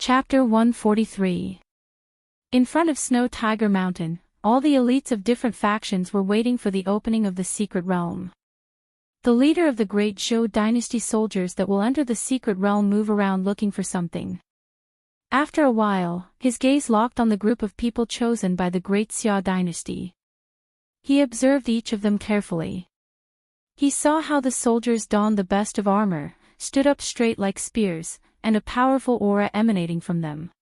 Chapter 143. In front of Snow Tiger Mountain, all the elites of different factions were waiting for the opening of the secret realm. The leader of the great Zhou dynasty soldiers that will enter the secret realm move around looking for something. After a while, his gaze locked on the group of people chosen by the great Xia dynasty. He observed each of them carefully. He saw how the soldiers donned the best of armor, stood up straight like spears, and a powerful aura emanating from them.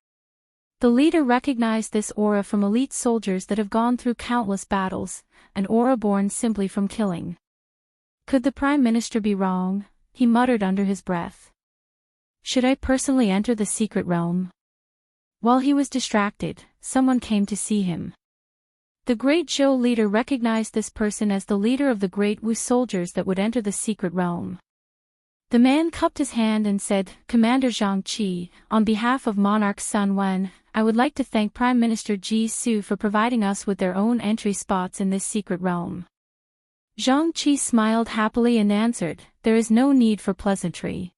The leader recognized this aura from elite soldiers that have gone through countless battles, an aura born simply from killing. Could the Prime Minister be wrong? He muttered under his breath. Should I personally enter the secret realm? While he was distracted, someone came to see him. The great Zhou leader recognized this person as the leader of the great Wu soldiers that would enter the secret realm. The man cupped his hand and said, "Commander Zhang Qi, on behalf of Monarch Sun Wen, I would like to thank Prime Minister Ji Su for providing us with their own entry spots in this secret realm." Zhang Qi smiled happily and answered, "There is no need for pleasantry.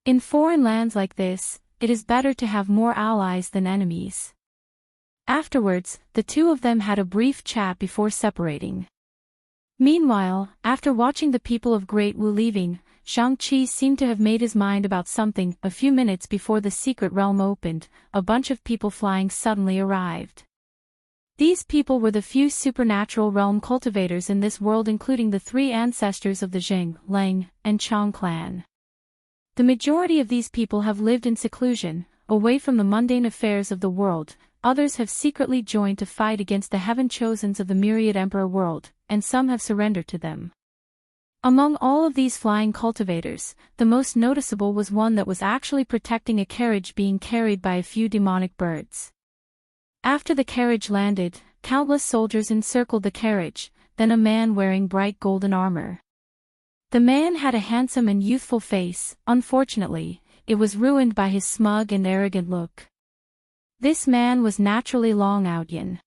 In foreign lands like this, it is better to have more allies than enemies." Afterwards, the two of them had a brief chat before separating. Meanwhile, after watching the people of Great Wu leaving, Zhang Qi seemed to have made his mind about something. A few minutes before the secret realm opened, a bunch of people flying suddenly arrived. These people were the few supernatural realm cultivators in this world, including the three ancestors of the Jing, Lang, and Chang clan. The majority of these people have lived in seclusion, away from the mundane affairs of the world. Others have secretly joined to fight against the heaven-chosens of the myriad emperor world, and some have surrendered to them. Among all of these flying cultivators, the most noticeable was one that was actually protecting a carriage being carried by a few demonic birds. After the carriage landed, countless soldiers encircled the carriage, then a man wearing bright golden armor. The man had a handsome and youthful face. Unfortunately, it was ruined by his smug and arrogant look. This man was naturally Long Outyin.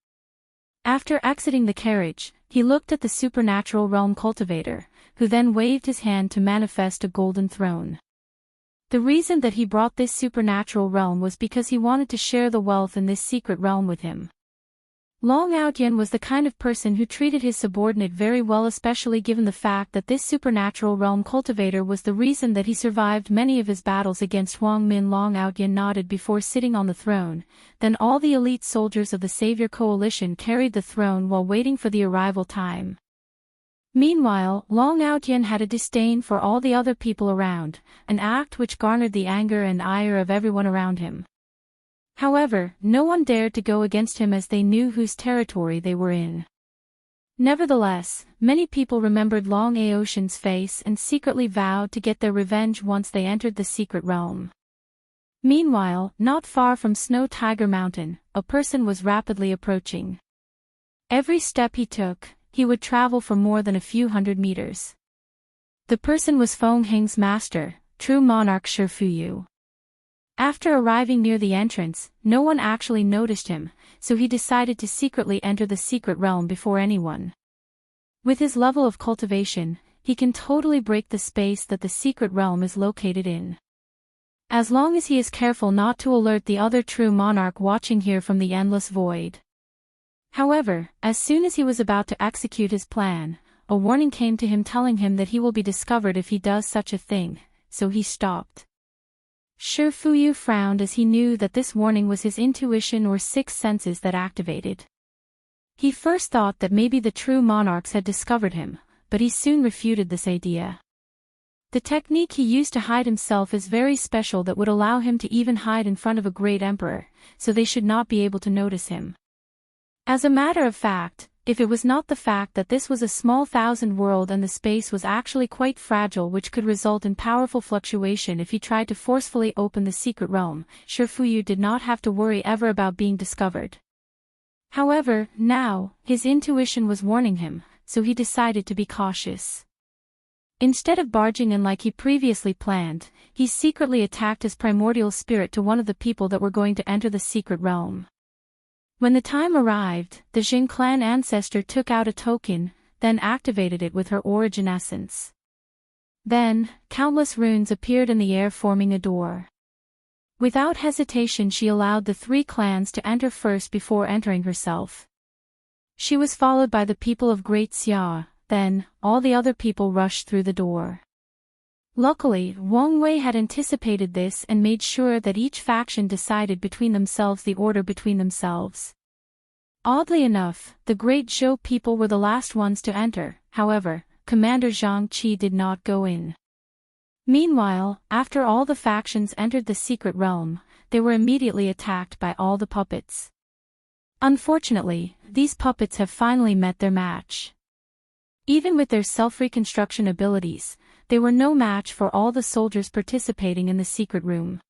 After exiting the carriage, he looked at the supernatural realm cultivator, who then waved his hand to manifest a golden throne. The reason that he brought this supernatural realm was because he wanted to share the wealth in this secret realm with him. Long Outyin was the kind of person who treated his subordinate very well, especially given the fact that this supernatural realm cultivator was the reason that he survived many of his battles against Huang Min. Long Outyin nodded before sitting on the throne. Then all the elite soldiers of the Savior Coalition carried the throne while waiting for the arrival time. Meanwhile, Long Outyin had a disdain for all the other people around, an act which garnered the anger and ire of everyone around him. However, no one dared to go against him as they knew whose territory they were in. Nevertheless, many people remembered Long Aotian's face and secretly vowed to get their revenge once they entered the secret realm. Meanwhile, not far from Snow Tiger Mountain, a person was rapidly approaching. Every step he took, he would travel for more than a few hundred meters. The person was Feng Hing's master, true monarch Shi Fuyu. After arriving near the entrance, no one actually noticed him, so he decided to secretly enter the secret realm before anyone. With his level of cultivation, he can totally break the space that the secret realm is located in. As long as he is careful not to alert the other true monarch watching here from the endless void. However, as soon as he was about to execute his plan, a warning came to him telling him that he will be discovered if he does such a thing, so he stopped. Shi Fuyu frowned as he knew that this warning was his intuition or sixth senses that activated. He first thought that maybe the true monarchs had discovered him, but he soon refuted this idea. The technique he used to hide himself is very special that would allow him to even hide in front of a great emperor, so they should not be able to notice him. As a matter of fact, if it was not the fact that this was a small thousand world and the space was actually quite fragile, which could result in powerful fluctuation if he tried to forcefully open the secret realm, Shi Fuyu did not have to worry ever about being discovered. However, now, his intuition was warning him, so he decided to be cautious. Instead of barging in like he previously planned, he secretly attacked his primordial spirit to one of the people that were going to enter the secret realm. When the time arrived, the Jing clan ancestor took out a token, then activated it with her origin essence. Then, countless runes appeared in the air forming a door. Without hesitation she allowed the 3 clans to enter first before entering herself. She was followed by the people of Great Xia, then, all the other people rushed through the door. Luckily, Wang Wei had anticipated this and made sure that each faction decided between themselves the order between themselves. Oddly enough, the Great Zhou people were the last ones to enter, however, Commander Zhang Qi did not go in. Meanwhile, after all the factions entered the secret realm, they were immediately attacked by all the puppets. Unfortunately, these puppets have finally met their match. Even with their self-reconstruction abilities, they were no match for all the soldiers participating in the secret room.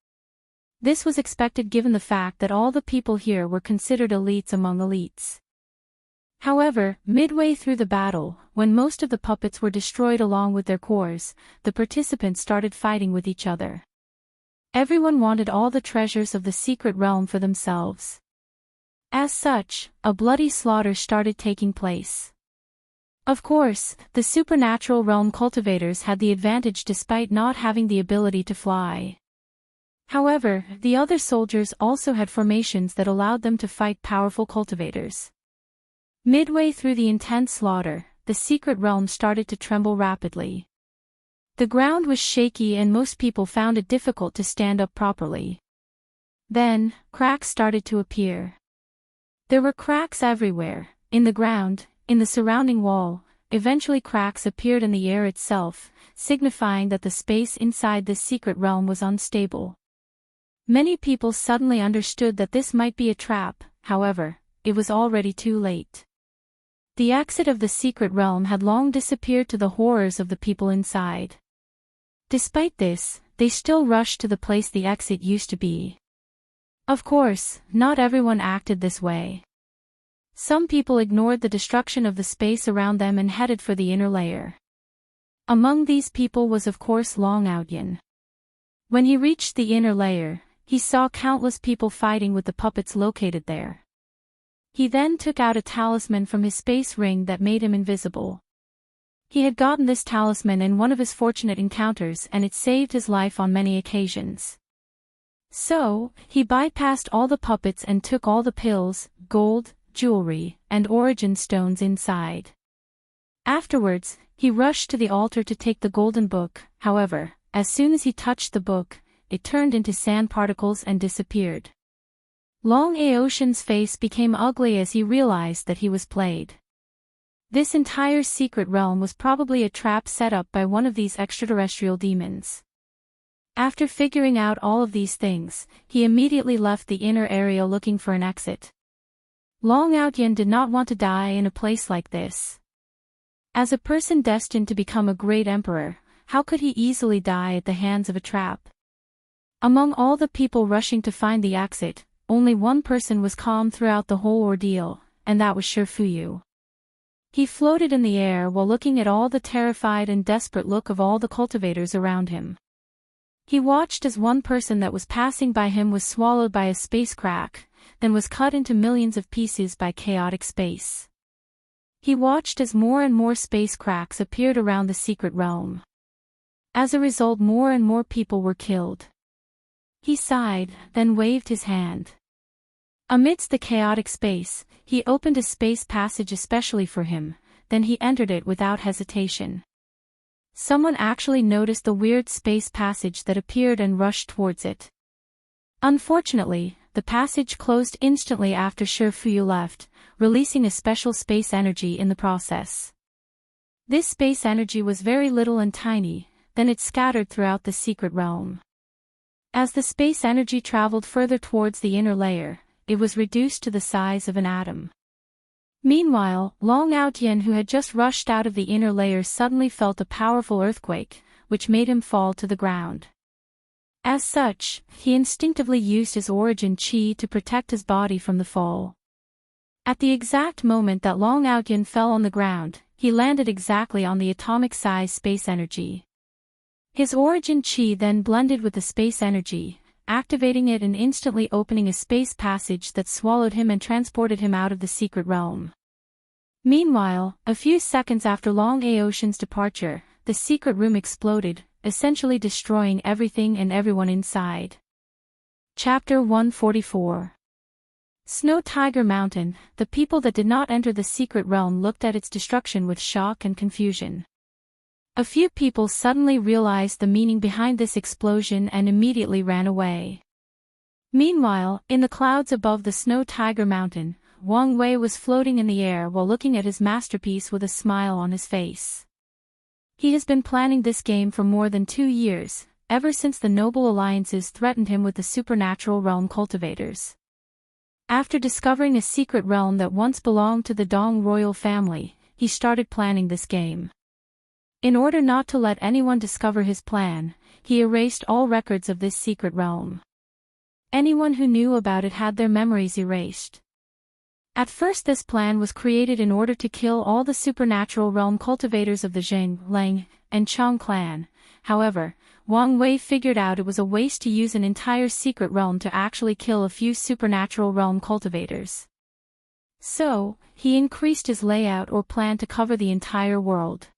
This was expected given the fact that all the people here were considered elites among elites. However, midway through the battle, when most of the puppets were destroyed along with their cores, the participants started fighting with each other. Everyone wanted all the treasures of the secret realm for themselves. As such, a bloody slaughter started taking place. Of course, the supernatural realm cultivators had the advantage despite not having the ability to fly. However, the other soldiers also had formations that allowed them to fight powerful cultivators. Midway through the intense slaughter, the secret realm started to tremble rapidly. The ground was shaky and most people found it difficult to stand up properly. Then, cracks started to appear. There were cracks everywhere, in the ground, in the surrounding wall. Eventually cracks appeared in the air itself, signifying that the space inside this secret realm was unstable. Many people suddenly understood that this might be a trap, however, it was already too late. The exit of the secret realm had long disappeared to the horrors of the people inside. Despite this, they still rushed to the place the exit used to be. Of course, not everyone acted this way. Some people ignored the destruction of the space around them and headed for the inner layer. Among these people was of course Long Outyin. When he reached the inner layer, he saw countless people fighting with the puppets located there. He then took out a talisman from his space ring that made him invisible. He had gotten this talisman in one of his fortunate encounters and it saved his life on many occasions. So, he bypassed all the puppets and took all the pills, gold, jewelry, and origin stones inside. Afterwards, he rushed to the altar to take the golden book. However, as soon as he touched the book, it turned into sand particles and disappeared. Long Aotian's face became ugly as he realized that he was played. This entire secret realm was probably a trap set up by one of these extraterrestrial demons. After figuring out all of these things, he immediately left the inner area looking for an exit. Long Outyin did not want to die in a place like this. As a person destined to become a great emperor, how could he easily die at the hands of a trap? Among all the people rushing to find the exit, only one person was calm throughout the whole ordeal, and that was Shifuyu. He floated in the air while looking at all the terrified and desperate look of all the cultivators around him. He watched as one person that was passing by him was swallowed by a space crack, then was cut into millions of pieces by chaotic space. He watched as more and more space cracks appeared around the secret realm. As a result, more and more people were killed. He sighed, then waved his hand. Amidst the chaotic space, he opened a space passage especially for him, then he entered it without hesitation. Someone actually noticed the weird space passage that appeared and rushed towards it. Unfortunately, the passage closed instantly after Shifuyu left, releasing a special space energy in the process. This space energy was very little and tiny, then it scattered throughout the secret realm. As the space energy traveled further towards the inner layer, it was reduced to the size of an atom. Meanwhile, Long Outyin, who had just rushed out of the inner layer, suddenly felt a powerful earthquake, which made him fall to the ground. As such, he instinctively used his origin chi to protect his body from the fall. At the exact moment that Long Outyin fell on the ground, he landed exactly on the atomic-size space energy. His origin chi then blended with the space energy, activating it and instantly opening a space passage that swallowed him and transported him out of the secret realm. Meanwhile, a few seconds after Long Aotian's departure, the secret room exploded, essentially destroying everything and everyone inside. Chapter 144. Snow Tiger Mountain. The people that did not enter the secret realm looked at its destruction with shock and confusion. A few people suddenly realized the meaning behind this explosion and immediately ran away. Meanwhile, in the clouds above the Snow Tiger Mountain, Wang Wei was floating in the air while looking at his masterpiece with a smile on his face. He has been planning this game for more than 2 years, ever since the noble alliances threatened him with the supernatural realm cultivators. After discovering a secret realm that once belonged to the Dong royal family, he started planning this game. In order not to let anyone discover his plan, he erased all records of this secret realm. Anyone who knew about it had their memories erased. At first this plan was created in order to kill all the supernatural realm cultivators of the Zheng, Leng, and Chang clan. However, Wang Wei figured out it was a waste to use an entire secret realm to actually kill a few supernatural realm cultivators. So, he increased his layout or plan to cover the entire world.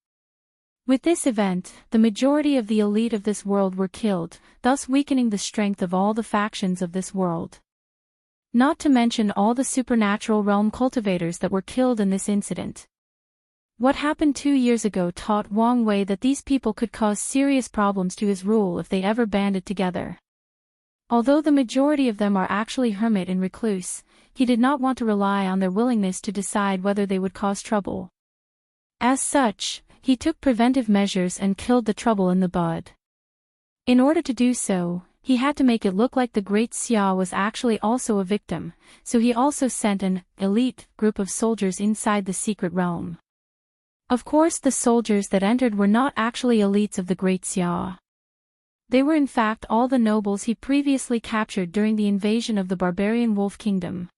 With this event, the majority of the elite of this world were killed, thus weakening the strength of all the factions of this world. Not to mention all the supernatural realm cultivators that were killed in this incident. What happened 2 years ago taught Wang Wei that these people could cause serious problems to his rule if they ever banded together. Although the majority of them are actually hermit and recluse, he did not want to rely on their willingness to decide whether they would cause trouble. As such, he took preventive measures and killed the trouble in the bud. In order to do so, he had to make it look like the Great Xia was actually also a victim, so he also sent an elite group of soldiers inside the secret realm. Of course the soldiers that entered were not actually elites of the Great Xia. They were in fact all the nobles he previously captured during the invasion of the barbarian Wolf Kingdom.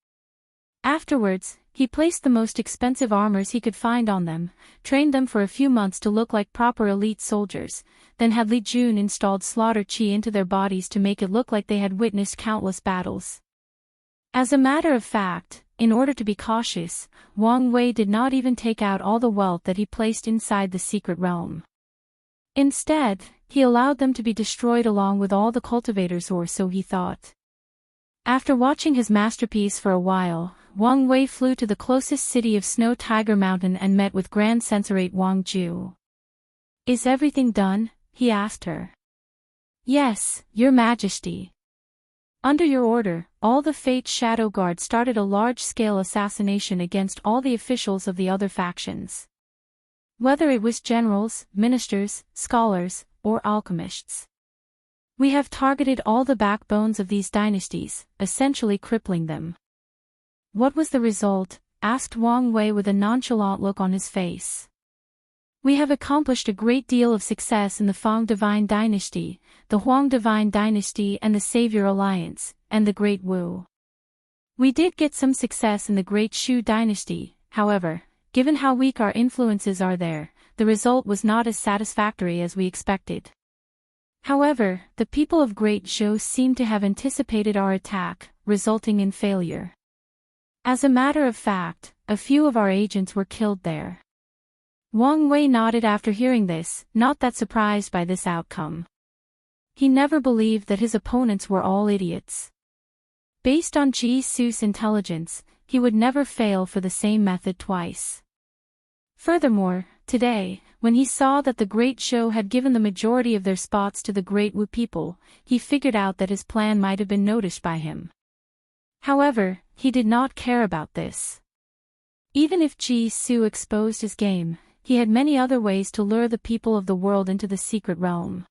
Afterwards, he placed the most expensive armors he could find on them, trained them for a few months to look like proper elite soldiers, then had Li Jun installed slaughter chi into their bodies to make it look like they had witnessed countless battles. As a matter of fact, in order to be cautious, Wang Wei did not even take out all the wealth that he placed inside the secret realm. Instead, he allowed them to be destroyed along with all the cultivators, or so he thought. After watching his masterpiece for a while, Wang Wei flew to the closest city of Snow Tiger Mountain and met with Grand Censorate Wang Ju. "Is everything done?" he asked her. "Yes, Your Majesty. Under your order, all the Fate Shadow Guard started a large-scale assassination against all the officials of the other factions. Whether it was generals, ministers, scholars, or alchemists. We have targeted all the backbones of these dynasties, essentially crippling them." "What was the result?" asked Wang Wei with a nonchalant look on his face. "We have accomplished a great deal of success in the Fang Divine Dynasty, the Huang Divine Dynasty and the Savior Alliance, and the Great Wu. We did get some success in the Great Shu Dynasty, however, given how weak our influences are there, the result was not as satisfactory as we expected. However, the people of Great Zhou seem to have anticipated our attack, resulting in failure. As a matter of fact, a few of our agents were killed there." Wang Wei nodded after hearing this, not that surprised by this outcome. He never believed that his opponents were all idiots. Based on Ji Su's intelligence, he would never fail for the same method twice. Furthermore, today, when he saw that the Great Zhou had given the majority of their spots to the Great Wu people, he figured out that his plan might have been noticed by him. However, he did not care about this. Even if Ji Su exposed his game, he had many other ways to lure the people of the world into the secret realm.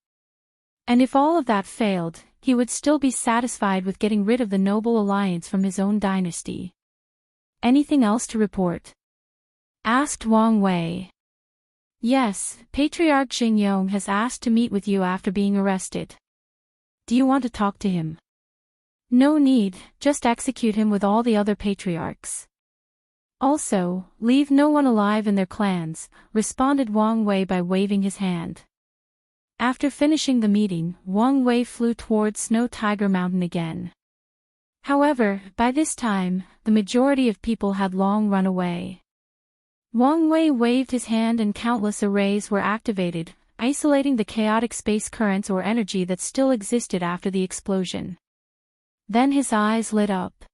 And if all of that failed, he would still be satisfied with getting rid of the noble alliance from his own dynasty. "Anything else to report?" asked Wang Wei. "Yes, Patriarch Xingyong has asked to meet with you after being arrested. Do you want to talk to him?" "No need, just execute him with all the other patriarchs. Also, leave no one alive in their clans," responded Wang Wei by waving his hand. After finishing the meeting, Wang Wei flew towards Snow Tiger Mountain again. However, by this time, the majority of people had long run away. Wang Wei waved his hand and countless arrays were activated, isolating the chaotic space currents or energy that still existed after the explosion. Then his eyes lit up.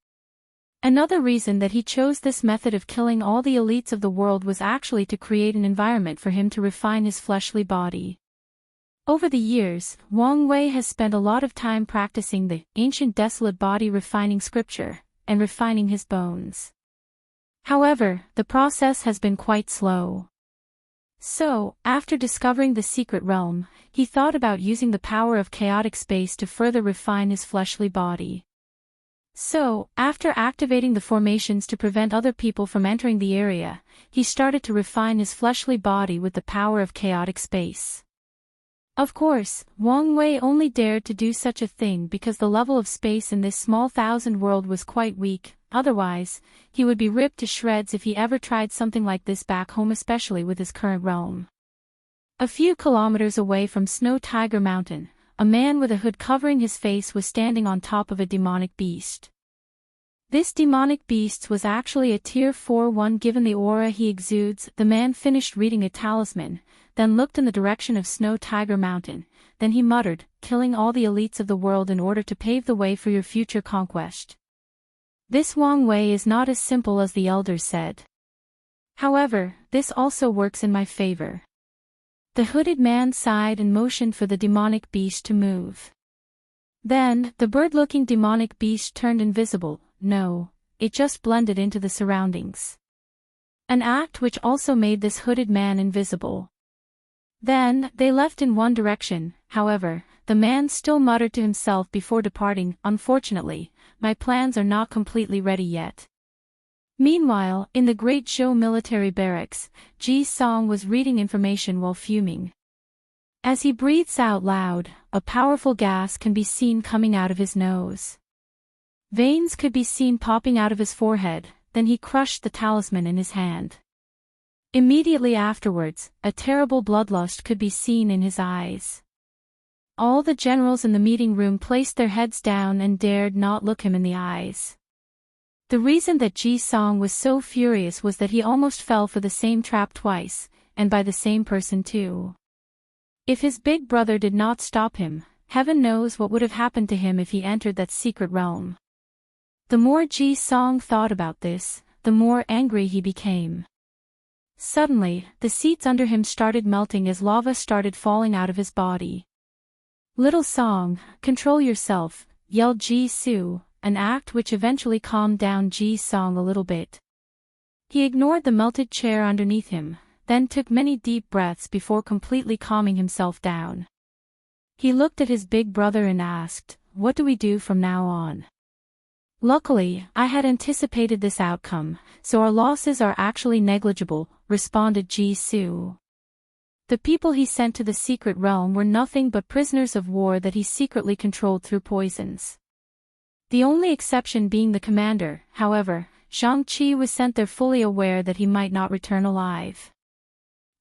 Another reason that he chose this method of killing all the elites of the world was actually to create an environment for him to refine his fleshly body. Over the years, Wang Wei has spent a lot of time practicing the ancient desolate body refining scripture, and refining his bones. However, the process has been quite slow. So, after discovering the secret realm, he thought about using the power of chaotic space to further refine his fleshly body. So, after activating the formations to prevent other people from entering the area, he started to refine his fleshly body with the power of chaotic space. Of course, Wang Wei only dared to do such a thing because the level of space in this small thousand world was quite weak, otherwise, he would be ripped to shreds if he ever tried something like this back home, especially with his current realm. A few kilometers away from Snow Tiger Mountain, a man with a hood covering his face was standing on top of a demonic beast. This demonic beast was actually a tier 4-1 given the aura he exudes. The man finished reading a talisman, then looked in the direction of Snow Tiger Mountain, then he muttered, killing all the elites of the world in order to pave the way for your future conquest. This Wang Wei is not as simple as the elders said. However, this also works in my favor. The hooded man sighed and motioned for the demonic beast to move. Then, the bird-looking demonic beast turned invisible. No, it just blended into the surroundings. An act which also made this hooded man invisible. Then, they left in one direction. However, the man still muttered to himself before departing, unfortunately, my plans are not completely ready yet. Meanwhile, in the Great Zhou military barracks, Ji Song was reading information while fuming. As he breathes out loud, a powerful gas can be seen coming out of his nose. Veins could be seen popping out of his forehead, then he crushed the talisman in his hand. Immediately afterwards, a terrible bloodlust could be seen in his eyes. All the generals in the meeting room placed their heads down and dared not look him in the eyes. The reason that Ji Song was so furious was that he almost fell for the same trap twice, and by the same person too. If his big brother did not stop him, heaven knows what would have happened to him if he entered that secret realm. The more Ji Song thought about this, the more angry he became. Suddenly, the seats under him started melting as lava started falling out of his body. Little Song, control yourself, yelled Ji Su, an act which eventually calmed down Ji Song a little bit. He ignored the melted chair underneath him, then took many deep breaths before completely calming himself down. He looked at his big brother and asked, "What do we do from now on?" "Luckily, I had anticipated this outcome, so our losses are actually negligible," responded Ji Su. The people he sent to the secret realm were nothing but prisoners of war that he secretly controlled through poisons. The only exception being the commander. However, Zhang Qi was sent there fully aware that he might not return alive.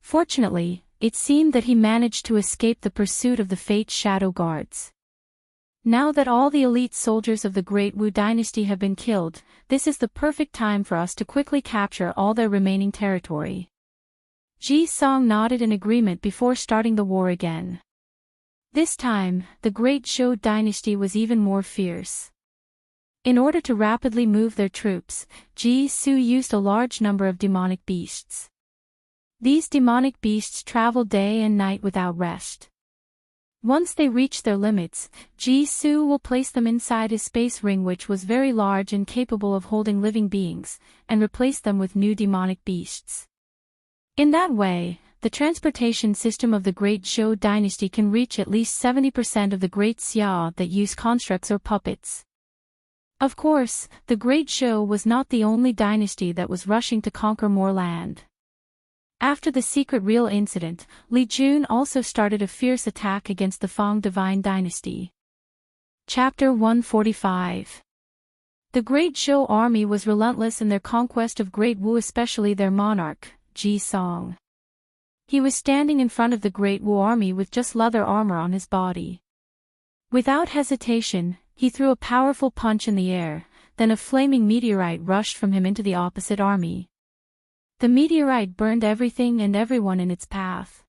Fortunately, it seemed that he managed to escape the pursuit of the Fate Shadow Guards. Now that all the elite soldiers of the Great Wu Dynasty have been killed, this is the perfect time for us to quickly capture all their remaining territory. Ji Song nodded in agreement before starting the war again. This time, the Great Zhou Dynasty was even more fierce. In order to rapidly move their troops, Ji Su used a large number of demonic beasts. These demonic beasts travel day and night without rest. Once they reach their limits, Ji Su will place them inside his space ring, which was very large and capable of holding living beings, and replace them with new demonic beasts. In that way, the transportation system of the Great Zhou Dynasty can reach at least 70% of the Great Xia that use constructs or puppets. Of course, the Great Zhou was not the only dynasty that was rushing to conquer more land. After the secret real incident, Li Jun also started a fierce attack against the Fang Divine Dynasty. Chapter 145. The Great Zhou army was relentless in their conquest of Great Wu, especially their monarch, Ji Song. He was standing in front of the Great Wu army with just leather armor on his body. Without hesitation, he threw a powerful punch in the air, then a flaming meteorite rushed from him into the opposite army. The meteorite burned everything and everyone in its path.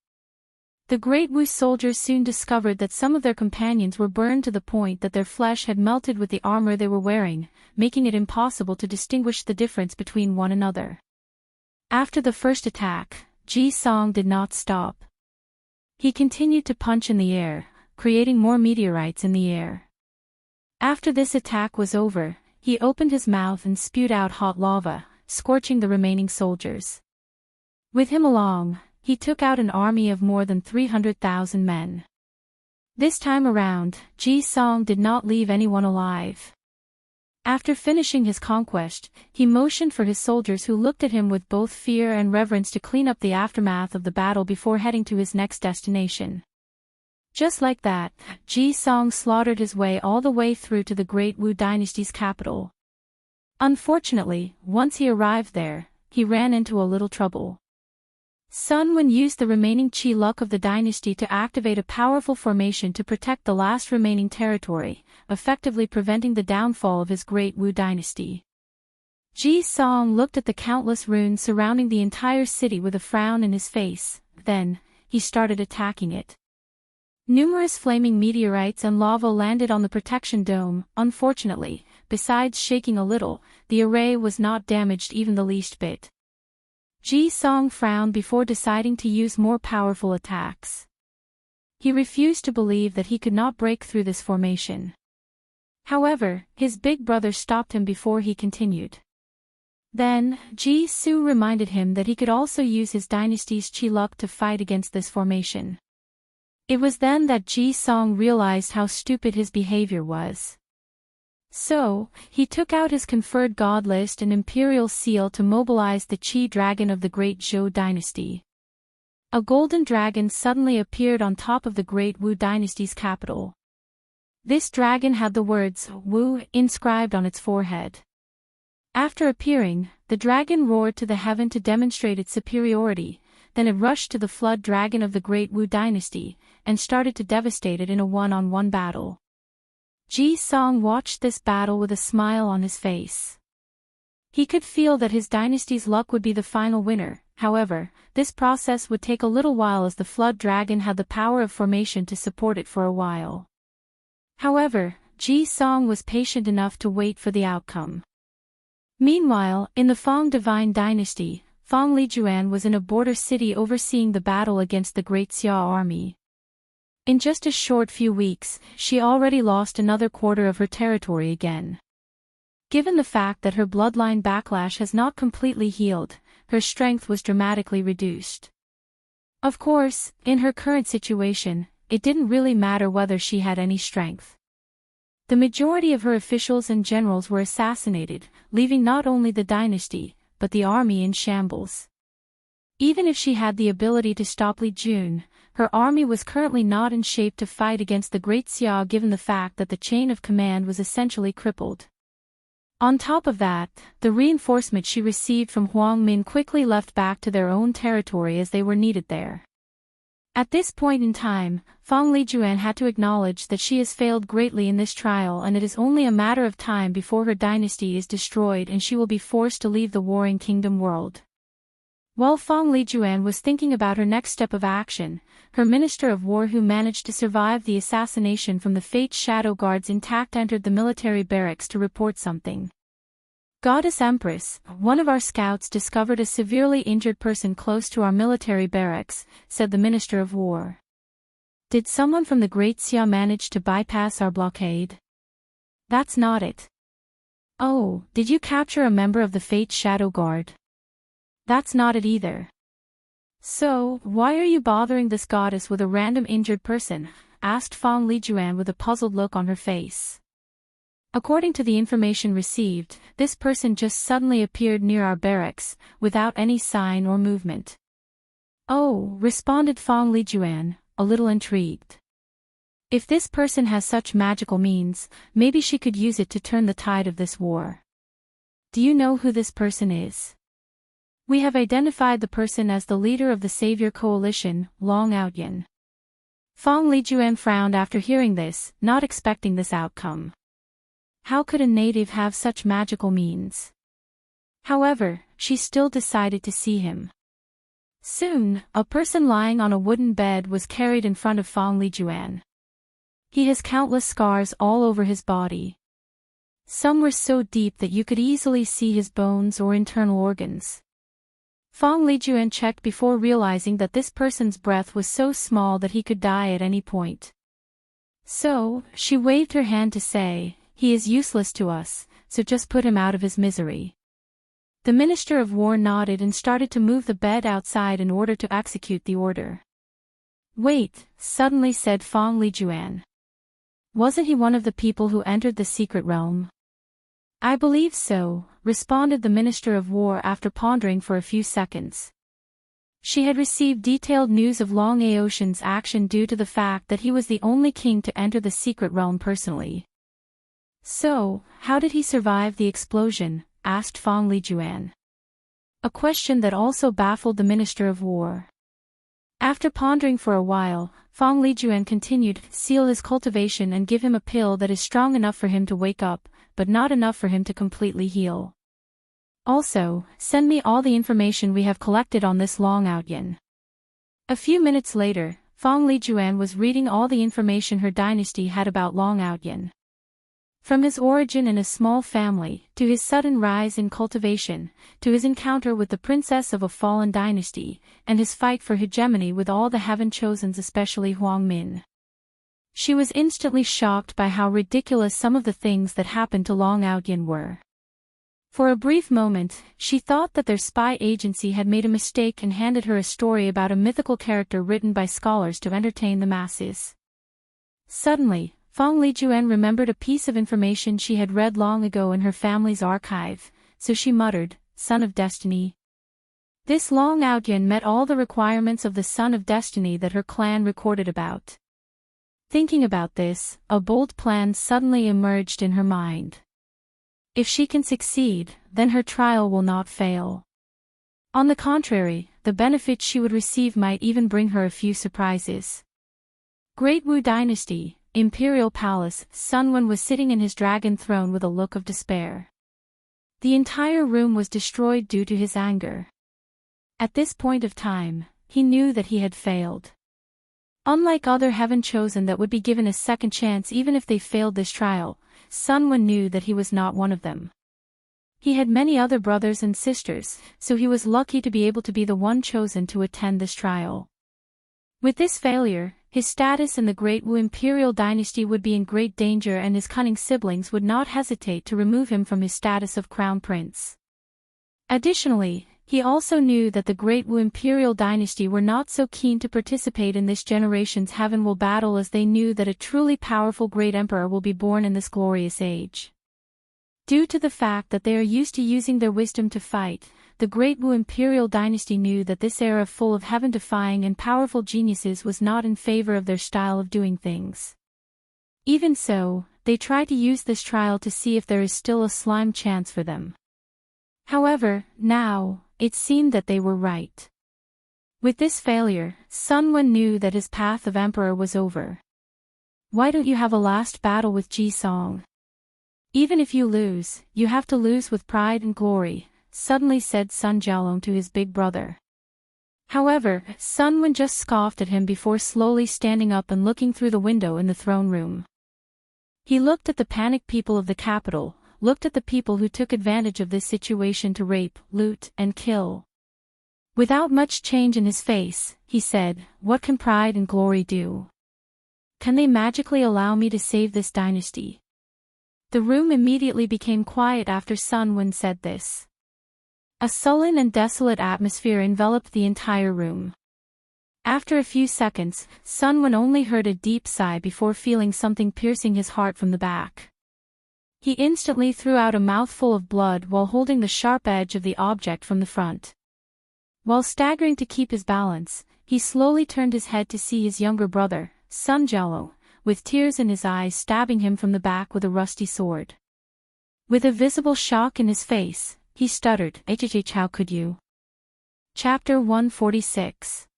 The Great Wu soldiers soon discovered that some of their companions were burned to the point that their flesh had melted with the armor they were wearing, making it impossible to distinguish the difference between one another. After the first attack, Ji Song did not stop. He continued to punch in the air, creating more meteorites in the air. After this attack was over, he opened his mouth and spewed out hot lava, scorching the remaining soldiers. With him along, he took out an army of more than 300,000 men. This time around, Ji Song did not leave anyone alive. After finishing his conquest, he motioned for his soldiers who looked at him with both fear and reverence to clean up the aftermath of the battle before heading to his next destination. Just like that, Ji Song slaughtered his way all the way through to the Great Wu dynasty's capital. Unfortunately, once he arrived there, he ran into a little trouble. Sun Wen used the remaining Qi luck of the dynasty to activate a powerful formation to protect the last remaining territory, effectively preventing the downfall of his Great Wu dynasty. Ji Song looked at the countless ruins surrounding the entire city with a frown in his face, then, he started attacking it. Numerous flaming meteorites and lava landed on the protection dome. Unfortunately, besides shaking a little, the array was not damaged even the least bit. Ji Song frowned before deciding to use more powerful attacks. He refused to believe that he could not break through this formation. However, his big brother stopped him before he continued. Then, Ji Su reminded him that he could also use his dynasty's Qi luck to fight against this formation. It was then that Ji Song realized how stupid his behavior was. So, he took out his conferred god list and imperial seal to mobilize the Qi dragon of the Great Zhou dynasty. A golden dragon suddenly appeared on top of the Great Wu dynasty's capital. This dragon had the words Wu inscribed on its forehead. After appearing, the dragon roared to the heaven to demonstrate its superiority, then it rushed to the flood dragon of the Great Wu dynasty, and started to devastate it in a one-on-one battle. Ji Song watched this battle with a smile on his face. He could feel that his dynasty's luck would be the final winner. However, this process would take a little while as the flood dragon had the power of formation to support it for a while. However, Ji Song was patient enough to wait for the outcome. Meanwhile, in the Fang Divine Dynasty, Fang Lijuan was in a border city overseeing the battle against the Great Xia army. In just a short few weeks, she already lost another quarter of her territory again. Given the fact that her bloodline backlash has not completely healed, her strength was dramatically reduced. Of course, in her current situation, it didn't really matter whether she had any strength. The majority of her officials and generals were assassinated, leaving not only the dynasty, but the army in shambles. Even if she had the ability to stop Li Jun, her army was currently not in shape to fight against the Great Xia given the fact that the chain of command was essentially crippled. On top of that, the reinforcement she received from Huang Min quickly left back to their own territory as they were needed there. At this point in time, Fang Lijuan had to acknowledge that she has failed greatly in this trial and it is only a matter of time before her dynasty is destroyed and she will be forced to leave the warring kingdom world. While Fang Lijuan was thinking about her next step of action, her Minister of War who managed to survive the assassination from the Fate Shadow Guards intact entered the military barracks to report something. Goddess Empress, one of our scouts discovered a severely injured person close to our military barracks, said the Minister of War. Did someone from the Great Xia manage to bypass our blockade? That's not it. Oh, did you capture a member of the Fate Shadow Guard? That's not it either. So, why are you bothering this goddess with a random injured person? Asked Fang Lijuan with a puzzled look on her face. According to the information received, this person just suddenly appeared near our barracks, without any sign or movement. Oh, responded Fang Lijuan, a little intrigued. If this person has such magical means, maybe she could use it to turn the tide of this war. Do you know who this person is? We have identified the person as the leader of the Savior Coalition, Long Outyan. Fang Lijuan frowned after hearing this, not expecting this outcome. How could a native have such magical means? However, she still decided to see him. Soon, a person lying on a wooden bed was carried in front of Fong Lijuan. He has countless scars all over his body. Some were so deep that you could easily see his bones or internal organs. Fong Lijuan checked before realizing that this person's breath was so small that he could die at any point. So, she waved her hand to say, "He is useless to us, so just put him out of his misery." The Minister of War nodded and started to move the bed outside in order to execute the order. "Wait," suddenly said Fong Lijuan. "Wasn't he one of the people who entered the secret realm?" "I believe so," responded the Minister of War after pondering for a few seconds. She had received detailed news of Long Aotian's action due to the fact that he was the only king to enter the secret realm personally. "So, how did he survive the explosion?" asked Fong Lijuan. A question that also baffled the Minister of War. After pondering for a while, Fong Lijuan continued, "Seal his cultivation and give him a pill that is strong enough for him to wake up, but not enough for him to completely heal. Also, send me all the information we have collected on this Long Aotian." A few minutes later, Fong Lijuan was reading all the information her dynasty had about Long Aotian. From his origin in a small family, to his sudden rise in cultivation, to his encounter with the princess of a fallen dynasty, and his fight for hegemony with all the heaven-chosens, especially Huang Min. She was instantly shocked by how ridiculous some of the things that happened to Long Aotian were. For a brief moment, she thought that their spy agency had made a mistake and handed her a story about a mythical character written by scholars to entertain the masses. Suddenly, Fong Lijuan remembered a piece of information she had read long ago in her family's archive, so she muttered, "Son of Destiny." This Long Aotian met all the requirements of the Son of Destiny that her clan recorded about. Thinking about this, a bold plan suddenly emerged in her mind. If she can succeed, then her trial will not fail. On the contrary, the benefits she would receive might even bring her a few surprises. Great Wu Dynasty, Imperial Palace. Sun Wen was sitting in his dragon throne with a look of despair. The entire room was destroyed due to his anger. At this point of time, he knew that he had failed. Unlike other heaven-chosen that would be given a second chance even if they failed this trial, Sun Wen knew that he was not one of them. He had many other brothers and sisters, so he was lucky to be able to be the one chosen to attend this trial. With this failure, his status in the Great Wu Imperial Dynasty would be in great danger, and his cunning siblings would not hesitate to remove him from his status of crown prince. Additionally, he also knew that the Great Wu Imperial Dynasty were not so keen to participate in this generation's Heaven Will battle, as they knew that a truly powerful great emperor will be born in this glorious age. Due to the fact that they are used to using their wisdom to fight, the Great Wu Imperial Dynasty knew that this era full of heaven-defying and powerful geniuses was not in favor of their style of doing things. Even so, they try to use this trial to see if there is still a slim chance for them. However, now, it seemed that they were right. With this failure, Sun Wen knew that his path of emperor was over. "Why don't you have a last battle with Ji Song? Even if you lose, you have to lose with pride and glory," suddenly said Sun Jialong to his big brother. However, Sun Wen just scoffed at him before slowly standing up and looking through the window in the throne room. He looked at the panicked people of the capital, looked at the people who took advantage of this situation to rape, loot, and kill. Without much change in his face, he said, "What can pride and glory do? Can they magically allow me to save this dynasty?" The room immediately became quiet after Sun Wen said this. A sullen and desolate atmosphere enveloped the entire room. After a few seconds, Sun Wen only heard a deep sigh before feeling something piercing his heart from the back. He instantly threw out a mouthful of blood while holding the sharp edge of the object from the front. While staggering to keep his balance, he slowly turned his head to see his younger brother, Sun Jialong, with tears in his eyes, stabbing him from the back with a rusty sword. With a visible shock in his face, he stuttered, "How could you?" Chapter 146.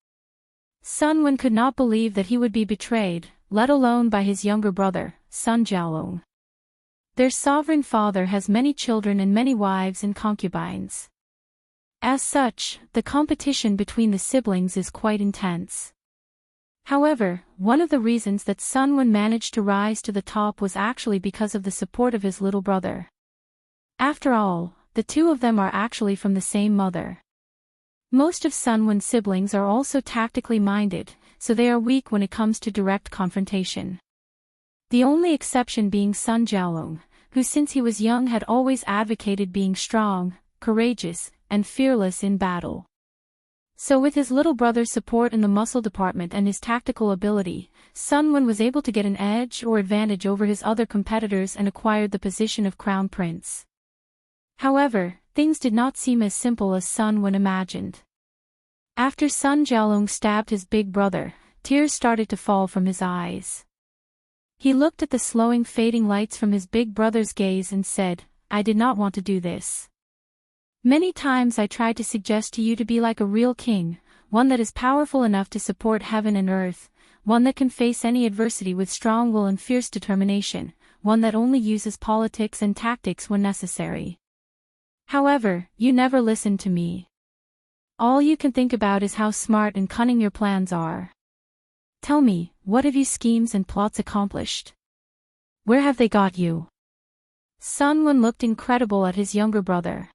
Sun Wen could not believe that he would be betrayed, let alone by his younger brother, Sun Jialong. Their sovereign father has many children and many wives and concubines. As such, the competition between the siblings is quite intense. However, one of the reasons that Sun Wen managed to rise to the top was actually because of the support of his little brother. After all, the two of them are actually from the same mother. Most of Sun Wen's siblings are also tactically minded, so they are weak when it comes to direct confrontation. The only exception being Sun Jiaolong, who since he was young had always advocated being strong, courageous, and fearless in battle. So with his little brother's support in the muscle department and his tactical ability, Sun Wen was able to get an edge or advantage over his other competitors and acquired the position of crown prince. However, things did not seem as simple as Sun Wen imagined. After Sun Jiaolong stabbed his big brother, tears started to fall from his eyes. He looked at the slowing fading lights from his big brother's gaze and said, "I did not want to do this. Many times I tried to suggest to you to be like a real king, one that is powerful enough to support heaven and earth, one that can face any adversity with strong will and fierce determination, one that only uses politics and tactics when necessary. However, you never listened to me. All you can think about is how smart and cunning your plans are. Tell me, what have your schemes and plots accomplished? Where have they got you?" Sun Wen looked incredible at his younger brother.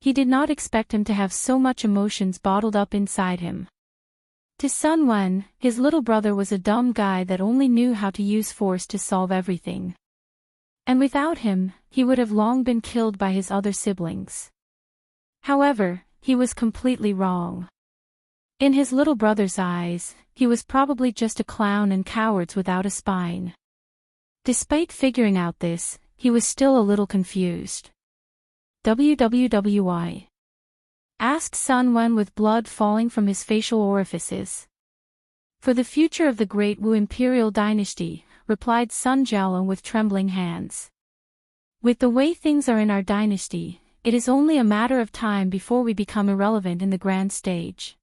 He did not expect him to have so much emotions bottled up inside him. To Sun Wen, his little brother was a dumb guy that only knew how to use force to solve everything. And without him, he would have long been killed by his other siblings. However, he was completely wrong. In his little brother's eyes, he was probably just a clown and cowards without a spine. Despite figuring out this, he was still a little confused. "Why?" asked Sun Wen with blood falling from his facial orifices. "For the future of the Great Wu Imperial Dynasty," replied Sun Jiaolong with trembling hands. "With the way things are in our dynasty, it is only a matter of time before we become irrelevant in the grand stage.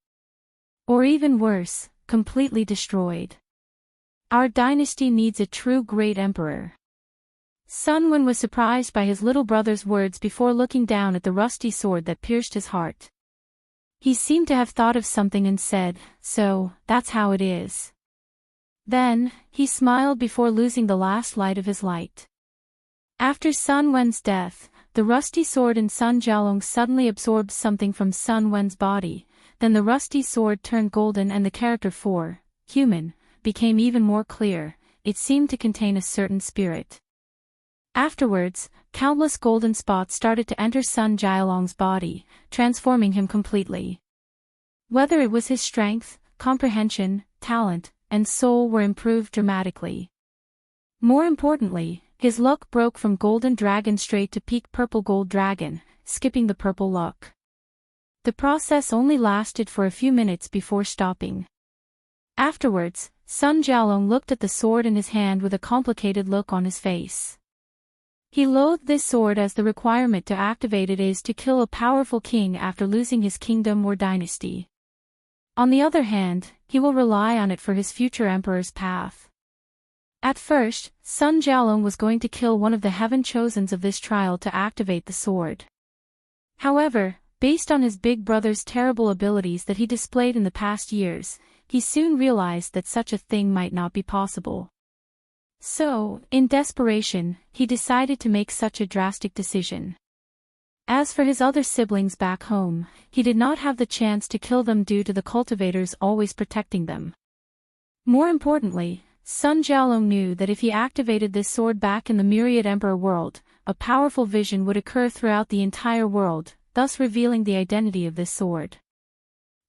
Or even worse, completely destroyed. Our dynasty needs a true great emperor." Sun Wen was surprised by his little brother's words before looking down at the rusty sword that pierced his heart. He seemed to have thought of something and said, "So, that's how it is." Then, he smiled before losing the last light of his light. After Sun Wen's death, the rusty sword in Sun Jiaolong suddenly absorbed something from Sun Wen's body, then the rusty sword turned golden and the character for, human, became even more clear. It seemed to contain a certain spirit. Afterwards, countless golden spots started to enter Sun Jiaolong's body, transforming him completely. Whether it was his strength, comprehension, talent, and soul were improved dramatically. More importantly, his look broke from golden dragon straight to peak purple gold dragon, skipping the purple look. The process only lasted for a few minutes before stopping. Afterwards, Sun Jiaolong looked at the sword in his hand with a complicated look on his face. He loathed this sword as the requirement to activate it is to kill a powerful king after losing his kingdom or dynasty. On the other hand, he will rely on it for his future emperor's path. At first, Sun Jiaolong was going to kill one of the heaven chosens of this trial to activate the sword. However, based on his big brother's terrible abilities that he displayed in the past years, he soon realized that such a thing might not be possible. So, in desperation, he decided to make such a drastic decision. As for his other siblings back home, he did not have the chance to kill them due to the cultivators always protecting them. More importantly, Sun Jiaolong knew that if he activated this sword back in the Myriad Emperor world, a powerful vision would occur throughout the entire world, thus revealing the identity of this sword.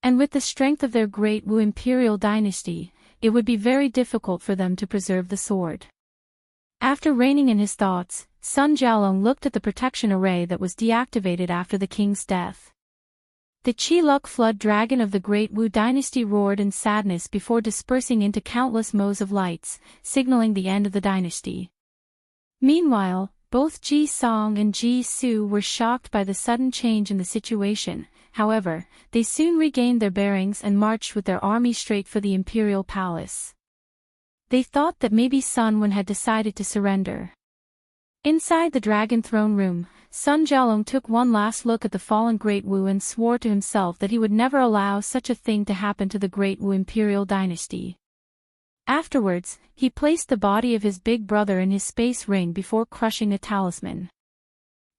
And with the strength of their Great Wu Imperial Dynasty, it would be very difficult for them to preserve the sword. After reining in his thoughts, Sun Jiaolong looked at the protection array that was deactivated after the king's death. The Qi-Luck Flood Dragon of the Great Wu Dynasty roared in sadness before dispersing into countless motes of lights, signaling the end of the dynasty. Meanwhile, both Ji Song and Ji Su were shocked by the sudden change in the situation. However, they soon regained their bearings and marched with their army straight for the imperial palace. They thought that maybe Sun Wen had decided to surrender. Inside the dragon throne room, Sun Jialong took one last look at the fallen Great Wu and swore to himself that he would never allow such a thing to happen to the Great Wu imperial dynasty. Afterwards, he placed the body of his big brother in his space ring before crushing a talisman.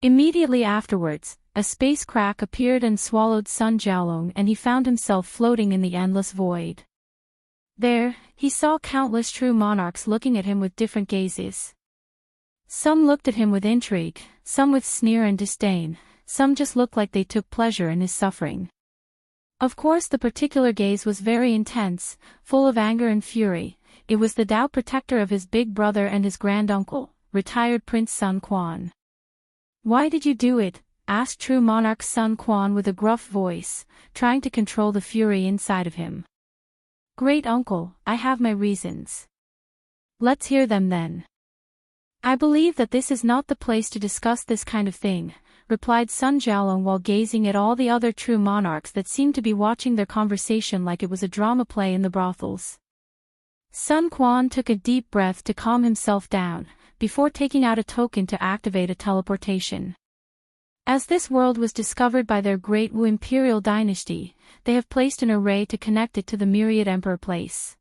Immediately afterwards, a space crack appeared and swallowed Sun Jialong, and he found himself floating in the endless void. There, he saw countless true monarchs looking at him with different gazes. Some looked at him with intrigue, some with sneer and disdain, some just looked like they took pleasure in his suffering. Of course, the particular gaze was very intense, full of anger and fury. It was the Tao protector of his big brother and his granduncle, retired Prince Sun Quan. "Why did you do it?" asked true monarch Sun Quan with a gruff voice, trying to control the fury inside of him. "Great uncle, I have my reasons." "Let's hear them then." "I believe that this is not the place to discuss this kind of thing," replied Sun Jialong while gazing at all the other true monarchs that seemed to be watching their conversation like it was a drama play in the brothels. Sun Quan took a deep breath to calm himself down, before taking out a token to activate a teleportation. As this world was discovered by their Great Wu imperial dynasty, they have placed an array to connect it to the Myriad Emperor place.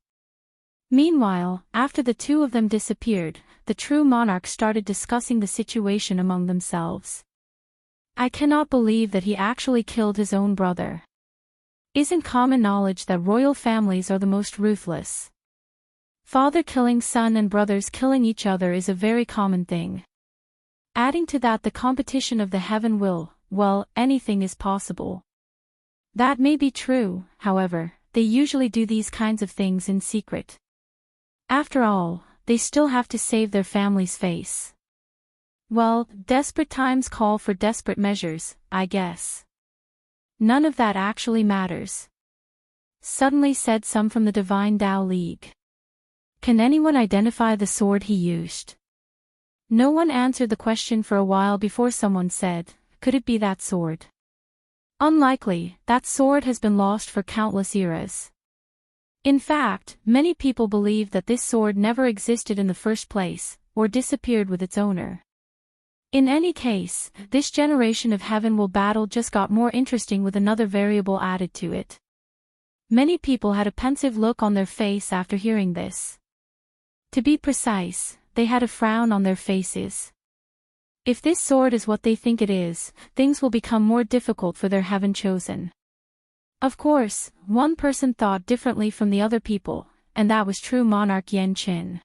Meanwhile, after the two of them disappeared, the true monarchs started discussing the situation among themselves. "I cannot believe that he actually killed his own brother. Isn't common knowledge that royal families are the most ruthless? Father killing son and brothers killing each other is a very common thing. Adding to that the competition of the heaven will, well, anything is possible." That may be true, however, they usually do these kinds of things in secret. After all, they still have to save their family's face. Well, desperate times call for desperate measures, I guess. None of that actually matters. Suddenly said some from the Divine Tao League. Can anyone identify the sword he used? No one answered the question for a while before someone said, "Could it be that sword?" Unlikely, that sword has been lost for countless eras. In fact, many people believe that this sword never existed in the first place, or disappeared with its owner. In any case, this generation of heaven will battle just got more interesting with another variable added to it. Many people had a pensive look on their face after hearing this. To be precise, they had a frown on their faces. If this sword is what they think it is, things will become more difficult for their heaven chosen. Of course, one person thought differently from the other people, and that was true monarch Yan Qin.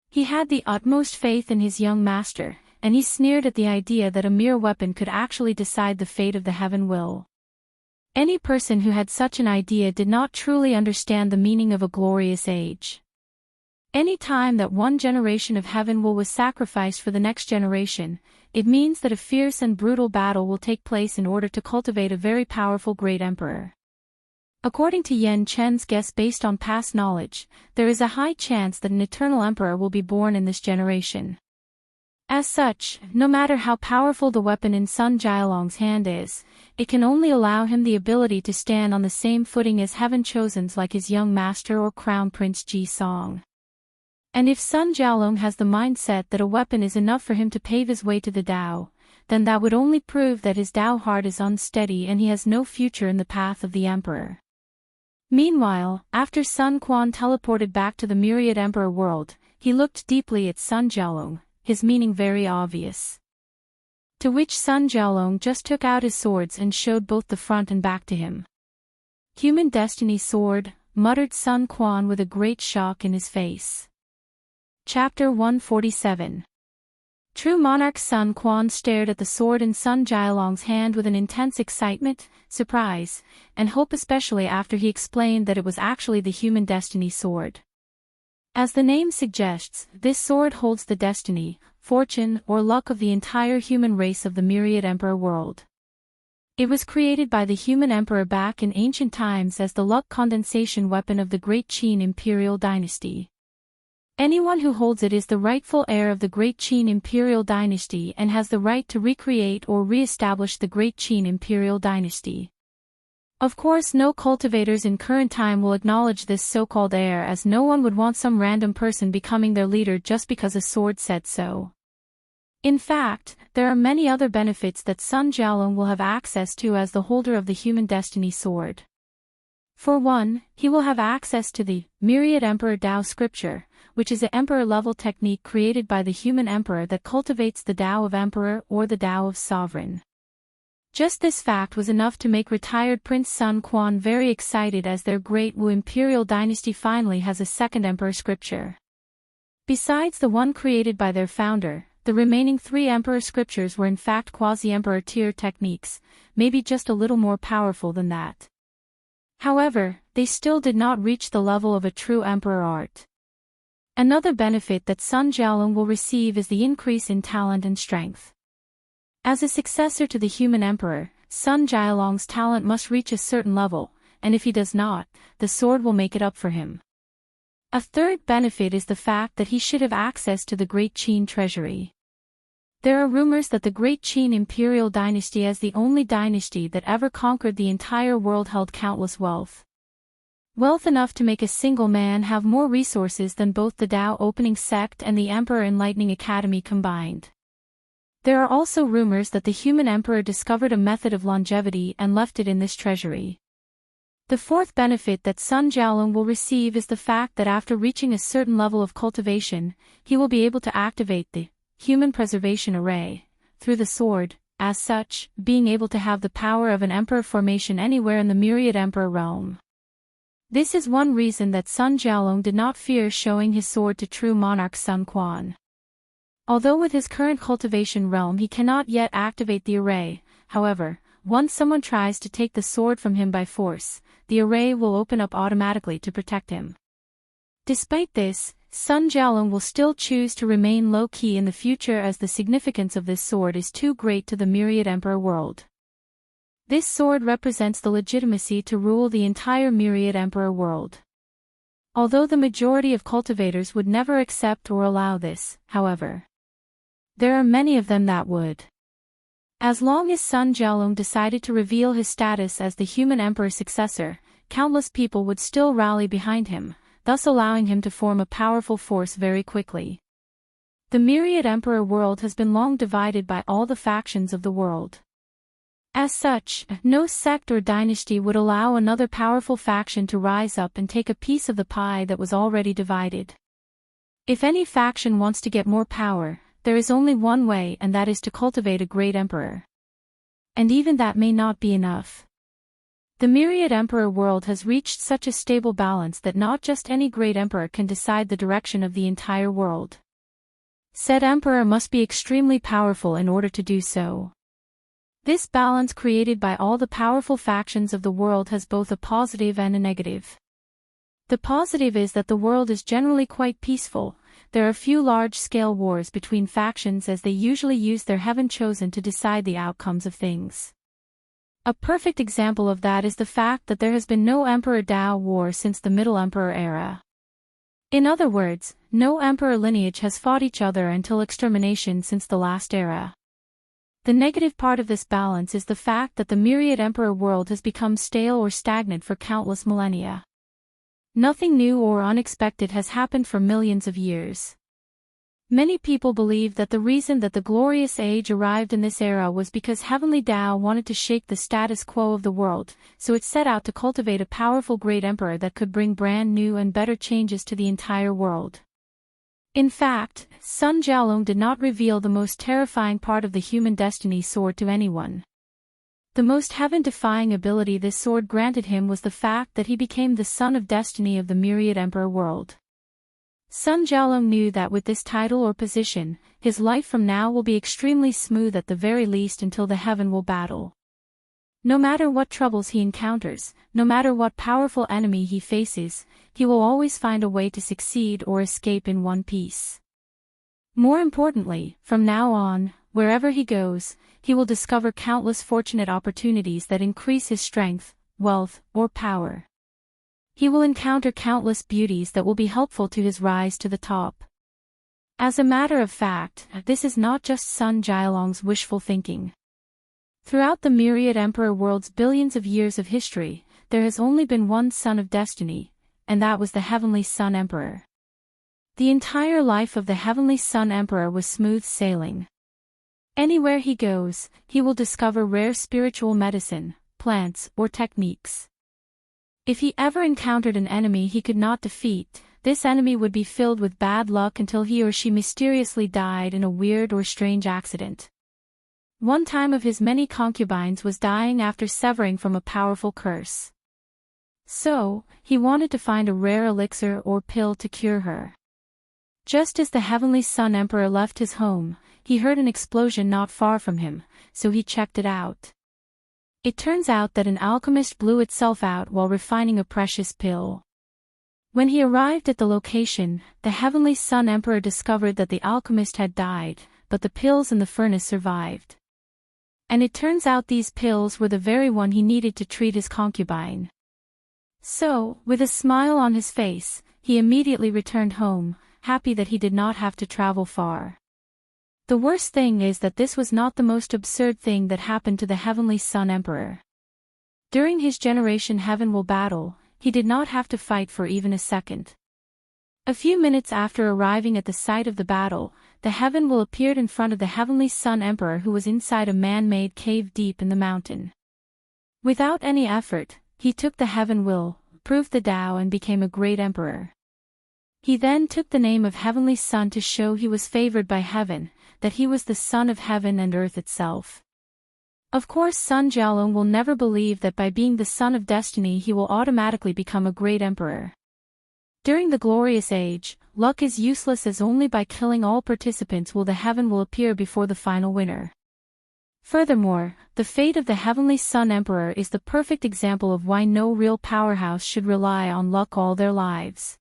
He had the utmost faith in his young master, and he sneered at the idea that a mere weapon could actually decide the fate of the heaven will. Any person who had such an idea did not truly understand the meaning of a glorious age. Any time that one generation of heaven will was sacrificed for the next generation, it means that a fierce and brutal battle will take place in order to cultivate a very powerful great emperor. According to Yan Chen's guess based on past knowledge, there is a high chance that an eternal emperor will be born in this generation. As such, no matter how powerful the weapon in Sun Jialong's hand is, it can only allow him the ability to stand on the same footing as heaven chosens like his young master or crown prince Ji Song. And if Sun Jialong has the mindset that a weapon is enough for him to pave his way to the Tao, then that would only prove that his Tao heart is unsteady and he has no future in the path of the emperor. Meanwhile, after Sun Quan teleported back to the Myriad Emperor world, he looked deeply at Sun Jialong, his meaning very obvious. To which Sun Jialong just took out his swords and showed both the front and back to him. "Human destiny sword," muttered Sun Quan with a great shock in his face. Chapter 147. True monarch Sun Quan stared at the sword in Sun Jialong's hand with an intense excitement, surprise, and hope, especially after he explained that it was actually the human destiny sword. As the name suggests, this sword holds the destiny, fortune, or luck of the entire human race of the Myriad Emperor world. It was created by the human emperor back in ancient times as the luck condensation weapon of the Great Qin imperial dynasty. Anyone who holds it is the rightful heir of the Great Qin imperial dynasty and has the right to recreate or re-establish the Great Qin imperial dynasty. Of course, no cultivators in current time will acknowledge this so-called heir, as no one would want some random person becoming their leader just because a sword said so. In fact, there are many other benefits that Sun Jialong will have access to as the holder of the human destiny sword. For one, he will have access to the Myriad Emperor Dao scripture, which is an emperor-level technique created by the human emperor that cultivates the Dao of emperor or the Dao of sovereign. Just this fact was enough to make retired Prince Sun Quan very excited, as their great Wu imperial dynasty finally has a second emperor scripture. Besides the one created by their founder, the remaining 3 emperor scriptures were in fact quasi-emperor tier techniques, maybe just a little more powerful than that. However, they still did not reach the level of a true emperor art. Another benefit that Sun Jialong will receive is the increase in talent and strength. As a successor to the human emperor, Sun Jialong's talent must reach a certain level, and if he does not, the sword will make it up for him. A third benefit is the fact that he should have access to the Great Qin treasury. There are rumors that the Great Qin imperial dynasty, as the only dynasty that ever conquered the entire world, held countless wealth. Wealth enough to make a single man have more resources than both the Dao Opening Sect and the Emperor Enlightening Academy combined. There are also rumors that the human emperor discovered a method of longevity and left it in this treasury. The fourth benefit that Sun Jialong will receive is the fact that after reaching a certain level of cultivation, he will be able to activate the human preservation array through the sword, as such, being able to have the power of an emperor formation anywhere in the Myriad Emperor realm. This is one reason that Sun Jialong did not fear showing his sword to true monarch Sun Quan. Although with his current cultivation realm he cannot yet activate the array, however, once someone tries to take the sword from him by force, the array will open up automatically to protect him. Despite this, Sun Jialong will still choose to remain low-key in the future, as the significance of this sword is too great to the Myriad Emperor world. This sword represents the legitimacy to rule the entire Myriad Emperor world. Although the majority of cultivators would never accept or allow this, however, there are many of them that would. As long as Sun Jialong decided to reveal his status as the human emperor's successor, countless people would still rally behind him, thus allowing him to form a powerful force very quickly. The Myriad Emperor world has been long divided by all the factions of the world. As such, no sect or dynasty would allow another powerful faction to rise up and take a piece of the pie that was already divided. If any faction wants to get more power, there is only one way, and that is to cultivate a great emperor. And even that may not be enough. The Myriad Emperor world has reached such a stable balance that not just any great emperor can decide the direction of the entire world. Said emperor must be extremely powerful in order to do so. This balance created by all the powerful factions of the world has both a positive and a negative. The positive is that the world is generally quite peaceful. There are few large-scale wars between factions, as they usually use their heaven chosen to decide the outcomes of things. A perfect example of that is the fact that there has been no Emperor Dao war since the Middle Emperor era. In other words, no emperor lineage has fought each other until extermination since the last era. The negative part of this balance is the fact that the Myriad Emperor world has become stale or stagnant for countless millennia. Nothing new or unexpected has happened for millions of years. Many people believe that the reason that the glorious age arrived in this era was because Heavenly Tao wanted to shake the status quo of the world, so it set out to cultivate a powerful great emperor that could bring brand new and better changes to the entire world. In fact, Sun Jialong did not reveal the most terrifying part of the human destiny sword to anyone. The most heaven-defying ability this sword granted him was the fact that he became the son of destiny of the Myriad Emperor world. Sun Jialong knew that with this title or position, his life from now will be extremely smooth at the very least until the heaven will battle. No matter what troubles he encounters, no matter what powerful enemy he faces, he will always find a way to succeed or escape in one piece. More importantly, from now on, wherever he goes, he will discover countless fortunate opportunities that increase his strength, wealth, or power. He will encounter countless beauties that will be helpful to his rise to the top. As a matter of fact, this is not just Sun Jialong's wishful thinking. Throughout the Myriad Emperor world's billions of years of history, there has only been one son of destiny, and that was the Heavenly Sun Emperor. The entire life of the Heavenly Sun Emperor was smooth sailing. Anywhere he goes, he will discover rare spiritual medicine, plants, or techniques. If he ever encountered an enemy he could not defeat, this enemy would be filled with bad luck until he or she mysteriously died in a weird or strange accident. One time of his many concubines was dying after severing from a powerful curse. So, he wanted to find a rare elixir or pill to cure her. Just as the Heavenly Sun Emperor left his home, he heard an explosion not far from him, so he checked it out. It turns out that an alchemist blew itself out while refining a precious pill. When he arrived at the location, the Heavenly Sun Emperor discovered that the alchemist had died, but the pills in the furnace survived. And it turns out these pills were the very one he needed to treat his concubine. So, with a smile on his face, he immediately returned home, happy that he did not have to travel far. The worst thing is that this was not the most absurd thing that happened to the Heavenly Sun Emperor. During his generation Heaven will battle, he did not have to fight for even a second. A few minutes after arriving at the site of the battle, the Heaven will appeared in front of the Heavenly Sun Emperor who was inside a man-made cave deep in the mountain. Without any effort, he took the Heaven will, proved the Tao and became a great emperor. He then took the name of Heavenly Sun to show he was favored by Heaven, that he was the Son of Heaven and Earth itself. Of course Sun Jialong will never believe that by being the Son of Destiny he will automatically become a great emperor. During the glorious age, luck is useless as only by killing all participants will the Heaven will appear before the final winner. Furthermore, the fate of the Heavenly Sun Emperor is the perfect example of why no real powerhouse should rely on luck all their lives.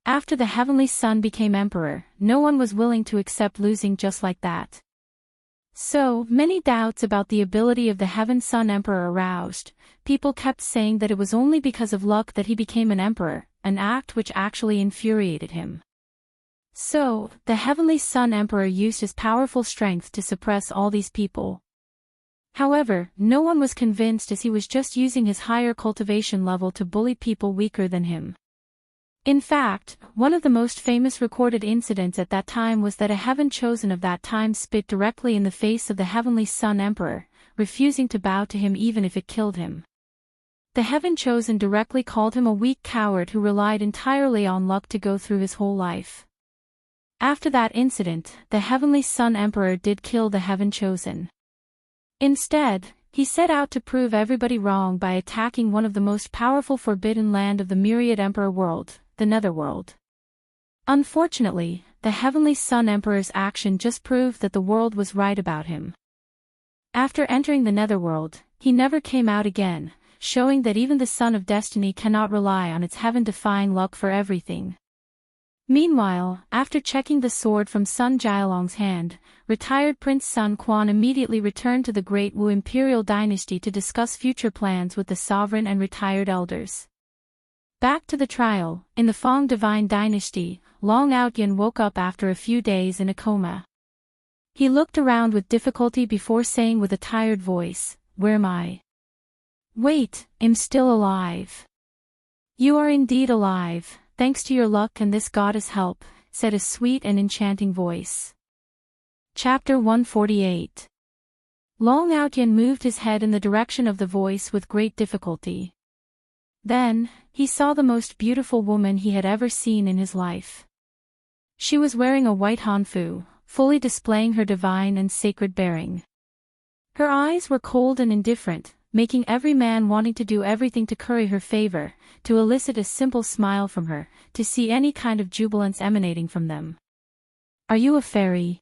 After the Heavenly Sun became emperor, no one was willing to accept losing just like that. So, many doubts about the ability of the Heaven Sun Emperor aroused, people kept saying that it was only because of luck that he became an emperor, an act which actually infuriated him. So, the Heavenly Sun Emperor used his powerful strength to suppress all these people. However, no one was convinced as he was just using his higher cultivation level to bully people weaker than him. In fact, one of the most famous recorded incidents at that time was that a Heaven Chosen of that time spit directly in the face of the Heavenly Sun Emperor, refusing to bow to him even if it killed him. The Heaven Chosen directly called him a weak coward who relied entirely on luck to go through his whole life. After that incident, the Heavenly Sun Emperor did kill the Heaven Chosen. Instead, he set out to prove everybody wrong by attacking one of the most powerful forbidden land of the myriad emperor world, the Netherworld. Unfortunately, the Heavenly Sun Emperor's action just proved that the world was right about him. After entering the Netherworld, he never came out again, showing that even the Son of Destiny cannot rely on its heaven-defying luck for everything. Meanwhile, after checking the sword from Sun Jialong's hand, retired Prince Sun Quan immediately returned to the Great Wu Imperial Dynasty to discuss future plans with the sovereign and retired elders. Back to the trial, in the Fong Divine Dynasty, Long Outyin woke up after a few days in a coma. He looked around with difficulty before saying with a tired voice, "Where am I? Wait, I'm still alive." "You are indeed alive, thanks to your luck and this goddess' help," said a sweet and enchanting voice. Chapter 148. Long Outyin moved his head in the direction of the voice with great difficulty. Then, he saw the most beautiful woman he had ever seen in his life. She was wearing a white hanfu, fully displaying her divine and sacred bearing. Her eyes were cold and indifferent, making every man wanting to do everything to curry her favor, to elicit a simple smile from her, to see any kind of jubilance emanating from them. "Are you a fairy?"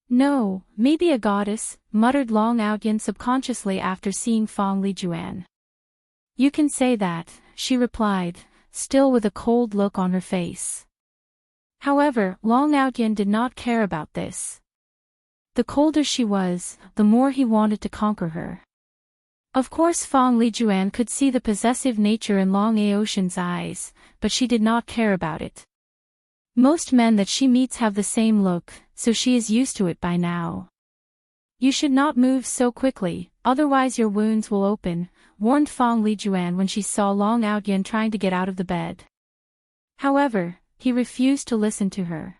"No, maybe a goddess," muttered Long Outyin subconsciously after seeing Fong Lijuan. "You can say that," she replied, still with a cold look on her face. However, Long Outyin did not care about this. The colder she was, the more he wanted to conquer her. Of course Fong Lijuan could see the possessive nature in Long Aotian's eyes, but she did not care about it. Most men that she meets have the same look, so she is used to it by now. "You should not move so quickly, otherwise your wounds will open," warned Fong Lijuan when she saw Long Outyin trying to get out of the bed. However, he refused to listen to her.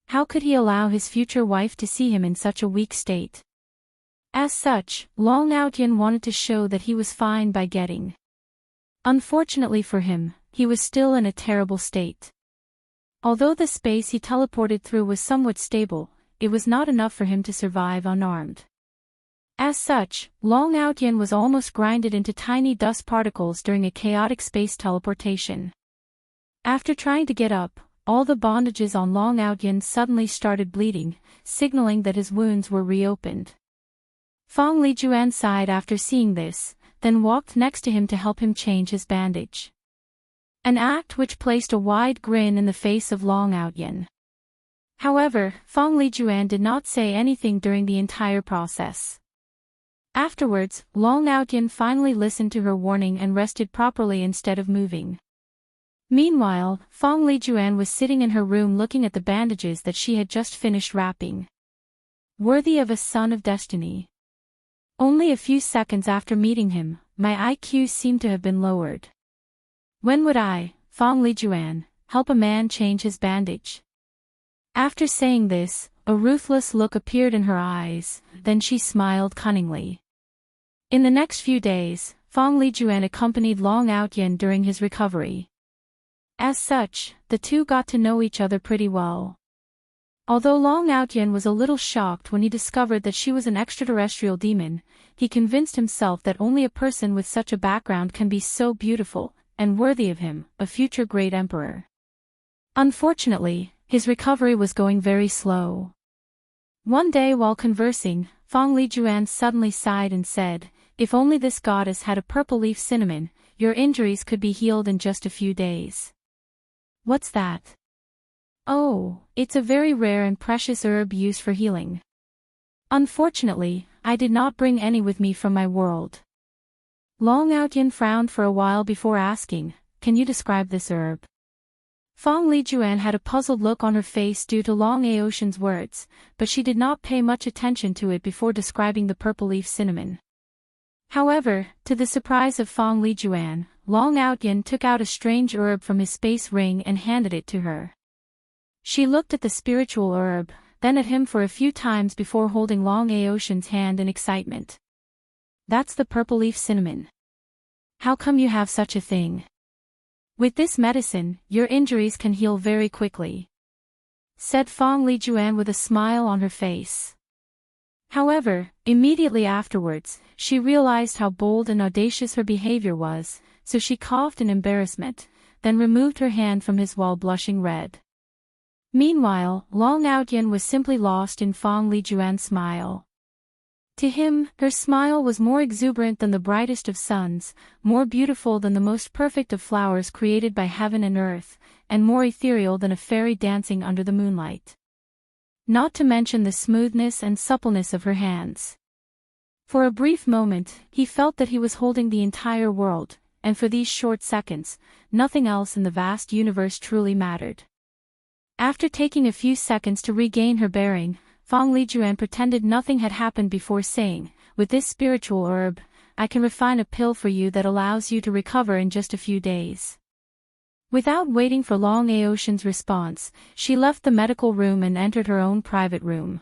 How could he allow his future wife to see him in such a weak state? As such, Long Outyin wanted to show that he was fine by getting. Unfortunately for him, he was still in a terrible state. Although the space he teleported through was somewhat stable, it was not enough for him to survive unarmed. As such, Long Outyin was almost grinded into tiny dust particles during a chaotic space teleportation. After trying to get up, all the bandages on Long Outyin suddenly started bleeding, signaling that his wounds were reopened. Fong Lijuan sighed after seeing this, then walked next to him to help him change his bandage. An act which placed a wide grin in the face of Long Outyin. However, Fong Lijuan did not say anything during the entire process. Afterwards, Long Outyin finally listened to her warning and rested properly instead of moving. Meanwhile, Fong Lijuan was sitting in her room looking at the bandages that she had just finished wrapping. Worthy of a son of destiny. Only a few seconds after meeting him, my IQ seemed to have been lowered. When would I, Fong Lijuan, help a man change his bandage? After saying this, a ruthless look appeared in her eyes, then she smiled cunningly. In the next few days, Fong Lijuan accompanied Long Outyin during his recovery. As such, the two got to know each other pretty well. Although Long Outyin was a little shocked when he discovered that she was an extraterrestrial demon, he convinced himself that only a person with such a background can be so beautiful, and worthy of him, a future great emperor. Unfortunately, his recovery was going very slow. One day while conversing, Fong Lijuan suddenly sighed and said, "If only this goddess had a purple leaf cinnamon, your injuries could be healed in just a few days." What's that? Oh, it's a very rare and precious herb used for healing. Unfortunately, I did not bring any with me from my world. Long Outyin frowned for a while before asking, "Can you describe this herb?" Fong Lijuan had a puzzled look on her face due to Long Aoshan's words, but she did not pay much attention to it before describing the purple leaf cinnamon. However, to the surprise of Fong Lijuan, Long Outyin took out a strange herb from his space ring and handed it to her. She looked at the spiritual herb, then at him for a few times before holding Long Aoshan's hand in excitement. "That's the purple leaf cinnamon. How come you have such a thing? With this medicine, your injuries can heal very quickly," said Fong Lijuan with a smile on her face. However, immediately afterwards, she realized how bold and audacious her behavior was, so she coughed in embarrassment, then removed her hand from his while blushing red. Meanwhile, Long Outyin was simply lost in Fong Lijuan's smile. To him, her smile was more exuberant than the brightest of suns, more beautiful than the most perfect of flowers created by heaven and earth, and more ethereal than a fairy dancing under the moonlight. Not to mention the smoothness and suppleness of her hands. For a brief moment, he felt that he was holding the entire world, and for these short seconds, nothing else in the vast universe truly mattered. After taking a few seconds to regain her bearing, Fong Lijuan pretended nothing had happened before saying, "With this spiritual herb, I can refine a pill for you that allows you to recover in just a few days." Without waiting for Long Aoshan's response, she left the medical room and entered her own private room.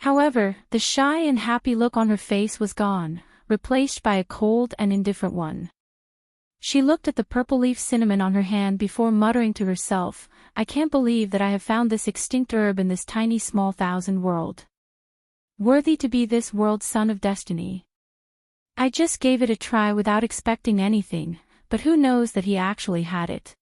However, the shy and happy look on her face was gone, replaced by a cold and indifferent one. She looked at the purple leaf cinnamon on her hand before muttering to herself, "I can't believe that I have found this extinct herb in this tiny small thousand world. Worthy to be this world's son of destiny. I just gave it a try without expecting anything, but who knows that he actually had it."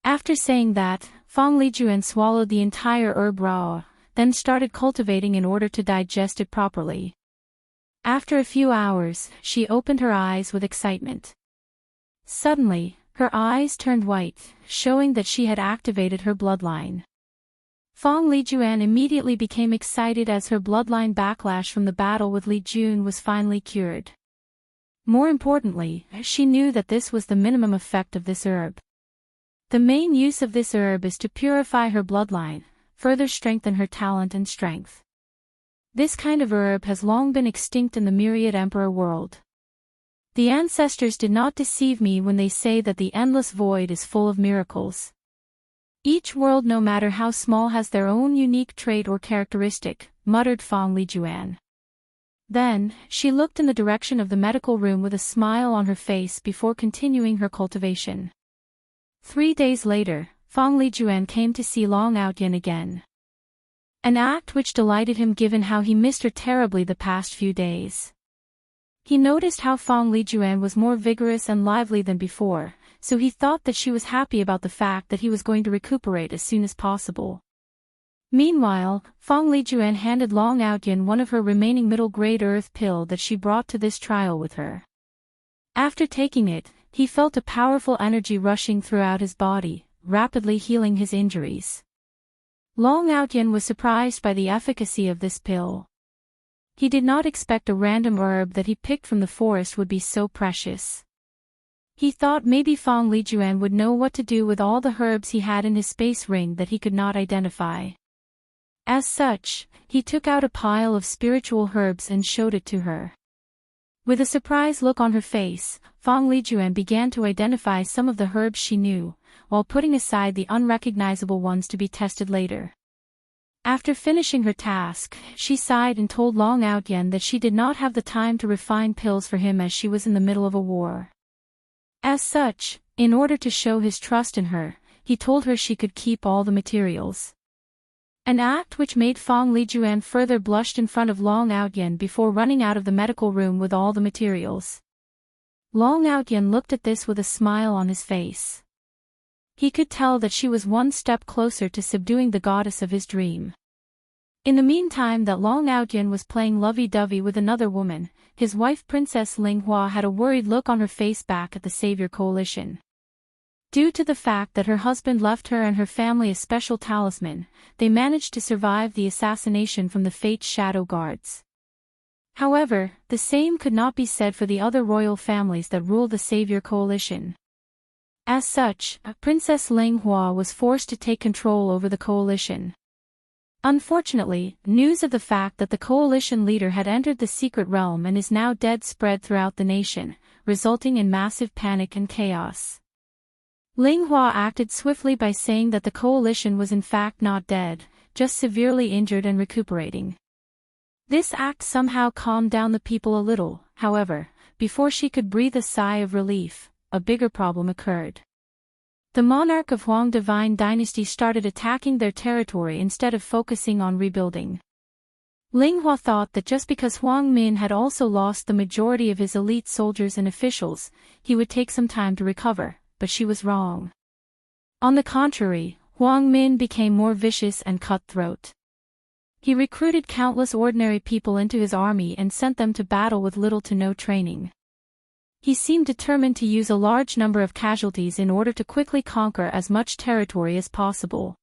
After saying that, Fong Lijuan swallowed the entire herb raw, then started cultivating in order to digest it properly. After a few hours, she opened her eyes with excitement. Suddenly, her eyes turned white, showing that she had activated her bloodline. Fong Lijuan immediately became excited as her bloodline backlash from the battle with Li Jun was finally cured. More importantly, she knew that this was the minimum effect of this herb. The main use of this herb is to purify her bloodline, further strengthen her talent and strength. This kind of herb has long been extinct in the myriad emperor world. The ancestors did not deceive me when they say that the endless void is full of miracles. Each world, no matter how small, has their own unique trait or characteristic, muttered Fong Lijuan. Then, she looked in the direction of the medical room with a smile on her face before continuing her cultivation. 3 days later, Fong Lijuan came to see Long Outyin again. An act which delighted him given how he missed her terribly the past few days. He noticed how Fong Lijuan was more vigorous and lively than before, so he thought that she was happy about the fact that he was going to recuperate as soon as possible. Meanwhile, Fong Lijuan handed Long Outyin one of her remaining middle-grade earth pill that she brought to this trial with her. After taking it, he felt a powerful energy rushing throughout his body, rapidly healing his injuries. Long Outyin was surprised by the efficacy of this pill. He did not expect a random herb that he picked from the forest would be so precious. He thought maybe Fong Lijuan would know what to do with all the herbs he had in his space ring that he could not identify. As such, he took out a pile of spiritual herbs and showed it to her. With a surprised look on her face, Fong Lijuan began to identify some of the herbs she knew, while putting aside the unrecognizable ones to be tested later. After finishing her task, she sighed and told Long Outyin that she did not have the time to refine pills for him as she was in the middle of a war. As such, in order to show his trust in her, he told her she could keep all the materials. An act which made Fong Lijuan further blushed in front of Long Outyin before running out of the medical room with all the materials. Long Outyin looked at this with a smile on his face. He could tell that she was one step closer to subduing the goddess of his dream. In the meantime that Long Outyin was playing lovey-dovey with another woman, his wife Princess Ling Hua had a worried look on her face back at the Savior Coalition. Due to the fact that her husband left her and her family a special talisman, they managed to survive the assassination from the Fate's Shadow Guards. However, the same could not be said for the other royal families that rule the Savior Coalition. As such, Princess Ling Hua was forced to take control over the coalition. Unfortunately, news of the fact that the coalition leader had entered the secret realm and is now dead spread throughout the nation, resulting in massive panic and chaos. Ling Hua acted swiftly by saying that the coalition was in fact not dead, just severely injured and recuperating. This act somehow calmed down the people a little, however, before she could breathe a sigh of relief, a bigger problem occurred. The monarch of Huang Divine Dynasty started attacking their territory instead of focusing on rebuilding. Ling Hua thought that just because Huang Min had also lost the majority of his elite soldiers and officials, he would take some time to recover, but she was wrong. On the contrary, Huang Min became more vicious and cutthroat. He recruited countless ordinary people into his army and sent them to battle with little to no training. He seemed determined to use a large number of casualties in order to quickly conquer as much territory as possible.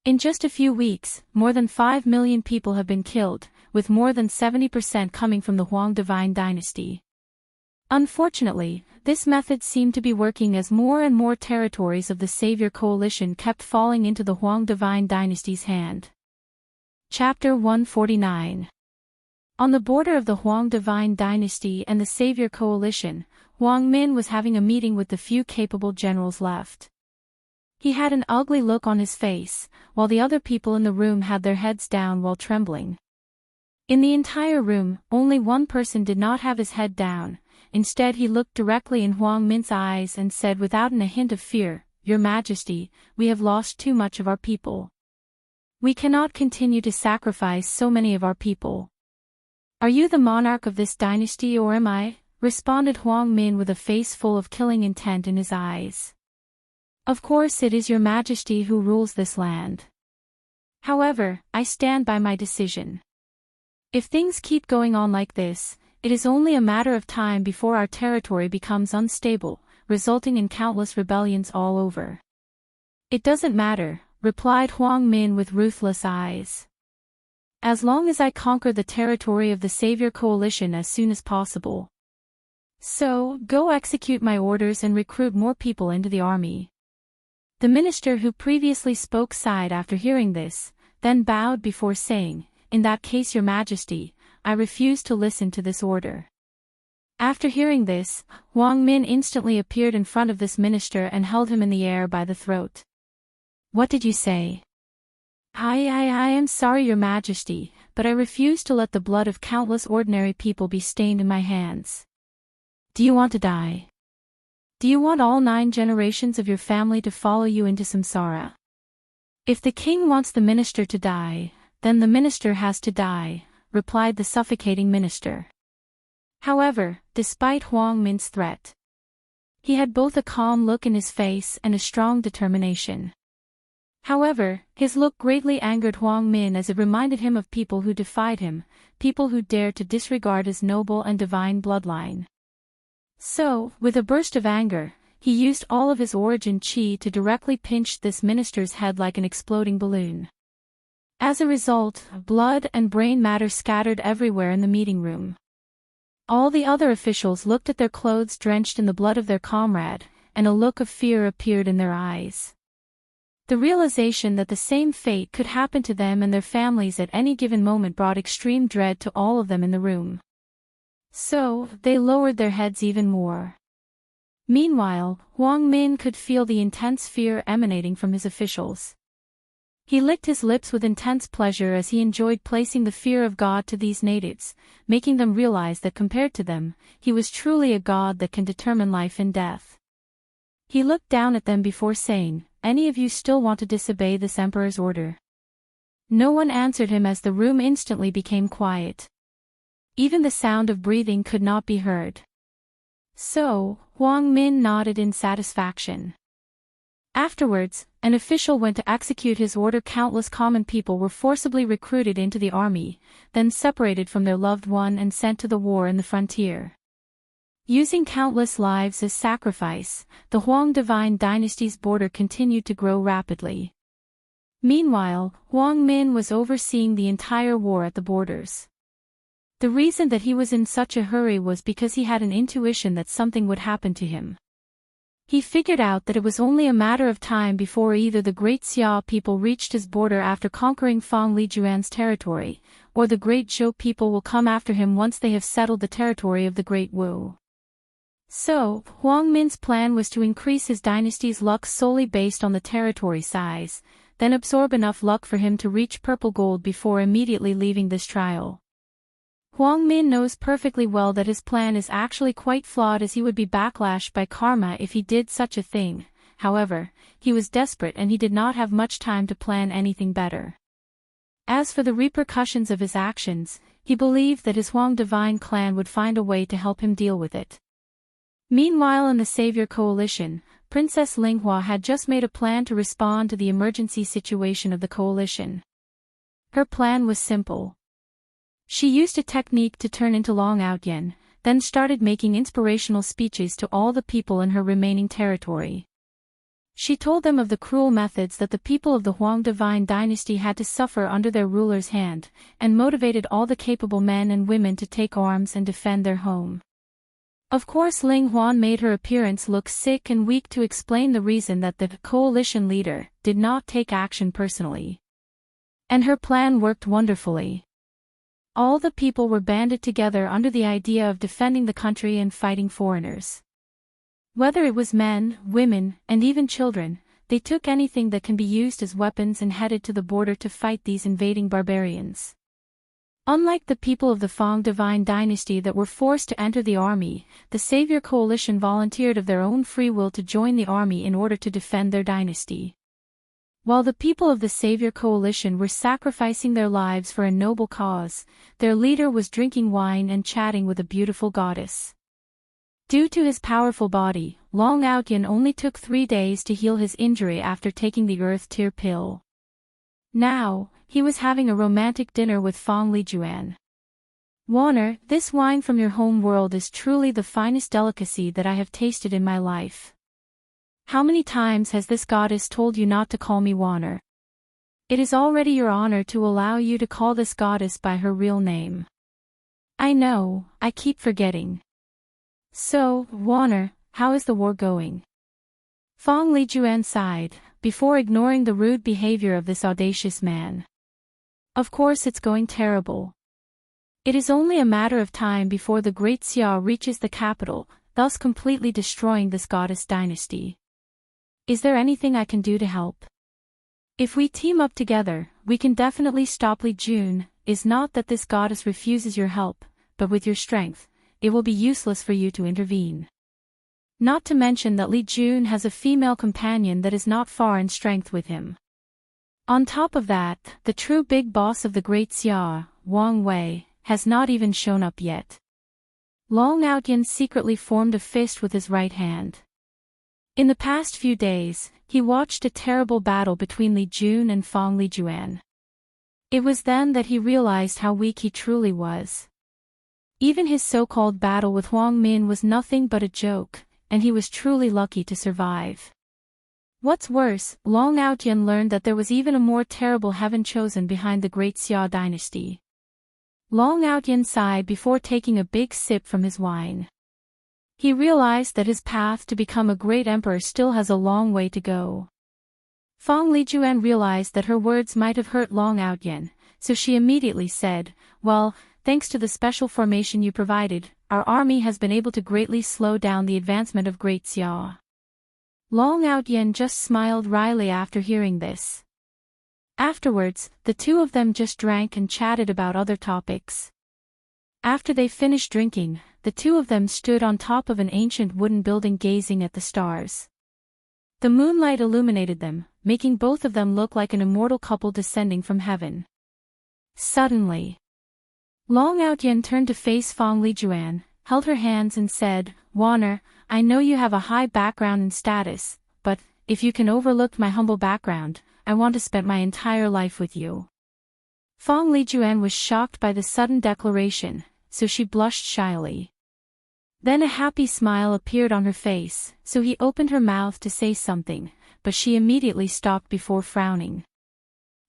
In just a few weeks, more than 5 million people have been killed, with more than 70% coming from the Huang Divine Dynasty. Unfortunately, this method seemed to be working as more and more territories of the Savior Coalition kept falling into the Huang Divine Dynasty's hand. Chapter 149. On the border of the Huang Divine Dynasty and the Savior Coalition, Huang Min was having a meeting with the few capable generals left. He had an ugly look on his face, while the other people in the room had their heads down while trembling. In the entire room, only one person did not have his head down. Instead he looked directly in Huang Min's eyes and said without a hint of fear, "Your Majesty, we have lost too much of our people. We cannot continue to sacrifice so many of our people." "Are you the monarch of this dynasty or am I?" responded Huang Min with a face full of killing intent in his eyes. "Of course it is your Majesty who rules this land. However, I stand by my decision. If things keep going on like this, it is only a matter of time before our territory becomes unstable, resulting in countless rebellions all over." "It doesn't matter," replied Huang Min with ruthless eyes. "As long as I conquer the territory of the Savior Coalition as soon as possible. So, go execute my orders and recruit more people into the army." The minister who previously spoke sighed after hearing this, then bowed before saying, "In that case, Your Majesty, I refuse to listen to this order." After hearing this, Huang Min instantly appeared in front of this minister and held him in the air by the throat. What did you say? I am sorry, Your Majesty, but I refuse to let the blood of countless ordinary people be stained in my hands. Do you want to die? Do you want all 9 generations of your family to follow you into samsara? If the king wants the minister to die, then the minister has to die, replied the suffocating minister. However, despite Huang Min's threat, he had both a calm look in his face and a strong determination. However, his look greatly angered Huang Min as it reminded him of people who defied him, people who dared to disregard his noble and divine bloodline. So, with a burst of anger, he used all of his origin chi to directly pinch this minister's head like an exploding balloon. As a result, blood and brain matter scattered everywhere in the meeting room. All the other officials looked at their clothes drenched in the blood of their comrade, and a look of fear appeared in their eyes. The realization that the same fate could happen to them and their families at any given moment brought extreme dread to all of them in the room. So, they lowered their heads even more. Meanwhile, Huang Min could feel the intense fear emanating from his officials. He licked his lips with intense pleasure as he enjoyed placing the fear of God to these natives, making them realize that compared to them, he was truly a god that can determine life and death. He looked down at them before saying, "Any of you still want to disobey this emperor's order?" No one answered him as the room instantly became quiet. Even the sound of breathing could not be heard. So, Huang Min nodded in satisfaction. Afterwards, an official went to execute his order. Countless common people were forcibly recruited into the army, then separated from their loved one and sent to the war in the frontier. Using countless lives as sacrifice, the Huang divine dynasty's border continued to grow rapidly. Meanwhile, Huang Min was overseeing the entire war at the borders. The reason that he was in such a hurry was because he had an intuition that something would happen to him. He figured out that it was only a matter of time before either the Great Xia people reached his border after conquering Fang Lijuan's territory, or the Great Zhou people will come after him once they have settled the territory of the Great Wu. So, Huang Min's plan was to increase his dynasty's luck solely based on the territory size, then absorb enough luck for him to reach purple gold before immediately leaving this trial. Huang Min knows perfectly well that his plan is actually quite flawed as he would be backlashed by karma if he did such a thing. However, he was desperate and he did not have much time to plan anything better. As for the repercussions of his actions, he believed that his Huang divine clan would find a way to help him deal with it. Meanwhile, in the Savior Coalition, Princess Linghua had just made a plan to respond to the emergency situation of the coalition. Her plan was simple. She used a technique to turn into Long Outyen, then started making inspirational speeches to all the people in her remaining territory. She told them of the cruel methods that the people of the Huang divine dynasty had to suffer under their ruler's hand, and motivated all the capable men and women to take arms and defend their home. Of course, Ling Huan made her appearance look sick and weak to explain the reason that the coalition leader did not take action personally. And her plan worked wonderfully. All the people were banded together under the idea of defending the country and fighting foreigners. Whether it was men, women, and even children, they took anything that can be used as weapons and headed to the border to fight these invading barbarians. Unlike the people of the Fang divine dynasty that were forced to enter the army, the Savior Coalition volunteered of their own free will to join the army in order to defend their dynasty. While the people of the Savior Coalition were sacrificing their lives for a noble cause, their leader was drinking wine and chatting with a beautiful goddess. Due to his powerful body, Long Outyen only took 3 days to heal his injury after taking the Earth Tear pill. Now, he was having a romantic dinner with Fang Lijuan. "Warner, this wine from your home world is truly the finest delicacy that I have tasted in my life. How many times has this goddess told you not to call me Warner? It is already your honor to allow you to call this goddess by her real name." "I know, I keep forgetting. So, Warner, how is the war going?" Fang Lijuan sighed, before ignoring the rude behavior of this audacious man. "Of course it's going terrible. It is only a matter of time before the Great Xia reaches the capital, thus completely destroying this goddess dynasty. Is there anything I can do to help?" If we team up together, we can definitely stop Li Jun. Is not that this goddess refuses your help, but with your strength, it will be useless for you to intervene. Not to mention that Li Jun has a female companion that is not far in strength with him. On top of that, the true big boss of the Great Xia, Wang Wei, has not even shown up yet. Long Outyin secretly formed a fist with his right hand. In the past few days, he watched a terrible battle between Li Jun and Fang Lijuan. It was then that he realized how weak he truly was. Even his so-called battle with Huang Min was nothing but a joke, and he was truly lucky to survive. What's worse, Long Outyin learned that there was even a more terrible heaven chosen behind the Great Xia dynasty. Long Outyin sighed before taking a big sip from his wine. He realized that his path to become a great emperor still has a long way to go. Fang Lijuan realized that her words might have hurt Long Outyin, so she immediately said, "Well, thanks to the special formation you provided, our army has been able to greatly slow down the advancement of Great Xia." Long Outyin just smiled wryly after hearing this. Afterwards, the two of them just drank and chatted about other topics. After they finished drinking, the two of them stood on top of an ancient wooden building gazing at the stars. The moonlight illuminated them, making both of them look like an immortal couple descending from heaven. Suddenly, Long Outyin turned to face Fang Lijuan, held her hands and said, "Wanner, I know you have a high background and status, but, if you can overlook my humble background, I want to spend my entire life with you." Fang Lijuan was shocked by the sudden declaration, so she blushed shyly. Then a happy smile appeared on her face, so he opened her mouth to say something, but she immediately stopped before frowning.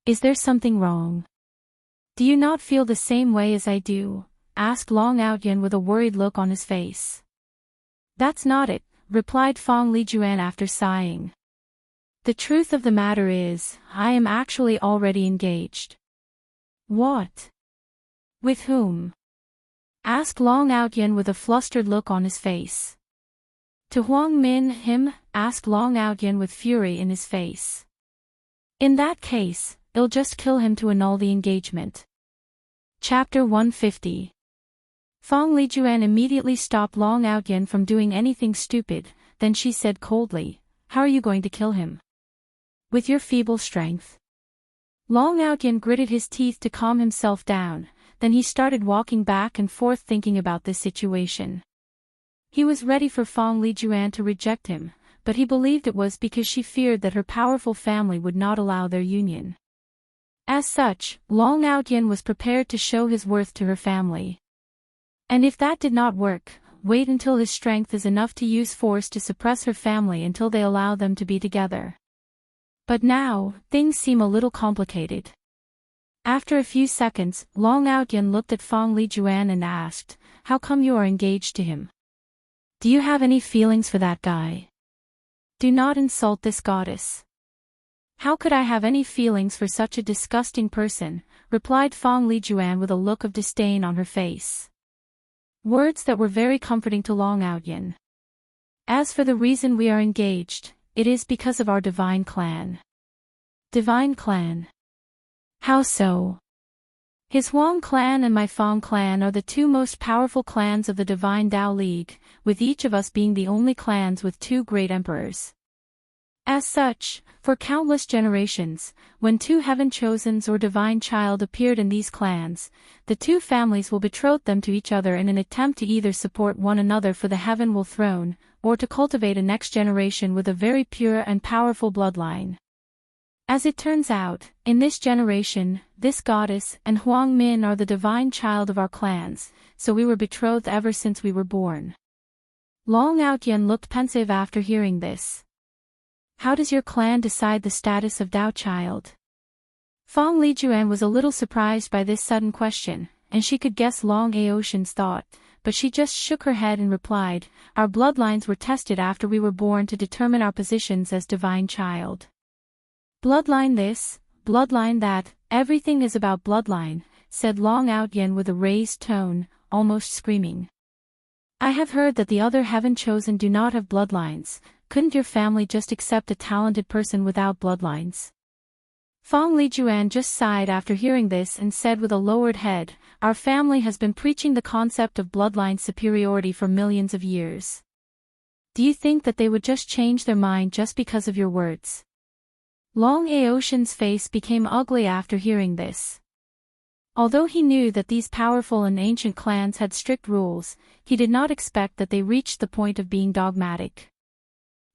"Is there something wrong? Do you not feel the same way as I do?" asked Long Outyin with a worried look on his face. "That's not it," replied Fang Lijuan after sighing. "The truth of the matter is, I am actually already engaged." "What? With whom?" asked Long Outyin with a flustered look on his face. "To Huang Min." "Him?" asked Long Outyin with fury in his face. "In that case, I'll just kill him to annul the engagement." Chapter 150. Fang Lijuan immediately stopped Long Outyin from doing anything stupid, then she said coldly, "How are you going to kill him? With your feeble strength?" Long Outyin gritted his teeth to calm himself down, then he started walking back and forth thinking about this situation. He was ready for Fang Lijuan to reject him, but he believed it was because she feared that her powerful family would not allow their union. As such, Long Outyin was prepared to show his worth to her family. And if that did not work, wait until his strength is enough to use force to suppress her family until they allow them to be together. But now, things seem a little complicated. After a few seconds, Long Outyin looked at Fang Lijuan and asked, "How come you are engaged to him? Do you have any feelings for that guy?" "Do not insult this goddess." "How could I have any feelings for such a disgusting person?" replied Fang Lijuan with a look of disdain on her face. Words that were very comforting to Long Outyin. "As for the reason we are engaged, it is because of our divine clan." "Divine clan? How so?" "His Huang clan and my Fang clan are the two most powerful clans of the Divine Dao League, with each of us being the only clans with two great emperors. As such, for countless generations, when two heaven chosens or divine child appeared in these clans, the two families will betroth them to each other in an attempt to either support one another for the heavenly throne, or to cultivate a next generation with a very pure and powerful bloodline. As it turns out, in this generation, this goddess and Huang Min are the divine child of our clans, so we were betrothed ever since we were born." Long Outyin looked pensive after hearing this. "How does your clan decide the status of Dao child?" Fang Lijuan was a little surprised by this sudden question, and she could guess Long Aotian's thought, but she just shook her head and replied, "Our bloodlines were tested after we were born to determine our positions as divine child. Bloodline this, bloodline that, everything is about bloodline," said Long Outyin with a raised tone, almost screaming. "I have heard that the other heaven chosen do not have bloodlines. Couldn't your family just accept a talented person without bloodlines?" Fong Lijuan just sighed after hearing this and said with a lowered head, "Our family has been preaching the concept of bloodline superiority for millions of years. Do you think that they would just change their mind just because of your words?" Long Aotian's face became ugly after hearing this. Although he knew that these powerful and ancient clans had strict rules, he did not expect that they reached the point of being dogmatic.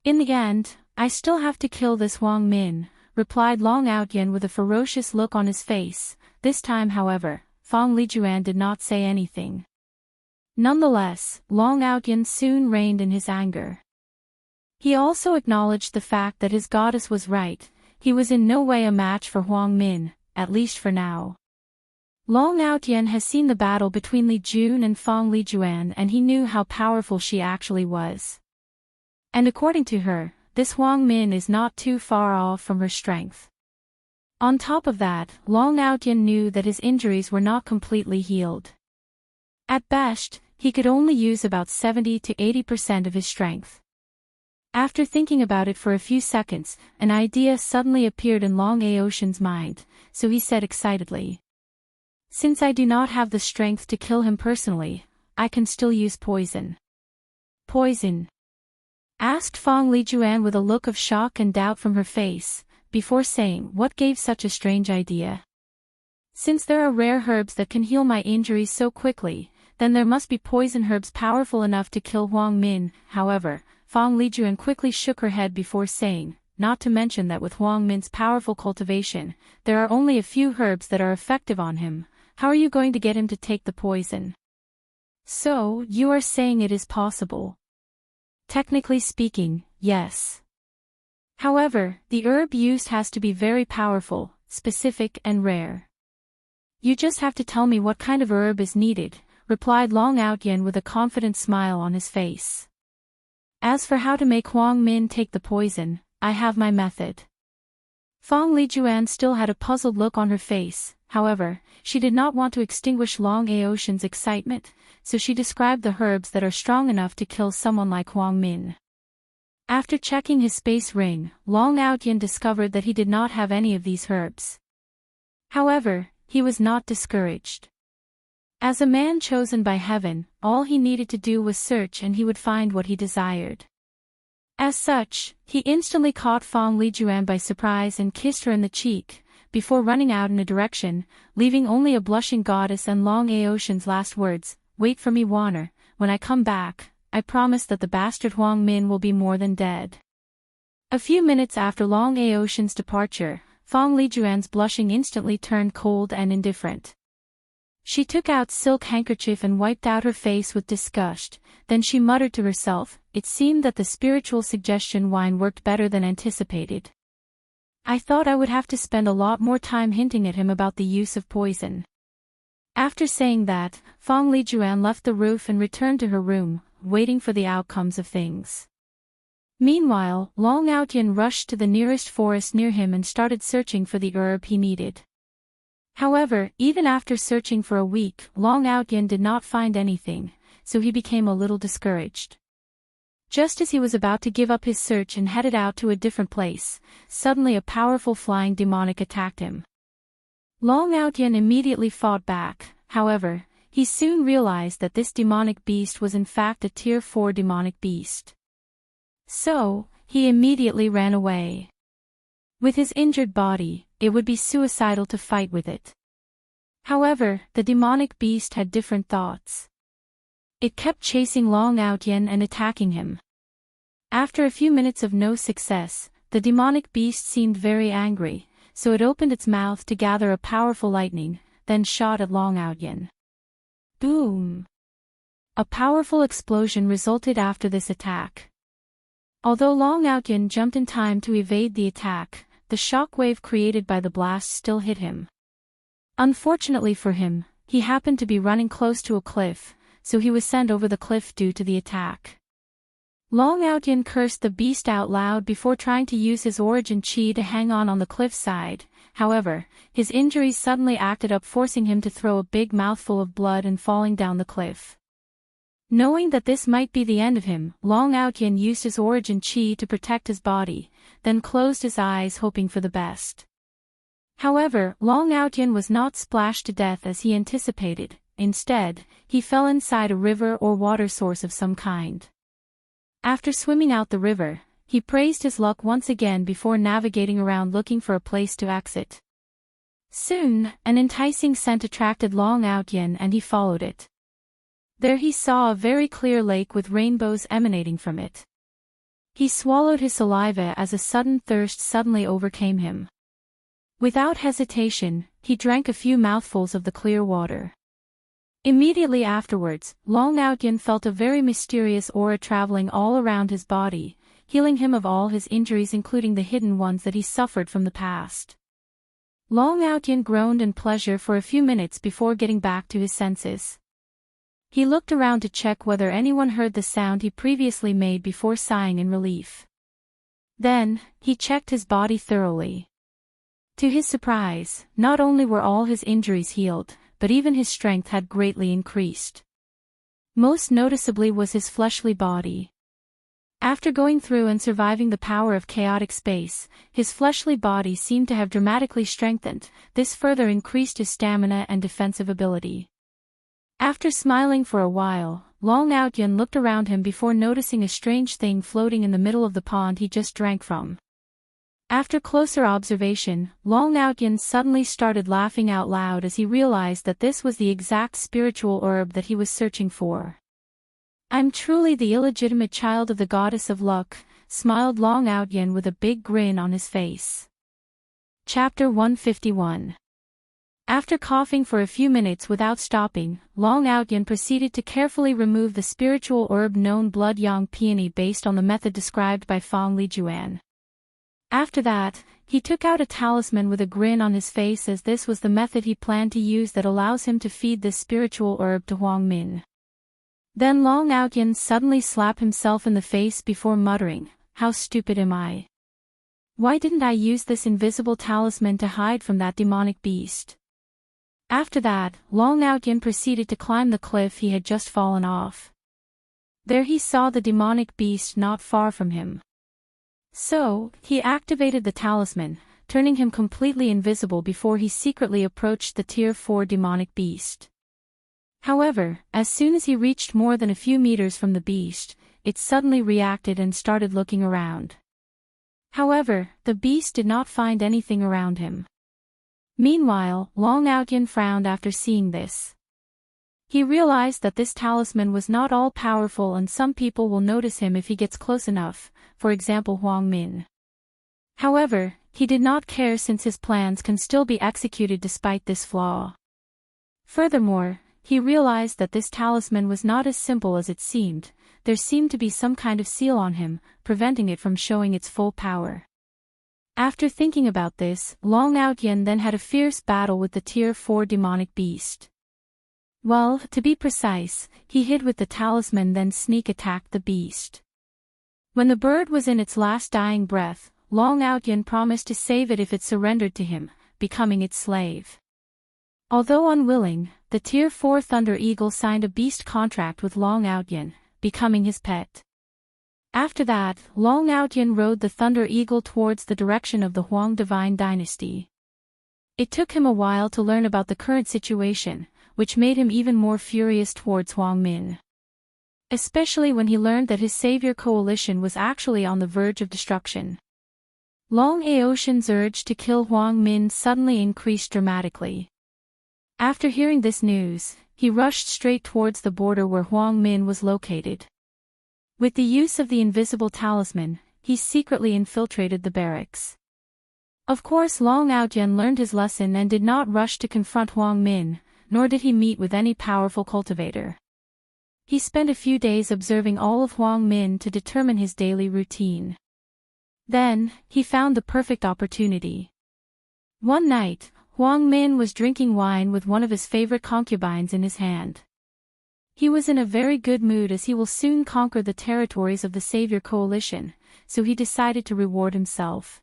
"In the end, I still have to kill this Huang Min," replied Long Outyan with a ferocious look on his face. This time, however, Fong Lijuan did not say anything. Nonetheless, Long Outyan soon reigned in his anger. He also acknowledged the fact that his goddess was right. He was in no way a match for Huang Min, at least for now. Long Outyan has seen the battle between Li Jun and Fong Lijuan, and he knew how powerful she actually was. And according to her, this Huang Min is not too far off from her strength. On top of that, Long Outyan knew that his injuries were not completely healed. At best, he could only use about 70 to 80% of his strength. After thinking about it for a few seconds, an idea suddenly appeared in Long Aotian's mind, so he said excitedly, "Since I do not have the strength to kill him personally, I can still use poison." "Poison?" asked Fong Lijuan with a look of shock and doubt from her face, before saying, "What gave such a strange idea? Since there are rare herbs that can heal my injuries so quickly, then there must be poison herbs powerful enough to kill Huang Min." However, Fong Lijuan quickly shook her head before saying, "Not to mention that with Huang Min's powerful cultivation, there are only a few herbs that are effective on him. How are you going to get him to take the poison?" "So, you are saying it is possible?" "Technically speaking, yes. However, the herb used has to be very powerful, specific and rare." "You just have to tell me what kind of herb is needed," replied Long Outyan with a confident smile on his face. "As for how to make Huang Min take the poison, I have my method." Fong Lijuan still had a puzzled look on her face. However, she did not want to extinguish Long Aotian's excitement, so she described the herbs that are strong enough to kill someone like Huang Min. After checking his space ring, Long Outyan discovered that he did not have any of these herbs. However, he was not discouraged. As a man chosen by heaven, all he needed to do was search and he would find what he desired. As such, he instantly caught Fong Lijuan by surprise and kissed her in the cheek, before running out in a direction, leaving only a blushing goddess and Long Aotian's last words, "Wait for me, Warner. When I come back, I promise that the bastard Huang Min will be more than dead." A few minutes after Long Aotian's departure, Fong Lijuan's blushing instantly turned cold and indifferent. She took out silk handkerchief and wiped out her face with disgust, then she muttered to herself, "It seemed that the spiritual suggestion wine worked better than anticipated. I thought I would have to spend a lot more time hinting at him about the use of poison." After saying that, Fong Lijuan left the roof and returned to her room, waiting for the outcomes of things. Meanwhile, Long Outyan rushed to the nearest forest near him and started searching for the herb he needed. However, even after searching for a week, Long Outyan did not find anything, so he became a little discouraged. Just as he was about to give up his search and headed out to a different place, suddenly a powerful flying demonic attacked him. Long Outyan immediately fought back. However, he soon realized that this demonic beast was in fact a Tier 4 demonic beast. So, he immediately ran away. With his injured body, it would be suicidal to fight with it. However, the demonic beast had different thoughts. It kept chasing Long Outyan and attacking him. After a few minutes of no success, the demonic beast seemed very angry, so it opened its mouth to gather a powerful lightning, then shot at Long Outyan. Boom! A powerful explosion resulted after this attack. Although Long Outyan jumped in time to evade the attack, the shockwave created by the blast still hit him. Unfortunately for him, he happened to be running close to a cliff, so he was sent over the cliff due to the attack. Long Outyan cursed the beast out loud before trying to use his origin chi to hang on the cliffside. However, his injuries suddenly acted up, forcing him to throw a big mouthful of blood and falling down the cliff. Knowing that this might be the end of him, Long Outyan used his origin chi to protect his body, then closed his eyes hoping for the best. However, Long Outyin was not splashed to death as he anticipated. Instead, he fell inside a river or water source of some kind. After swimming out the river, he praised his luck once again before navigating around looking for a place to exit. Soon, an enticing scent attracted Long Outyin and he followed it. There he saw a very clear lake with rainbows emanating from it. He swallowed his saliva as a sudden thirst suddenly overcame him. Without hesitation, he drank a few mouthfuls of the clear water. Immediately afterwards, Long Outyin felt a very mysterious aura traveling all around his body, healing him of all his injuries including the hidden ones that he suffered from the past. Long Outyin groaned in pleasure for a few minutes before getting back to his senses. He looked around to check whether anyone heard the sound he previously made before sighing in relief. Then, he checked his body thoroughly. To his surprise, not only were all his injuries healed, but even his strength had greatly increased. Most noticeably was his fleshly body. After going through and surviving the power of chaotic space, his fleshly body seemed to have dramatically strengthened. This further increased his stamina and defensive ability. After smiling for a while, Long Outyin looked around him before noticing a strange thing floating in the middle of the pond he just drank from. After closer observation, Long Outyin suddenly started laughing out loud as he realized that this was the exact spiritual herb that he was searching for. "I'm truly the illegitimate child of the goddess of luck," smiled Long Outyin with a big grin on his face. Chapter 151. After coughing for a few minutes without stopping, Long Outyin proceeded to carefully remove the spiritual herb known Blood Yang Peony based on the method described by Fang Lijuan. After that, he took out a talisman with a grin on his face as this was the method he planned to use that allows him to feed this spiritual herb to Huang Min. Then Long Outyin suddenly slapped himself in the face before muttering, "How stupid am I? Why didn't I use this invisible talisman to hide from that demonic beast?" After that, Long Outyin proceeded to climb the cliff he had just fallen off. There he saw the demonic beast not far from him. So, he activated the talisman, turning him completely invisible before he secretly approached the Tier 4 demonic beast. However, as soon as he reached more than a few meters from the beast, it suddenly reacted and started looking around. However, the beast did not find anything around him. Meanwhile, Long Outyin frowned after seeing this. He realized that this talisman was not all-powerful and some people will notice him if he gets close enough, for example Huang Min. However, he did not care since his plans can still be executed despite this flaw. Furthermore, he realized that this talisman was not as simple as it seemed. There seemed to be some kind of seal on him, preventing it from showing its full power. After thinking about this, Long Outyin then had a fierce battle with the Tier 4 demonic beast. Well, to be precise, he hid with the talisman then sneak attacked the beast. When the bird was in its last dying breath, Long Outyin promised to save it if it surrendered to him, becoming its slave. Although unwilling, the Tier 4 Thunder Eagle signed a beast contract with Long Outyin, becoming his pet. After that, Long Outyin rode the Thunder Eagle towards the direction of the Huang Divine Dynasty. It took him a while to learn about the current situation, which made him even more furious towards Huang Min. Especially when he learned that his savior coalition was actually on the verge of destruction. Long Aotian's urge to kill Huang Min suddenly increased dramatically. After hearing this news, he rushed straight towards the border where Huang Min was located. With the use of the invisible talisman, he secretly infiltrated the barracks. Of course Long Outyin learned his lesson and did not rush to confront Huang Min, nor did he meet with any powerful cultivator. He spent a few days observing all of Huang Min to determine his daily routine. Then, he found the perfect opportunity. One night, Huang Min was drinking wine with one of his favorite concubines in his hand. He was in a very good mood as he will soon conquer the territories of the Savior Coalition, so he decided to reward himself.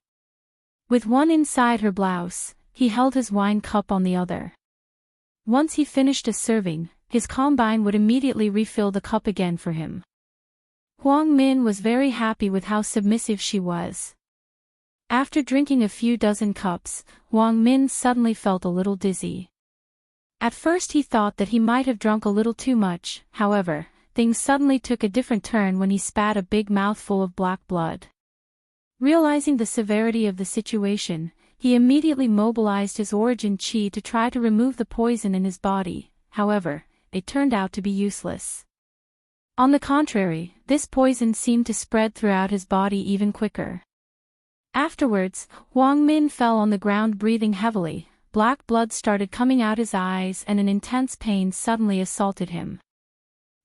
With one inside her blouse, he held his wine cup on the other. Once he finished a serving, his concubine would immediately refill the cup again for him. Huang Min was very happy with how submissive she was. After drinking a few dozen cups, Huang Min suddenly felt a little dizzy. At first he thought that he might have drunk a little too much, however, things suddenly took a different turn when he spat a big mouthful of black blood. Realizing the severity of the situation, he immediately mobilized his origin chi to try to remove the poison in his body. However, it turned out to be useless. On the contrary, this poison seemed to spread throughout his body even quicker. Afterwards, Huang Min fell on the ground breathing heavily, black blood started coming out his eyes and an intense pain suddenly assaulted him.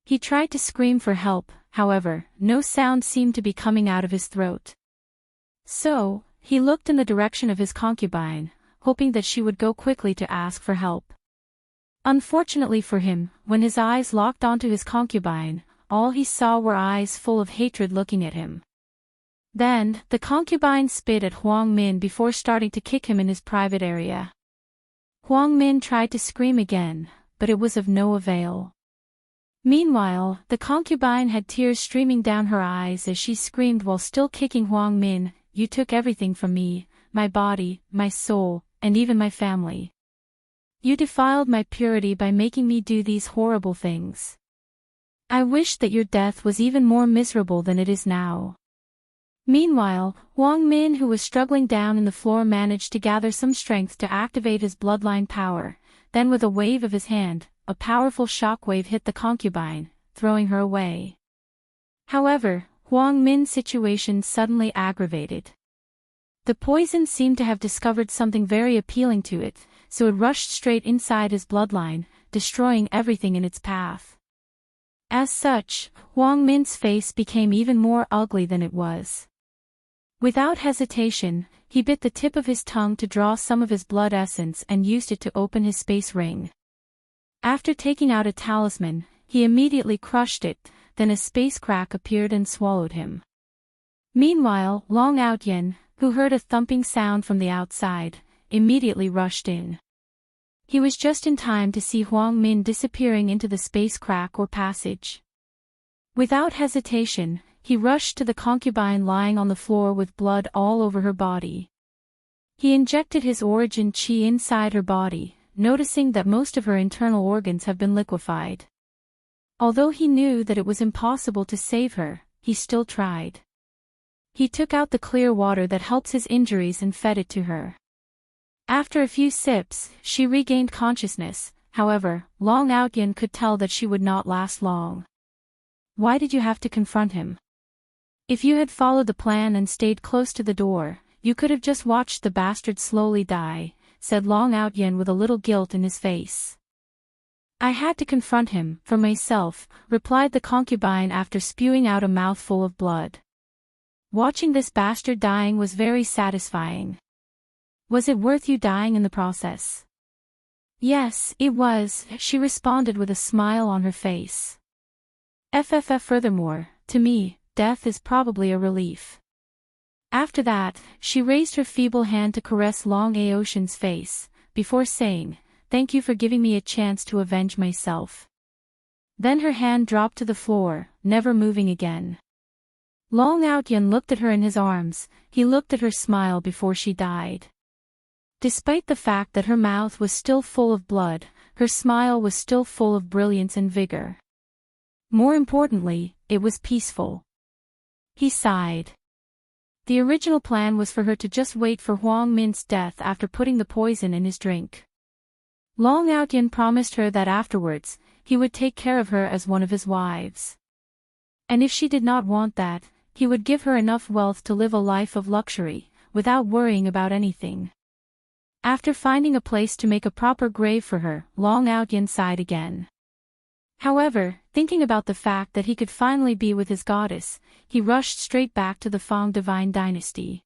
He tried to scream for help, however, no sound seemed to be coming out of his throat. So, he looked in the direction of his concubine, hoping that she would go quickly to ask for help. Unfortunately for him, when his eyes locked onto his concubine, all he saw were eyes full of hatred looking at him. Then, the concubine spit at Huang Min before starting to kick him in his private area. Huang Min tried to scream again, but it was of no avail. Meanwhile, the concubine had tears streaming down her eyes as she screamed while still kicking Huang Min, "You took everything from me, my body, my soul, and even my family. You defiled my purity by making me do these horrible things. I wish that your death was even more miserable than it is now." Meanwhile, Huang Min, who was struggling down in the floor, managed to gather some strength to activate his bloodline power. Then with a wave of his hand, a powerful shockwave hit the concubine, throwing her away. However, Huang Min's situation suddenly aggravated. The poison seemed to have discovered something very appealing to it, so it rushed straight inside his bloodline, destroying everything in its path. As such, Huang Min's face became even more ugly than it was. Without hesitation, he bit the tip of his tongue to draw some of his blood essence and used it to open his space ring. After taking out a talisman, he immediately crushed it, then a space crack appeared and swallowed him. Meanwhile, Long Outyen, who heard a thumping sound from the outside, immediately rushed in. He was just in time to see Huang Min disappearing into the space crack or passage. Without hesitation, he rushed to the concubine lying on the floor with blood all over her body. He injected his origin chi inside her body, noticing that most of her internal organs have been liquefied. Although he knew that it was impossible to save her, he still tried. He took out the clear water that helps his injuries and fed it to her. After a few sips, she regained consciousness. However, Long Outyen could tell that she would not last long. "Why did you have to confront him? If you had followed the plan and stayed close to the door, you could have just watched the bastard slowly die," said Long Outyen with a little guilt in his face. "I had to confront him, for myself," replied the concubine after spewing out a mouthful of blood. "Watching this bastard dying was very satisfying. Was it worth you dying in the process?" "Yes, it was," she responded with a smile on her face. Furthermore, to me, death is probably a relief." After that, she raised her feeble hand to caress Long Aotian's face, before saying, "Thank you for giving me a chance to avenge myself." Then her hand dropped to the floor, never moving again. Long Outyen looked at her in his arms. He looked at her smile before she died. Despite the fact that her mouth was still full of blood, her smile was still full of brilliance and vigor. More importantly, it was peaceful. He sighed. The original plan was for her to just wait for Huang Min's death after putting the poison in his drink. Long Outyen promised her that afterwards, he would take care of her as one of his wives. And if she did not want that, he would give her enough wealth to live a life of luxury, without worrying about anything. After finding a place to make a proper grave for her, Long Outyen sighed again. However, thinking about the fact that he could finally be with his goddess, he rushed straight back to the Fang divine dynasty.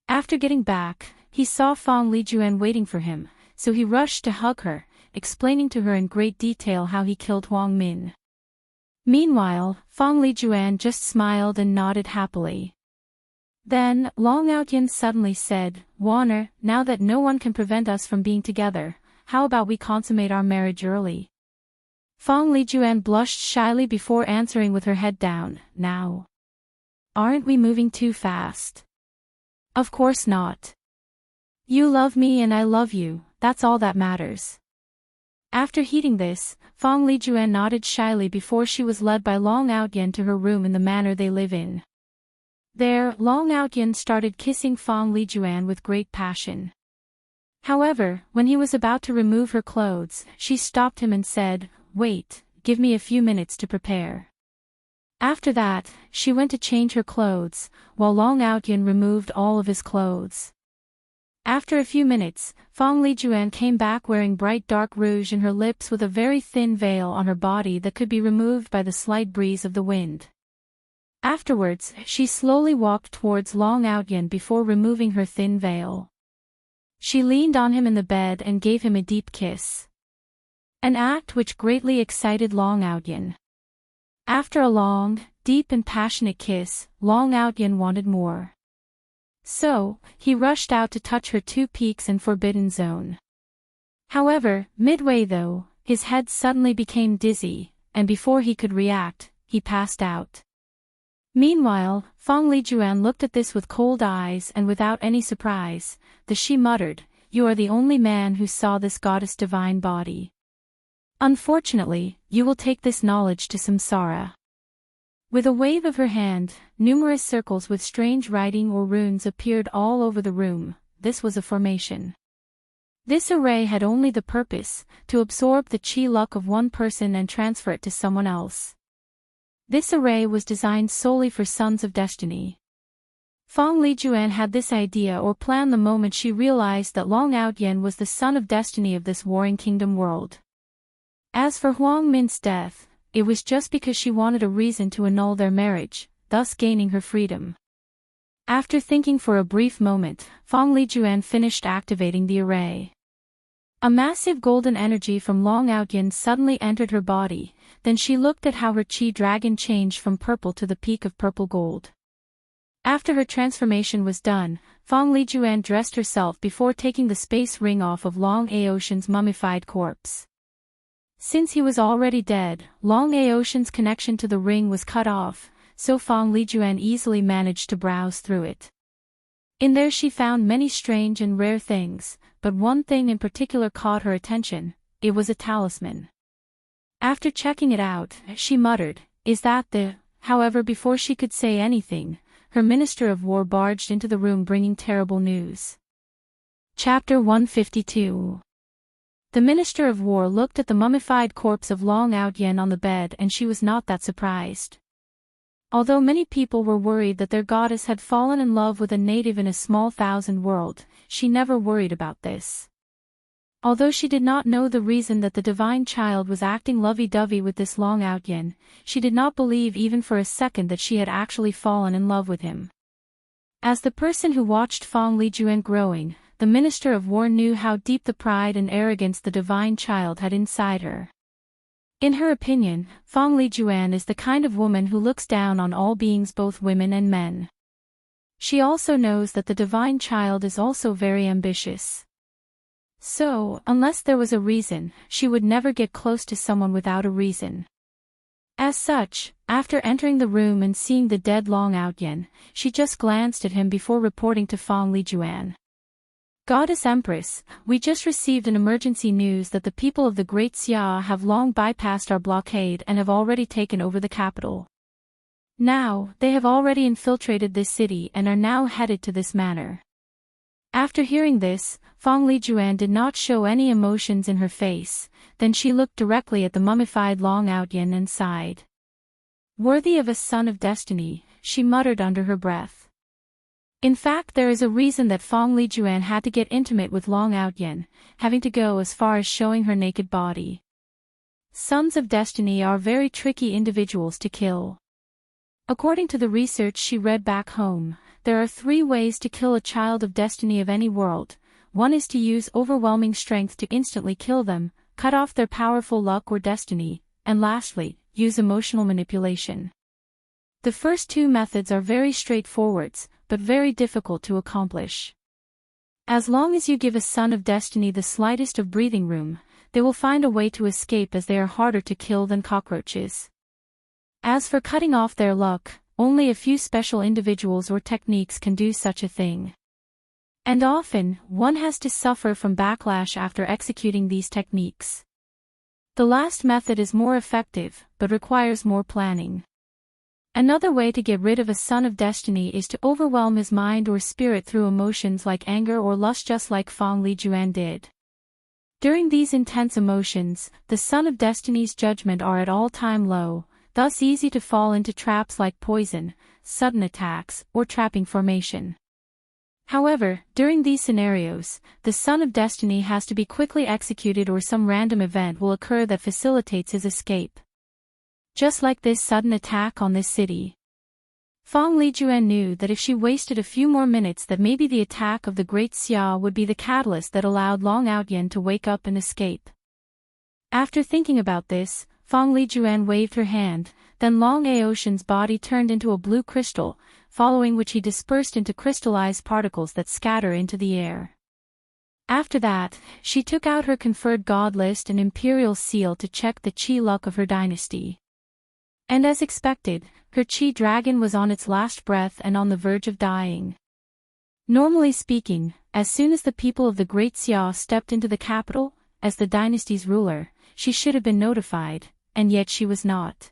After getting back, he saw Fang Lijuan waiting for him, so he rushed to hug her, explaining to her in great detail how he killed Huang Min. Meanwhile, Fang Lijuan just smiled and nodded happily. Then, Long Outyen suddenly said, "Warner, now that no one can prevent us from being together, how about we consummate our marriage early?" Fang Lijuan blushed shyly before answering with her head down, "Now. Aren't we moving too fast?" Of course not. You love me and I love you, that's all that matters. After heeding this, Fong Lijuan nodded shyly before she was led by Long Outyen to her room in the manor they live in. There, Long Outyen started kissing Fong Lijuan with great passion. However, when he was about to remove her clothes, she stopped him and said, "Wait, give me a few minutes to prepare." After that, she went to change her clothes, while Long Outyen removed all of his clothes. After a few minutes, Fong Lijuan came back wearing bright dark rouge in her lips with a very thin veil on her body that could be removed by the slight breeze of the wind. Afterwards, she slowly walked towards Long Outyen before removing her thin veil. She leaned on him in the bed and gave him a deep kiss. An act which greatly excited Long Outyen. After a long, deep and passionate kiss, Long Outyen wanted more. So, he rushed out to touch her two peaks and forbidden zone. However, midway though, his head suddenly became dizzy, and before he could react, he passed out. Meanwhile, Fong Lijuan looked at this with cold eyes and without any surprise, she muttered, "You are the only man who saw this goddess' divine body. Unfortunately, you will take this knowledge to samsara." With a wave of her hand, numerous circles with strange writing or runes appeared all over the room. This was a formation. This array had only the purpose to absorb the chi luck of one person and transfer it to someone else. This array was designed solely for Sons of Destiny. Fong Lijuan had this idea or plan the moment she realized that Long Outyen was the son of destiny of this warring kingdom world. As for Huang Min's death, it was just because she wanted a reason to annul their marriage, thus gaining her freedom. After thinking for a brief moment, Fong Lijuan finished activating the array. A massive golden energy from Long Outyen suddenly entered her body, then she looked at how her chi dragon changed from purple to the peak of purple gold. After her transformation was done, Fong Lijuan dressed herself before taking the space ring off of Long Aotian's mummified corpse. Since he was already dead, Long Aotian's connection to the ring was cut off, so Fong Lijuan easily managed to browse through it. In there she found many strange and rare things, but one thing in particular caught her attention. It was a talisman. After checking it out, she muttered, "Is that the—" However, before she could say anything, her Minister of War barged into the room bringing terrible news. Chapter 152. The Minister of War looked at the mummified corpse of Long Outyen on the bed and she was not that surprised. Although many people were worried that their goddess had fallen in love with a native in a small thousand world, she never worried about this. Although she did not know the reason that the divine child was acting lovey-dovey with this Long Outyen, she did not believe even for a second that she had actually fallen in love with him. As the person who watched Fong Lijuan growing, the Minister of War knew how deep the pride and arrogance the divine child had inside her. In her opinion, Fong Lijuan is the kind of woman who looks down on all beings, both women and men. She also knows that the divine child is also very ambitious. So, unless there was a reason, she would never get close to someone without a reason. As such, after entering the room and seeing the dead Long Outyen, she just glanced at him before reporting to Fong Lijuan. "Goddess Empress, we just received an emergency news that the people of the Great Xia have long bypassed our blockade and have already taken over the capital. Now, they have already infiltrated this city and are now headed to this manor." After hearing this, Fong Lijuan did not show any emotions in her face, then she looked directly at the mummified Long Outyen and sighed. "Worthy of a son of destiny," she muttered under her breath. In fact, there is a reason that Fong Lijuan had to get intimate with Long Outyen, having to go as far as showing her naked body. Sons of Destiny are very tricky individuals to kill. According to the research she read back home, there are 3 ways to kill a child of destiny of any world. One is to use overwhelming strength to instantly kill them, cut off their powerful luck or destiny, and lastly, use emotional manipulation. The first 2 methods are very straightforward, but very difficult to accomplish. As long as you give a son of destiny the slightest of breathing room, they will find a way to escape as they are harder to kill than cockroaches. As for cutting off their luck, only a few special individuals or techniques can do such a thing. And often, one has to suffer from backlash after executing these techniques. The last method is more effective, but requires more planning. Another way to get rid of a son of destiny is to overwhelm his mind or spirit through emotions like anger or lust, just like Fang Lijuan did. During these intense emotions, the son of destiny's judgment are at all-time low, thus easy to fall into traps like poison, sudden attacks, or trapping formation. However, during these scenarios, the son of destiny has to be quickly executed or some random event will occur that facilitates his escape. Just like this sudden attack on this city. Fang Lijuan knew that if she wasted a few more minutes that maybe the attack of the great Xia would be the catalyst that allowed Long Outyen to wake up and escape. After thinking about this, Fang Lijuan waved her hand, then Long Aoshan's body turned into a blue crystal, following which he dispersed into crystallized particles that scatter into the air. After that, she took out her conferred god list and imperial seal to check the chi luck of her dynasty. And as expected, her chi dragon was on its last breath and on the verge of dying. Normally speaking, as soon as the people of the Great Xia stepped into the capital, as the dynasty's ruler, she should have been notified, and yet she was not.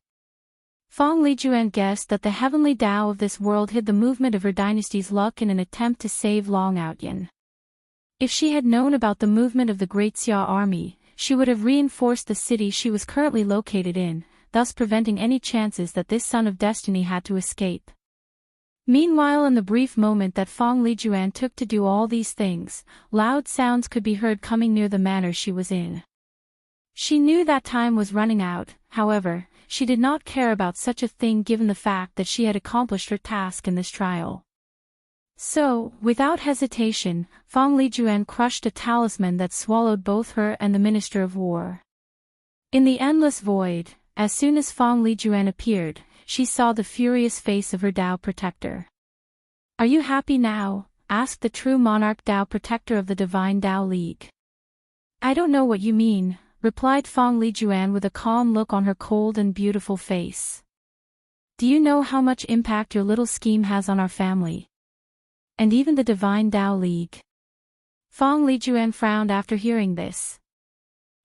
Fang Lijuan guessed that the heavenly Tao of this world hid the movement of her dynasty's luck in an attempt to save Long Outyen. If she had known about the movement of the Great Xia army, she would have reinforced the city she was currently located in, thus preventing any chances that this son of destiny had to escape. Meanwhile, in the brief moment that Fang Lijuan took to do all these things, loud sounds could be heard coming near the manor she was in. She knew that time was running out, however, she did not care about such a thing given the fact that she had accomplished her task in this trial. So, without hesitation, Fang Lijuan crushed a talisman that swallowed both her and the Minister of War. In the endless void, as soon as Fang Lijuan appeared, she saw the furious face of her Tao protector. "Are you happy now?" asked the true monarch Tao protector of the Divine Tao League. "I don't know what you mean," replied Fang Lijuan with a calm look on her cold and beautiful face. "Do you know how much impact your little scheme has on our family? And even the Divine Tao League?" Fang Lijuan frowned after hearing this.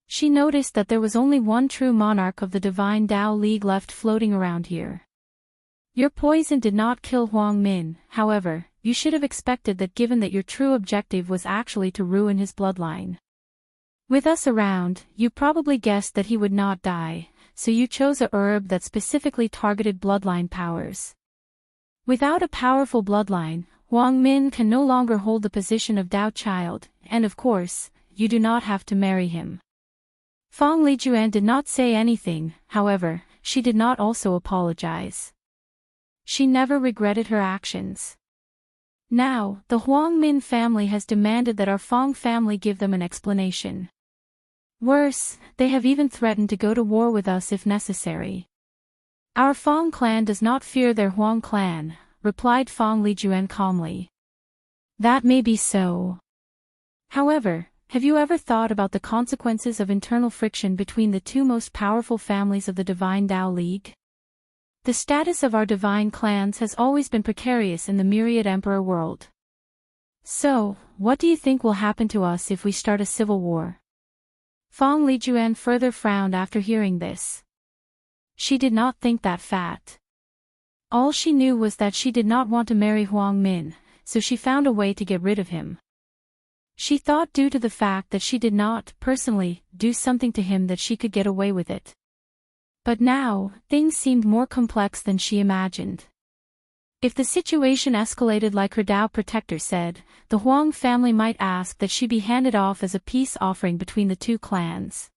She noticed that there was only one true monarch of the Divine Tao League left floating around here. "Your poison did not kill Huang Min, however, you should have expected that given that your true objective was actually to ruin his bloodline. With us around, you probably guessed that he would not die, so you chose a herb that specifically targeted bloodline powers. Without a powerful bloodline, Huang Min can no longer hold the position of Tao child, and of course, you do not have to marry him." Fang Lijuan did not say anything, however, she did not also apologize. She never regretted her actions. Now, the Huang Min family has demanded that our Fang family give them an explanation. Worse, they have even threatened to go to war with us if necessary. "Our Fang clan does not fear their Huang clan," replied Fang Lijuan calmly. "That may be so. However, have you ever thought about the consequences of internal friction between the two most powerful families of the Divine Tao League? The status of our divine clans has always been precarious in the myriad emperor world. So, what do you think will happen to us if we start a civil war?" Fang Lijuan further frowned after hearing this. She did not think that fat. All she knew was that she did not want to marry Huang Min, so she found a way to get rid of him. She thought due to the fact that she did not, personally, do something to him that she could get away with it. But now, things seemed more complex than she imagined. If the situation escalated like her Tao protector said, the Huang family might ask that she be handed off as a peace offering between the two clans.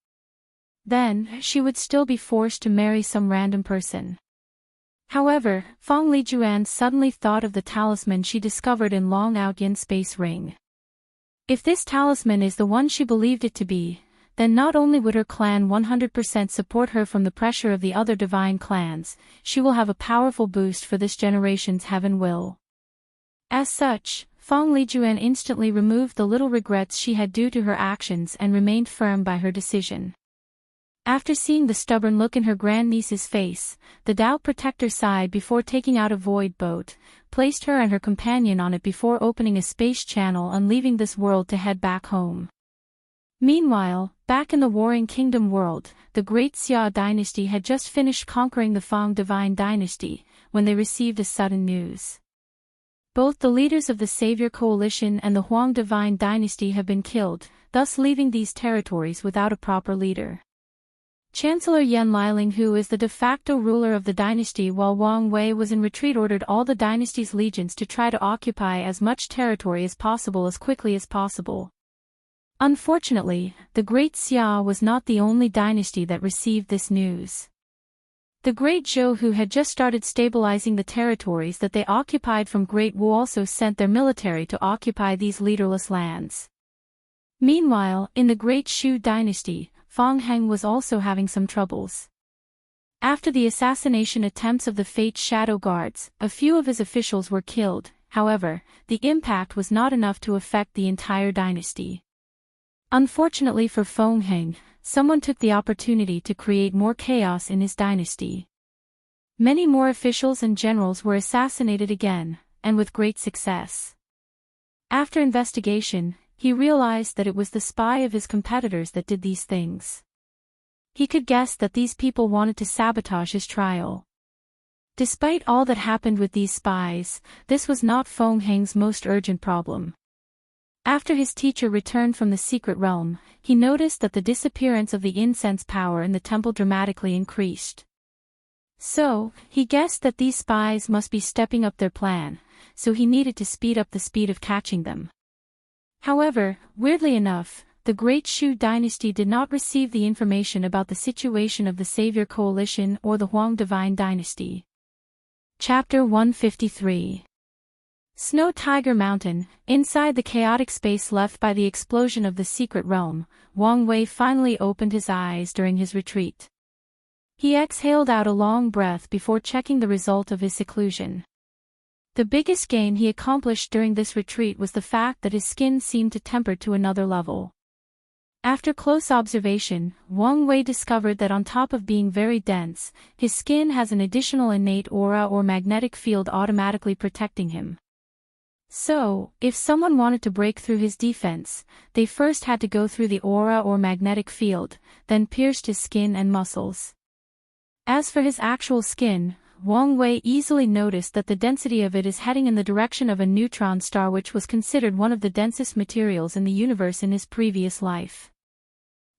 Then, she would still be forced to marry some random person. However, Fang Lijuan suddenly thought of the talisman she discovered in Long Outyen's space ring. If this talisman is the one she believed it to be, then not only would her clan 100% support her from the pressure of the other divine clans, she will have a powerful boost for this generation's heaven will. As such, Fang Lijuan instantly removed the little regrets she had due to her actions and remained firm by her decision. After seeing the stubborn look in her grandniece's face, the Tao protector sighed before taking out a void boat, placed her and her companion on it before opening a space channel and leaving this world to head back home. Meanwhile, back in the Warring Kingdom world, the Great Xia dynasty had just finished conquering the Fang divine dynasty, when they received a sudden news. Both the leaders of the Savior Coalition and the Huang divine dynasty have been killed, thus leaving these territories without a proper leader. Chancellor Yan Liling, who is the de facto ruler of the dynasty while Wang Wei was in retreat, ordered all the dynasty's legions to try to occupy as much territory as possible as quickly as possible. Unfortunately, the Great Xia was not the only dynasty that received this news. The Great Zhou, who had just started stabilizing the territories that they occupied from Great Wu, also sent their military to occupy these leaderless lands. Meanwhile, in the Great Shu dynasty, Fang Heng was also having some troubles. After the assassination attempts of the Fate Shadow Guards, a few of his officials were killed. However, the impact was not enough to affect the entire dynasty. Unfortunately for Fang Heng, someone took the opportunity to create more chaos in his dynasty. Many more officials and generals were assassinated again, and with great success. After investigation, he realized that it was the spy of his competitors that did these things. He could guess that these people wanted to sabotage his trial. Despite all that happened with these spies, this was not Fang Heng's most urgent problem. After his teacher returned from the secret realm, he noticed that the disappearance of the incense power in the temple dramatically increased. So, he guessed that these spies must be stepping up their plan, so he needed to speed up the speed of catching them. However, weirdly enough, the Great Shu dynasty did not receive the information about the situation of the Savior Coalition or the Huang divine dynasty. Chapter 153. Snow Tiger Mountain. Inside the chaotic space left by the explosion of the secret realm, Wang Wei finally opened his eyes during his retreat. He exhaled out a long breath before checking the result of his seclusion. The biggest gain he accomplished during this retreat was the fact that his skin seemed to temper to another level. After close observation, Wang Wei discovered that on top of being very dense, his skin has an additional innate aura or magnetic field automatically protecting him. So, if someone wanted to break through his defense, they first had to go through the aura or magnetic field, then pierced his skin and muscles. As for his actual skin, Wang Wei easily noticed that the density of it is heading in the direction of a neutron star, which was considered one of the densest materials in the universe in his previous life.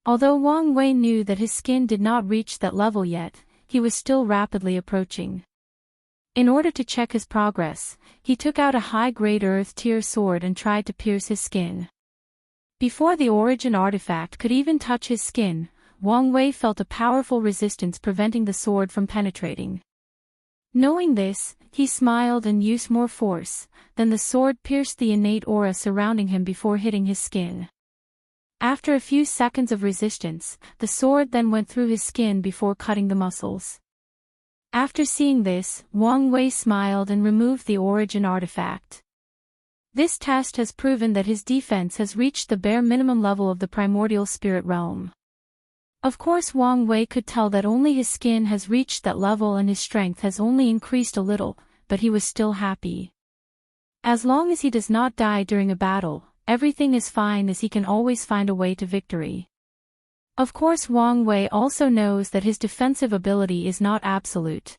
Although Wang Wei knew that his skin did not reach that level yet, he was still rapidly approaching. In order to check his progress, he took out a high-grade earth-tier sword and tried to pierce his skin. Before the origin artifact could even touch his skin, Wang Wei felt a powerful resistance preventing the sword from penetrating. Knowing this, he smiled and used more force, then the sword pierced the innate aura surrounding him before hitting his skin. After a few seconds of resistance, the sword then went through his skin before cutting the muscles. After seeing this, Wang Wei smiled and removed the origin artifact. This test has proven that his defense has reached the bare minimum level of the primordial spirit realm. Of course, Wang Wei could tell that only his skin has reached that level and his strength has only increased a little, but he was still happy. As long as he does not die during a battle, everything is fine, as he can always find a way to victory. Of course, Wang Wei also knows that his defensive ability is not absolute.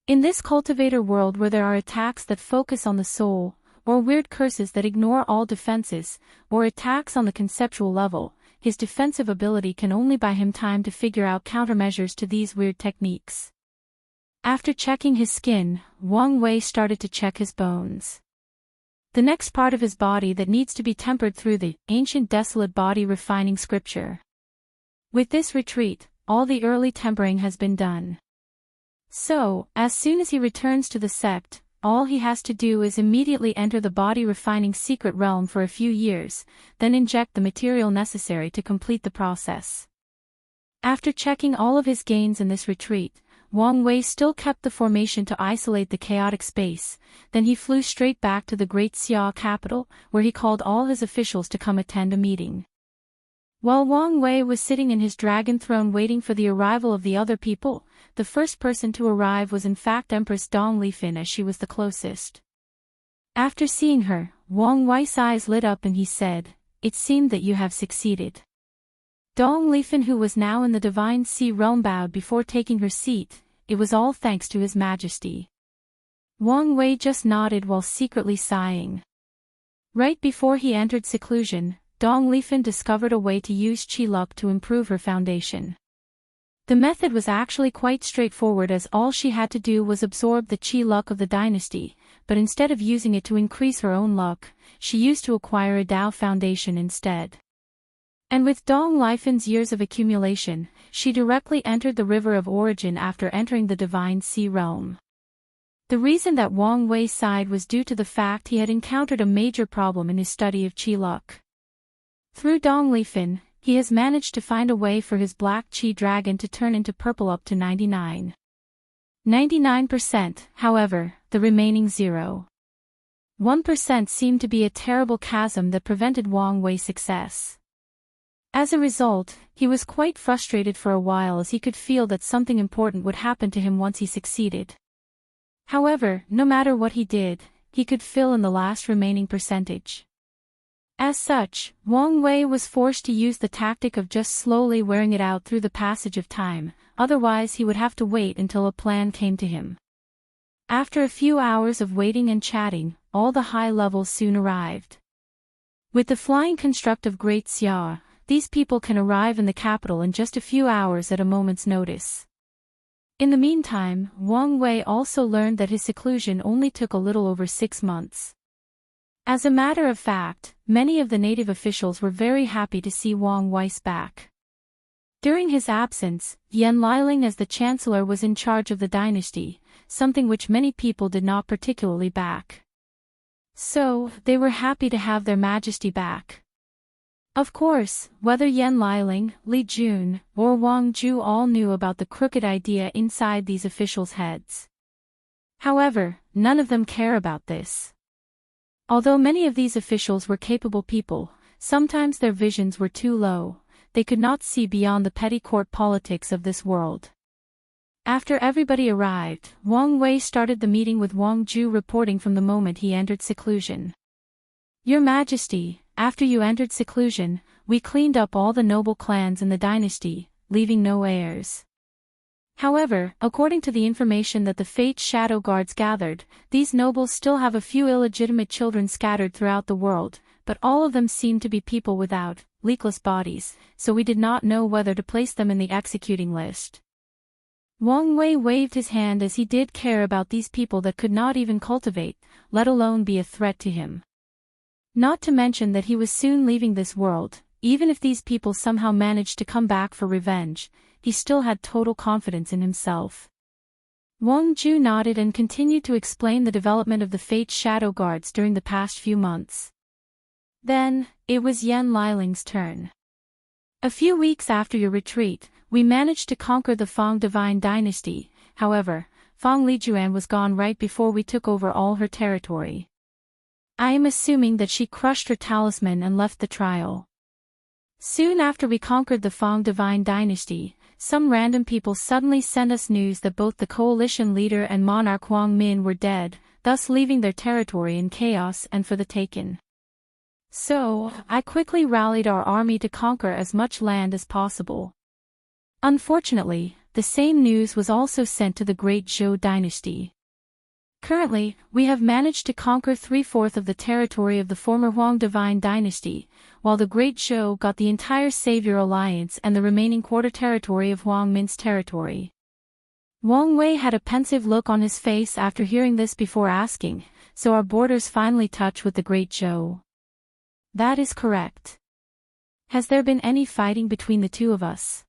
In this cultivator world where there are attacks that focus on the soul, or weird curses that ignore all defenses, or attacks on the conceptual level, his defensive ability can only buy him time to figure out countermeasures to these weird techniques. After checking his skin, Wang Wei started to check his bones. The next part of his body that needs to be tempered through the ancient desolate body refining scripture. With this retreat, all the early tempering has been done. So, as soon as he returns to the sect, all he has to do is immediately enter the body refining secret realm for a few years, then inject the material necessary to complete the process. After checking all of his gains in this retreat, Wang Wei still kept the formation to isolate the chaotic space, then he flew straight back to the Great Xia capital, where he called all his officials to come attend a meeting. While Wang Wei was sitting in his dragon throne waiting for the arrival of the other people, the first person to arrive was in fact Empress Dong Lifan, as she was the closest. After seeing her, Wang Wei's eyes lit up and he said, "It seemed that you have succeeded." Dong Lifan, who was now in the divine sea realm, bowed before taking her seat. It was all thanks to His Majesty. Wang Wei just nodded while secretly sighing. Right before he entered seclusion, Dong Lifan discovered a way to use Qi luck to improve her foundation. The method was actually quite straightforward, as all she had to do was absorb the Qi luck of the dynasty, but instead of using it to increase her own luck, she used to acquire a Dao foundation instead. And with Dong Lifan's years of accumulation, she directly entered the River of Origin after entering the Divine Sea Realm. The reason that Wang Wei sighed was due to the fact he had encountered a major problem in his study of Qi luck. Through Dong Lifan, he has managed to find a way for his black Qi dragon to turn into purple up to 99%, however, the remaining 0.1% seemed to be a terrible chasm that prevented Wang Wei's success. As a result, he was quite frustrated for a while, as he could feel that something important would happen to him once he succeeded. However, no matter what he did, he could fill in the last remaining percentage. As such, Wang Wei was forced to use the tactic of just slowly wearing it out through the passage of time, otherwise he would have to wait until a plan came to him. After a few hours of waiting and chatting, all the high levels soon arrived. With the flying construct of Great Xia, these people can arrive in the capital in just a few hours at a moment's notice. In the meantime, Wang Wei also learned that his seclusion only took a little over 6 months. As a matter of fact, many of the native officials were very happy to see Wang Wei back. During his absence, Yan Liling as the chancellor was in charge of the dynasty, something which many people did not particularly back. So, they were happy to have their majesty back. Of course, whether Yan Liling, Li Jun, or Wang Ju all knew about the crooked idea inside these officials' heads. However, none of them care about this. Although many of these officials were capable people, sometimes their visions were too low, they could not see beyond the petty court politics of this world. After everybody arrived, Wang Wei started the meeting with Wang Ju, reporting from the moment he entered seclusion. "Your Majesty, after you entered seclusion, we cleaned up all the noble clans in the dynasty, leaving no heirs. However, according to the information that the Fate Shadow Guards gathered, these nobles still have a few illegitimate children scattered throughout the world, but all of them seem to be people without leakless bodies, so we did not know whether to place them in the executing list." Wang Wei waved his hand, as he did care about these people that could not even cultivate, let alone be a threat to him. Not to mention that he was soon leaving this world. Even if these people somehow managed to come back for revenge, he still had total confidence in himself. Wang Ju nodded and continued to explain the development of the Fate Shadow Guards during the past few months. Then, it was Yan Liling's turn. "A few weeks after your retreat, we managed to conquer the Fang Divine Dynasty. However, Fang Lijuan was gone right before we took over all her territory. I am assuming that she crushed her talisman and left the trial. Soon after we conquered the Fang Divine Dynasty, some random people suddenly sent us news that both the coalition leader and monarch Huang Min were dead, thus leaving their territory in chaos and for the taken. So, I quickly rallied our army to conquer as much land as possible. Unfortunately, the same news was also sent to the Great Zhou Dynasty. Currently, we have managed to conquer 3/4 of the territory of the former Huang Divine Dynasty, while the Great Zhou got the entire Savior Alliance and the remaining quarter territory of Huang Min's territory." Wang Wei had a pensive look on his face after hearing this before asking, "So our borders finally touch with the Great Zhou?" "That is correct. Has there been any fighting between the two of us?"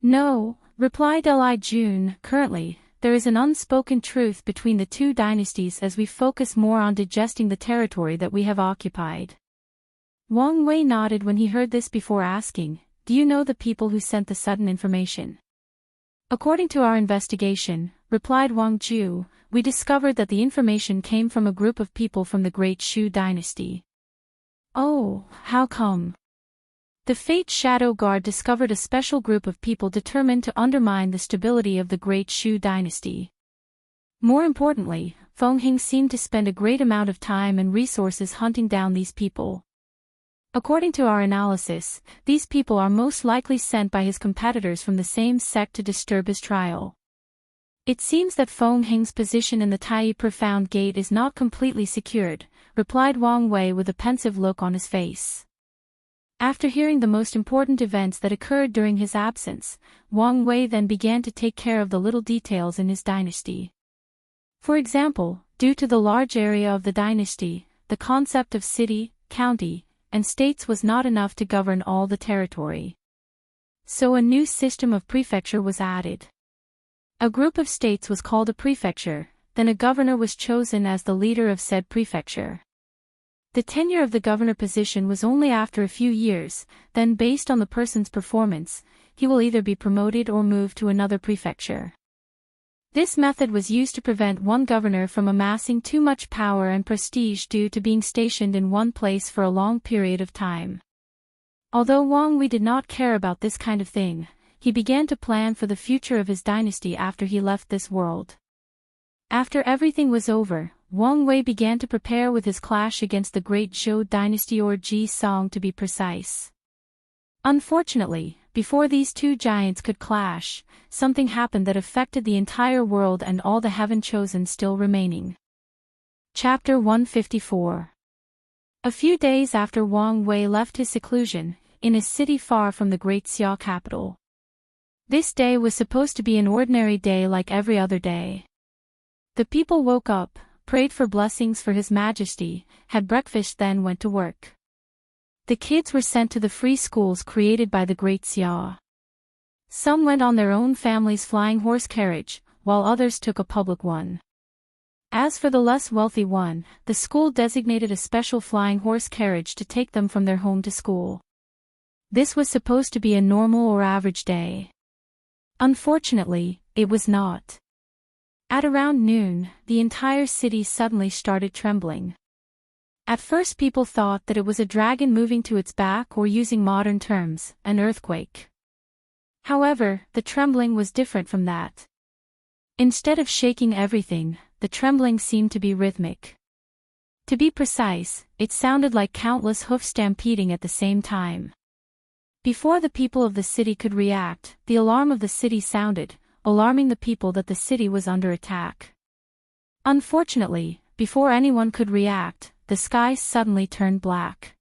"No," replied Li Jun. "Currently, there is an unspoken truce between the two dynasties as we focus more on digesting the territory that we have occupied." Wang Wei nodded when he heard this before asking, "Do you know the people who sent the sudden information?" "According to our investigation," replied Wang Ju, "we discovered that the information came from a group of people from the Great Shu Dynasty." "Oh, how come?" The Fate Shadow Guard discovered a special group of people determined to undermine the stability of the Great Shu dynasty. More importantly, Feng Hing seemed to spend a great amount of time and resources hunting down these people. According to our analysis, these people are most likely sent by his competitors from the same sect to disturb his trial. It seems that Feng Hing's position in the Tai Profound Gate is not completely secured, replied Wang Wei with a pensive look on his face. After hearing the most important events that occurred during his absence, Wang Wei then began to take care of the little details in his dynasty. For example, due to the large area of the dynasty, the concept of city, county, and states was not enough to govern all the territory. So a new system of prefecture was added. A group of states was called a prefecture, then a governor was chosen as the leader of said prefecture. The tenure of the governor position was only after a few years, then based on the person's performance, he will either be promoted or moved to another prefecture. This method was used to prevent one governor from amassing too much power and prestige due to being stationed in one place for a long period of time. Although Wang Wei did not care about this kind of thing, he began to plan for the future of his dynasty after he left this world. After everything was over, Wang Wei began to prepare with his clash against the Great Zhou dynasty, or Ji Song to be precise. Unfortunately, before these two giants could clash, something happened that affected the entire world and all the heaven chosen still remaining. Chapter 154. A few days after Wang Wei left his seclusion, in a city far from the great Xia capital. This day was supposed to be an ordinary day like every other day. The people woke up, prayed for blessings for His Majesty, had breakfast, then went to work. The kids were sent to the free schools created by the Great Xia. Some went on their own family's flying horse carriage, while others took a public one. As for the less wealthy one, the school designated a special flying horse carriage to take them from their home to school. This was supposed to be a normal or average day. Unfortunately, it was not. At around noon, the entire city suddenly started trembling. At first people thought that it was a dragon moving to its back, or using modern terms, an earthquake. However, the trembling was different from that. Instead of shaking everything, the trembling seemed to be rhythmic. To be precise, it sounded like countless hoofs stampeding at the same time. Before the people of the city could react, the alarm of the city sounded, alarming the people that the city was under attack. Unfortunately, before anyone could react, the sky suddenly turned black.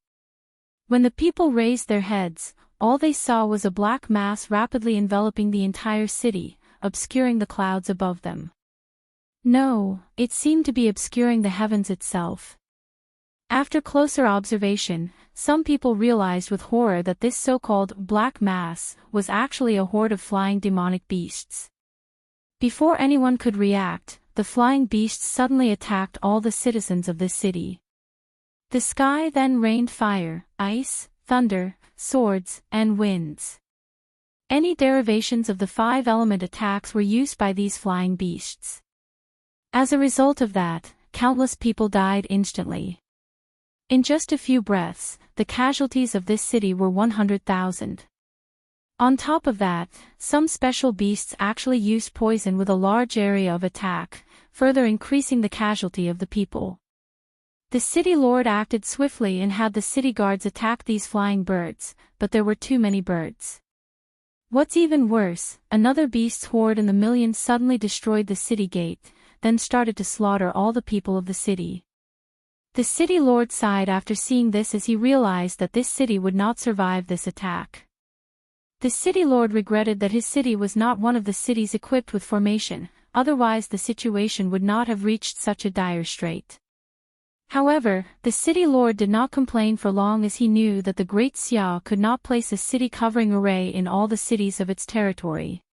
When the people raised their heads, all they saw was a black mass rapidly enveloping the entire city, obscuring the clouds above them. No, it seemed to be obscuring the heavens itself. After closer observation, some people realized with horror that this so-called black mass was actually a horde of flying demonic beasts. Before anyone could react, the flying beasts suddenly attacked all the citizens of this city. The sky then rained fire, ice, thunder, swords, and winds. Any derivations of the five-element attacks were used by these flying beasts. As a result of that, countless people died instantly. In just a few breaths, the casualties of this city were 100,000. On top of that, some special beasts actually used poison with a large area of attack, further increasing the casualty of the people. The city lord acted swiftly and had the city guards attack these flying birds, but there were too many birds. What's even worse, another beast's horde in the millions suddenly destroyed the city gate, then started to slaughter all the people of the city. The city lord sighed after seeing this, as he realized that this city would not survive this attack. The city lord regretted that his city was not one of the cities equipped with formation, otherwise the situation would not have reached such a dire strait. However, the city lord did not complain for long, as he knew that the Great Xia could not place a city-covering array in all the cities of its territory.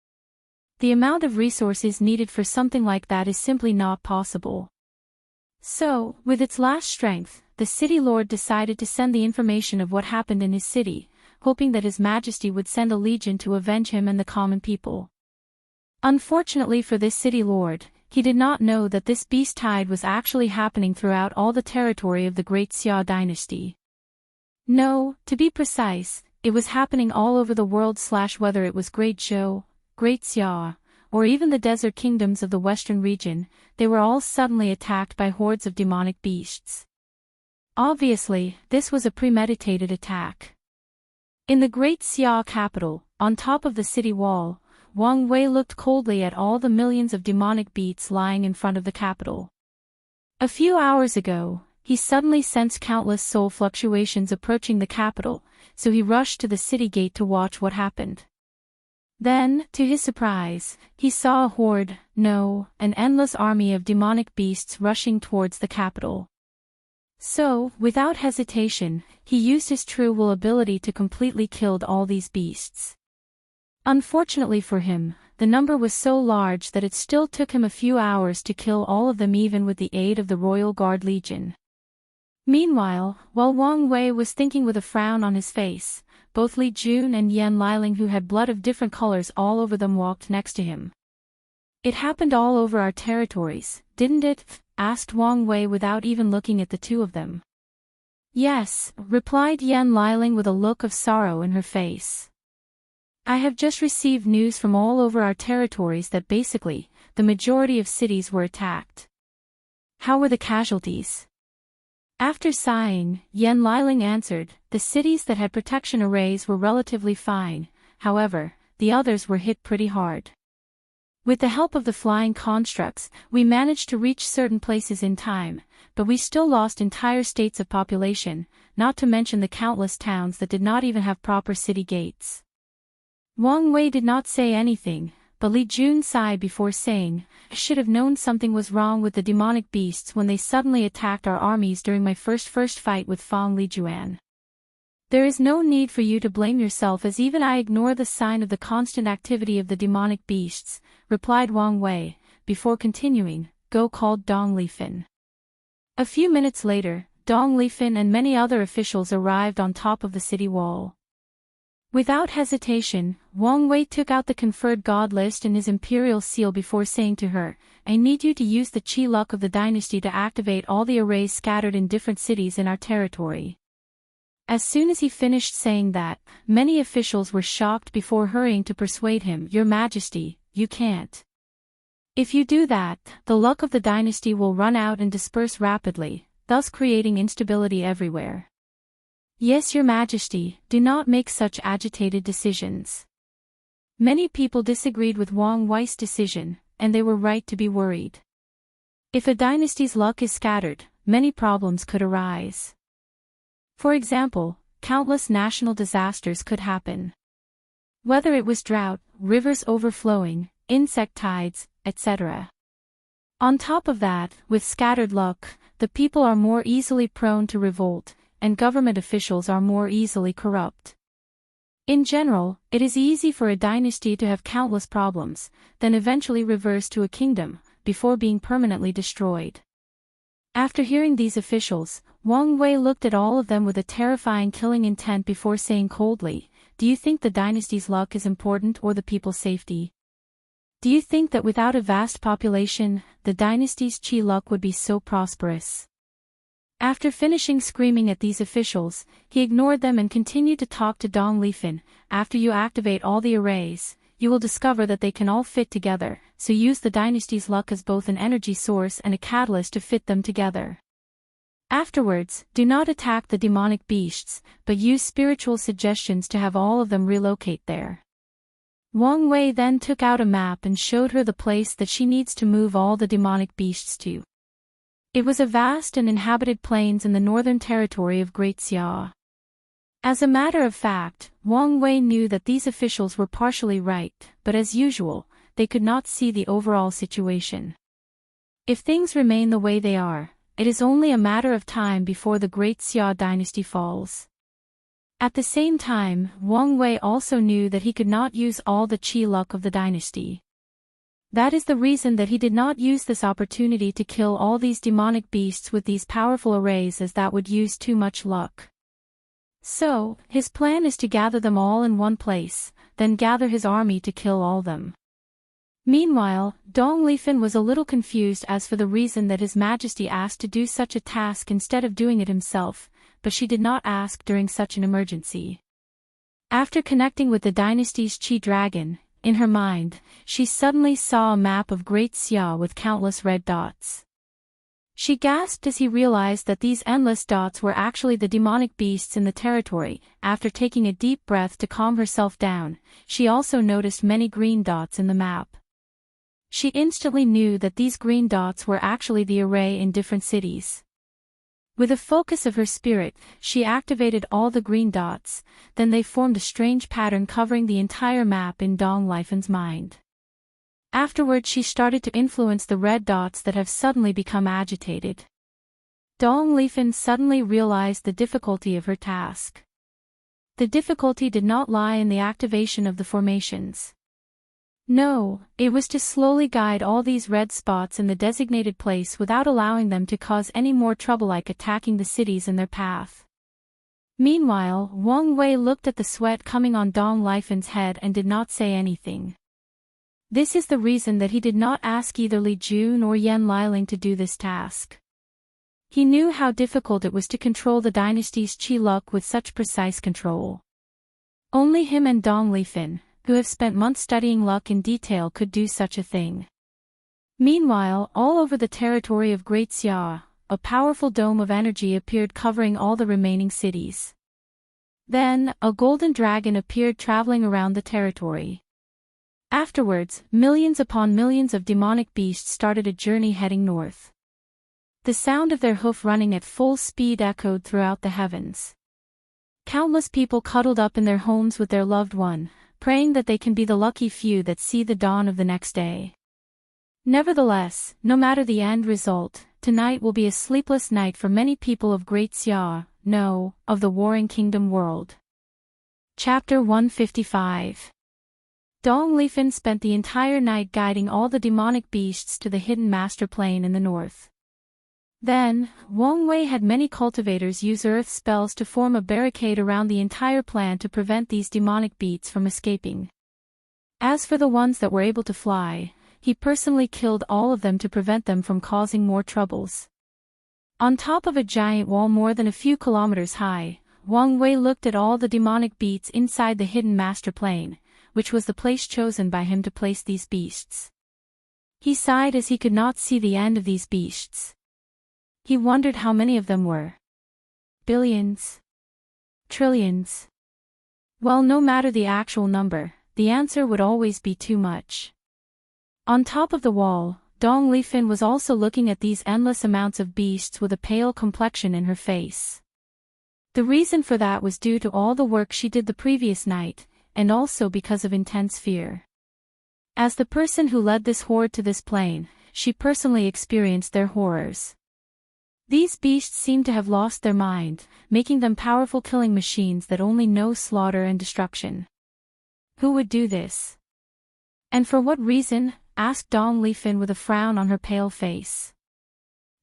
The amount of resources needed for something like that is simply not possible. So, with its last strength, the city lord decided to send the information of what happened in his city, hoping that His Majesty would send a legion to avenge him and the common people. Unfortunately for this city lord, he did not know that this beast tide was actually happening throughout all the territory of the Great Xia dynasty. No, to be precise, it was happening all over the world. Whether it was Great Zhou, Great Xia, or even the desert kingdoms of the western region, they were all suddenly attacked by hordes of demonic beasts. Obviously, this was a premeditated attack. In the Great Xia capital, on top of the city wall, Wang Wei looked coldly at all the millions of demonic beasts lying in front of the capital. A few hours ago, he suddenly sensed countless soul fluctuations approaching the capital, so he rushed to the city gate to watch what happened. Then, to his surprise, he saw a horde, no, an endless army of demonic beasts rushing towards the capital. So, without hesitation, he used his true will ability to completely kill all these beasts. Unfortunately for him, the number was so large that it still took him a few hours to kill all of them even with the aid of the Royal Guard Legion. Meanwhile, while Wang Wei was thinking with a frown on his face, both Li Jun and Yan Liling, who had blood of different colors all over them, walked next to him. "It happened all over our territories, didn't it?" asked Wang Wei without even looking at the two of them. "Yes," replied Yan Liling with a look of sorrow in her face. "I have just received news from all over our territories that basically, the majority of cities were attacked." "How were the casualties?" After sighing, Yan Liling answered, "The cities that had protection arrays were relatively fine, however, the others were hit pretty hard. With the help of the flying constructs, we managed to reach certain places in time, but we still lost entire states of population, not to mention the countless towns that did not even have proper city gates." Wang Wei did not say anything, but Li Jun sighed before saying, "I should have known something was wrong with the demonic beasts when they suddenly attacked our armies during my first fight with Fang Lijuan. There is no need for you to blame yourself, as even I ignore the sign of the constant activity of the demonic beasts," replied Wang Wei, before continuing, "Go call Dong Lifan." A few minutes later, Dong Lifan and many other officials arrived on top of the city wall. Without hesitation, Wang Wei took out the conferred god list and his imperial seal before saying to her, "I need you to use the chi luck of the dynasty to activate all the arrays scattered in different cities in our territory." As soon as he finished saying that, many officials were shocked before hurrying to persuade him, "Your Majesty, you can't. If you do that, the luck of the dynasty will run out and disperse rapidly, thus creating instability everywhere." "Yes, Your Majesty, do not make such agitated decisions." Many people disagreed with Wang Wei's decision, and they were right to be worried. If a dynasty's luck is scattered, many problems could arise. For example, countless national disasters could happen. Whether it was drought, rivers overflowing, insect tides, etc. On top of that, with scattered luck, the people are more easily prone to revolt, and government officials are more easily corrupt. In general, it is easy for a dynasty to have countless problems, then eventually reverse to a kingdom, before being permanently destroyed. After hearing these officials, Wang Wei looked at all of them with a terrifying killing intent before saying coldly, "Do you think the dynasty's luck is important or the people's safety? Do you think that without a vast population, the dynasty's chi luck would be so prosperous?" After finishing screaming at these officials, he ignored them and continued to talk to Dong Lifan. "After you activate all the arrays, you will discover that they can all fit together, so use the dynasty's luck as both an energy source and a catalyst to fit them together. Afterwards, do not attack the demonic beasts, but use spiritual suggestions to have all of them relocate there." Wang Wei then took out a map and showed her the place that she needs to move all the demonic beasts to. It was a vast and inhabited plains in the northern territory of Great Xia. As a matter of fact, Wang Wei knew that these officials were partially right, but as usual, they could not see the overall situation. If things remain the way they are, it is only a matter of time before the Great Xia dynasty falls. At the same time, Wang Wei also knew that he could not use all the chi luck of the dynasty. That is the reason that he did not use this opportunity to kill all these demonic beasts with these powerful arrays, as that would use too much luck. So, his plan is to gather them all in one place, then gather his army to kill all them. Meanwhile, Dong Lifan was a little confused as for the reason that His Majesty asked to do such a task instead of doing it himself, but she did not ask during such an emergency. After connecting with the dynasty's Qi dragon, in her mind, she suddenly saw a map of Great Xia with countless red dots. She gasped as he realized that these endless dots were actually the demonic beasts in the territory. After taking a deep breath to calm herself down, she also noticed many green dots in the map. She instantly knew that these green dots were actually the array in different cities. With a focus of her spirit, she activated all the green dots, then they formed a strange pattern covering the entire map in Dong Lifen's mind. Afterward she started to influence the red dots that have suddenly become agitated. Dong Lifen suddenly realized the difficulty of her task. The difficulty did not lie in the activation of the formations. No, it was to slowly guide all these red spots in the designated place without allowing them to cause any more trouble, like attacking the cities in their path. Meanwhile, Wang Wei looked at the sweat coming on Dong Lifen's head and did not say anything. This is the reason that he did not ask either Li Jun or Yan Liling to do this task. He knew how difficult it was to control the dynasty's Qi luck with such precise control. Only him and Dong Lifen, who have spent months studying luck in detail, could do such a thing. Meanwhile, all over the territory of Great Xia, a powerful dome of energy appeared covering all the remaining cities. Then, a golden dragon appeared traveling around the territory. Afterwards, millions upon millions of demonic beasts started a journey heading north. The sound of their hoof running at full speed echoed throughout the heavens. Countless people cuddled up in their homes with their loved one, praying that they can be the lucky few that see the dawn of the next day. Nevertheless, no matter the end result, tonight will be a sleepless night for many people of Great Xia, no, of the Warring Kingdom world. Chapter 155. Dong Lifen spent the entire night guiding all the demonic beasts to the hidden master plane in the north. Then, Wang Wei had many cultivators use earth spells to form a barricade around the entire plan to prevent these demonic beasts from escaping. As for the ones that were able to fly, he personally killed all of them to prevent them from causing more troubles. On top of a giant wall more than a few kilometers high, Wang Wei looked at all the demonic beasts inside the hidden master plane, which was the place chosen by him to place these beasts. He sighed as he could not see the end of these beasts. He wondered how many of them were. Billions? Trillions? Well, no matter the actual number, the answer would always be too much. On top of the wall, Dong Lifen was also looking at these endless amounts of beasts with a pale complexion in her face. The reason for that was due to all the work she did the previous night, and also because of intense fear. As the person who led this horde to this plane, she personally experienced their horrors. These beasts seemed to have lost their mind, making them powerful killing machines that only know slaughter and destruction. Who would do this? And for what reason? Asked Dong Lifen with a frown on her pale face.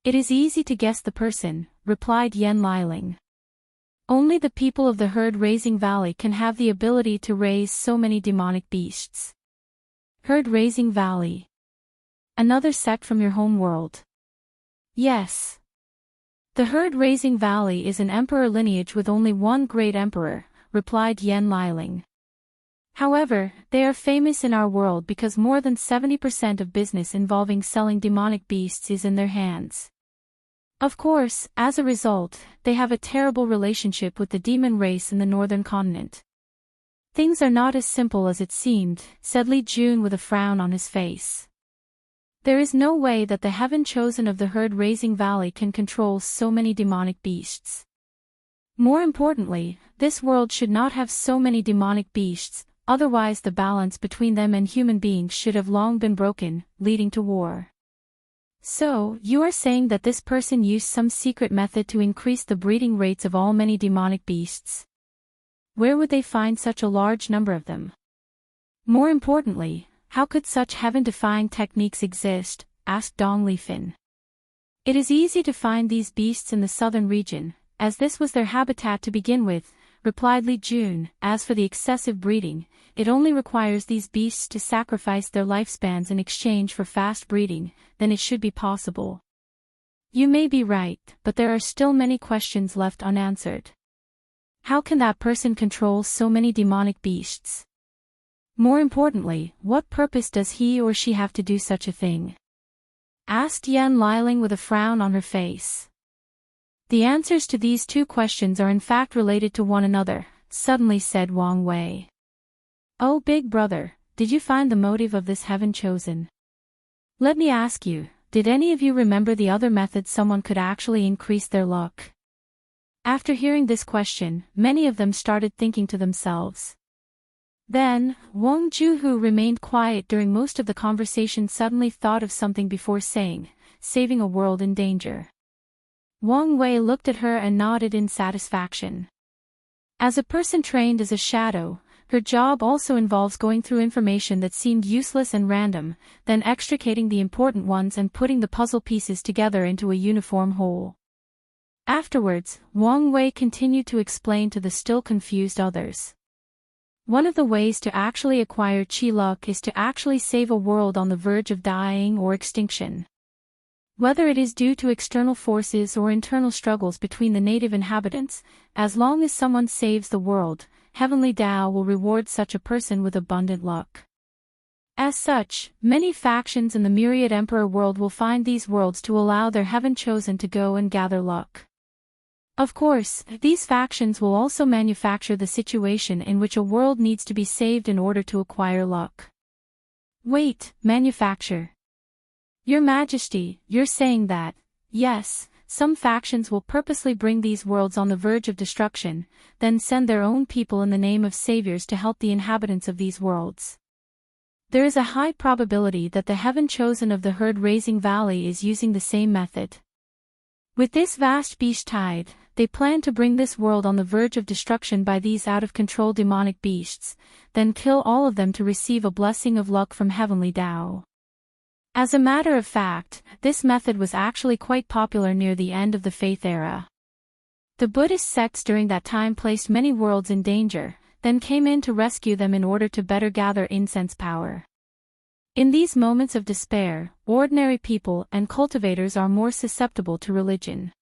It is easy to guess the person, replied Yan Liling. Only the people of the herd-raising valley can have the ability to raise so many demonic beasts. Herd-raising valley. Another sect from your home world. Yes. The herd-raising valley is an emperor lineage with only one great emperor, replied Yan Liling. However, they are famous in our world because more than 70% of business involving selling demonic beasts is in their hands. Of course, as a result, they have a terrible relationship with the demon race in the northern continent. Things are not as simple as it seemed, said Li Jun with a frown on his face. There is no way that the heaven chosen of the herd-raising valley can control so many demonic beasts. More importantly, this world should not have so many demonic beasts, otherwise the balance between them and human beings should have long been broken, leading to war. So, you are saying that this person used some secret method to increase the breeding rates of all many demonic beasts? Where would they find such a large number of them? More importantly, how could such heaven-defying techniques exist? Asked Dong Lifen. It is easy to find these beasts in the southern region, as this was their habitat to begin with, replied Li Jun. As for the excessive breeding, it only requires these beasts to sacrifice their lifespans in exchange for fast breeding, then it should be possible. You may be right, but there are still many questions left unanswered. How can that person control so many demonic beasts? More importantly, what purpose does he or she have to do such a thing? Asked Yan Liling with a frown on her face. The answers to these two questions are in fact related to one another, suddenly said Wang Wei. Oh big brother, did you find the motive of this heaven chosen? Let me ask you, did any of you remember the other method someone could actually increase their luck? After hearing this question, many of them started thinking to themselves. Then, Wang Ju, who remained quiet during most of the conversation, suddenly thought of something before saying, saving a world in danger. Wang Wei looked at her and nodded in satisfaction. As a person trained as a shadow, her job also involves going through information that seemed useless and random, then extricating the important ones and putting the puzzle pieces together into a uniform whole. Afterwards, Wang Wei continued to explain to the still confused others. One of the ways to actually acquire qi luck is to actually save a world on the verge of dying or extinction. Whether it is due to external forces or internal struggles between the native inhabitants, as long as someone saves the world, Heavenly Tao will reward such a person with abundant luck. As such, many factions in the myriad emperor world will find these worlds to allow their heaven chosen to go and gather luck. Of course, these factions will also manufacture the situation in which a world needs to be saved in order to acquire luck. Wait, manufacture? Your Majesty, you're saying that, yes, some factions will purposely bring these worlds on the verge of destruction, then send their own people in the name of saviors to help the inhabitants of these worlds. There is a high probability that the heaven chosen of the herd-raising valley is using the same method. With this vast beast tide, they plan to bring this world on the verge of destruction by these out-of-control demonic beasts, then kill all of them to receive a blessing of luck from Heavenly Tao. As a matter of fact, this method was actually quite popular near the end of the Faith era. The Buddhist sects during that time placed many worlds in danger, then came in to rescue them in order to better gather incense power. In these moments of despair, ordinary people and cultivators are more susceptible to religion.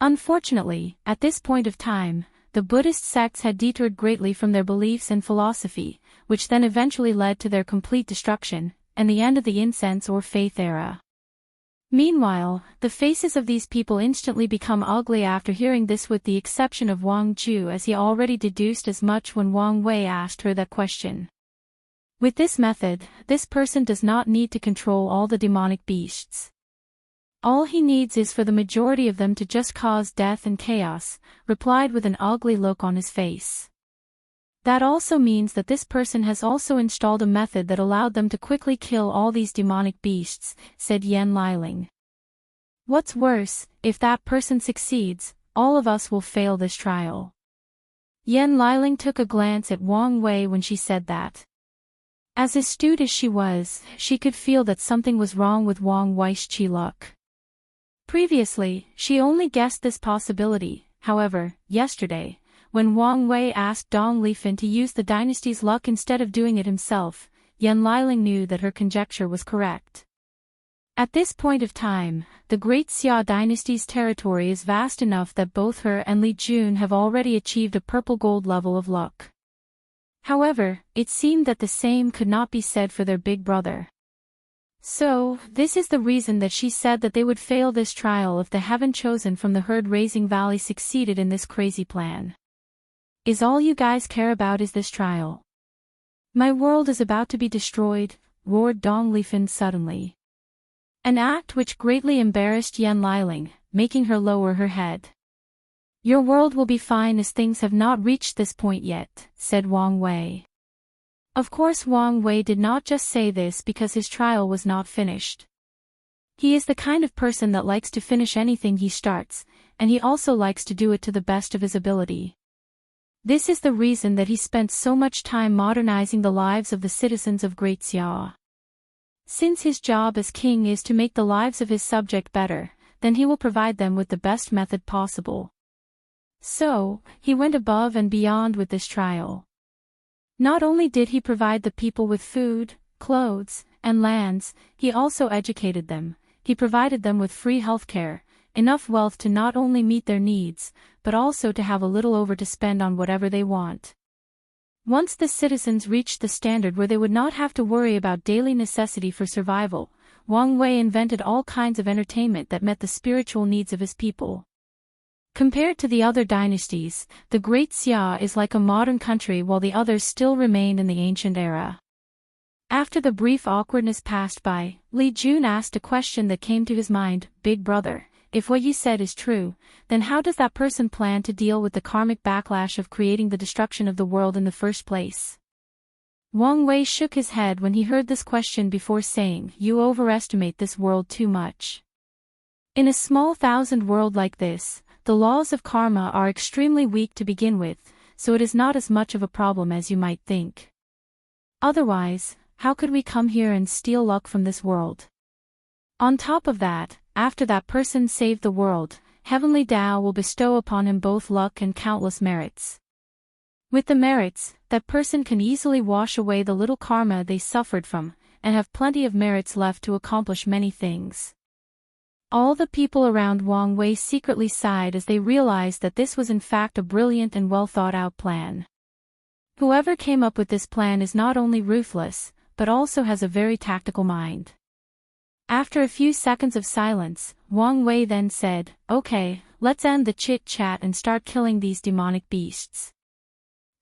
Unfortunately, at this point of time, the Buddhist sects had detoured greatly from their beliefs and philosophy, which then eventually led to their complete destruction, and the end of the incense or faith era. Meanwhile, the faces of these people instantly become ugly after hearing this, with the exception of Wang Ju, as he already deduced as much when Wang Wei asked her that question. With this method, this person does not need to control all the demonic beasts. All he needs is for the majority of them to just cause death and chaos, replied with an ugly look on his face. That also means that this person has also installed a method that allowed them to quickly kill all these demonic beasts, said Yan Liling. What's worse, if that person succeeds, all of us will fail this trial. Yan Liling took a glance at Wang Wei when she said that. As astute as she was, she could feel that something was wrong with Wang Wei's qi luck. Previously, she only guessed this possibility. However, yesterday, when Wang Wei asked Dong Lifan to use the dynasty's luck instead of doing it himself, Yan Liling knew that her conjecture was correct. At this point of time, the Great Xia dynasty's territory is vast enough that both her and Li Jun have already achieved a purple gold level of luck. However, it seemed that the same could not be said for their big brother. So, this is the reason that she said that they would fail this trial if the heaven chosen from the herd-raising valley succeeded in this crazy plan. Is all you guys care about is this trial? My world is about to be destroyed, roared Dong Lifan suddenly. An act which greatly embarrassed Yan Liling, making her lower her head. Your world will be fine as things have not reached this point yet, said Wang Wei. Of course, Wang Wei did not just say this because his trial was not finished. He is the kind of person that likes to finish anything he starts, and he also likes to do it to the best of his ability. This is the reason that he spent so much time modernizing the lives of the citizens of Great Xia. Since his job as king is to make the lives of his subject better, then he will provide them with the best method possible. So, he went above and beyond with this trial. Not only did he provide the people with food, clothes, and lands, he also educated them, he provided them with free healthcare, enough wealth to not only meet their needs, but also to have a little over to spend on whatever they want. Once the citizens reached the standard where they would not have to worry about daily necessity for survival, Wang Wei invented all kinds of entertainment that met the spiritual needs of his people. Compared to the other dynasties, the Great Xia is like a modern country while the others still remained in the ancient era. After the brief awkwardness passed by, Li Jun asked a question that came to his mind, "Big brother, if what you said is true, then how does that person plan to deal with the karmic backlash of creating the destruction of the world in the first place?" Wang Wei shook his head when he heard this question before saying, "You overestimate this world too much. In a small thousand world like this, the laws of karma are extremely weak to begin with, so it is not as much of a problem as you might think. Otherwise, how could we come here and steal luck from this world? On top of that, after that person saved the world, Heavenly Tao will bestow upon him both luck and countless merits. With the merits, that person can easily wash away the little karma they suffered from, and have plenty of merits left to accomplish many things." All the people around Wang Wei secretly sighed as they realized that this was in fact a brilliant and well thought out plan. Whoever came up with this plan is not only ruthless, but also has a very tactical mind. After a few seconds of silence, Wang Wei then said, "Okay, let's end the chit-chat and start killing these demonic beasts.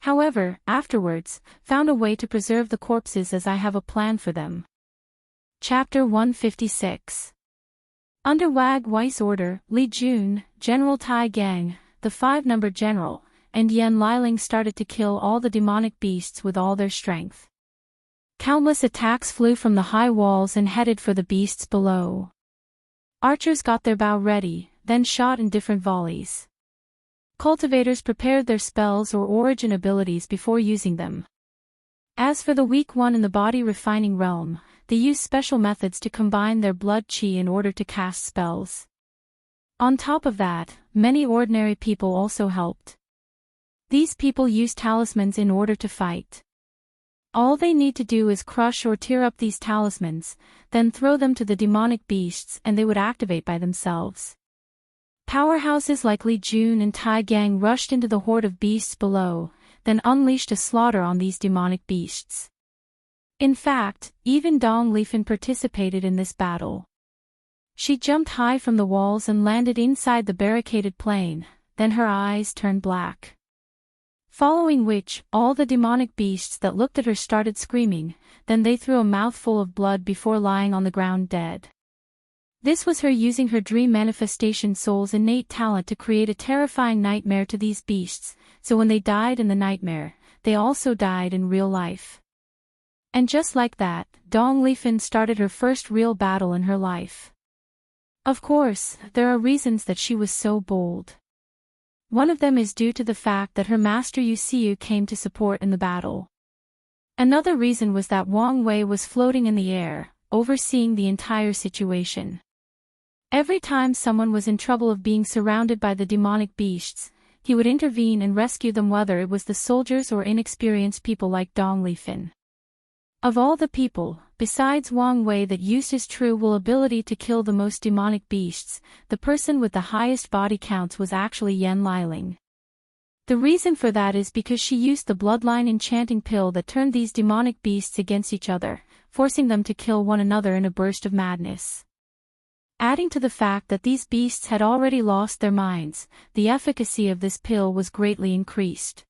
However, afterwards, found a way to preserve the corpses as I have a plan for them." Chapter 156. Under Wang Wei's order, Li Jun, General Tai Gang, the 5-number general, and Yan Liling started to kill all the demonic beasts with all their strength. Countless attacks flew from the high walls and headed for the beasts below. Archers got their bow ready, then shot in different volleys. Cultivators prepared their spells or origin abilities before using them. As for the weak one in the body refining realm, they used special methods to combine their blood qi in order to cast spells. On top of that, many ordinary people also helped. These people use talismans in order to fight. All they need to do is crush or tear up these talismans, then throw them to the demonic beasts and they would activate by themselves. Powerhouses like Li Jun and Tai Gang rushed into the horde of beasts below, then unleashed a slaughter on these demonic beasts. In fact, even Dong Lifan participated in this battle. She jumped high from the walls and landed inside the barricaded plain, then her eyes turned black. Following which, all the demonic beasts that looked at her started screaming, then they threw a mouthful of blood before lying on the ground dead. This was her using her dream manifestation soul's innate talent to create a terrifying nightmare to these beasts, so when they died in the nightmare, they also died in real life. And just like that, Dong Lifan started her first real battle in her life. Of course, there are reasons that she was so bold. One of them is due to the fact that her master Wuxia came to support in the battle. Another reason was that Wang Wei was floating in the air, overseeing the entire situation. Every time someone was in trouble of being surrounded by the demonic beasts, he would intervene and rescue them, whether it was the soldiers or inexperienced people like Dong Lifan. Of all the people, besides Wang Wei that used his true will ability to kill the most demonic beasts, the person with the highest body counts was actually Yan Liling. The reason for that is because she used the bloodline enchanting pill that turned these demonic beasts against each other, forcing them to kill one another in a burst of madness. Adding to the fact that these beasts had already lost their minds, the efficacy of this pill was greatly increased.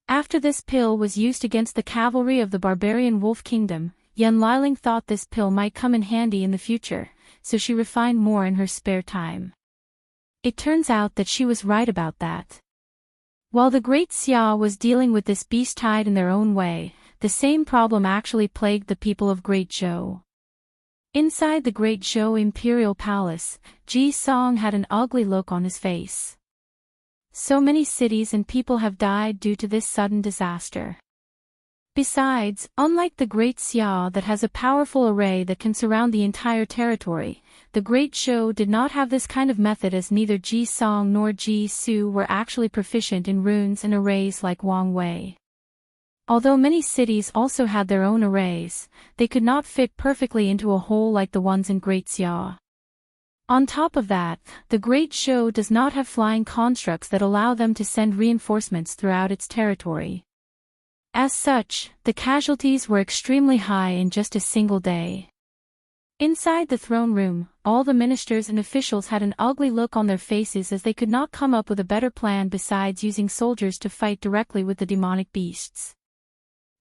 After this pill was used against the cavalry of the barbarian Wolf Kingdom, Yan Liling thought this pill might come in handy in the future, so she refined more in her spare time. It turns out that she was right about that. While the Great Xia was dealing with this beast tide in their own way, the same problem actually plagued the people of Great Zhou. Inside the Great Zhou Imperial Palace, Ji Song had an ugly look on his face. So many cities and people have died due to this sudden disaster. Besides, unlike the Great Xia that has a powerful array that can surround the entire territory, the Great Zhou did not have this kind of method, as neither Ji Song nor Ji Su were actually proficient in runes and arrays like Wang Wei. Although many cities also had their own arrays, they could not fit perfectly into a hole like the ones in Great Xia. On top of that, the Great Show does not have flying constructs that allow them to send reinforcements throughout its territory. As such, the casualties were extremely high in just a single day. Inside the throne room, all the ministers and officials had an ugly look on their faces as they could not come up with a better plan besides using soldiers to fight directly with the demonic beasts.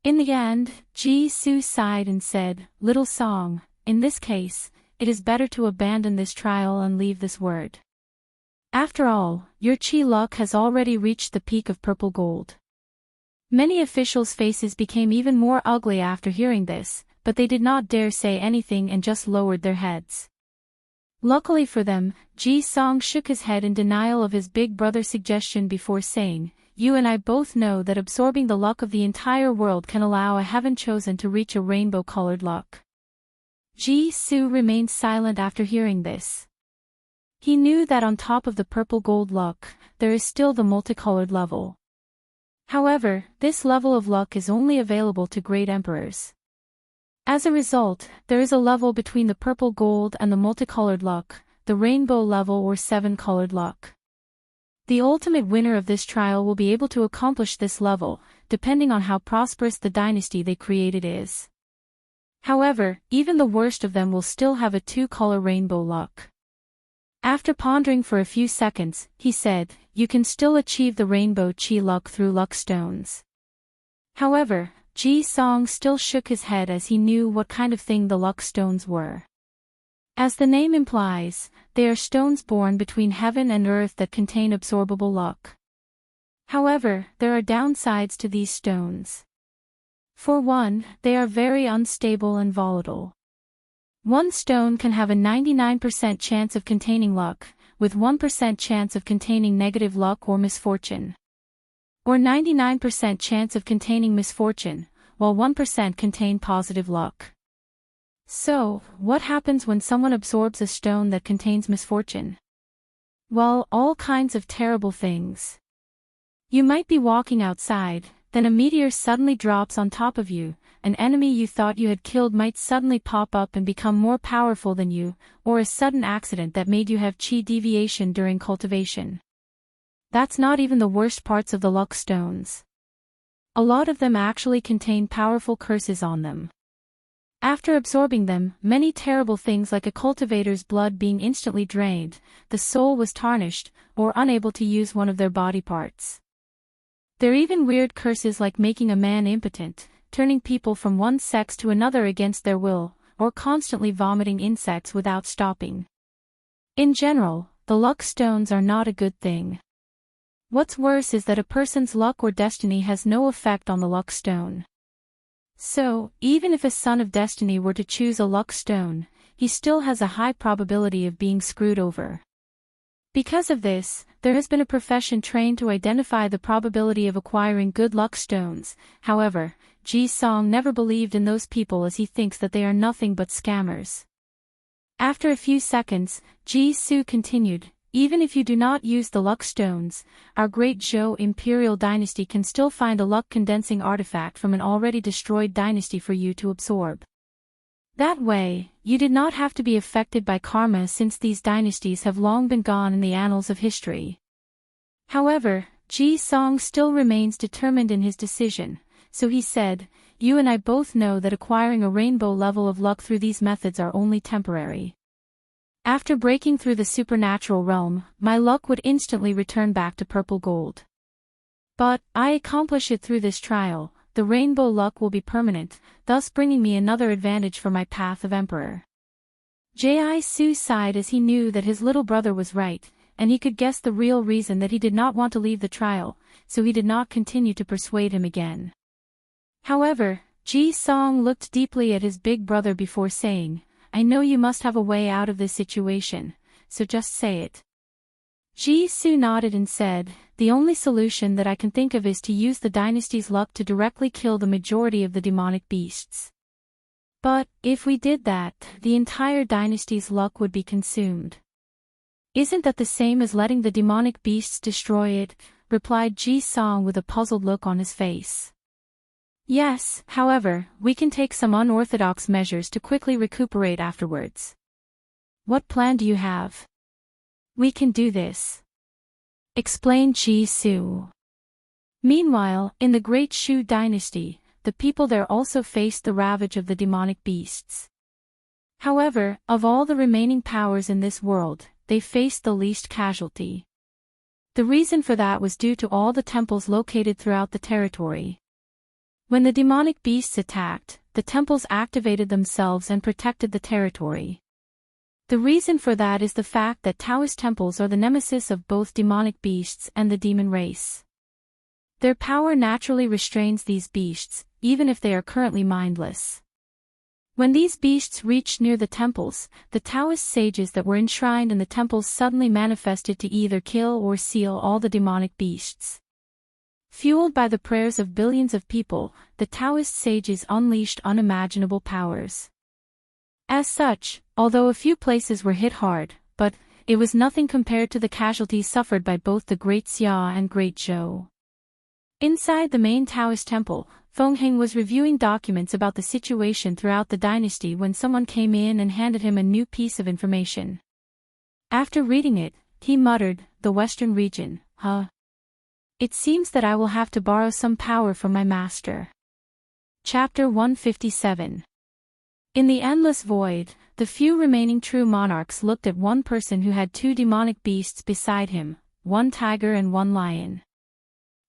In the end, Ji-Su sighed and said, "Little Song, in this case, it is better to abandon this trial and leave this word. After all, your chi luck has already reached the peak of purple gold." Many officials' faces became even more ugly after hearing this, but they did not dare say anything and just lowered their heads. Luckily for them, Ji-Song shook his head in denial of his big brother's suggestion before saying, "You and I both know that absorbing the luck of the entire world can allow a heaven chosen to reach a rainbow-colored luck." Ji-Su remained silent after hearing this. He knew that on top of the purple gold luck, there is still the multicolored level. However, this level of luck is only available to great emperors. As a result, there is a level between the purple gold and the multicolored luck, the rainbow level or seven-colored luck. The ultimate winner of this trial will be able to accomplish this level, depending on how prosperous the dynasty they created is. However, even the worst of them will still have a two-color rainbow luck. After pondering for a few seconds, he said, "You can still achieve the rainbow chi luck through luck stones." However, Ji-Song still shook his head as he knew what kind of thing the luck stones were. As the name implies, they are stones born between heaven and earth that contain absorbable luck. However, there are downsides to these stones. For one, they are very unstable and volatile. One stone can have a 99% chance of containing luck, with 1% chance of containing negative luck or misfortune. Or 99% chance of containing misfortune, while 1% contain positive luck. So, what happens when someone absorbs a stone that contains misfortune? Well, all kinds of terrible things. You might be walking outside, then a meteor suddenly drops on top of you, an enemy you thought you had killed might suddenly pop up and become more powerful than you, or a sudden accident that made you have chi deviation during cultivation. That's not even the worst parts of the luck stones. A lot of them actually contain powerful curses on them. After absorbing them, many terrible things like a cultivator's blood being instantly drained, the soul was tarnished, or unable to use one of their body parts. There are even weird curses like making a man impotent, turning people from one sex to another against their will, or constantly vomiting insects without stopping. In general, the luck stones are not a good thing. What's worse is that a person's luck or destiny has no effect on the luck stone. So, even if a son of destiny were to choose a luck stone, he still has a high probability of being screwed over. Because of this, there has been a profession trained to identify the probability of acquiring good luck stones. However, Ji-Song never believed in those people as he thinks that they are nothing but scammers. After a few seconds, Ji-Su continued, "Even if you do not use the luck stones, our great Zhou imperial dynasty can still find a luck-condensing artifact from an already destroyed dynasty for you to absorb. That way, you did not have to be affected by karma since these dynasties have long been gone in the annals of history." However, Ji-Song still remains determined in his decision, so he said, "You and I both know that acquiring a rainbow level of luck through these methods are only temporary. After breaking through the supernatural realm, my luck would instantly return back to purple gold. But, I accomplish it through this trial, the rainbow luck will be permanent, thus bringing me another advantage for my path of emperor." Ji-Su sighed as he knew that his little brother was right, and he could guess the real reason that he did not want to leave the trial, so he did not continue to persuade him again. However, Ji-Song looked deeply at his big brother before saying, "I know you must have a way out of this situation, so just say it." Ji-Su nodded and said, "The only solution that I can think of is to use the dynasty's luck to directly kill the majority of the demonic beasts. But, if we did that, the entire dynasty's luck would be consumed." "Isn't that the same as letting the demonic beasts destroy it?" replied Ji-Song with a puzzled look on his face. "Yes, however, we can take some unorthodox measures to quickly recuperate afterwards." What plan do you have? We can do this, explained Ji Su. Meanwhile, in the Great Shu dynasty, the people there also faced the ravage of the demonic beasts. However, of all the remaining powers in this world, they faced the least casualty. The reason for that was due to all the temples located throughout the territory. When the demonic beasts attacked, the temples activated themselves and protected the territory. The reason for that is the fact that Taoist temples are the nemesis of both demonic beasts and the demon race. Their power naturally restrains these beasts, even if they are currently mindless. When these beasts reached near the temples, the Taoist sages that were enshrined in the temples suddenly manifested to either kill or seal all the demonic beasts. Fueled by the prayers of billions of people, the Taoist sages unleashed unimaginable powers. As such, although a few places were hit hard, but it was nothing compared to the casualties suffered by both the Great Xia and Great Zhou. Inside the main Taoist temple, Feng Heng was reviewing documents about the situation throughout the dynasty when someone came in and handed him a new piece of information. After reading it, he muttered, "The Western region, huh? It seems that I will have to borrow some power from my master." Chapter 157. In the endless void, the few remaining true monarchs looked at one person who had two demonic beasts beside him, one tiger and one lion.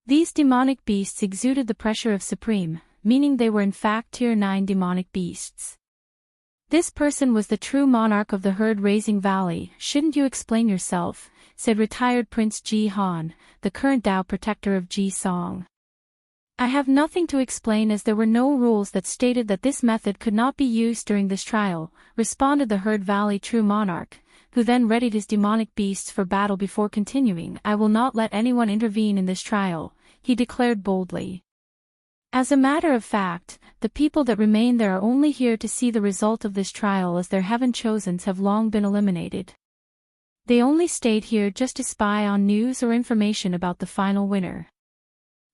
These demonic beasts exuded the pressure of supreme, meaning they were in fact Tier 9 demonic beasts. This person was the true monarch of the herd-raising valley. "Shouldn't you explain yourself?" said retired Prince Ji Han, the current Dao protector of Ji Song. "I have nothing to explain as there were no rules that stated that this method could not be used during this trial," responded the herd valley true monarch, who then readied his demonic beasts for battle before continuing. "I will not let anyone intervene in this trial," he declared boldly. As a matter of fact, the people that remain there are only here to see the result of this trial as their heaven chosens have long been eliminated. They only stayed here just to spy on news or information about the final winner.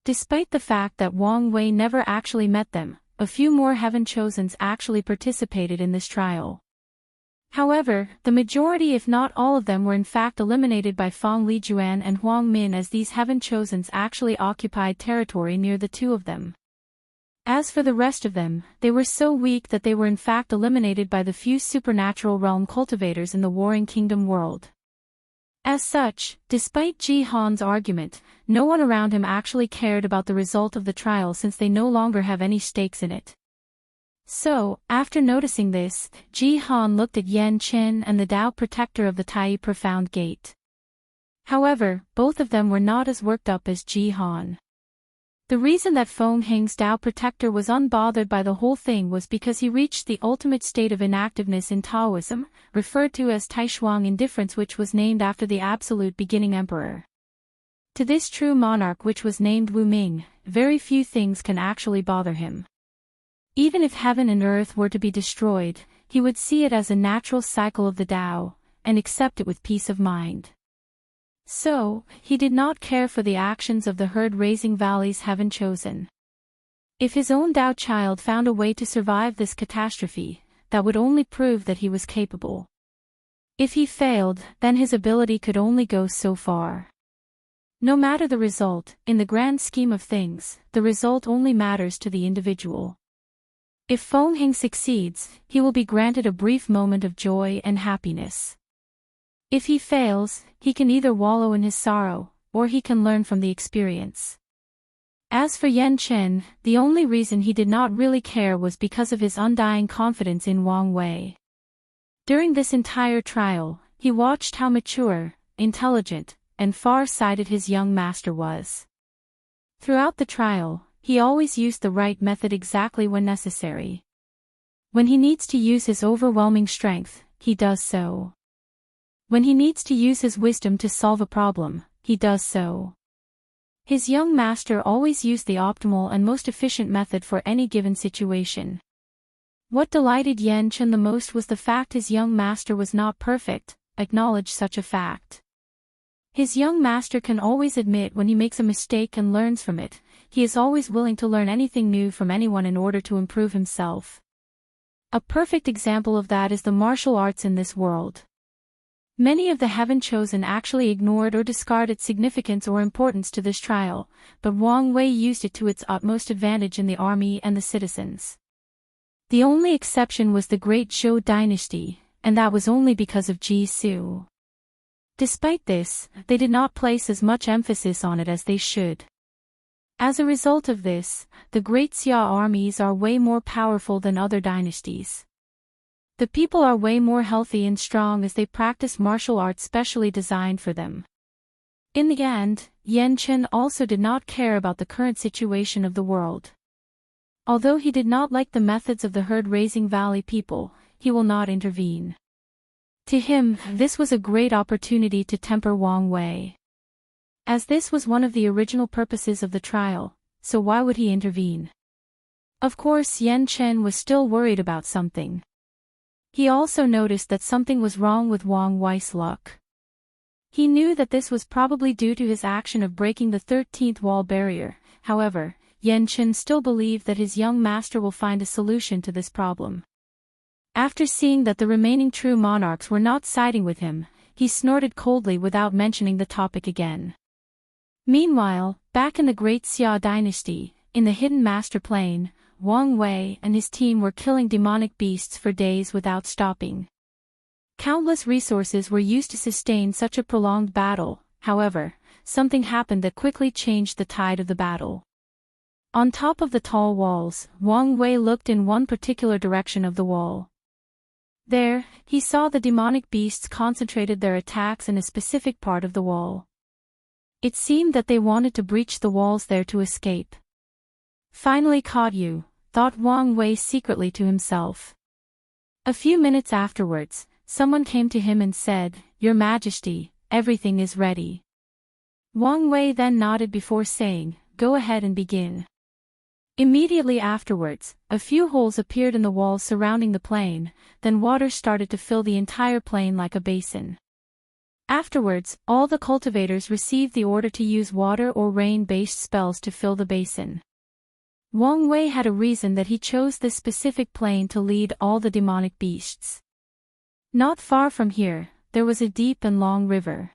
Despite the fact that Wang Wei never actually met them, a few more heaven chosens actually participated in this trial. However, the majority if not all of them were in fact eliminated by Fang Lijuan and Huang Min, as these heaven chosens actually occupied territory near the two of them. As for the rest of them, they were so weak that they were in fact eliminated by the few supernatural realm cultivators in the Warring Kingdom world. As such, despite Ji Han's argument, no one around him actually cared about the result of the trial since they no longer have any stakes in it. So, after noticing this, Ji Han looked at Yan Chen and the Dao protector of the Tai Profound Gate. However, both of them were not as worked up as Ji Han. The reason that Feng Heng's Dao protector was unbothered by the whole thing was because he reached the ultimate state of inactiveness in Taoism, referred to as Taishuang indifference, which was named after the absolute beginning emperor. To this true monarch, which was named Wu Ming, very few things can actually bother him. Even if heaven and earth were to be destroyed, he would see it as a natural cycle of the Tao, and accept it with peace of mind. So, he did not care for the actions of the herd-raising valley's heaven chosen. If his own Tao child found a way to survive this catastrophe, that would only prove that he was capable. If he failed, then his ability could only go so far. No matter the result, in the grand scheme of things, the result only matters to the individual. If Feng Heng succeeds, he will be granted a brief moment of joy and happiness. If he fails, he can either wallow in his sorrow, or he can learn from the experience. As for Yan Chen, the only reason he did not really care was because of his undying confidence in Wang Wei. During this entire trial, he watched how mature, intelligent, and far-sighted his young master was. Throughout the trial, he always used the right method exactly when necessary. When he needs to use his overwhelming strength, he does so. When he needs to use his wisdom to solve a problem, he does so. His young master always used the optimal and most efficient method for any given situation. What delighted Yan Chen the most was the fact his young master was not perfect. Acknowledge such a fact. His young master can always admit when he makes a mistake and learns from it. He is always willing to learn anything new from anyone in order to improve himself. A perfect example of that is the martial arts in this world. Many of the Heaven Chosen actually ignored or discarded significance or importance to this trial, but Wang Wei used it to its utmost advantage in the army and the citizens. The only exception was the Great Zhou dynasty, and that was only because of Ji Su. Despite this, they did not place as much emphasis on it as they should. As a result of this, the Great Xia armies are way more powerful than other dynasties. The people are way more healthy and strong as they practice martial arts specially designed for them. In the end, Yan Chen also did not care about the current situation of the world. Although he did not like the methods of the herd-raising valley people, he will not intervene. To him, this was a great opportunity to temper Wang Wei. As this was one of the original purposes of the trial, so why would he intervene? Of course, Yan Chen was still worried about something. He also noticed that something was wrong with Wang Wei's luck. He knew that this was probably due to his action of breaking the 13th wall barrier. However, Yan Chen still believed that his young master will find a solution to this problem. After seeing that the remaining true monarchs were not siding with him, he snorted coldly without mentioning the topic again. Meanwhile, back in the Great Xia dynasty, in the hidden master plane, Wang Wei and his team were killing demonic beasts for days without stopping. Countless resources were used to sustain such a prolonged battle. However, something happened that quickly changed the tide of the battle. On top of the tall walls, Wang Wei looked in one particular direction of the wall. There, he saw the demonic beasts concentrated their attacks in a specific part of the wall. It seemed that they wanted to breach the walls there to escape. Finally caught you, thought Wang Wei secretly to himself. A few minutes afterwards, someone came to him and said, "Your Majesty, everything is ready." Wang Wei then nodded before saying, "Go ahead and begin." Immediately afterwards, a few holes appeared in the walls surrounding the plane, then water started to fill the entire plane like a basin. Afterwards, all the cultivators received the order to use water or rain-based spells to fill the basin. Wang Wei had a reason that he chose this specific plane to lead all the demonic beasts. Not far from here, there was a deep and long river.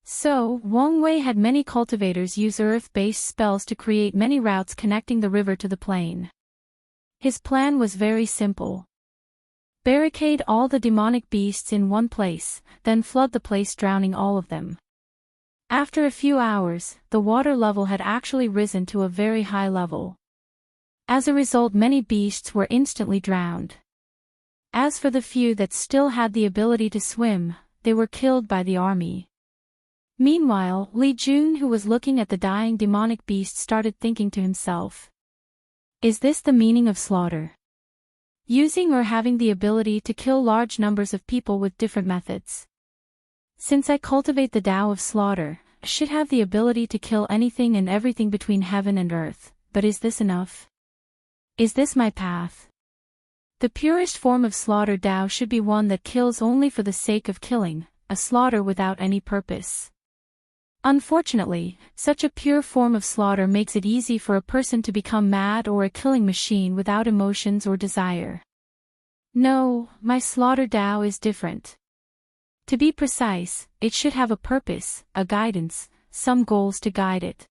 So, Wang Wei had many cultivators use earth-based spells to create many routes connecting the river to the plain. His plan was very simple. Barricade all the demonic beasts in one place, then flood the place, drowning all of them. After a few hours, the water level had actually risen to a very high level. As a result, many beasts were instantly drowned. As for the few that still had the ability to swim, they were killed by the army. Meanwhile, Li Jun, who was looking at the dying demonic beast, started thinking to himself. Is this the meaning of slaughter? Using or having the ability to kill large numbers of people with different methods. Since I cultivate the Tao of slaughter, I should have the ability to kill anything and everything between heaven and earth, but is this enough? Is this my path? The purest form of slaughter Tao should be one that kills only for the sake of killing, a slaughter without any purpose. Unfortunately, such a pure form of slaughter makes it easy for a person to become mad or a killing machine without emotions or desire. No, my slaughter Tao is different. To be precise, it should have a purpose, a guidance, some goals to guide it.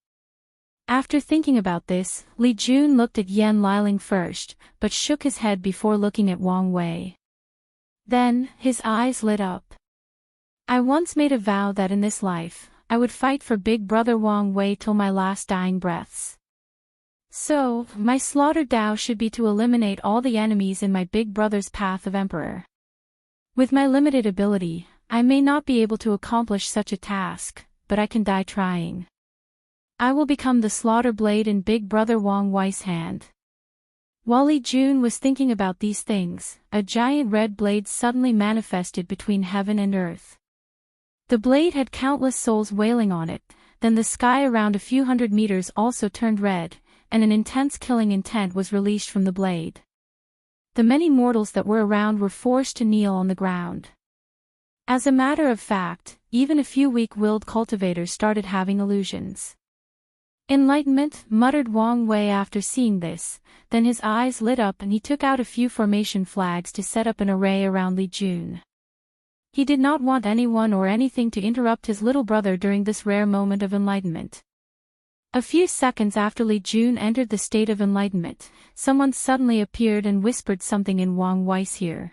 After thinking about this, Li Jun looked at Yan Liling first, but shook his head before looking at Wang Wei. Then, his eyes lit up. I once made a vow that in this life, I would fight for Big Brother Wang Wei till my last dying breaths. So, my slaughter Tao should be to eliminate all the enemies in my Big Brother's path of Emperor. With my limited ability, I may not be able to accomplish such a task, but I can die trying. I will become the slaughter blade in Big Brother Wang Wei's hand. While Li Jun was thinking about these things, a giant red blade suddenly manifested between heaven and earth. The blade had countless souls wailing on it, then the sky around a few hundred meters also turned red, and an intense killing intent was released from the blade. The many mortals that were around were forced to kneel on the ground. As a matter of fact, even a few weak-willed cultivators started having illusions. Enlightenment, muttered Wang Wei after seeing this, then his eyes lit up and he took out a few formation flags to set up an array around Li Jun. He did not want anyone or anything to interrupt his little brother during this rare moment of enlightenment. A few seconds after Li Jun entered the state of enlightenment, someone suddenly appeared and whispered something in Wang Wei's ear.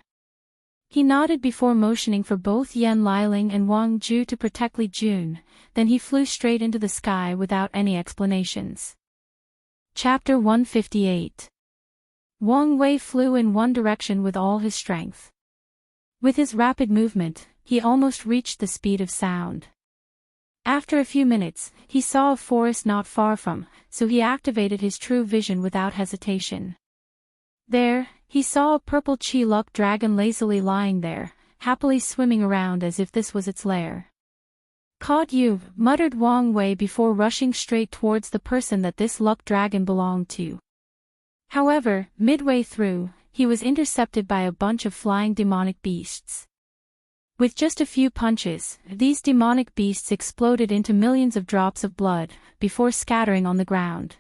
He nodded before motioning for both Yan Liling and Wang Ju to protect Li Jun, then he flew straight into the sky without any explanations. Chapter 158. Wang Wei flew in one direction with all his strength. With his rapid movement, he almost reached the speed of sound. After a few minutes, he saw a forest not far from, so he activated his true vision without hesitation. There, he saw a purple Chi-Luck dragon lazily lying there, happily swimming around as if this was its lair. "Caught you," muttered Wang Wei before rushing straight towards the person that this luck dragon belonged to. However, midway through, he was intercepted by a bunch of flying demonic beasts. With just a few punches, these demonic beasts exploded into millions of drops of blood, before scattering on the ground.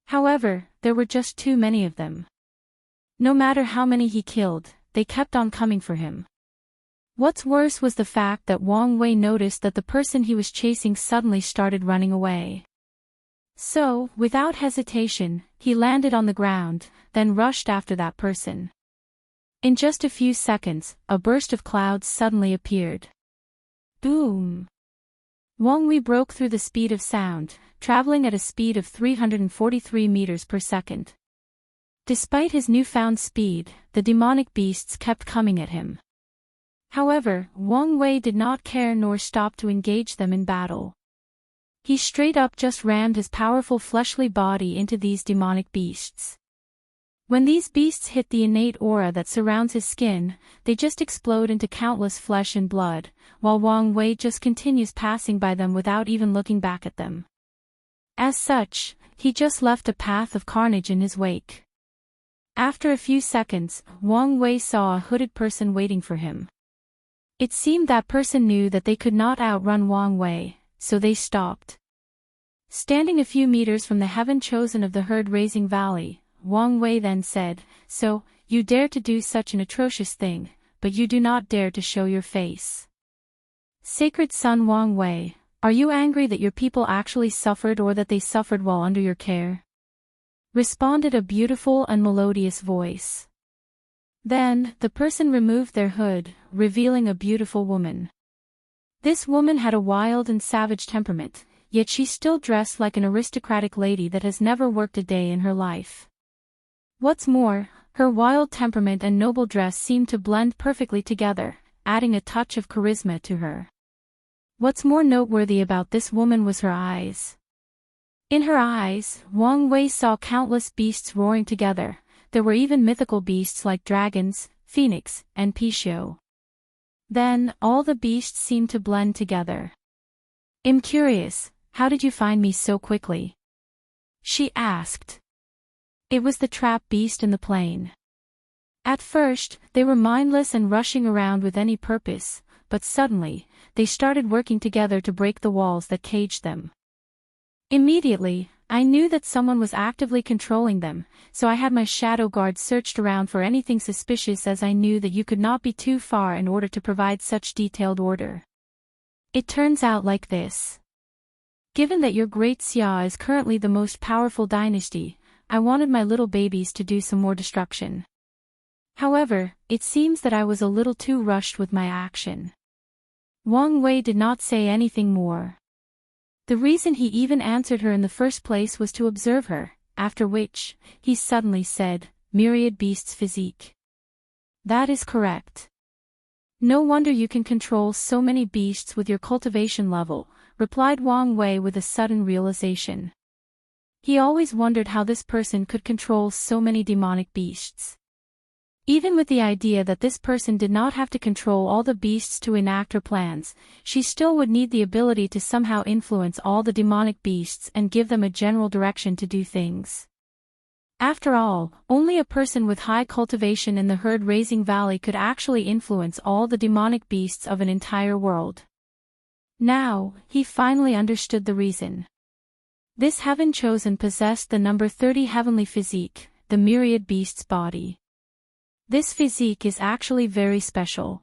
However, there were just too many of them. No matter how many he killed, they kept on coming for him. What's worse was the fact that Wang Wei noticed that the person he was chasing suddenly started running away. So, without hesitation, he landed on the ground, then rushed after that person. In just a few seconds, a burst of clouds suddenly appeared. Boom! Wang Wei broke through the speed of sound, traveling at a speed of 343 meters per second. Despite his newfound speed, the demonic beasts kept coming at him. However, Wang Wei did not care nor stop to engage them in battle. He straight up just rammed his powerful fleshly body into these demonic beasts. When these beasts hit the innate aura that surrounds his skin, they just explode into countless flesh and blood, while Wang Wei just continues passing by them without even looking back at them. As such, he just left a path of carnage in his wake. After a few seconds, Wang Wei saw a hooded person waiting for him. It seemed that person knew that they could not outrun Wang Wei, so they stopped. Standing a few meters from the heaven chosen of the herd-raising valley, Wang Wei then said, "So, you dare to do such an atrocious thing, but you do not dare to show your face. Sacred son Wang Wei, are you angry that your people actually suffered or that they suffered while under your care?" Responded a beautiful and melodious voice. Then, the person removed their hood, revealing a beautiful woman. This woman had a wild and savage temperament, yet she still dressed like an aristocratic lady that has never worked a day in her life. What's more, her wild temperament and noble dress seemed to blend perfectly together, adding a touch of charisma to her. What's more noteworthy about this woman was her eyes. In her eyes, Wang Wei saw countless beasts roaring together. There were even mythical beasts like dragons, phoenix, and Pishio. Then, all the beasts seemed to blend together. "I'm curious, how did you find me so quickly?" she asked. It was the trap beast in the plain. At first, they were mindless and rushing around with any purpose, but suddenly, they started working together to break the walls that caged them. Immediately, I knew that someone was actively controlling them, so I had my shadow guard searched around for anything suspicious, as I knew that you could not be too far in order to provide such detailed order. It turns out like this. Given that your great Xia is currently the most powerful dynasty, I wanted my little babies to do some more destruction. However, it seems that I was a little too rushed with my action. Wang Wei did not say anything more. The reason he even answered her in the first place was to observe her, after which, he suddenly said, "Myriad beasts physique." "That is correct. No wonder you can control so many beasts with your cultivation level," replied Wang Wei with a sudden realization. He always wondered how this person could control so many demonic beasts. Even with the idea that this person did not have to control all the beasts to enact her plans, she still would need the ability to somehow influence all the demonic beasts and give them a general direction to do things. After all, only a person with high cultivation in the herd-raising valley could actually influence all the demonic beasts of an entire world. Now, he finally understood the reason. This heaven chosen possessed the number 30 heavenly physique, the myriad beast's body. This physique is actually very special.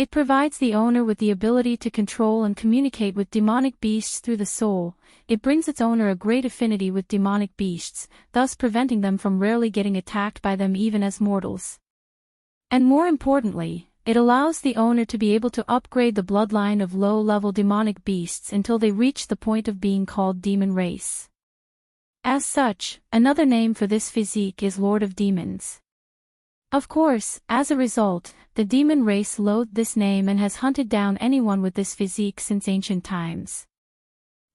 It provides the owner with the ability to control and communicate with demonic beasts through the soul. It brings its owner a great affinity with demonic beasts, thus preventing them from rarely getting attacked by them even as mortals. And more importantly, it allows the owner to be able to upgrade the bloodline of low-level demonic beasts until they reach the point of being called demon race. As such, another name for this physique is Lord of Demons. Of course, as a result, the demon race loathed this name and has hunted down anyone with this physique since ancient times.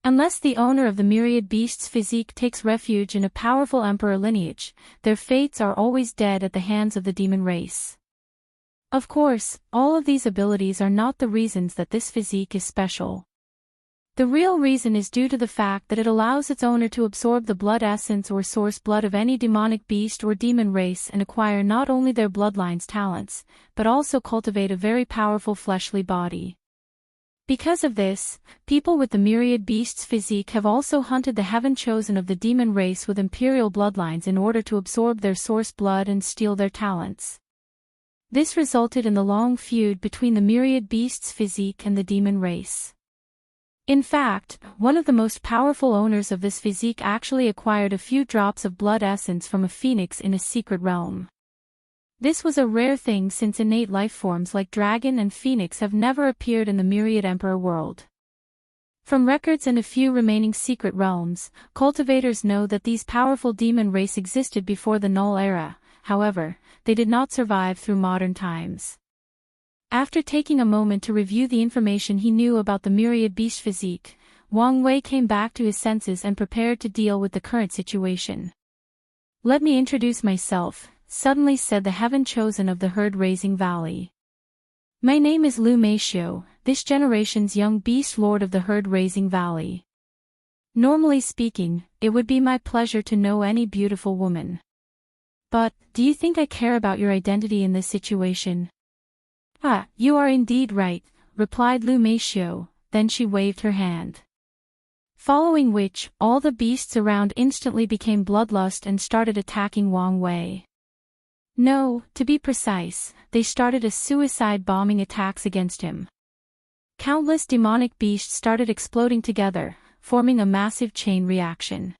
Unless the owner of the myriad beasts physique takes refuge in a powerful emperor lineage, their fates are always dead at the hands of the demon race. Of course, all of these abilities are not the reasons that this physique is special. The real reason is due to the fact that it allows its owner to absorb the blood essence or source blood of any demonic beast or demon race and acquire not only their bloodline's talents, but also cultivate a very powerful fleshly body. Because of this, people with the myriad beasts physique have also hunted the heaven chosen of the demon race with imperial bloodlines in order to absorb their source blood and steal their talents. This resulted in the long feud between the myriad beasts physique and the demon race. In fact, one of the most powerful owners of this physique actually acquired a few drops of blood essence from a phoenix in a secret realm. This was a rare thing since innate life forms like dragon and phoenix have never appeared in the myriad emperor world. From records and a few remaining secret realms, cultivators know that these powerful demon race existed before the Null Era. However, they did not survive through modern times. After taking a moment to review the information he knew about the myriad beast physique, Wang Wei came back to his senses and prepared to deal with the current situation. "Let me introduce myself," suddenly said the heaven chosen of the herd-raising valley. "My name is Lu Meishio, this generation's young beast lord of the herd-raising valley. Normally speaking, it would be my pleasure to know any beautiful woman. But, do you think I care about your identity in this situation?" "Ah, you are indeed right," replied Lu Meishio, then she waved her hand. Following which, all the beasts around instantly became bloodlust and started attacking Wang Wei. No, to be precise, they started a suicide bombing attacks against him. Countless demonic beasts started exploding together, forming a massive chain reaction.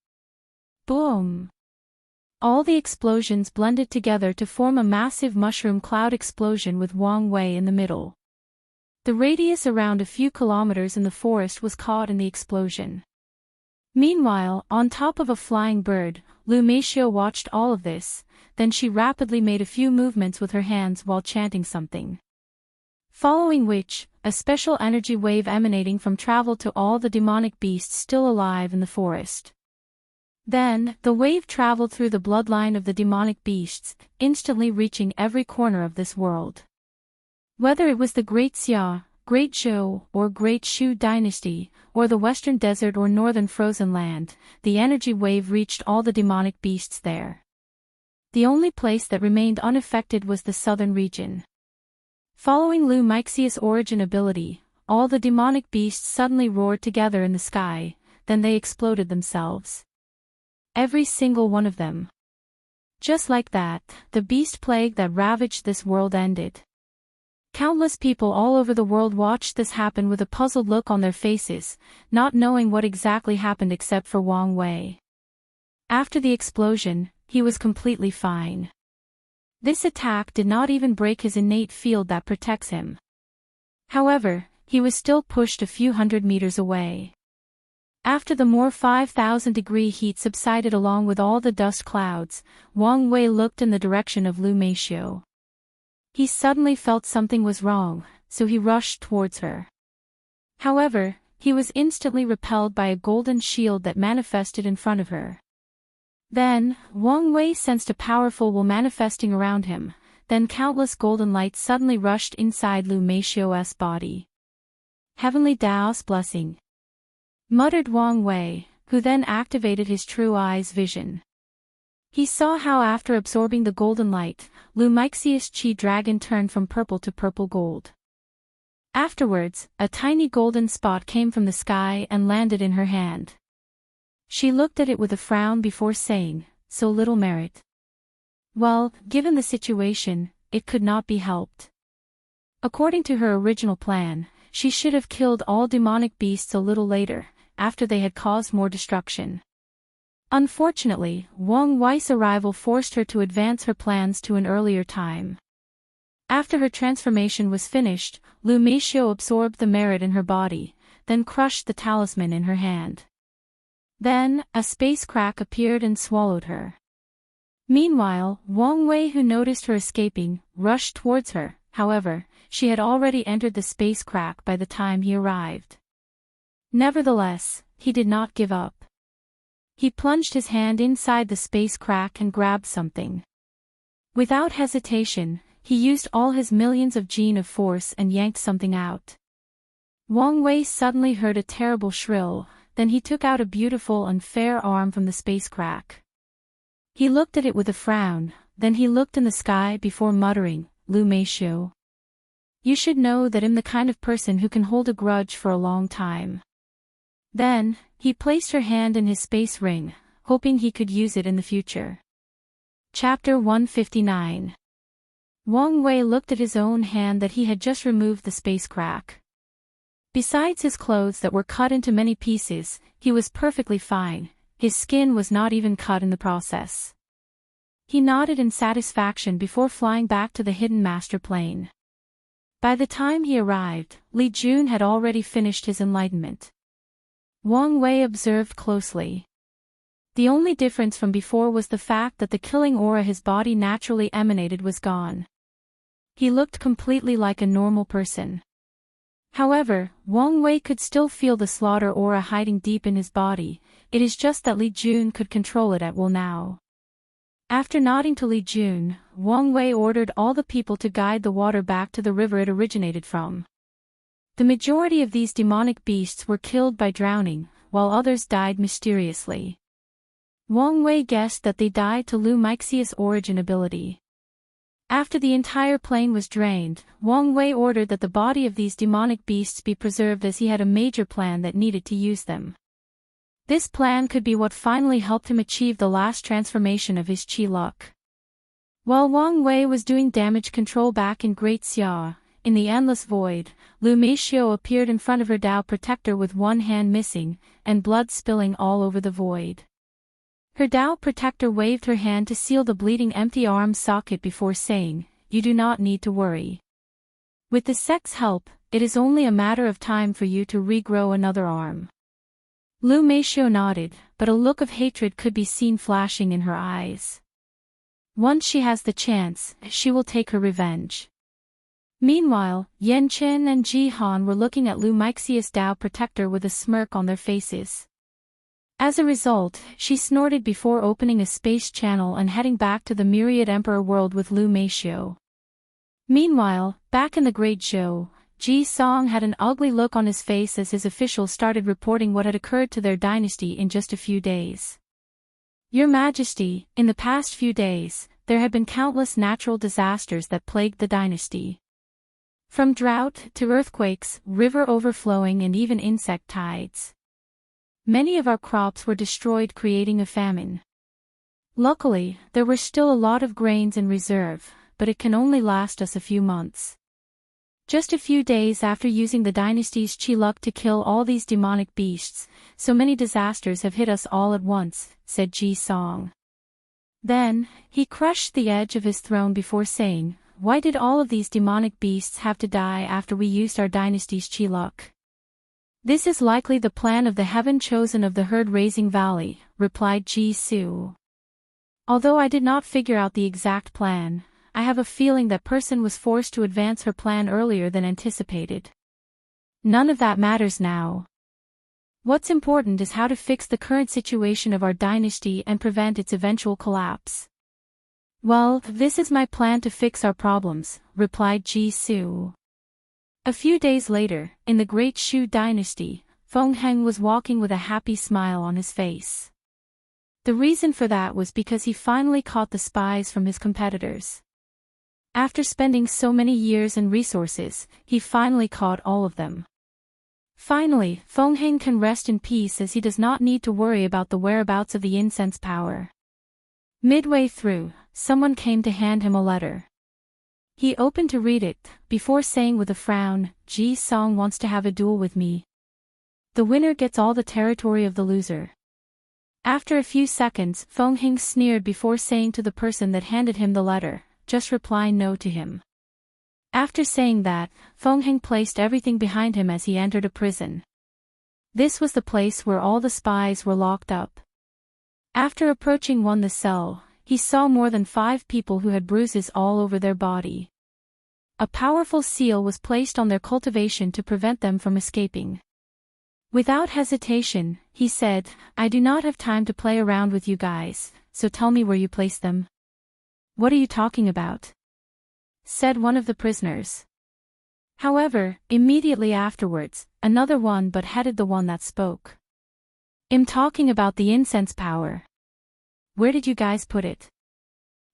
Boom! All the explosions blended together to form a massive mushroom cloud explosion with Wang Wei in the middle. The radius around a few kilometers in the forest was caught in the explosion. Meanwhile, on top of a flying bird, Lu Meishio watched all of this, then she rapidly made a few movements with her hands while chanting something. Following which, a special energy wave emanating from traveled to all the demonic beasts still alive in the forest. Then, the wave traveled through the bloodline of the demonic beasts, instantly reaching every corner of this world. Whether it was the Great Xia, Great Zhou, or Great Shu dynasty, or the western desert or northern frozen land, the energy wave reached all the demonic beasts there. The only place that remained unaffected was the southern region. Following Lu Meixia's origin ability, all the demonic beasts suddenly roared together in the sky, then they exploded themselves. Every single one of them. Just like that, the beast plague that ravaged this world ended. Countless people all over the world watched this happen with a puzzled look on their faces, not knowing what exactly happened except for Wang Wei. After the explosion, he was completely fine. This attack did not even break his innate field that protects him. However, he was still pushed a few hundred meters away. After the more 5,000-degree heat subsided along with all the dust clouds, Wang Wei looked in the direction of Lu Meishio. He suddenly felt something was wrong, so he rushed towards her. However, he was instantly repelled by a golden shield that manifested in front of her. Then, Wang Wei sensed a powerful will manifesting around him, then countless golden lights suddenly rushed inside Lu Meishio's body. "Heavenly Dao's blessing," muttered Wang Wei, who then activated his true eye's vision. He saw how after absorbing the golden light, Lu Meixia's chi dragon turned from purple to purple gold. Afterwards, a tiny golden spot came from the sky and landed in her hand. She looked at it with a frown before saying, "So little merit." Well, given the situation, it could not be helped. According to her original plan, she should have killed all demonic beasts a little later, after they had caused more destruction. Unfortunately, Wang Wei's arrival forced her to advance her plans to an earlier time. After her transformation was finished, Lu Meishou absorbed the merit in her body, then crushed the talisman in her hand. Then, a space crack appeared and swallowed her. Meanwhile, Wang Wei, who noticed her escaping, rushed towards her. However, she had already entered the space crack by the time he arrived. Nevertheless, he did not give up. He plunged his hand inside the space crack and grabbed something. Without hesitation, he used all his millions of gene of force and yanked something out. Wang Wei suddenly heard a terrible shrill, then he took out a beautiful and fair arm from the space crack. He looked at it with a frown, then he looked in the sky before muttering, "Lu Meishou. You should know that I'm the kind of person who can hold a grudge for a long time." Then, he placed her hand in his space ring, hoping he could use it in the future. Chapter 159. Wang Wei looked at his own hand that he had just removed the space crack. Besides his clothes that were cut into many pieces, he was perfectly fine, his skin was not even cut in the process. He nodded in satisfaction before flying back to the hidden master plane. By the time he arrived, Li Jun had already finished his enlightenment. Wang Wei observed closely. The only difference from before was the fact that the killing aura his body naturally emanated was gone. He looked completely like a normal person. However, Wang Wei could still feel the slaughter aura hiding deep in his body, it is just that Li Jun could control it at will now. After nodding to Li Jun, Wang Wei ordered all the people to guide the water back to the river it originated from. The majority of these demonic beasts were killed by drowning, while others died mysteriously. Wang Wei guessed that they died to Lu Meixia's origin ability. After the entire plain was drained, Wang Wei ordered that the body of these demonic beasts be preserved as he had a major plan that needed to use them. This plan could be what finally helped him achieve the last transformation of his Qi luck. While Wang Wei was doing damage control back in Great Xia, in the endless void, Lu Meishou appeared in front of her Tao protector with one hand missing, and blood spilling all over the void. Her Tao protector waved her hand to seal the bleeding empty arm socket before saying, "You do not need to worry. With the sect's help, it is only a matter of time for you to regrow another arm." Lu Meishou nodded, but a look of hatred could be seen flashing in her eyes. Once she has the chance, she will take her revenge. Meanwhile, Yan Chen and Ji Han were looking at Lu Meixia's Tao protector with a smirk on their faces. As a result, she snorted before opening a space channel and heading back to the Myriad Emperor world with Lu Meishou. Meanwhile, back in the Great Zhou, Ji Song had an ugly look on his face as his officials started reporting what had occurred to their dynasty in just a few days. "Your Majesty, in the past few days, there have been countless natural disasters that plagued the dynasty. From drought to earthquakes, river overflowing and even insect tides. Many of our crops were destroyed, creating a famine. Luckily, there were still a lot of grains in reserve, but it can only last us a few months. Just a few days after using the dynasty's Qi luck to kill all these demonic beasts, so many disasters have hit us all at once," said Ji Song. Then, he crushed the edge of his throne before saying, "Why did all of these demonic beasts have to die after we used our dynasty's Qi luck?" "This is likely the plan of the heaven chosen of the herd-raising valley," replied Ji Su. "Although I did not figure out the exact plan, I have a feeling that person was forced to advance her plan earlier than anticipated. None of that matters now. What's important is how to fix the current situation of our dynasty and prevent its eventual collapse." "Well, this is my plan to fix our problems," replied Ji Su. A few days later, in the Great Shu dynasty, Feng Heng was walking with a happy smile on his face. The reason for that was because he finally caught the spies from his competitors. After spending so many years and resources, he finally caught all of them. Finally, Feng Heng can rest in peace as he does not need to worry about the whereabouts of the incense power. Midway through, someone came to hand him a letter. He opened to read it, before saying with a frown, Ji Song wants to have a duel with me. The winner gets all the territory of the loser. After a few seconds, Feng Hing sneered before saying to the person that handed him the letter, just reply no to him. After saying that, Feng Hing placed everything behind him as he entered a prison. This was the place where all the spies were locked up. After approaching the cell, he saw more than 5 people who had bruises all over their body. A powerful seal was placed on their cultivation to prevent them from escaping. Without hesitation, he said, I do not have time to play around with you guys, so tell me where you placed them. What are you talking about? Said one of the prisoners. However, immediately afterwards, another one but headed the one that spoke. I'm talking about the incense power. Where did you guys put it?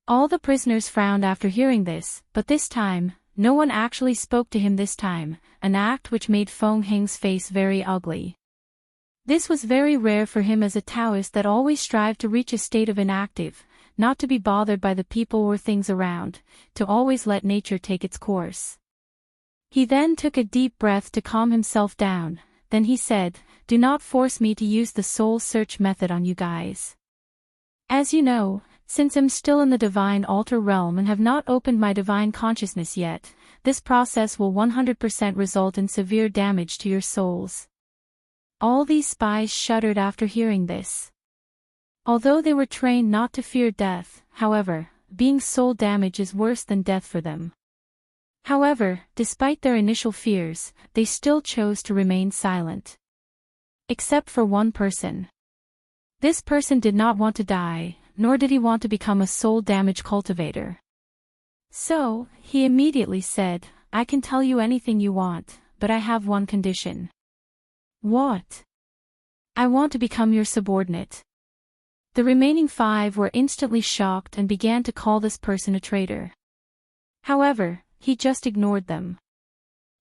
All the prisoners frowned after hearing this, but this time, no one actually spoke to him this time, an act which made Feng Hing's face very ugly. This was very rare for him as a Taoist that always strived to reach a state of inactive, not to be bothered by the people or things around, to always let nature take its course. He then took a deep breath to calm himself down, then he said, do not force me to use the soul search method on you guys. As you know, since I'm still in the divine altar realm and have not opened my divine consciousness yet, this process will 100% result in severe damage to your souls. All these spies shuddered after hearing this. Although they were trained not to fear death, however, being soul damage is worse than death for them. However, despite their initial fears, they still chose to remain silent. Except for one person. This person did not want to die, nor did he want to become a soul damage cultivator. So, he immediately said, I can tell you anything you want, but I have one condition. What? I want to become your subordinate. The remaining 5 were instantly shocked and began to call this person a traitor. However, he just ignored them.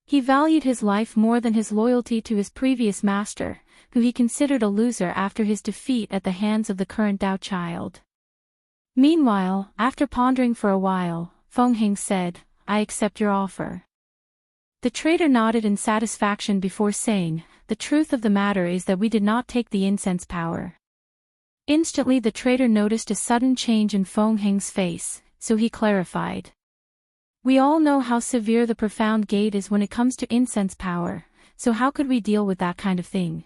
He valued his life more than his loyalty to his previous master, who he considered a loser after his defeat at the hands of the current Tao child. Meanwhile, after pondering for a while, Feng Hing said, I accept your offer. The traitor nodded in satisfaction before saying, the truth of the matter is that we did not take the incense power. Instantly the traitor noticed a sudden change in Feng Hing's face, so he clarified. We all know how severe the profound gate is when it comes to incense power, so how could we deal with that kind of thing?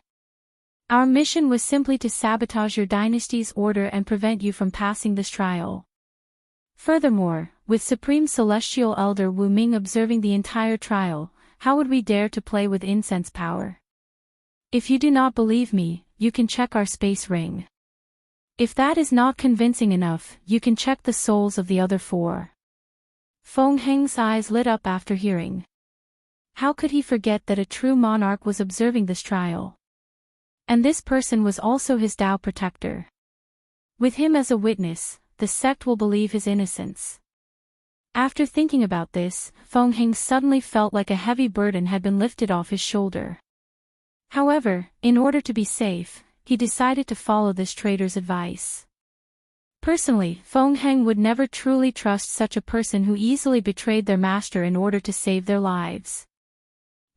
Our mission was simply to sabotage your dynasty's order and prevent you from passing this trial. Furthermore, with Supreme Celestial Elder Wu Ming observing the entire trial, how would we dare to play with incense power? If you do not believe me, you can check our space ring. If that is not convincing enough, you can check the souls of the other 4. Feng Hing's eyes lit up after hearing. How could he forget that a true monarch was observing this trial? And this person was also his Tao protector. With him as a witness, the sect will believe his innocence. After thinking about this, Feng Hing suddenly felt like a heavy burden had been lifted off his shoulder. However, in order to be safe, he decided to follow this traitor's advice. Personally, Feng Hing would never truly trust such a person who easily betrayed their master in order to save their lives.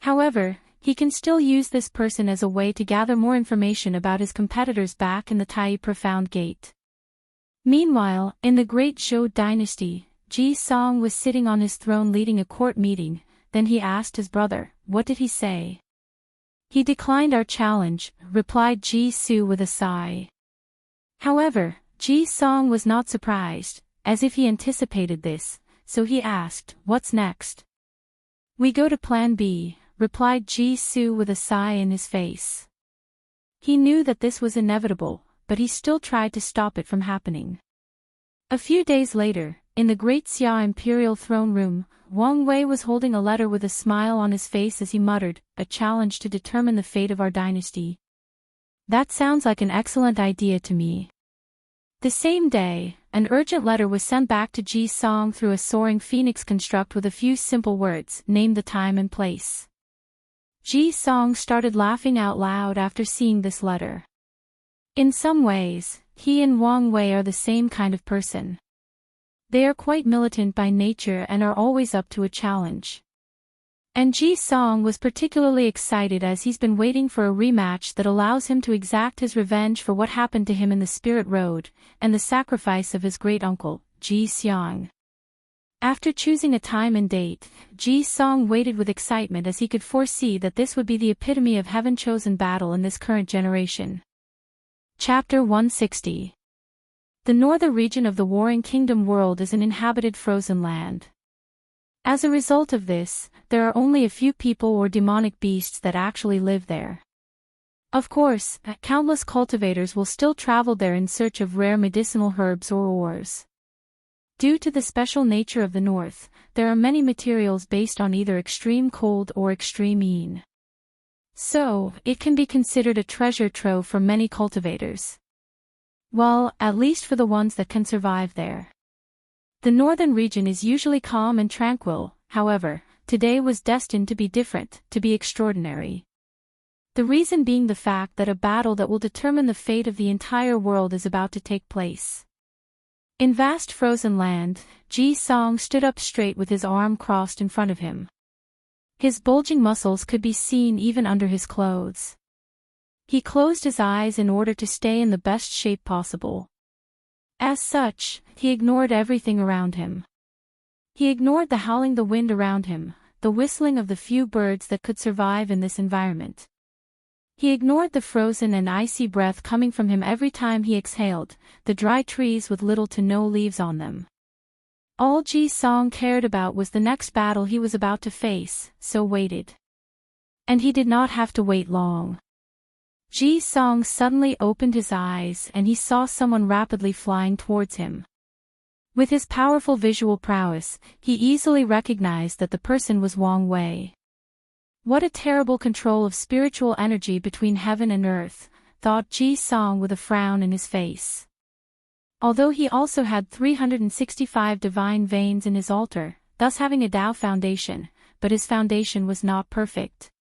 However, he can still use this person as a way to gather more information about his competitors back in the Tai Profound Gate. Meanwhile, in the Great Zhou dynasty, Ji Song was sitting on his throne leading a court meeting, then he asked his brother, what did he say? He declined our challenge, replied Ji Su with a sigh. However, Ji Song was not surprised, as if he anticipated this, so he asked, what's next? We go to Plan B, replied Ji Su with a sigh in his face. He knew that this was inevitable, but he still tried to stop it from happening. A few days later, in the Great Xia Imperial Throne Room, Wang Wei was holding a letter with a smile on his face as he muttered, a challenge to determine the fate of our dynasty. That sounds like an excellent idea to me. The same day, an urgent letter was sent back to Ji Song through a soaring phoenix construct with a few simple words, name the time and place. Ji Song started laughing out loud after seeing this letter. In some ways, he and Wang Wei are the same kind of person. They are quite militant by nature and are always up to a challenge. And Ji Song was particularly excited as he's been waiting for a rematch that allows him to exact his revenge for what happened to him in the Spirit Road, and the sacrifice of his great-uncle, Ji Seong. After choosing a time and date, Ji Song waited with excitement as he could foresee that this would be the epitome of heaven-chosen battle in this current generation. Chapter 160. The northern region of the Warring Kingdom world is an inhabited frozen land. As a result of this, there are only a few people or demonic beasts that actually live there. Of course, countless cultivators will still travel there in search of rare medicinal herbs or ores. Due to the special nature of the north, there are many materials based on either extreme cold or extreme heat. So, it can be considered a treasure trove for many cultivators. Well, at least for the ones that can survive there. The northern region is usually calm and tranquil, however, today was destined to be different, to be extraordinary. The reason being the fact that a battle that will determine the fate of the entire world is about to take place. In vast frozen land, Ji Song stood up straight with his arm crossed in front of him. His bulging muscles could be seen even under his clothes. He closed his eyes in order to stay in the best shape possible. As such, he ignored everything around him. He ignored the howling the wind around him, the whistling of the few birds that could survive in this environment. He ignored the frozen and icy breath coming from him every time he exhaled, the dry trees with little to no leaves on them. All Ji Song cared about was the next battle he was about to face, so waited. And he did not have to wait long. Ji Song suddenly opened his eyes and he saw someone rapidly flying towards him. With his powerful visual prowess, he easily recognized that the person was Wang Wei. What a terrible control of spiritual energy between heaven and earth, thought Ji Song with a frown in his face. Although he also had 365 divine veins in his altar, thus having a Tao foundation, but his foundation was not perfect.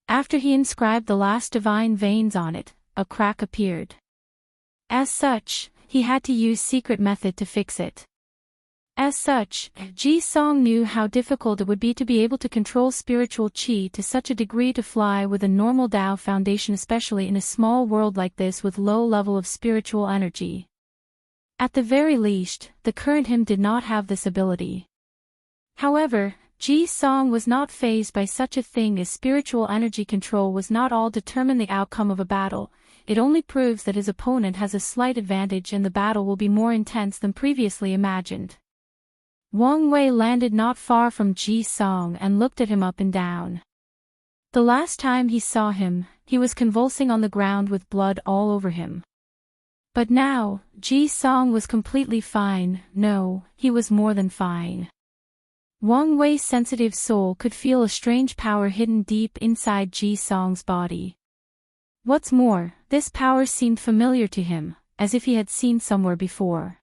After he inscribed the last divine veins on it, a crack appeared. As such, he had to use secret method to fix it. As such, Ji Song knew how difficult it would be to be able to control spiritual qi to such a degree to fly with a normal Tao foundation, especially in a small world like this with low level of spiritual energy. At the very least, the current him did not have this ability. However, Ji Song was not fazed by such a thing as spiritual energy control was not all determine the outcome of a battle, it only proves that his opponent has a slight advantage and the battle will be more intense than previously imagined. Wang Wei landed not far from Ji Song and looked at him up and down. The last time he saw him, he was convulsing on the ground with blood all over him. But now, Ji Song was completely fine, no, he was more than fine. Wang Wei's sensitive soul could feel a strange power hidden deep inside Ji Song's body. What's more, this power seemed familiar to him, as if he had seen somewhere before.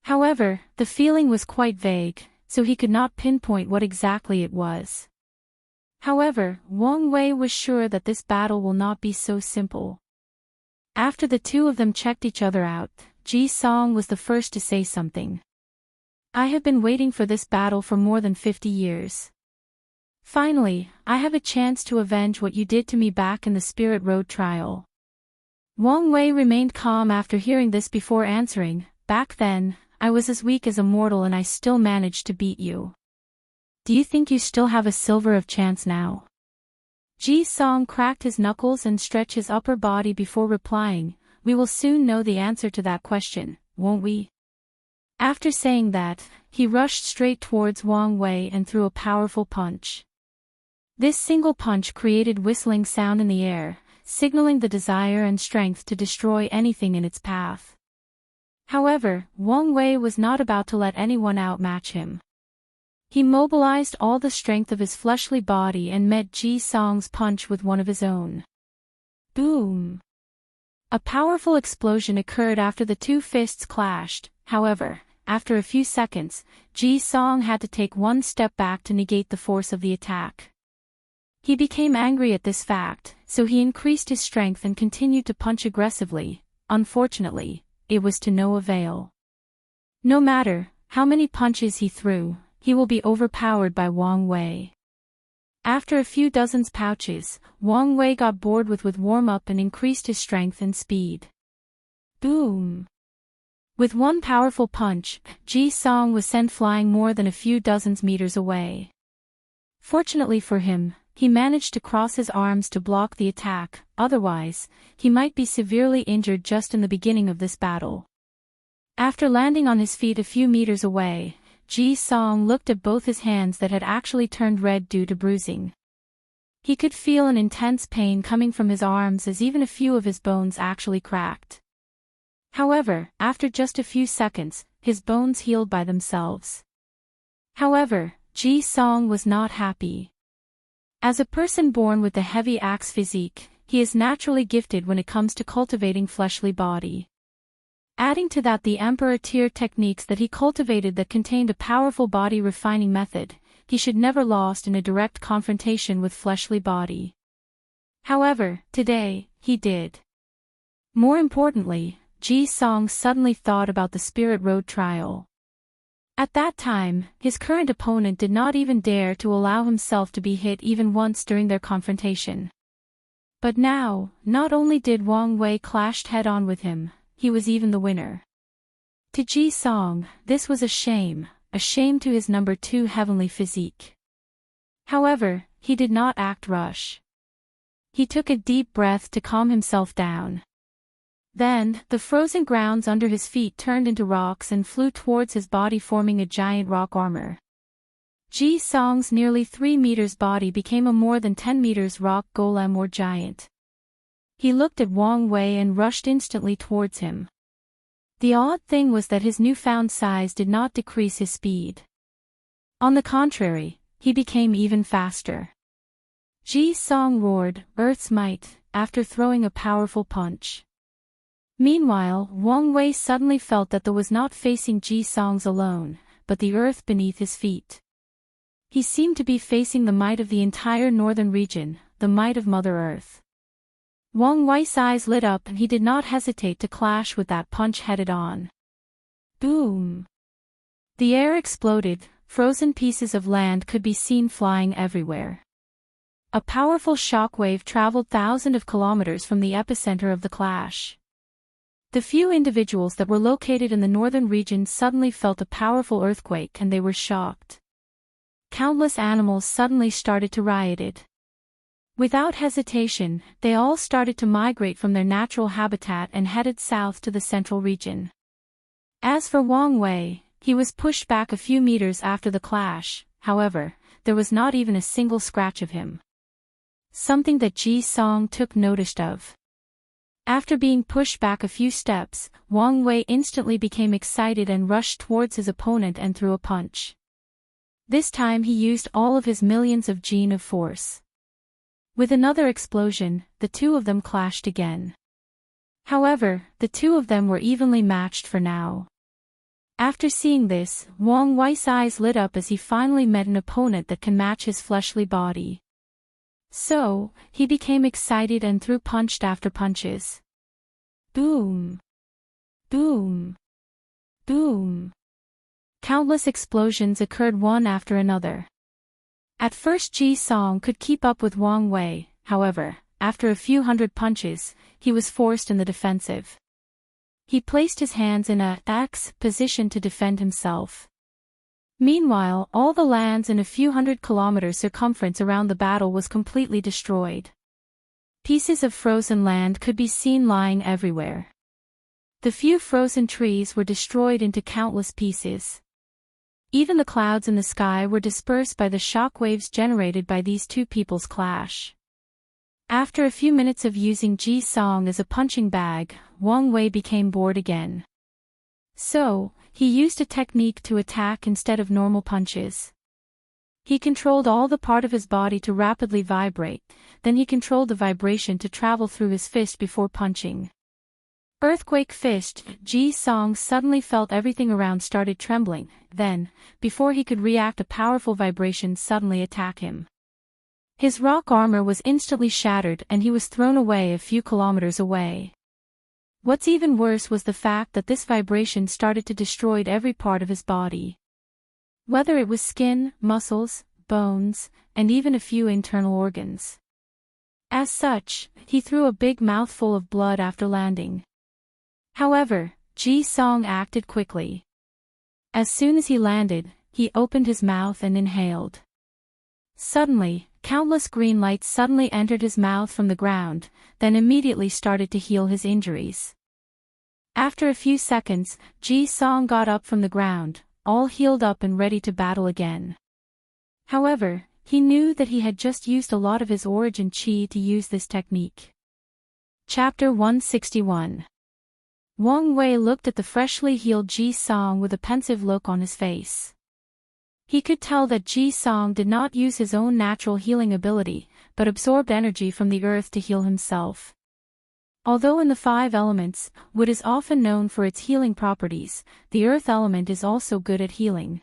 However, the feeling was quite vague, so he could not pinpoint what exactly it was. However, Wang Wei was sure that this battle will not be so simple. After the two of them checked each other out, Ji Song was the first to say something. I have been waiting for this battle for more than 50 years. Finally, I have a chance to avenge what you did to me back in the Spirit Road trial. Wang Wei remained calm after hearing this before answering, back then, I was as weak as a mortal and I still managed to beat you. Do you think you still have a sliver of chance now? Ji Song cracked his knuckles and stretched his upper body before replying, we will soon know the answer to that question, won't we? After saying that, he rushed straight towards Wang Wei and threw a powerful punch. This single punch created whistling sound in the air, signaling the desire and strength to destroy anything in its path. However, Wang Wei was not about to let anyone outmatch him. He mobilized all the strength of his fleshly body and met Ji Song's punch with one of his own. Boom! A powerful explosion occurred after the two fists clashed, however, after a few seconds, Ji Song had to take one step back to negate the force of the attack. He became angry at this fact, so he increased his strength and continued to punch aggressively. Unfortunately, it was to no avail. No matter, how many punches he threw, he will be overpowered by Wang Wei. After a few dozens pouches, Wang Wei got bored with warm-up and increased his strength and speed. Boom! With one powerful punch, Ji Song was sent flying more than a few dozens meters away. Fortunately for him, he managed to cross his arms to block the attack, otherwise, he might be severely injured just in the beginning of this battle. After landing on his feet a few meters away, Ji Song looked at both his hands that had actually turned red due to bruising. He could feel an intense pain coming from his arms as even a few of his bones actually cracked. However, after just a few seconds, his bones healed by themselves. However, Ji Song was not happy. As a person born with the heavy axe physique, he is naturally gifted when it comes to cultivating fleshly body. Adding to that the emperor tier techniques that he cultivated that contained a powerful body refining method, he should never lost in a direct confrontation with fleshly body. However, today, he did. More importantly, Ji Song suddenly thought about the Spirit Road trial. At that time, his current opponent did not even dare to allow himself to be hit even once during their confrontation. But now, not only did Wang Wei clashed head-on with him, he was even the winner. To Ji Song, this was a shame to his number 2 heavenly physique. However, he did not act rush. He took a deep breath to calm himself down. Then, the frozen grounds under his feet turned into rocks and flew towards his body forming a giant rock armor. Ji Song's nearly 3 meters body became a more than 10 meters rock golem or giant. He looked at Wang Wei and rushed instantly towards him. The odd thing was that his newfound size did not decrease his speed. On the contrary, he became even faster. Ji Song roared, "Earth's might," after throwing a powerful punch. Meanwhile, Wang Wei suddenly felt that the was not facing Ji Song's alone, but the earth beneath his feet. He seemed to be facing the might of the entire northern region, the might of Mother Earth. Wang Wei's eyes lit up and he did not hesitate to clash with that punch headed on. Boom! The air exploded, frozen pieces of land could be seen flying everywhere. A powerful shockwave traveled thousands of kilometers from the epicenter of the clash. The few individuals that were located in the northern region suddenly felt a powerful earthquake and they were shocked. Countless animals suddenly started to riot. Without hesitation, they all started to migrate from their natural habitat and headed south to the central region. As for Wang Wei, he was pushed back a few meters after the clash, however, there was not even a single scratch of him. Something that Ji Song took notice of. After being pushed back a few steps, Wang Wei instantly became excited and rushed towards his opponent and threw a punch. This time he used all of his millions of gene of force. With another explosion, the two of them clashed again. However, the two of them were evenly matched for now. After seeing this, Wang Wei's eyes lit up as he finally met an opponent that can match his fleshly body. So, he became excited and threw punch after punches. Boom! Boom! Boom! Countless explosions occurred one after another. At first Ji Song could keep up with Wang Wei, however, after a few hundred punches, he was forced in the defensive. He placed his hands in a X position to defend himself. Meanwhile, all the lands in a few hundred kilometers circumference around the battle was completely destroyed. Pieces of frozen land could be seen lying everywhere. The few frozen trees were destroyed into countless pieces. Even the clouds in the sky were dispersed by the shock waves generated by these two people's clash. After a few minutes of using Ji Song as a punching bag, Wang Wei became bored again. So, he used a technique to attack instead of normal punches. He controlled all the part of his body to rapidly vibrate, then he controlled the vibration to travel through his fist before punching. Earthquake fist, Ji Song suddenly felt everything around started trembling, then, before he could react, a powerful vibration suddenly attacked him. His rock armor was instantly shattered and he was thrown away a few kilometers away. What's even worse was the fact that this vibration started to destroy every part of his body. Whether it was skin, muscles, bones, and even a few internal organs. As such, he threw a big mouthful of blood after landing. However, Ji Song acted quickly. As soon as he landed, he opened his mouth and inhaled. Suddenly, countless green lights suddenly entered his mouth from the ground, then immediately started to heal his injuries. After a few seconds, Ji Song got up from the ground, all healed up and ready to battle again. However, he knew that he had just used a lot of his origin chi to use this technique. Chapter 161. Wang Wei looked at the freshly healed Ji Song with a pensive look on his face. He could tell that Ji Song did not use his own natural healing ability, but absorbed energy from the earth to heal himself. Although in the 5 elements, wood is often known for its healing properties, the earth element is also good at healing.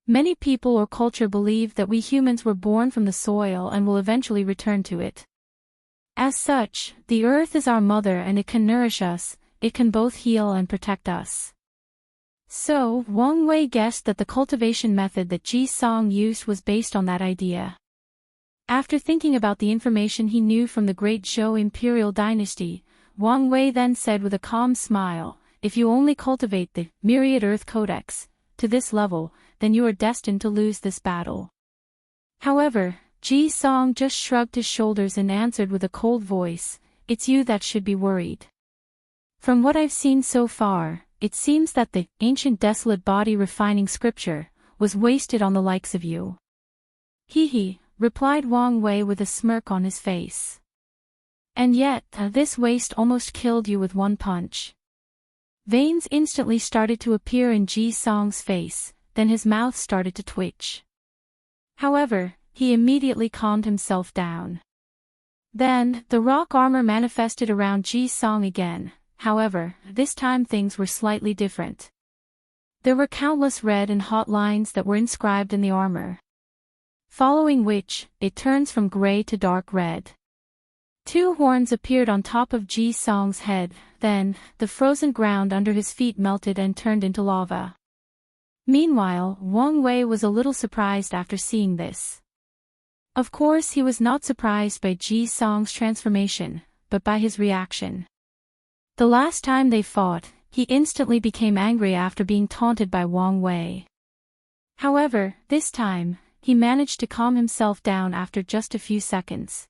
Many people or culture believe that we humans were born from the soil and will eventually return to it. As such, the earth is our mother and it can nourish us, it can both heal and protect us. So, Wang Wei guessed that the cultivation method that Ji Song used was based on that idea. After thinking about the information he knew from the Great Zhou Imperial Dynasty, Wang Wei then said with a calm smile, "If you only cultivate the Myriad Earth Codex to this level, then you are destined to lose this battle." However, Ji Song just shrugged his shoulders and answered with a cold voice, "It's you that should be worried. From what I've seen so far, it seems that the ancient desolate body refining scripture was wasted on the likes of you." "Hee," replied Wang Wei with a smirk on his face. "And yet, this waste almost killed you with one punch." Veins instantly started to appear in Ji Song's face, then his mouth started to twitch. However, he immediately calmed himself down. Then, the rock armor manifested around Ji Song again. However, this time things were slightly different. There were countless red and hot lines that were inscribed in the armor. Following which, it turns from gray to dark red. 2 horns appeared on top of Ji Song's head, then, the frozen ground under his feet melted and turned into lava. Meanwhile, Wang Wei was a little surprised after seeing this. Of course he was not surprised by Ji Song's transformation, but by his reaction. The last time they fought, he instantly became angry after being taunted by Wang Wei. However, this time, he managed to calm himself down after just a few seconds.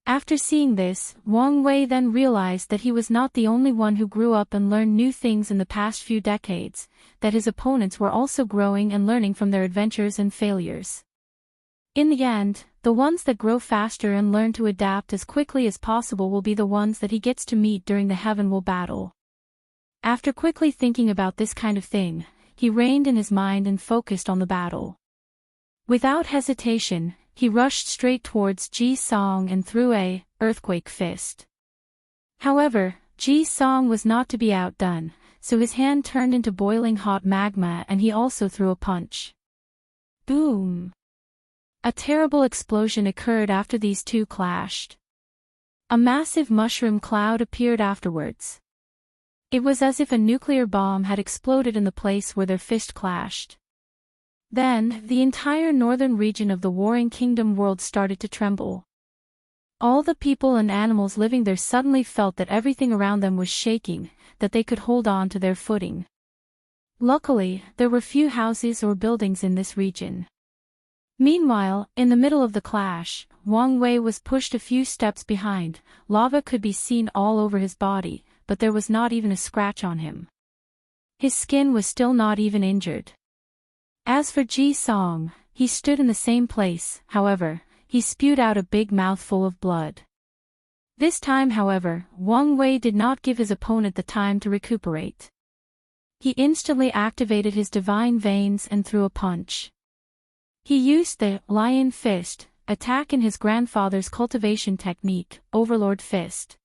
After seeing this, Wang Wei then realized that he was not the only one who grew up and learned new things in the past few decades, that his opponents were also growing and learning from their adventures and failures. In the end, the ones that grow faster and learn to adapt as quickly as possible will be the ones that he gets to meet during the Heavenwall battle. After quickly thinking about this kind of thing, he reined in his mind and focused on the battle. Without hesitation, he rushed straight towards Ji Song and threw a earthquake fist. However, Ji Song was not to be outdone, so his hand turned into boiling hot magma and he also threw a punch. Boom! A terrible explosion occurred after these two clashed. A massive mushroom cloud appeared afterwards. It was as if a nuclear bomb had exploded in the place where their fist clashed. Then, the entire northern region of the Warring Kingdom world started to tremble. All the people and animals living there suddenly felt that everything around them was shaking, that they could hold on to their footing. Luckily, there were few houses or buildings in this region. Meanwhile, in the middle of the clash, Wang Wei was pushed a few steps behind. Lava could be seen all over his body, but there was not even a scratch on him. His skin was still not even injured. As for Ji Song, he stood in the same place. However, he spewed out a big mouthful of blood. This time, however, Wang Wei did not give his opponent the time to recuperate. He instantly activated his divine veins and threw a punch. He used the Lion Fist attack in his grandfather's cultivation technique, Overlord Fist.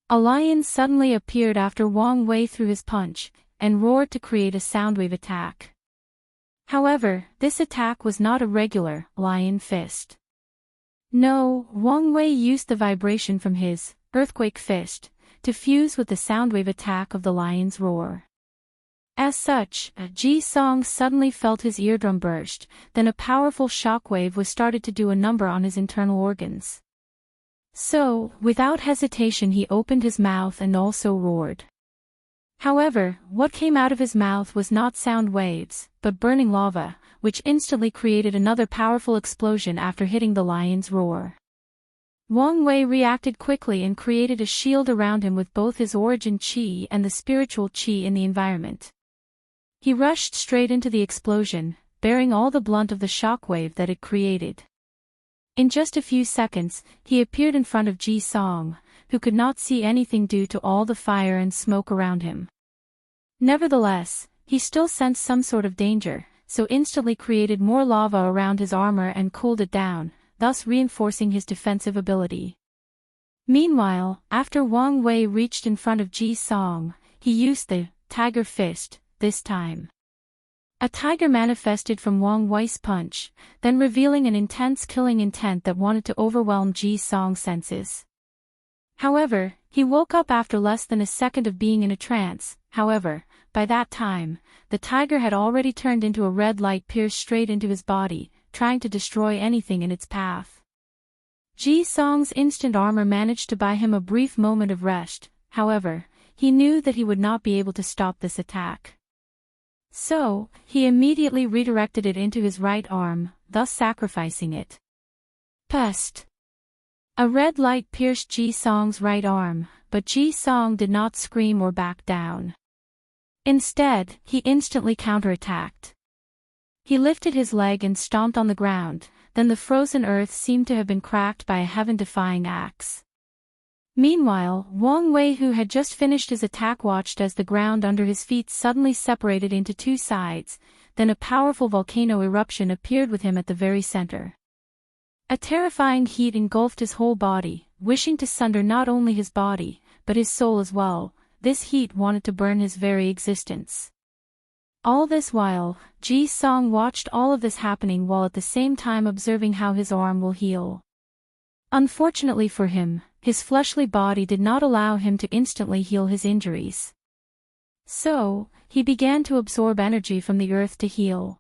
A lion suddenly appeared after Wang Wei threw his punch, and roared to create a soundwave attack. However, this attack was not a regular Lion Fist. No, Wang Wei used the vibration from his Earthquake Fist to fuse with the soundwave attack of the lion's roar. As such, Ji Song suddenly felt his eardrum burst, then a powerful shockwave was started to do a number on his internal organs. So, without hesitation he opened his mouth and also roared. However, what came out of his mouth was not sound waves, but burning lava, which instantly created another powerful explosion after hitting the lion's roar. Wang Wei reacted quickly and created a shield around him with both his origin qi and the spiritual qi in the environment. He rushed straight into the explosion, bearing all the blunt of the shockwave that it created. In just a few seconds, he appeared in front of Ji Song, who could not see anything due to all the fire and smoke around him. Nevertheless, he still sensed some sort of danger, so instantly created more lava around his armor and cooled it down, thus reinforcing his defensive ability. Meanwhile, after Wang Wei reached in front of Ji Song, he used the tiger fist, this time. A tiger manifested from Wang Wei's punch, then revealing an intense killing intent that wanted to overwhelm Ji Song's senses. However, he woke up after less than a second of being in a trance. However, by that time, the tiger had already turned into a red light pierced straight into his body, trying to destroy anything in its path. Ji Song's instant armor managed to buy him a brief moment of rest. However, he knew that he would not be able to stop this attack. So, he immediately redirected it into his right arm, thus sacrificing it. Pest! A red light pierced Ji Song's right arm, but Ji Song did not scream or back down. Instead, he instantly counterattacked. He lifted his leg and stomped on the ground, then the frozen earth seemed to have been cracked by a heaven-defying axe. Meanwhile, Wang Wei, who had just finished his attack, watched as the ground under his feet suddenly separated into two sides, then a powerful volcano eruption appeared with him at the very center. A terrifying heat engulfed his whole body, wishing to sunder not only his body, but his soul as well. This heat wanted to burn his very existence. All this while, Ji Song watched all of this happening while at the same time observing how his arm will heal. Unfortunately for him, his fleshly body did not allow him to instantly heal his injuries. So, he began to absorb energy from the earth to heal.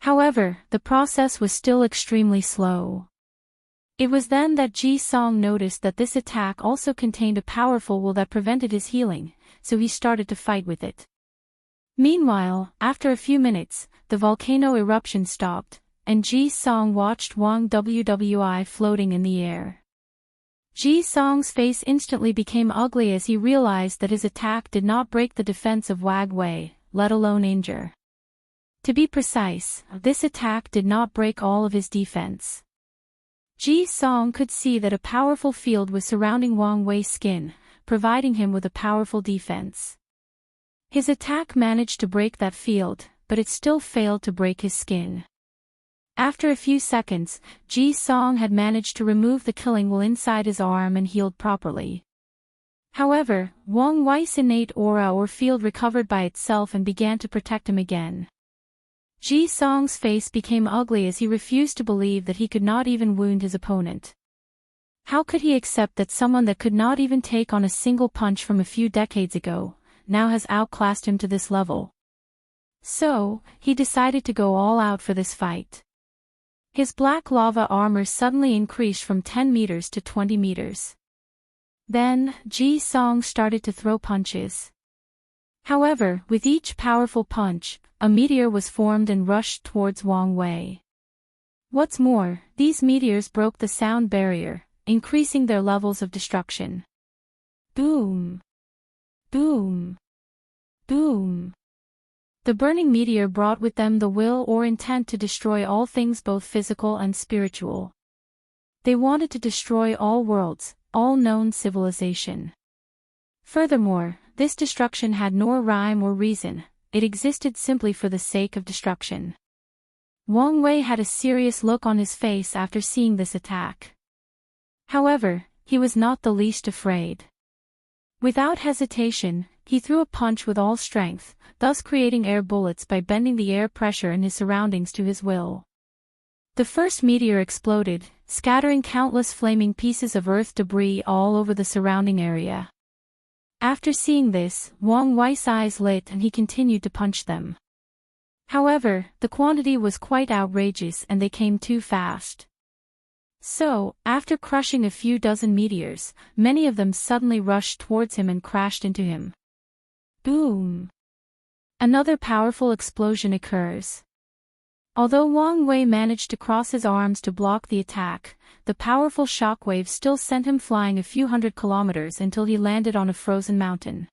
However, the process was still extremely slow. It was then that Ji Song noticed that this attack also contained a powerful will that prevented his healing, so he started to fight with it. Meanwhile, after a few minutes, the volcano eruption stopped, and Ji Song watched Wang Wei floating in the air. Ji Song's face instantly became ugly as he realized that his attack did not break the defense of Wang Wei, let alone injure. To be precise, this attack did not break all of his defense. Ji Song could see that a powerful field was surrounding Wang Wei's skin, providing him with a powerful defense. His attack managed to break that field, but it still failed to break his skin. After a few seconds, Ji Song had managed to remove the killing will inside his arm and healed properly. However, Wang Wei's innate aura or field recovered by itself and began to protect him again. Ji Song's face became ugly as he refused to believe that he could not even wound his opponent. How could he accept that someone that could not even take on a single punch from a few decades ago, now has outclassed him to this level? So, he decided to go all out for this fight. His black lava armor suddenly increased from 10 meters to 20 meters. Then, Ji Song started to throw punches. However, with each powerful punch, a meteor was formed and rushed towards Wang Wei. What's more, these meteors broke the sound barrier, increasing their levels of destruction. Boom! Boom! Boom! The burning meteor brought with them the will or intent to destroy all things both physical and spiritual. They wanted to destroy all worlds, all known civilization. Furthermore, this destruction had no rhyme or reason, it existed simply for the sake of destruction. Wang Wei had a serious look on his face after seeing this attack. However, he was not the least afraid. Without hesitation, he threw a punch with all strength, thus creating air bullets by bending the air pressure in his surroundings to his will. The first meteor exploded, scattering countless flaming pieces of earth debris all over the surrounding area. After seeing this, Wang Wei's eyes lit and he continued to punch them. However, the quantity was quite outrageous and they came too fast. So, after crushing a few dozen meteors, many of them suddenly rushed towards him and crashed into him. Boom! Another powerful explosion occurs. Although Wang Wei managed to cross his arms to block the attack, the powerful shockwave still sent him flying a few hundred kilometers until he landed on a frozen mountain.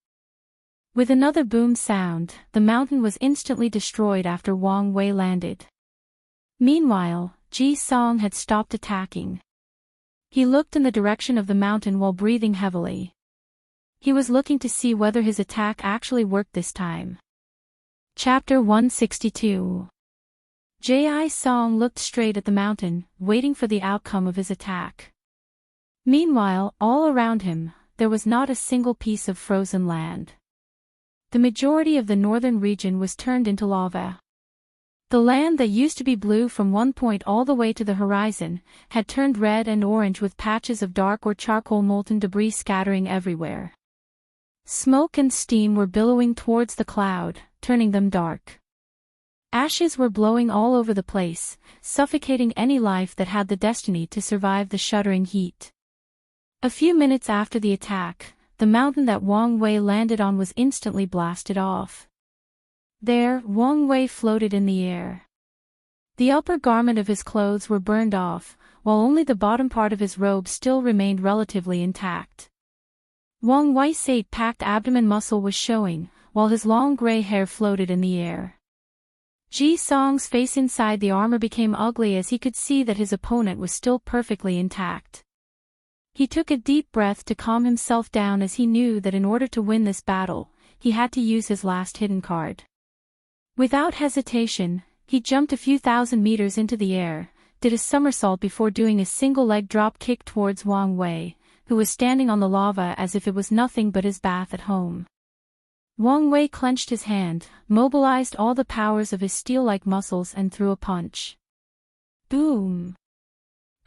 With another boom sound, the mountain was instantly destroyed after Wang Wei landed. Meanwhile, Ji Song had stopped attacking. He looked in the direction of the mountain while breathing heavily. He was looking to see whether his attack actually worked this time. Chapter 162. Ji Song looked straight at the mountain, waiting for the outcome of his attack. Meanwhile, all around him, there was not a single piece of frozen land. The majority of the northern region was turned into lava. The land that used to be blue from one point all the way to the horizon, had turned red and orange with patches of dark or charcoal molten debris scattering everywhere. Smoke and steam were billowing towards the cloud, turning them dark. Ashes were blowing all over the place, suffocating any life that had the destiny to survive the shuddering heat. A few minutes after the attack, the mountain that Wang Wei landed on was instantly blasted off. There, Wang Wei floated in the air. The upper garment of his clothes were burned off, while only the bottom part of his robe still remained relatively intact. Wang Wei's eight-packed abdomen muscle was showing, while his long gray hair floated in the air. Ji Song's face inside the armor became ugly as he could see that his opponent was still perfectly intact. He took a deep breath to calm himself down as he knew that in order to win this battle, he had to use his last hidden card. Without hesitation, he jumped a few thousand meters into the air, did a somersault before doing a single leg drop kick towards Wang Wei, who was standing on the lava as if it was nothing but his bath at home. Wang Wei clenched his hand, mobilized all the powers of his steel-like muscles and threw a punch. Boom!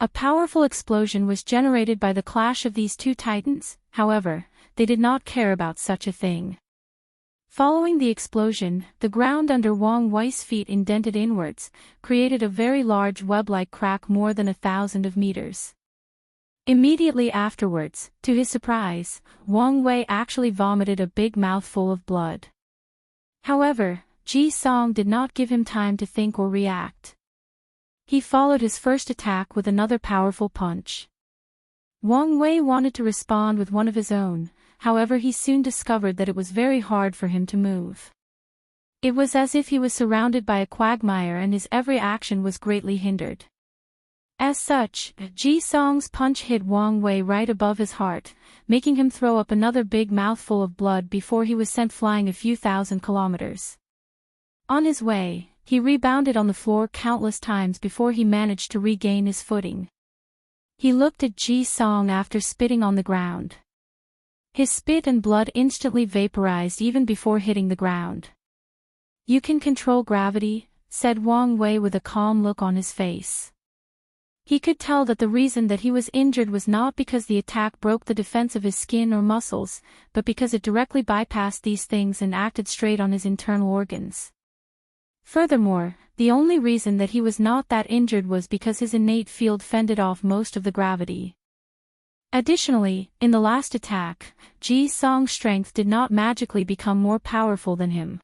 A powerful explosion was generated by the clash of these two titans, however, they did not care about such a thing. Following the explosion, the ground under Wang Wei's feet indented inwards, created a very large web-like crack more than 1,000 meters. Immediately afterwards, to his surprise, Wang Wei actually vomited a big mouthful of blood. However, Ji Song did not give him time to think or react. He followed his first attack with another powerful punch. Wang Wei wanted to respond with one of his own, however he soon discovered that it was very hard for him to move. It was as if he was surrounded by a quagmire and his every action was greatly hindered. As such, Ji Song's punch hit Wang Wei right above his heart, making him throw up another big mouthful of blood before he was sent flying a few thousand kilometers. On his way, he rebounded on the floor countless times before he managed to regain his footing. He looked at Ji Song after spitting on the ground. His spit and blood instantly vaporized even before hitting the ground. "You can control gravity," said Wang Wei with a calm look on his face. He could tell that the reason that he was injured was not because the attack broke the defense of his skin or muscles, but because it directly bypassed these things and acted straight on his internal organs. Furthermore, the only reason that he was not that injured was because his innate field fended off most of the gravity. Additionally, in the last attack, Ji Song's strength did not magically become more powerful than him.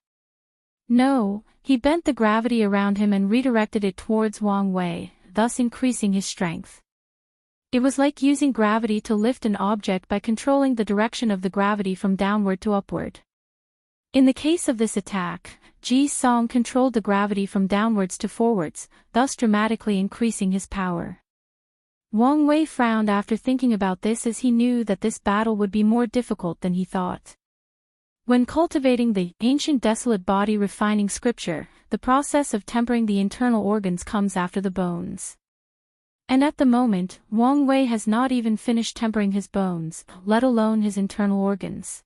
No, he bent the gravity around him and redirected it towards Wang Wei, thus increasing his strength. It was like using gravity to lift an object by controlling the direction of the gravity from downward to upward. In the case of this attack, Ji Song controlled the gravity from downwards to forwards, thus dramatically increasing his power. Wang Wei frowned after thinking about this as he knew that this battle would be more difficult than he thought. When cultivating the ancient desolate body refining scripture, the process of tempering the internal organs comes after the bones. And at the moment, Wang Wei has not even finished tempering his bones, let alone his internal organs.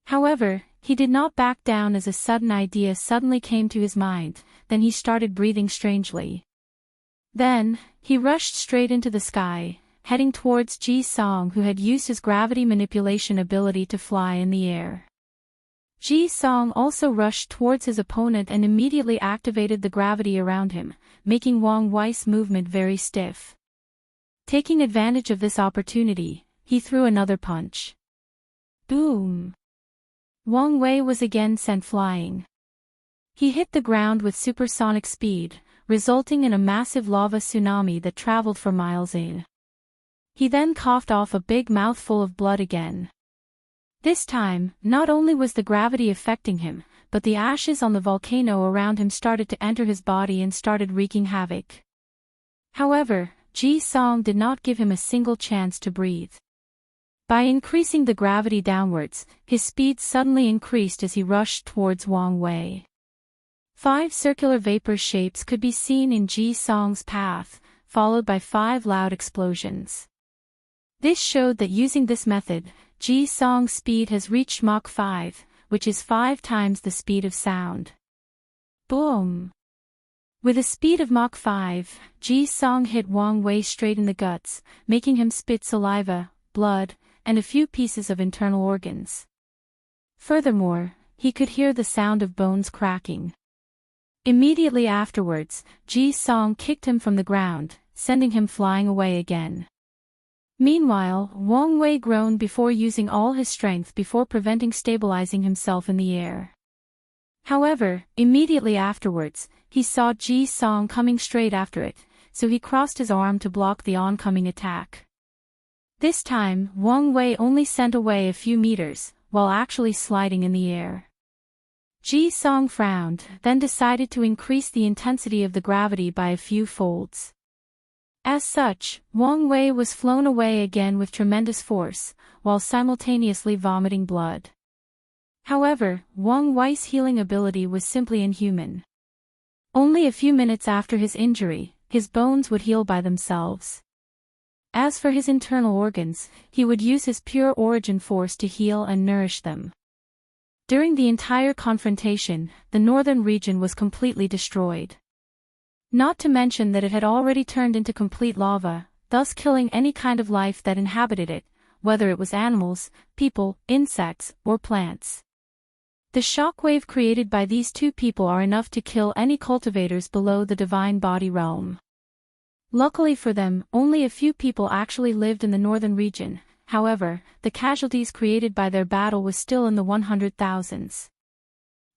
However, he did not back down as a sudden idea suddenly came to his mind, then he started breathing strangely. Then, he rushed straight into the sky, heading towards Ji Song, who had used his gravity manipulation ability to fly in the air. Ji Song also rushed towards his opponent and immediately activated the gravity around him, making Wang Wei's movement very stiff. Taking advantage of this opportunity, he threw another punch. Boom! Wang Wei was again sent flying. He hit the ground with supersonic speed, resulting in a massive lava tsunami that traveled for miles in. He then coughed off a big mouthful of blood again. This time, not only was the gravity affecting him, but the ashes on the volcano around him started to enter his body and started wreaking havoc. However, Ji Song did not give him a single chance to breathe. By increasing the gravity downwards, his speed suddenly increased as he rushed towards Wang Wei. 5 circular vapor shapes could be seen in Ji Song's path, followed by 5 loud explosions. This showed that using this method, Ji Song's speed has reached Mach 5, which is 5 times the speed of sound. Boom! With a speed of Mach 5, Ji Song hit Wang Wei straight in the guts, making him spit saliva, blood, and a few pieces of internal organs. Furthermore, he could hear the sound of bones cracking. Immediately afterwards, Ji Song kicked him from the ground, sending him flying away again. Meanwhile, Wang Wei groaned before using all his strength before stabilizing himself in the air. However, immediately afterwards, he saw Ji Song coming straight after it, so he crossed his arm to block the oncoming attack. This time, Wang Wei only sent away a few meters, while actually sliding in the air. Ji Song frowned, then decided to increase the intensity of the gravity by a few folds. As such, Wang Wei was flown away again with tremendous force, while simultaneously vomiting blood. However, Wang Wei's healing ability was simply inhuman. Only a few minutes after his injury, his bones would heal by themselves. As for his internal organs, he would use his pure origin force to heal and nourish them. During the entire confrontation, the northern region was completely destroyed. Not to mention that it had already turned into complete lava, thus killing any kind of life that inhabited it, whether it was animals, people, insects, or plants. The shockwave created by these two people are enough to kill any cultivators below the divine body realm. Luckily for them, only a few people actually lived in the northern region. However, the casualties created by their battle was still in the 100,000s.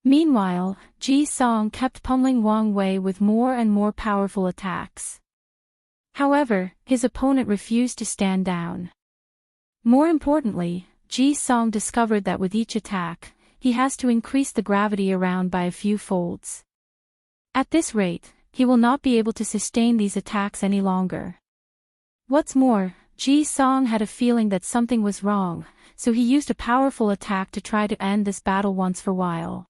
Meanwhile, Ji Song kept pummeling Wang Wei with more and more powerful attacks. However, his opponent refused to stand down. More importantly, Ji Song discovered that with each attack, he has to increase the gravity around by a few folds. At this rate, he will not be able to sustain these attacks any longer. What's more, Ji Song had a feeling that something was wrong, so he used a powerful attack to try to end this battle once for while.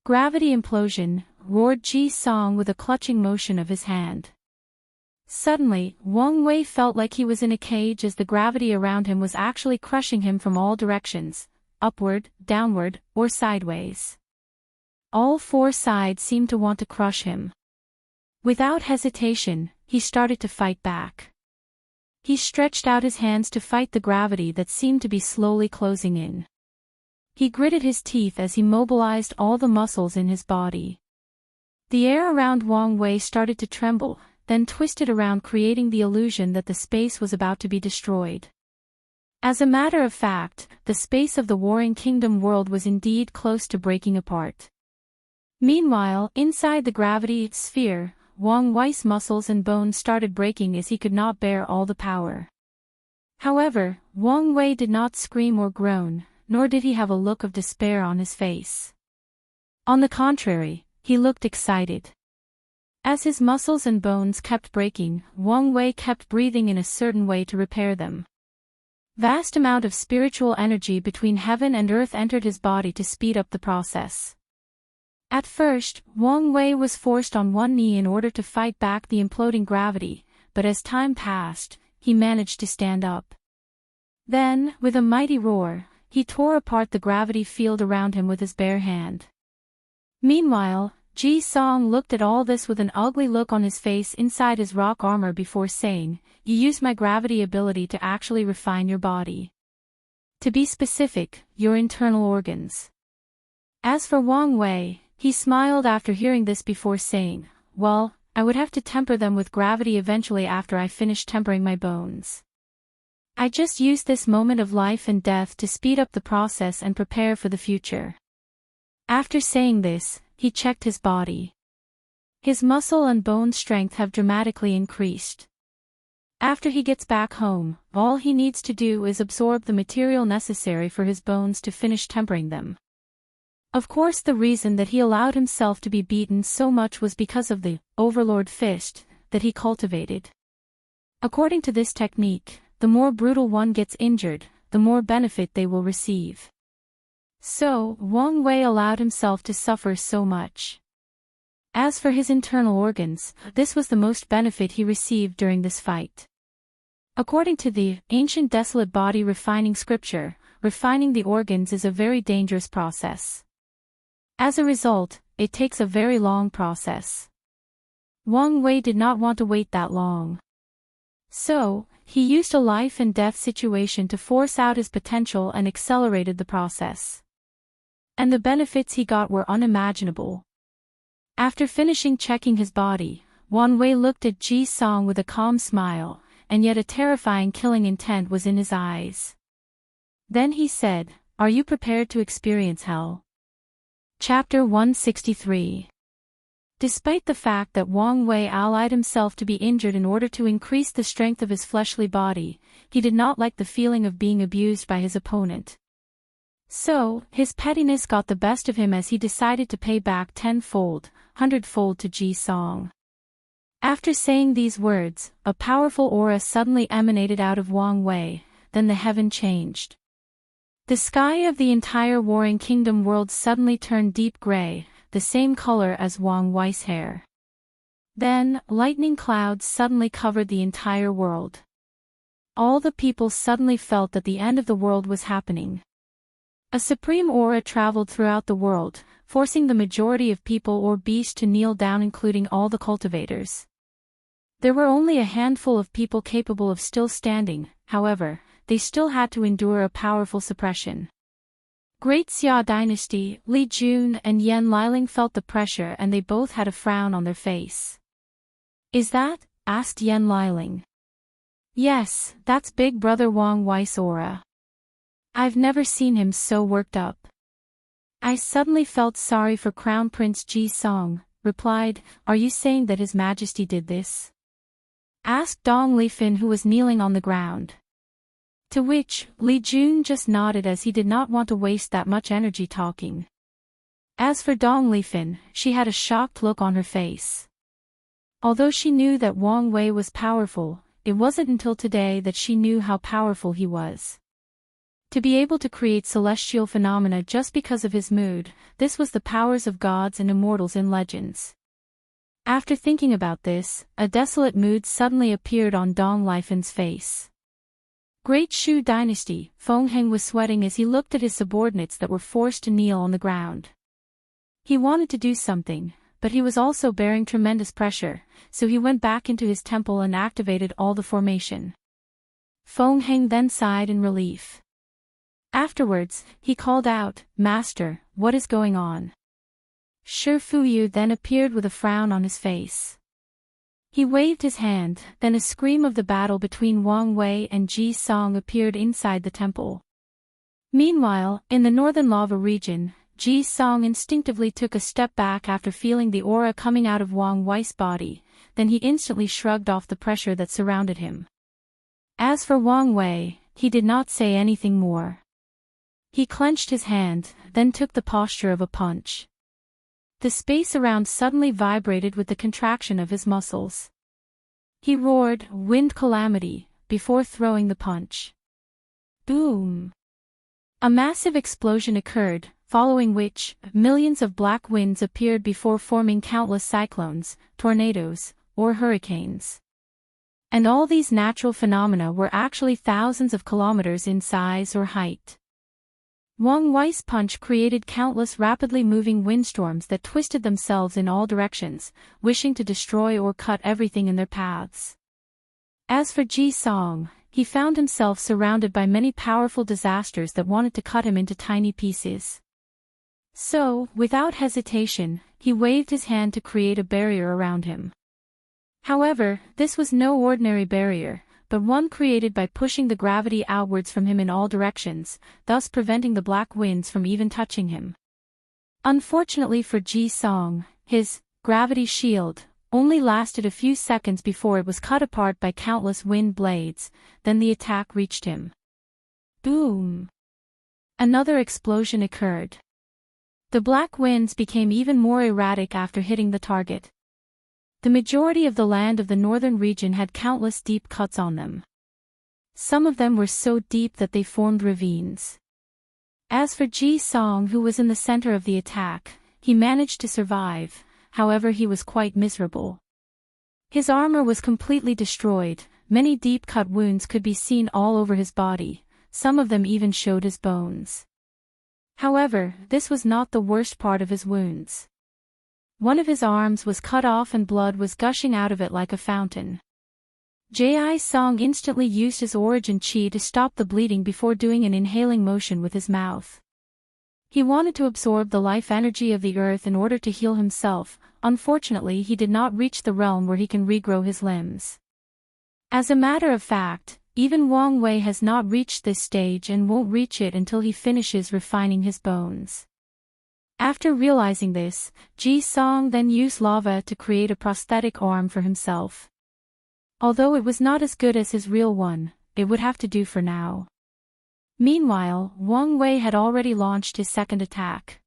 Gravity implosion, roared Ji Song with a clutching motion of his hand. Suddenly, Wang Wei felt like he was in a cage as the gravity around him was actually crushing him from all directions, upward, downward, or sideways. All 4 sides seemed to want to crush him. Without hesitation, he started to fight back. He stretched out his hands to fight the gravity that seemed to be slowly closing in. He gritted his teeth as he mobilized all the muscles in his body. The air around Wang Wei started to tremble, then twisted around, creating the illusion that the space was about to be destroyed. As a matter of fact, the space of the Warring Kingdom world was indeed close to breaking apart. Meanwhile, inside the gravity sphere, Wang Wei's muscles and bones started breaking as he could not bear all the power. However, Wang Wei did not scream or groan, nor did he have a look of despair on his face. On the contrary, he looked excited. As his muscles and bones kept breaking, Wang Wei kept breathing in a certain way to repair them. Vast amount of spiritual energy between heaven and earth entered his body to speed up the process. At first, Wang Wei was forced on one knee in order to fight back the imploding gravity, but as time passed, he managed to stand up. Then, with a mighty roar, he tore apart the gravity field around him with his bare hand. Meanwhile, Ji Song looked at all this with an ugly look on his face inside his rock armor before saying, "You use my gravity ability to actually refine your body. To be specific, your internal organs." As for Wang Wei, he smiled after hearing this before saying, "Well, I would have to temper them with gravity eventually after I finish tempering my bones. I just used this moment of life and death to speed up the process and prepare for the future." After saying this, he checked his body. His muscle and bone strength have dramatically increased. After he gets back home, all he needs to do is absorb the material necessary for his bones to finish tempering them. Of course, the reason that he allowed himself to be beaten so much was because of the Overlord Fist that he cultivated. According to this technique, the more brutal one gets injured, the more benefit they will receive. So, Wang Wei allowed himself to suffer so much. As for his internal organs, this was the most benefit he received during this fight. According to the ancient desolate body refining scripture, refining the organs is a very dangerous process. As a result, it takes a very long process. Wang Wei did not want to wait that long. So, he used a life and death situation to force out his potential and accelerated the process. And the benefits he got were unimaginable. After finishing checking his body, Wang Wei looked at Ji Song with a calm smile, and yet a terrifying killing intent was in his eyes. Then he said, "Are you prepared to experience hell?" Chapter 163. Despite the fact that Wang Wei allied himself to be injured in order to increase the strength of his fleshly body, he did not like the feeling of being abused by his opponent. So, his pettiness got the best of him as he decided to pay back tenfold, hundredfold to Ji Song. After saying these words, a powerful aura suddenly emanated out of Wang Wei, then the heaven changed. The sky of the entire warring kingdom world suddenly turned deep gray, the same color as Wang Wei's hair. Then, lightning clouds suddenly covered the entire world. All the people suddenly felt that the end of the world was happening. A supreme aura traveled throughout the world, forcing the majority of people or beasts to kneel down, including all the cultivators. There were only a handful of people capable of still standing, however, they still had to endure a powerful suppression. Great Xia dynasty, Li Jun and Yan Liling felt the pressure and they both had a frown on their face. "Is that?" asked Yan Liling. "Yes, that's Big Brother Wang Wei's aura. I've never seen him so worked up." "I suddenly felt sorry for Crown Prince Ji Song," replied. "Are you saying that His Majesty did this?" asked Dong Lifin, who was kneeling on the ground. To which, Li Jun just nodded as he did not want to waste that much energy talking. As for Dong Lifin, she had a shocked look on her face. Although she knew that Wang Wei was powerful, it wasn't until today that she knew how powerful he was. To be able to create celestial phenomena just because of his mood, this was the powers of gods and immortals in legends. After thinking about this, a desolate mood suddenly appeared on Dong Lifin's face. Great Shu dynasty, Feng Heng was sweating as he looked at his subordinates that were forced to kneel on the ground. He wanted to do something, but he was also bearing tremendous pressure, so he went back into his temple and activated all the formation. Feng Heng then sighed in relief. Afterwards, he called out, "Master, what is going on?" Shi Fuyu then appeared with a frown on his face. He waved his hand, then a scream of the battle between Wang Wei and Ji Song appeared inside the temple. Meanwhile, in the northern lava region, Ji Song instinctively took a step back after feeling the aura coming out of Wang Wei's body, then he instantly shrugged off the pressure that surrounded him. As for Wang Wei, he did not say anything more. He clenched his hand, then took the posture of a punch. The space around suddenly vibrated with the contraction of his muscles. He roared, "Wind calamity," before throwing the punch. Boom! A massive explosion occurred, following which, millions of black winds appeared before forming countless cyclones, tornadoes, or hurricanes. And all these natural phenomena were actually thousands of kilometers in size or height. Wang Wei's punch created countless rapidly moving windstorms that twisted themselves in all directions, wishing to destroy or cut everything in their paths. As for Ji Song, he found himself surrounded by many powerful disasters that wanted to cut him into tiny pieces. So, without hesitation, he waved his hand to create a barrier around him. However, this was no ordinary barrier, but one created by pushing the gravity outwards from him in all directions, thus preventing the black winds from even touching him. Unfortunately for Ji Song, his gravity shield only lasted a few seconds before it was cut apart by countless wind blades, then the attack reached him. Boom! Another explosion occurred. The black winds became even more erratic after hitting the target. The majority of the land of the northern region had countless deep cuts on them. Some of them were so deep that they formed ravines. As for Ji Song, who was in the center of the attack, he managed to survive, however he was quite miserable. His armor was completely destroyed, many deep-cut wounds could be seen all over his body, some of them even showed his bones. However, this was not the worst part of his wounds. One of his arms was cut off and blood was gushing out of it like a fountain. Ji Song instantly used his origin chi to stop the bleeding before doing an inhaling motion with his mouth. He wanted to absorb the life energy of the earth in order to heal himself. Unfortunately, he did not reach the realm where he can regrow his limbs. As a matter of fact, even Wang Wei has not reached this stage and won't reach it until he finishes refining his bones. After realizing this, Ji Song then used lava to create a prosthetic arm for himself. Although it was not as good as his real one, it would have to do for now. Meanwhile, Wang Wei had already launched his second attack.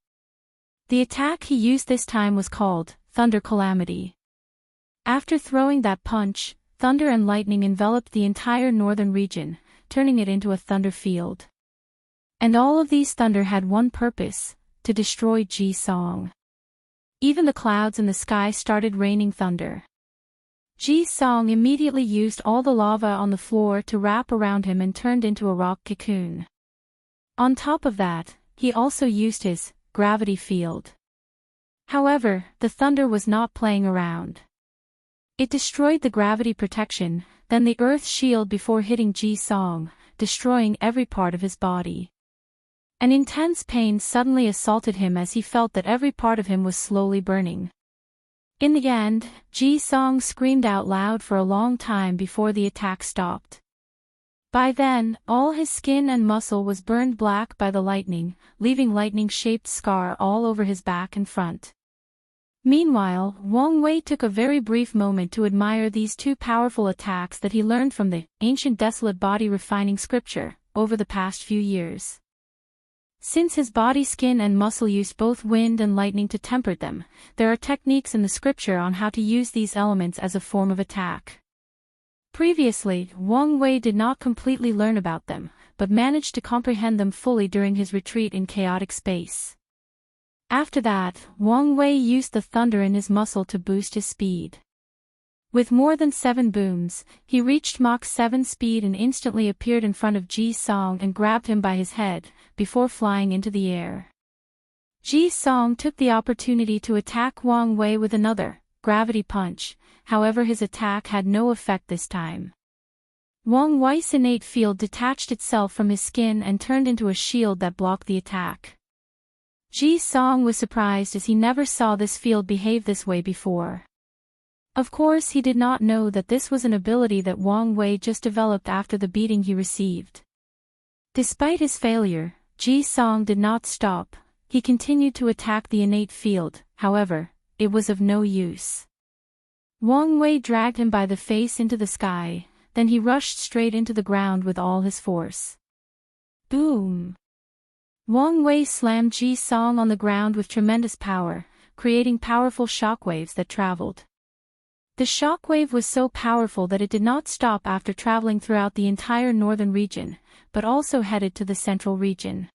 The attack he used this time was called Thunder Calamity. After throwing that punch, thunder and lightning enveloped the entire northern region, turning it into a thunder field. And all of these thunder had one purpose: to destroy Ji Song. Even the clouds in the sky started raining thunder. Ji Song immediately used all the lava on the floor to wrap around him and turned into a rock cocoon. On top of that, he also used his gravity field. However, the thunder was not playing around. It destroyed the gravity protection, then the earth shield before hitting Ji Song, destroying every part of his body. An intense pain suddenly assaulted him as he felt that every part of him was slowly burning. In the end, Ji Song screamed out loud for a long time before the attack stopped. By then, all his skin and muscle was burned black by the lightning, leaving lightning-shaped scar all over his back and front. Meanwhile, Wang Wei took a very brief moment to admire these two powerful attacks that he learned from the ancient desolate body refining scripture over the past few years. Since his body, skin and muscle used both wind and lightning to temper them, there are techniques in the scripture on how to use these elements as a form of attack. Previously, Wang Wei did not completely learn about them, but managed to comprehend them fully during his retreat in chaotic space. After that, Wang Wei used the thunder in his muscle to boost his speed. With more than 7 booms, he reached Mach 7 speed and instantly appeared in front of Ji Song and grabbed him by his head, before flying into the air. Ji Song took the opportunity to attack Wang Wei with another gravity punch, however his attack had no effect this time. Wang Wei's innate field detached itself from his skin and turned into a shield that blocked the attack. Ji Song was surprised as he never saw this field behave this way before. Of course, he did not know that this was an ability that Wang Wei just developed after the beating he received. Despite his failure, Ji Song did not stop. He continued to attack the innate field, however, it was of no use. Wang Wei dragged him by the face into the sky, then he rushed straight into the ground with all his force. Boom! Wang Wei slammed Ji Song on the ground with tremendous power, creating powerful shockwaves that traveled. The shockwave was so powerful that it did not stop after traveling throughout the entire northern region, but also headed to the central region.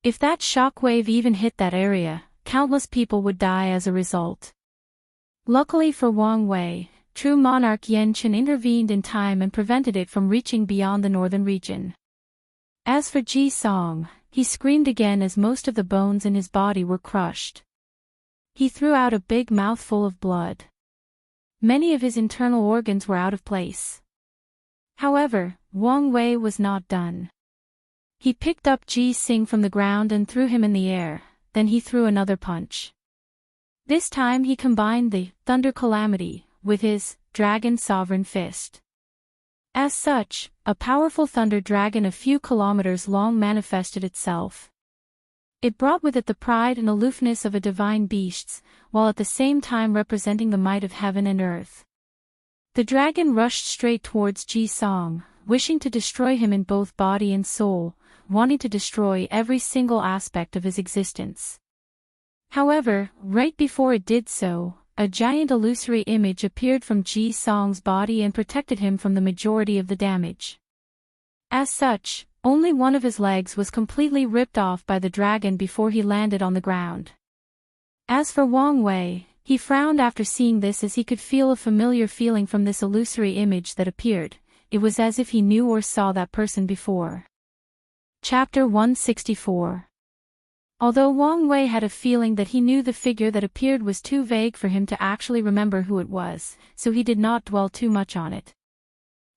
If that shockwave even hit that area, countless people would die as a result. Luckily for Wang Wei, true monarch Yan Chen intervened in time and prevented it from reaching beyond the northern region. As for Ji Song, he screamed again as most of the bones in his body were crushed. He threw out a big mouthful of blood. Many of his internal organs were out of place. However, Wang Wei was not done. He picked up Ji Xing from the ground and threw him in the air, then he threw another punch. This time he combined the Thunder Calamity with his Dragon Sovereign Fist. As such, a powerful thunder dragon a few kilometers long manifested itself. It brought with it the pride and aloofness of a divine beast, while at the same time representing the might of heaven and earth. The dragon rushed straight towards Ji Song, wishing to destroy him in both body and soul, wanting to destroy every single aspect of his existence. However, right before it did so, a giant illusory image appeared from Ji Song's body and protected him from the majority of the damage. As such, only one of his legs was completely ripped off by the dragon before he landed on the ground. As for Wang Wei, he frowned after seeing this as he could feel a familiar feeling from this illusory image that appeared. It was as if he knew or saw that person before. Chapter 164. Although Wang Wei had a feeling that he knew the figure that appeared was too vague for him to actually remember who it was, so he did not dwell too much on it.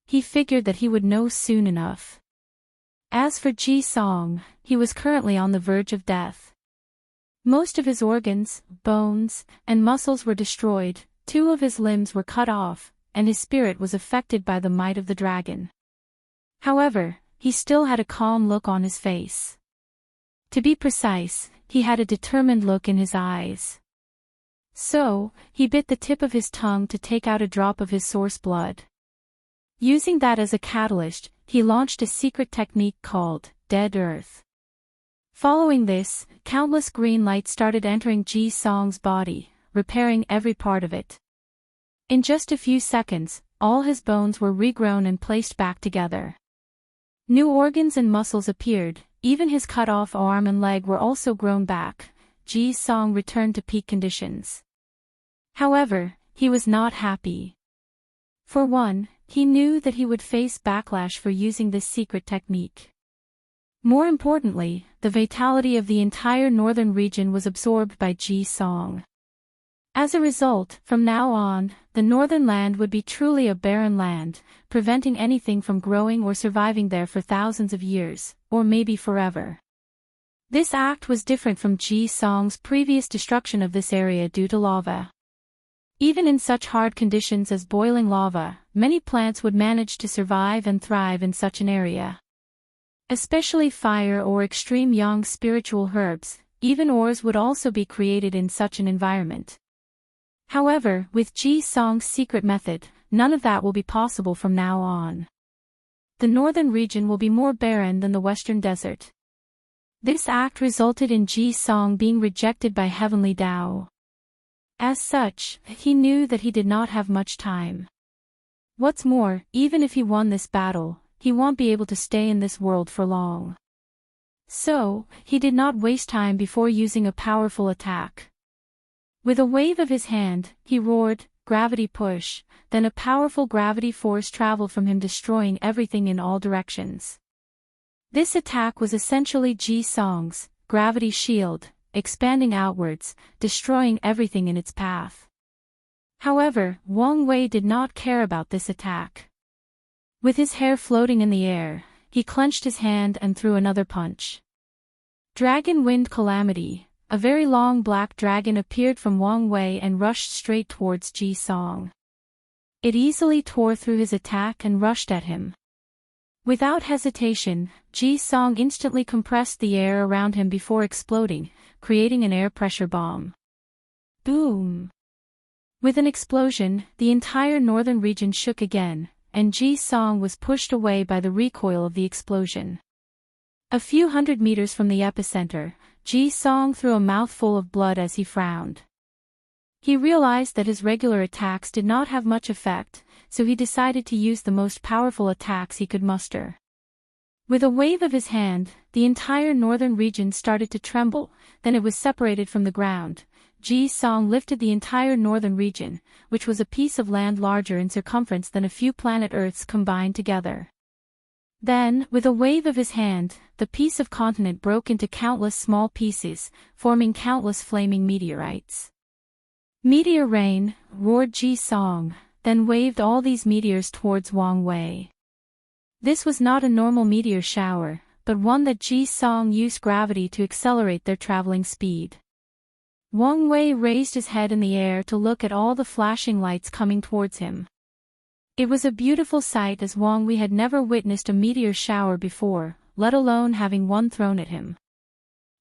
He figured that he would know soon enough. As for Ji Song, he was currently on the verge of death. Most of his organs, bones, and muscles were destroyed, 2 of his limbs were cut off, and his spirit was affected by the might of the dragon. However, he still had a calm look on his face. To be precise, he had a determined look in his eyes. So, he bit the tip of his tongue to take out a drop of his source blood. Using that as a catalyst, he launched a secret technique called Dead Earth. Following this, countless green lights started entering Ji Song's body, repairing every part of it. In just a few seconds, all his bones were regrown and placed back together. New organs and muscles appeared, even his cut-off arm and leg were also grown back. Ji Song returned to peak conditions. However, he was not happy. For one, he knew that he would face backlash for using this secret technique. More importantly, the vitality of the entire northern region was absorbed by Ji Song. As a result, from now on, the northern land would be truly a barren land, preventing anything from growing or surviving there for thousands of years, or maybe forever. This act was different from Ji Song's previous destruction of this area due to lava. Even in such hard conditions as boiling lava, many plants would manage to survive and thrive in such an area. Especially fire or extreme young spiritual herbs, even ores would also be created in such an environment. However, with Ji Song's secret method, none of that will be possible from now on. The northern region will be more barren than the western desert. This act resulted in Ji Song being rejected by Heavenly Tao. As such, he knew that he did not have much time. What's more, even if he won this battle, he won't be able to stay in this world for long. So, he did not waste time before using a powerful attack. With a wave of his hand, he roared, "Gravity push," then a powerful gravity force traveled from him, destroying everything in all directions. This attack was essentially Ji Song's gravity shield, expanding outwards, destroying everything in its path. However, Wang Wei did not care about this attack. With his hair floating in the air, he clenched his hand and threw another punch. Dragon Wind Calamity. A very long black dragon appeared from Wang Wei and rushed straight towards Ji Song. It easily tore through his attack and rushed at him. Without hesitation, Ji Song instantly compressed the air around him before exploding, creating an air pressure bomb. Boom! With an explosion, the entire northern region shook again, and Ji Song was pushed away by the recoil of the explosion. A few hundred meters from the epicenter, Ji Song threw a mouthful of blood as he frowned. He realized that his regular attacks did not have much effect, so he decided to use the most powerful attacks he could muster. With a wave of his hand, the entire northern region started to tremble, then it was separated from the ground. Ji Song lifted the entire northern region, which was a piece of land larger in circumference than a few planet Earths combined together. Then, with a wave of his hand, the piece of continent broke into countless small pieces, forming countless flaming meteorites. "Meteor rain," roared Ji Song, then waved all these meteors towards Wang Wei. This was not a normal meteor shower, but one that Ji Song used gravity to accelerate their traveling speed. Wang Wei raised his head in the air to look at all the flashing lights coming towards him. It was a beautiful sight, as Wang Wei had never witnessed a meteor shower before, let alone having one thrown at him.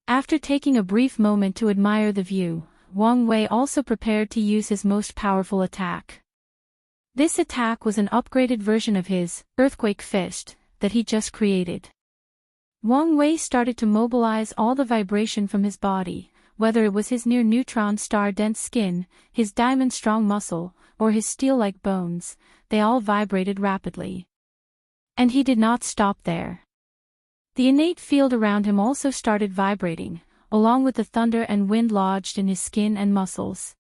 After taking a brief moment to admire the view, Wang Wei also prepared to use his most powerful attack. This attack was an upgraded version of his earthquake fist that he just created. Wang Wei started to mobilize all the vibration from his body, whether it was his near-neutron star-dense skin, his diamond-strong muscle, or his steel-like bones, they all vibrated rapidly. And he did not stop there. The innate field around him also started vibrating, along with the thunder and wind lodged in his skin and muscles.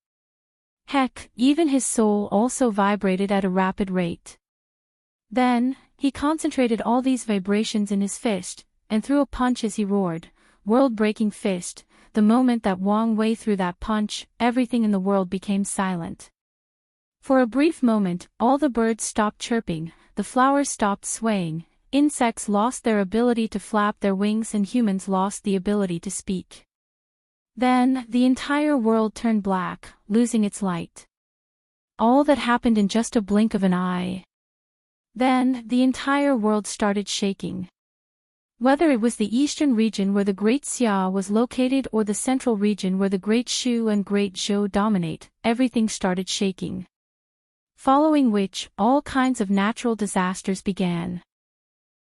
Heck, even his soul also vibrated at a rapid rate. Then, he concentrated all these vibrations in his fist, and threw a punch as he roared, "World-breaking fist." The moment that Wang Wei threw that punch, everything in the world became silent. For a brief moment, all the birds stopped chirping, the flowers stopped swaying, insects lost their ability to flap their wings, and humans lost the ability to speak. Then, the entire world turned black, losing its light. All that happened in just a blink of an eye. Then, the entire world started shaking. Whether it was the eastern region where the Great Xia was located or the central region where the Great Shu and Great Zhou dominate, everything started shaking. Following which, all kinds of natural disasters began.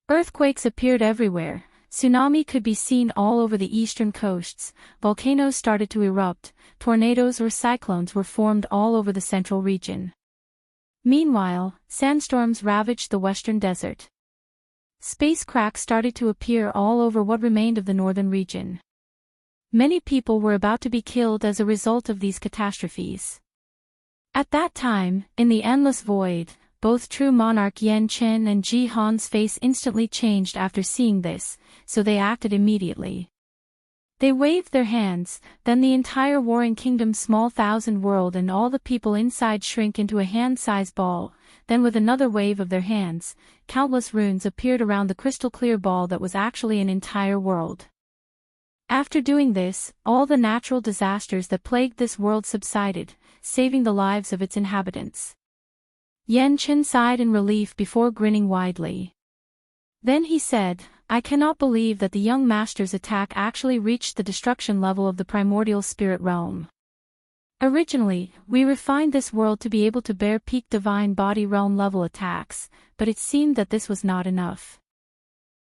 Earthquakes appeared everywhere, tsunami could be seen all over the eastern coasts, volcanoes started to erupt, tornadoes or cyclones were formed all over the central region. Meanwhile, sandstorms ravaged the western desert. Space cracks started to appear all over what remained of the northern region. Many people were about to be killed as a result of these catastrophes. At that time, in the endless void, both true monarch Yan Chen and Ji Han's face instantly changed after seeing this, so they acted immediately. They waved their hands, then the entire warring kingdom's small thousand world and all the people inside shrink into a hand-sized ball. Then with another wave of their hands, countless runes appeared around the crystal-clear ball that was actually an entire world. After doing this, all the natural disasters that plagued this world subsided, saving the lives of its inhabitants. Yan Chen sighed in relief before grinning widely. Then he said, "I cannot believe that the young master's attack actually reached the destruction level of the primordial spirit realm. Originally, we refined this world to be able to bear peak divine body realm level attacks, but it seemed that this was not enough."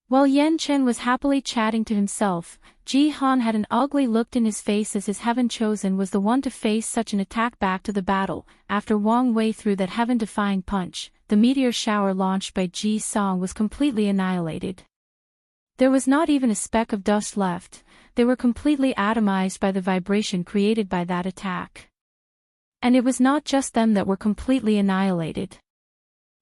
While Yan Chen was happily chatting to himself, Ji Han had an ugly look in his face as his heaven chosen was the one to face such an attack back to the battle. After Wang Wei threw that heaven-defying punch, the meteor shower launched by Ji Song was completely annihilated. There was not even a speck of dust left, they were completely atomized by the vibration created by that attack. And it was not just them that were completely annihilated.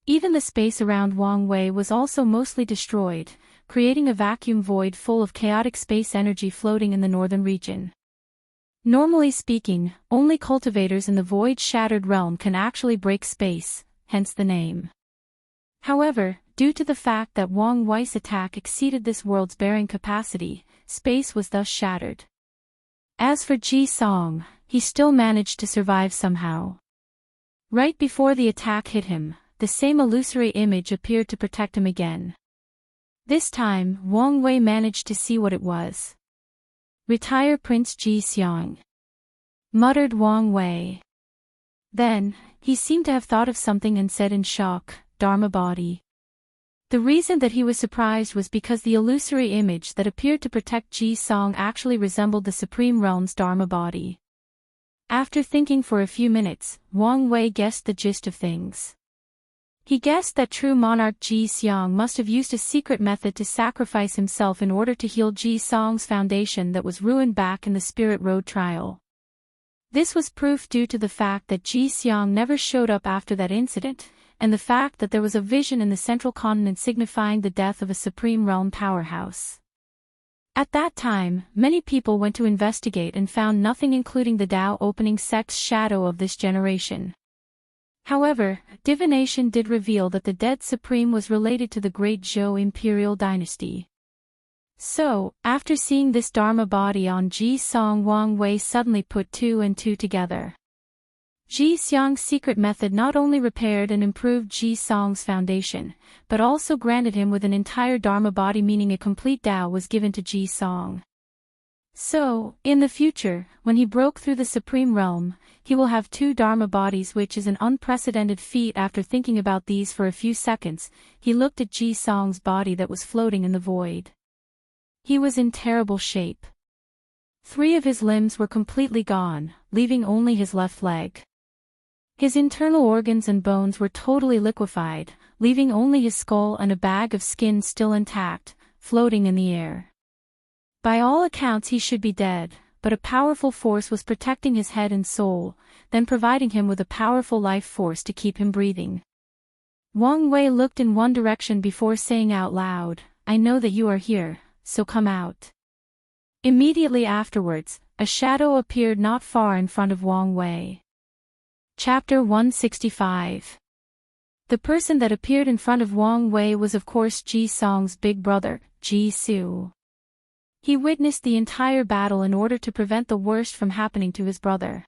Even the space around Wang Wei was also mostly destroyed, creating a vacuum void full of chaotic space energy floating in the northern region. Normally speaking, only cultivators in the void-shattered realm can actually break space, hence the name. However, due to the fact that Wang Wei's attack exceeded this world's bearing capacity, space was thus shattered. As for Ji Song, he still managed to survive somehow. Right before the attack hit him, the same illusory image appeared to protect him again. This time, Wang Wei managed to see what it was. "Retire Prince Ji Xiang," muttered Wang Wei. Then, he seemed to have thought of something and said in shock, "Dharma body." The reason that he was surprised was because the illusory image that appeared to protect Ji Song actually resembled the Supreme Realm's Dharma body. After thinking for a few minutes, Wang Wei guessed the gist of things. He guessed that true monarch Ji Xiang must have used a secret method to sacrifice himself in order to heal Ji Song's foundation that was ruined back in the Spirit Road trial. This was proof due to the fact that Ji Xiang never showed up after that incident, and the fact that there was a vision in the central continent signifying the death of a supreme realm powerhouse. At that time, many people went to investigate and found nothing, including the Tao opening sect's shadow of this generation. However, divination did reveal that the dead supreme was related to the great Zhou imperial dynasty. So, after seeing this Dharma body on Ji Song, Wang Wei suddenly put two and two together. Ji Xiang's secret method not only repaired and improved Ji Song's foundation, but also granted him with an entire Dharma body, meaning a complete Tao was given to Ji Song. So, in the future, when he broke through the supreme realm, he will have two Dharma bodies, which is an unprecedented feat. After thinking about these for a few seconds, he looked at Ji Song's body that was floating in the void. He was in terrible shape. 3 of his limbs were completely gone, leaving only his left leg. His internal organs and bones were totally liquefied, leaving only his skull and a bag of skin still intact, floating in the air. By all accounts he should be dead, but a powerful force was protecting his head and soul, then providing him with a powerful life force to keep him breathing. Wang Wei looked in one direction before saying out loud, "I know that you are here, so come out." Immediately afterwards, a shadow appeared not far in front of Wang Wei. Chapter 165. The person that appeared in front of Wang Wei was of course Ji Song's big brother, Ji Su. He witnessed the entire battle in order to prevent the worst from happening to his brother.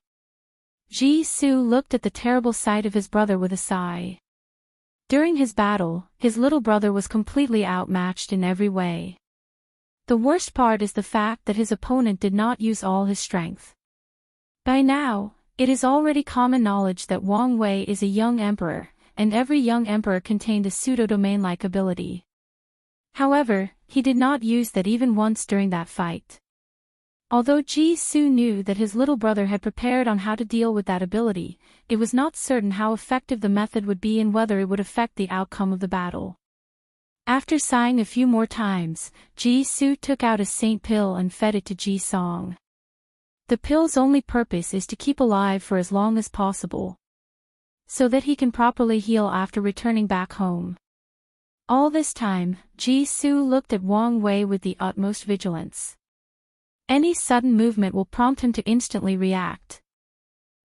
Ji Su looked at the terrible sight of his brother with a sigh. During his battle, his little brother was completely outmatched in every way. The worst part is the fact that his opponent did not use all his strength. By now, it is already common knowledge that Wang Wei is a young emperor, and every young emperor contained a pseudo-domain-like ability. However, he did not use that even once during that fight. Although Ji Su knew that his little brother had prepared on how to deal with that ability, it was not certain how effective the method would be and whether it would affect the outcome of the battle. After sighing a few more times, Ji Su took out a saint pill and fed it to Ji Song. The pill's only purpose is to keep alive for as long as possible, so that he can properly heal after returning back home. All this time, Ji Su looked at Wang Wei with the utmost vigilance. Any sudden movement will prompt him to instantly react.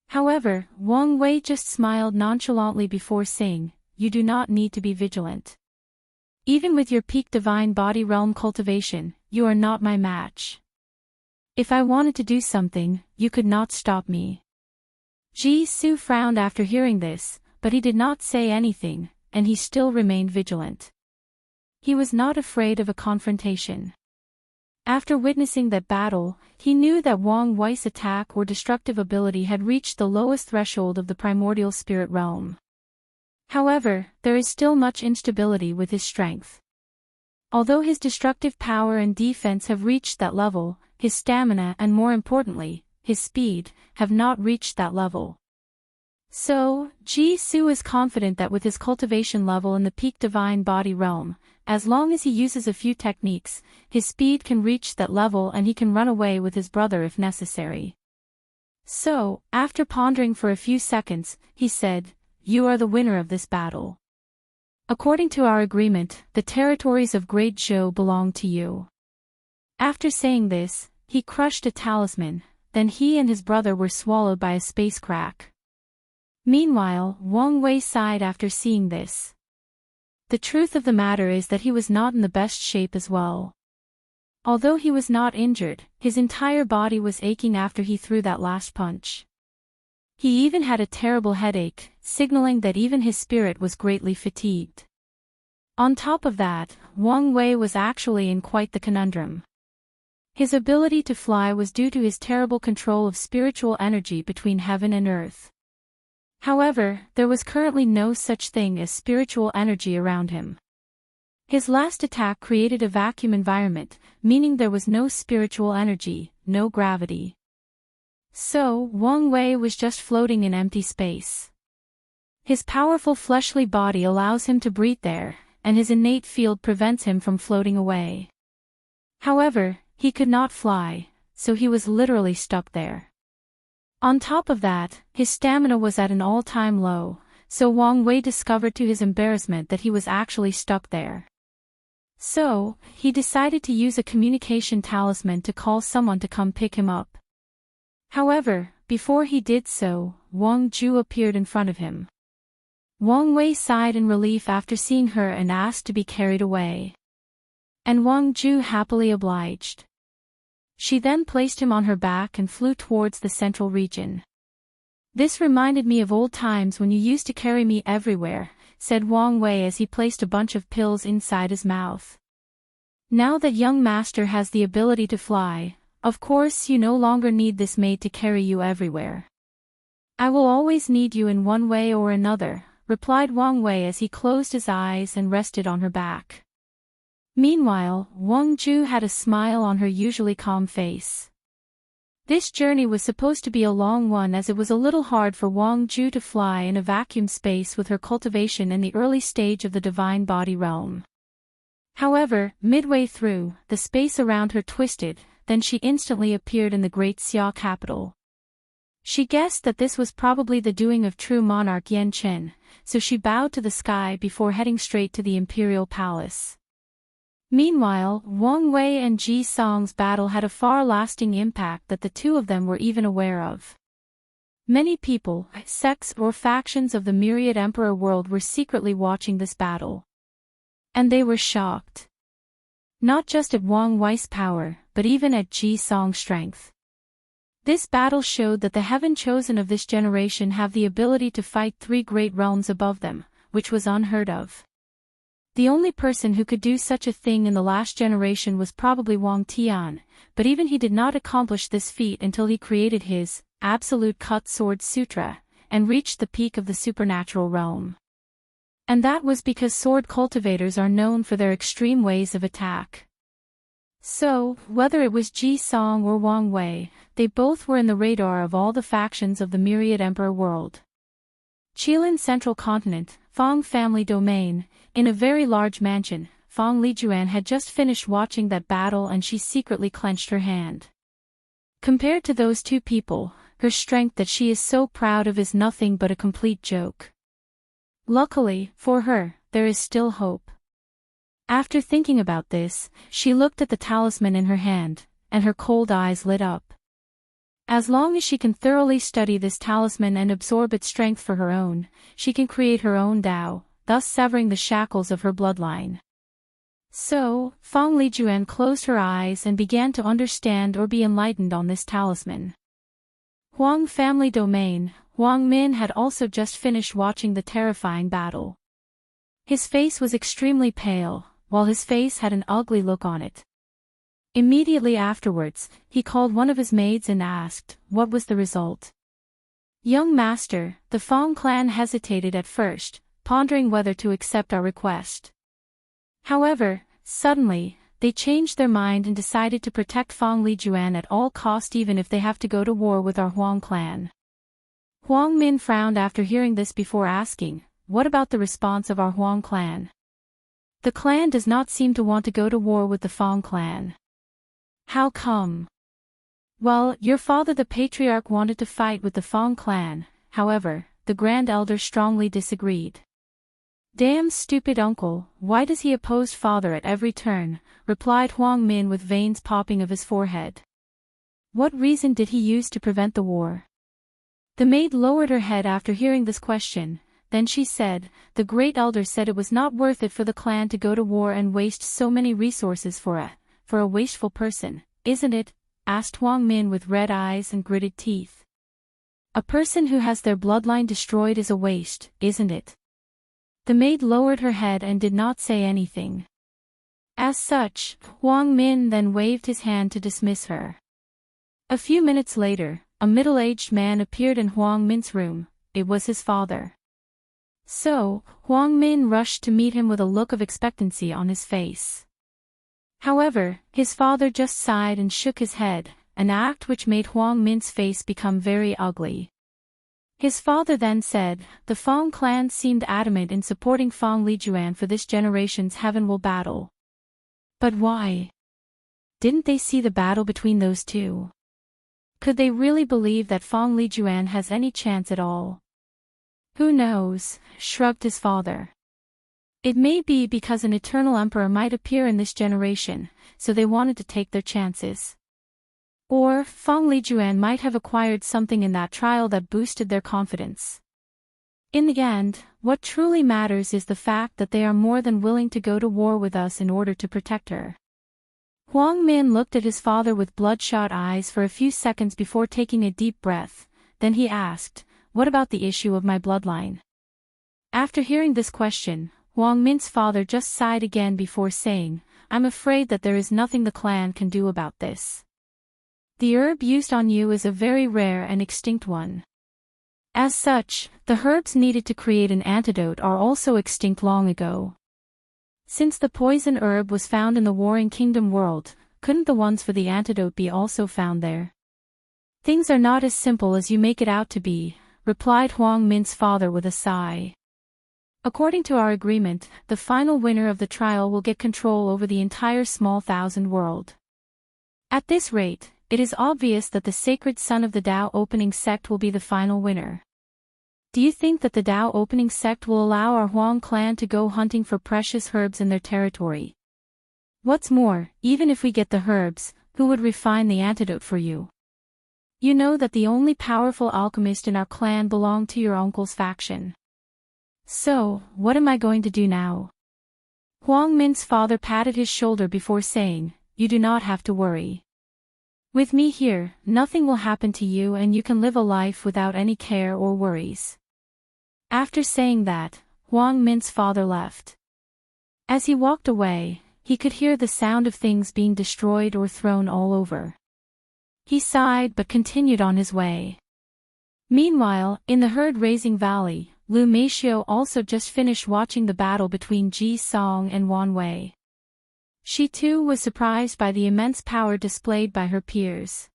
However, Wang Wei just smiled nonchalantly before saying, "You do not need to be vigilant. Even with your peak divine body realm cultivation, you are not my match. If I wanted to do something, you could not stop me." Ji Su frowned after hearing this, but he did not say anything, and he still remained vigilant. He was not afraid of a confrontation. After witnessing that battle, he knew that Wang Wei's attack or destructive ability had reached the lowest threshold of the primordial spirit realm. However, there is still much instability with his strength. Although his destructive power and defense have reached that level, his stamina and more importantly, his speed, have not reached that level. So, Ji Su is confident that with his cultivation level in the peak divine body realm, as long as he uses a few techniques, his speed can reach that level and he can run away with his brother if necessary. So, after pondering for a few seconds, he said, "You are the winner of this battle. According to our agreement, the territories of Great Zhou belong to you." After saying this, he crushed a talisman, then he and his brother were swallowed by a space crack. Meanwhile, Wang Wei sighed after seeing this. The truth of the matter is that he was not in the best shape as well. Although he was not injured, his entire body was aching after he threw that last punch. He even had a terrible headache, signaling that even his spirit was greatly fatigued. On top of that, Wang Wei was actually in quite the conundrum. His ability to fly was due to his terrible control of spiritual energy between heaven and earth. However, there was currently no such thing as spiritual energy around him. His last attack created a vacuum environment, meaning there was no spiritual energy, no gravity. So, Wang Wei was just floating in empty space. His powerful fleshly body allows him to breathe there, and his innate field prevents him from floating away. However, he could not fly, so he was literally stuck there. On top of that, his stamina was at an all-time low, so Wang Wei discovered to his embarrassment that he was actually stuck there. So, he decided to use a communication talisman to call someone to come pick him up. However, before he did so, Wang Ju appeared in front of him. Wang Wei sighed in relief after seeing her and asked to be carried away. And Wang Ju happily obliged. She then placed him on her back and flew towards the central region. "This reminded me of old times when you used to carry me everywhere," said Wang Wei as he placed a bunch of pills inside his mouth. "Now that young master has the ability to fly, of course you no longer need this maid to carry you everywhere." "I will always need you in one way or another," replied Wang Wei as he closed his eyes and rested on her back. Meanwhile, Wang Ju had a smile on her usually calm face. This journey was supposed to be a long one as it was a little hard for Wang Ju to fly in a vacuum space with her cultivation in the early stage of the divine body realm. However, midway through, the space around her twisted, then she instantly appeared in the great Xia capital. She guessed that this was probably the doing of true monarch Yan Chen, so she bowed to the sky before heading straight to the imperial palace. Meanwhile, Wang Wei and Ji Song's battle had a far-lasting impact that the two of them were even aware of. Many people, sects or factions of the myriad emperor world were secretly watching this battle. And they were shocked. Not just at Wang Wei's power, but even at Ji Song's strength. This battle showed that the heaven chosen of this generation have the ability to fight three great realms above them, which was unheard of. The only person who could do such a thing in the last generation was probably Wang Tian, but even he did not accomplish this feat until he created his Absolute Cut Sword Sutra, and reached the peak of the supernatural realm. And that was because sword cultivators are known for their extreme ways of attack. So, whether it was Ji Song or Wang Wei, they both were in the radar of all the factions of the myriad emperor world. Qilin Central Continent, Fong Family Domain. In a very large mansion, Fong Lijuan had just finished watching that battle and she secretly clenched her hand. Compared to those two people, her strength that she is so proud of is nothing but a complete joke. Luckily, for her, there is still hope. After thinking about this, she looked at the talisman in her hand, and her cold eyes lit up. As long as she can thoroughly study this talisman and absorb its strength for her own, she can create her own Tao, thus severing the shackles of her bloodline. So, Fong Lijuan closed her eyes and began to understand or be enlightened on this talisman. Huang Family Domain. Huang Min had also just finished watching the terrifying battle. His face was extremely pale, while his face had an ugly look on it. Immediately afterwards, he called one of his maids and asked, what was the result? "Young master," the Fong clan hesitated at first, pondering whether to accept our request. However, suddenly, they changed their mind and decided to protect Fong Lijuan at all cost even if they have to go to war with our Huang clan. Huang Min frowned after hearing this before asking, what about the response of our Huang clan? The clan does not seem to want to go to war with the Fong clan. How come? Well, your father the patriarch wanted to fight with the Fong clan, however, the grand elder strongly disagreed. "Damn stupid uncle, why does he oppose father at every turn?" replied Huang Min with veins popping of his forehead. "What reason did he use to prevent the war?" The maid lowered her head after hearing this question, then she said, "The great elder said it was not worth it for the clan to go to war and waste so many resources for a wasteful person, isn't it?" asked Huang Min with red eyes and gritted teeth. "A person who has their bloodline destroyed is a waste, isn't it?" The maid lowered her head and did not say anything. As such, Huang Min then waved his hand to dismiss her. A few minutes later, a middle-aged man appeared in Huang Min's room. It was his father. So, Huang Min rushed to meet him with a look of expectancy on his face. However, his father just sighed and shook his head, an act which made Huang Min's face become very ugly. His father then said, "The Fong clan seemed adamant in supporting Fong Lijuan for this generation's heavenward battle. But why? Didn't they see the battle between those two? Could they really believe that Fong Lijuan has any chance at all?" Who knows, shrugged his father. It may be because an eternal emperor might appear in this generation, so they wanted to take their chances. Or, Feng Lijuan might have acquired something in that trial that boosted their confidence. In the end, what truly matters is the fact that they are more than willing to go to war with us in order to protect her. Huang Min looked at his father with bloodshot eyes for a few seconds before taking a deep breath, then he asked, "What about the issue of my bloodline?" After hearing this question, Huang Min's father just sighed again before saying, "I'm afraid that there is nothing the clan can do about this. The herb used on you is a very rare and extinct one. As such, the herbs needed to create an antidote are also extinct long ago. Since the poison herb was found in the Warring Kingdom world, couldn't the ones for the antidote be also found there?" "Things are not as simple as you make it out to be," replied Huang Min's father with a sigh. "According to our agreement, the final winner of the trial will get control over the entire small thousand world. At this rate, it is obvious that the sacred son of the Tao opening sect will be the final winner. Do you think that the Tao opening sect will allow our Huang clan to go hunting for precious herbs in their territory? What's more, even if we get the herbs, who would refine the antidote for you? You know that the only powerful alchemist in our clan belonged to your uncle's faction. So, what am I going to do now?" Huang Min's father patted his shoulder before saying, "You do not have to worry. With me here, nothing will happen to you and you can live a life without any care or worries." After saying that, Huang Min's father left. As he walked away, he could hear the sound of things being destroyed or thrown all over. He sighed but continued on his way. Meanwhile, in the herd-raising valley, Lu Meishio also just finished watching the battle between Ji Song and Wan Wei. She too was surprised by the immense power displayed by her peers.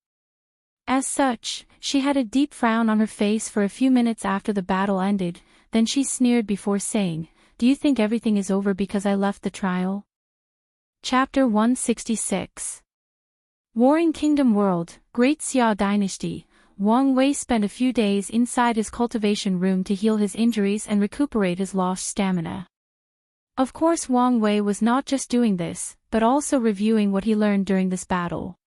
As such, she had a deep frown on her face for a few minutes after the battle ended, then she sneered before saying, "Do you think everything is over because I left the trial?" Chapter 166. Warring Kingdom World, Great Xia Dynasty. Wang Wei spent a few days inside his cultivation room to heal his injuries and recuperate his lost stamina. Of course, Wang Wei was not just doing this, but also reviewing what he learned during this battle.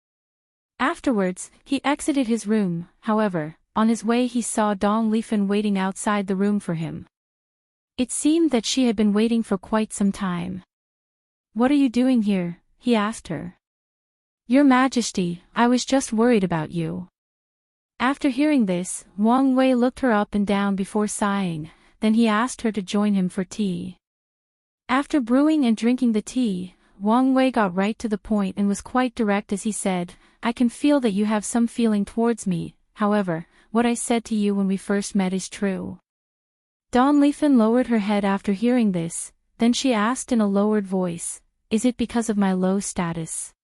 Afterwards, he exited his room. However, on his way he saw Dong Lifen waiting outside the room for him. It seemed that she had been waiting for quite some time. "What are you doing here?" he asked her. "Your Majesty, I was just worried about you." After hearing this, Wang Wei looked her up and down before sighing, then he asked her to join him for tea. After brewing and drinking the tea, Wang Wei got right to the point and was quite direct as he said, "I can feel that you have some feeling towards me, however, what I said to you when we first met is true." Don Lifen lowered her head after hearing this, then she asked in a lowered voice, "Is it because of my low status?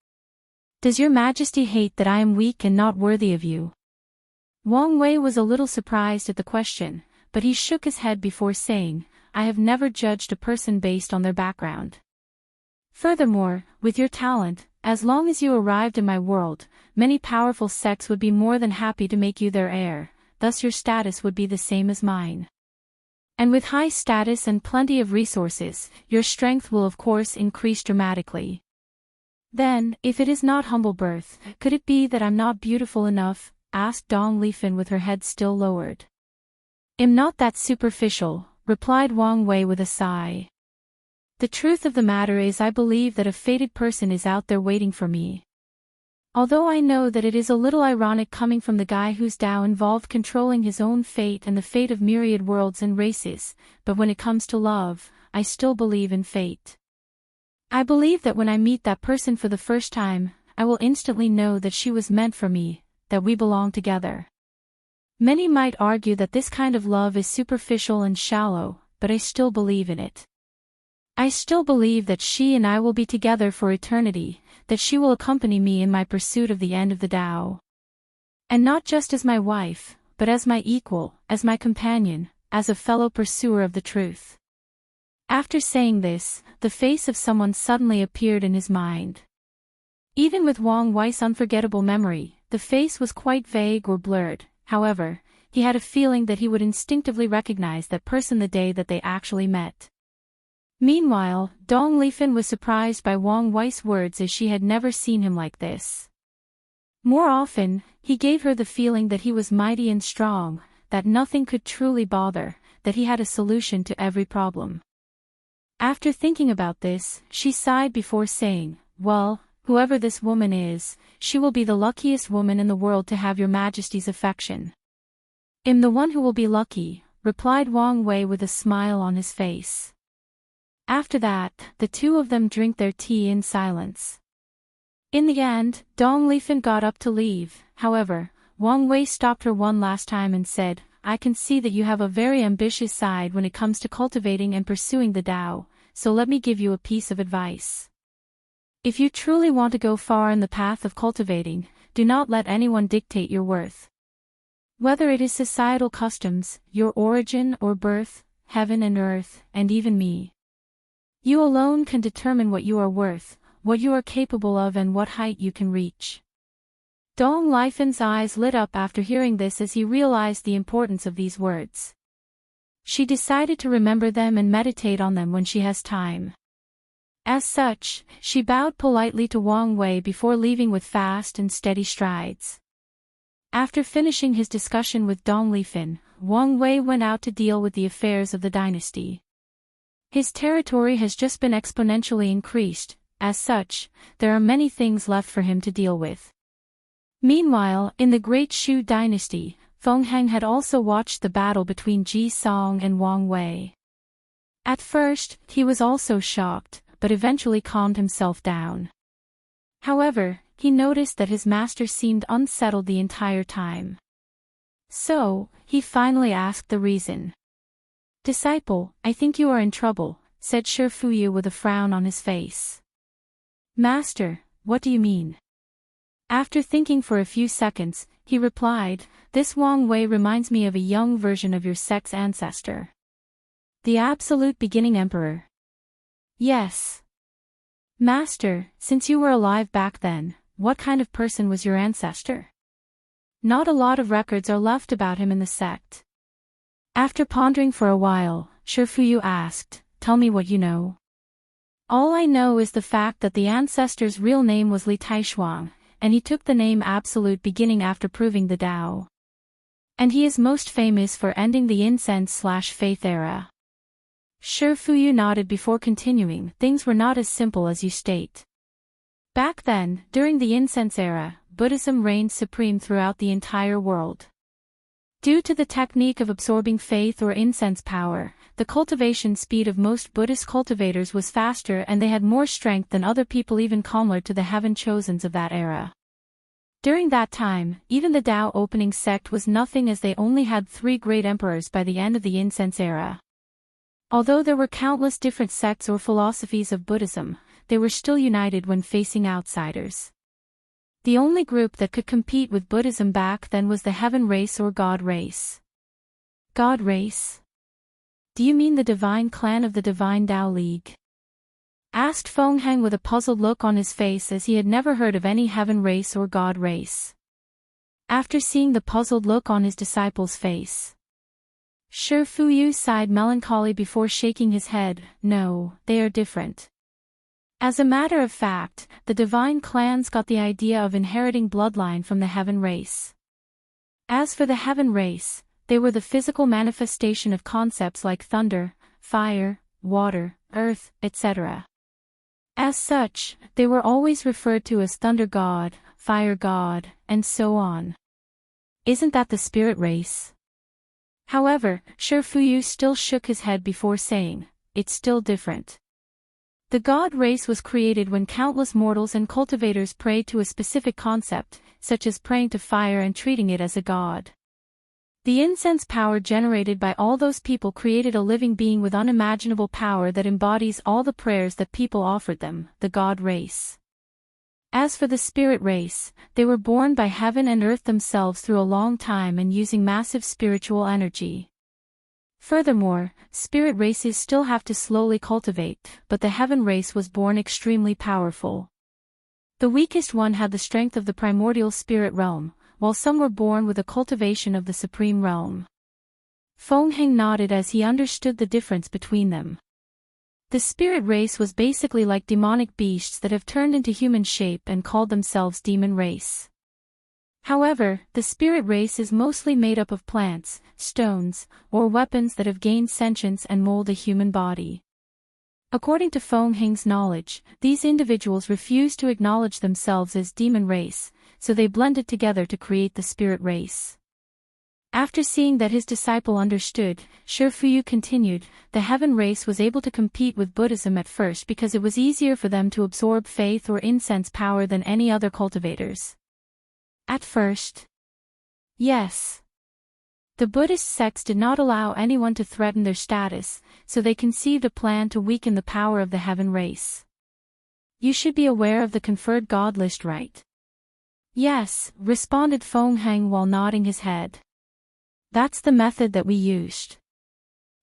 Does your Majesty hate that I am weak and not worthy of you?" Wang Wei was a little surprised at the question, but he shook his head before saying, "I have never judged a person based on their background. Furthermore, with your talent, as long as you arrived in my world, many powerful sects would be more than happy to make you their heir, thus your status would be the same as mine. And with high status and plenty of resources, your strength will of course increase dramatically. Then, if it is not humble birth, could it be that I'm not beautiful enough?" asked Dong Lifen with her head still lowered. "I'm not that superficial," replied Wang Wei with a sigh. "The truth of the matter is I believe that a fated person is out there waiting for me. Although I know that it is a little ironic coming from the guy whose Tao involved controlling his own fate and the fate of myriad worlds and races, but when it comes to love, I still believe in fate. I believe that when I meet that person for the first time, I will instantly know that she was meant for me, that we belong together. Many might argue that this kind of love is superficial and shallow, but I still believe in it. I still believe that she and I will be together for eternity, that she will accompany me in my pursuit of the end of the Tao. And not just as my wife, but as my equal, as my companion, as a fellow pursuer of the truth." After saying this, the face of someone suddenly appeared in his mind. Even with Wang Wei's unforgettable memory, the face was quite vague or blurred, however, he had a feeling that he would instinctively recognize that person the day that they actually met. Meanwhile, Dong Lifan was surprised by Wang Wei's words as she had never seen him like this. More often, he gave her the feeling that he was mighty and strong, that nothing could truly bother, that he had a solution to every problem. After thinking about this, she sighed before saying, "Well, whoever this woman is, she will be the luckiest woman in the world to have your Majesty's affection." "I'm the one who will be lucky," replied Wang Wei with a smile on his face. After that, the two of them drank their tea in silence. In the end, Dong Lifan got up to leave. However, Wang Wei stopped her one last time and said, "I can see that you have a very ambitious side when it comes to cultivating and pursuing the Tao, so let me give you a piece of advice. If you truly want to go far in the path of cultivating, do not let anyone dictate your worth. Whether it is societal customs, your origin or birth, heaven and earth, and even me. You alone can determine what you are worth, what you are capable of and what height you can reach." Dong Lifan's eyes lit up after hearing this as he realized the importance of these words. She decided to remember them and meditate on them when she has time. As such, she bowed politely to Wang Wei before leaving with fast and steady strides. After finishing his discussion with Dong Lifan, Wang Wei went out to deal with the affairs of the dynasty. His territory has just been exponentially increased, as such, there are many things left for him to deal with. Meanwhile, in the Great Shu dynasty, Feng Heng had also watched the battle between Ji Song and Wang Wei. At first, he was also shocked, but eventually calmed himself down. However, he noticed that his master seemed unsettled the entire time. So, he finally asked the reason. "Disciple, I think you are in trouble," said Shi Fuyu with a frown on his face. "Master, what do you mean?" After thinking for a few seconds, he replied, "This Wang Wei reminds me of a young version of your sect's ancestor. The absolute beginning emperor." "Yes. Master, since you were alive back then, what kind of person was your ancestor?" "Not a lot of records are left about him in the sect." After pondering for a while, Shi Fuyu asked, "Tell me what you know." "All I know is the fact that the ancestor's real name was Li Taishuang, and he took the name Absolute Beginning after proving the Tao. And he is most famous for ending the incense/faith era." Shi Fuyu nodded before continuing, "Things were not as simple as you state. Back then, during the incense era, Buddhism reigned supreme throughout the entire world. Due to the technique of absorbing faith or incense power, the cultivation speed of most Buddhist cultivators was faster and they had more strength than other people even commoner to the heaven chosens of that era. During that time, even the Tao opening sect was nothing as they only had 3 great emperors by the end of the incense era. Although there were countless different sects or philosophies of Buddhism, they were still united when facing outsiders. The only group that could compete with Buddhism back then was the Heaven Race or God Race. God Race? Do you mean the Divine Clan of the Divine Tao League? Asked Feng Heng with a puzzled look on his face as he had never heard of any Heaven Race or God Race. After seeing the puzzled look on his disciple's face, Shi Fuyu sighed melancholy before shaking his head. "No, they are different. As a matter of fact, the divine clans got the idea of inheriting bloodline from the Heaven Race. As for the Heaven Race, they were the physical manifestation of concepts like thunder, fire, water, earth, etc. As such, they were always referred to as Thunder God, Fire God, and so on. Isn't that the Spirit Race?" However, Shi Fuyu still shook his head before saying, "It's still different. The God Race was created when countless mortals and cultivators prayed to a specific concept, such as praying to fire and treating it as a god. The incense power generated by all those people created a living being with unimaginable power that embodies all the prayers that people offered them, the God Race. As for the Spirit Race, they were born by heaven and earth themselves through a long time and using massive spiritual energy. Furthermore, spirit races still have to slowly cultivate, but the Heaven Race was born extremely powerful. The weakest one had the strength of the primordial spirit realm, while some were born with a cultivation of the supreme realm. Feng Heng nodded as he understood the difference between them. The spirit race was basically like demonic beasts that have turned into human shape and called themselves demon race. However, the spirit race is mostly made up of plants, stones, or weapons that have gained sentience and mold a human body. According to Feng Heng's knowledge, these individuals refused to acknowledge themselves as demon race, so they blended together to create the spirit race. After seeing that his disciple understood, Shi Fuyu continued, the heaven race was able to compete with Buddhism at first because it was easier for them to absorb faith or incense power than any other cultivators. At first? Yes. The Buddhist sects did not allow anyone to threaten their status, so they conceived a plan to weaken the power of the heaven race. You should be aware of the conferred god list, right? Yes, responded Feng Heng while nodding his head. That's the method that we used.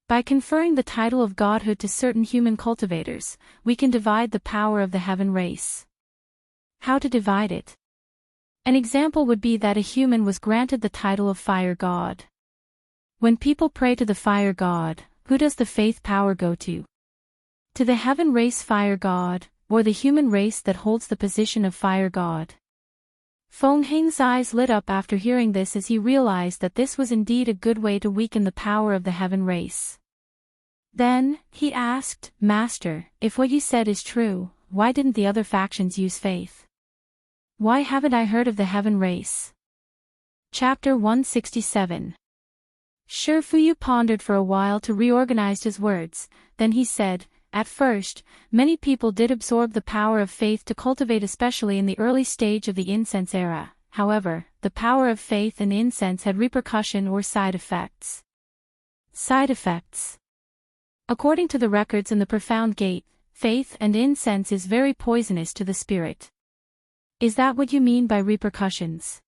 By conferring the title of godhood to certain human cultivators, we can divide the power of the heaven race. How to divide it? An example would be that a human was granted the title of fire god. When people pray to the fire god, who does the faith power go to? To the heaven race fire god, or the human race that holds the position of fire god? Feng Heng's eyes lit up after hearing this as he realized that this was indeed a good way to weaken the power of the heaven race. Then, he asked, Master, if what you said is true, why didn't the other factions use faith? Why haven't I heard of the heaven race? Chapter 167. Shi Fuyu pondered for a while to reorganize his words, then he said, at first, many people did absorb the power of faith to cultivate, especially in the early stage of the incense era. However, the power of faith and incense had repercussion or side effects. Side effects. According to the records in the Profound Gate, faith and incense is very poisonous to the spirit. Is that what you mean by repercussions?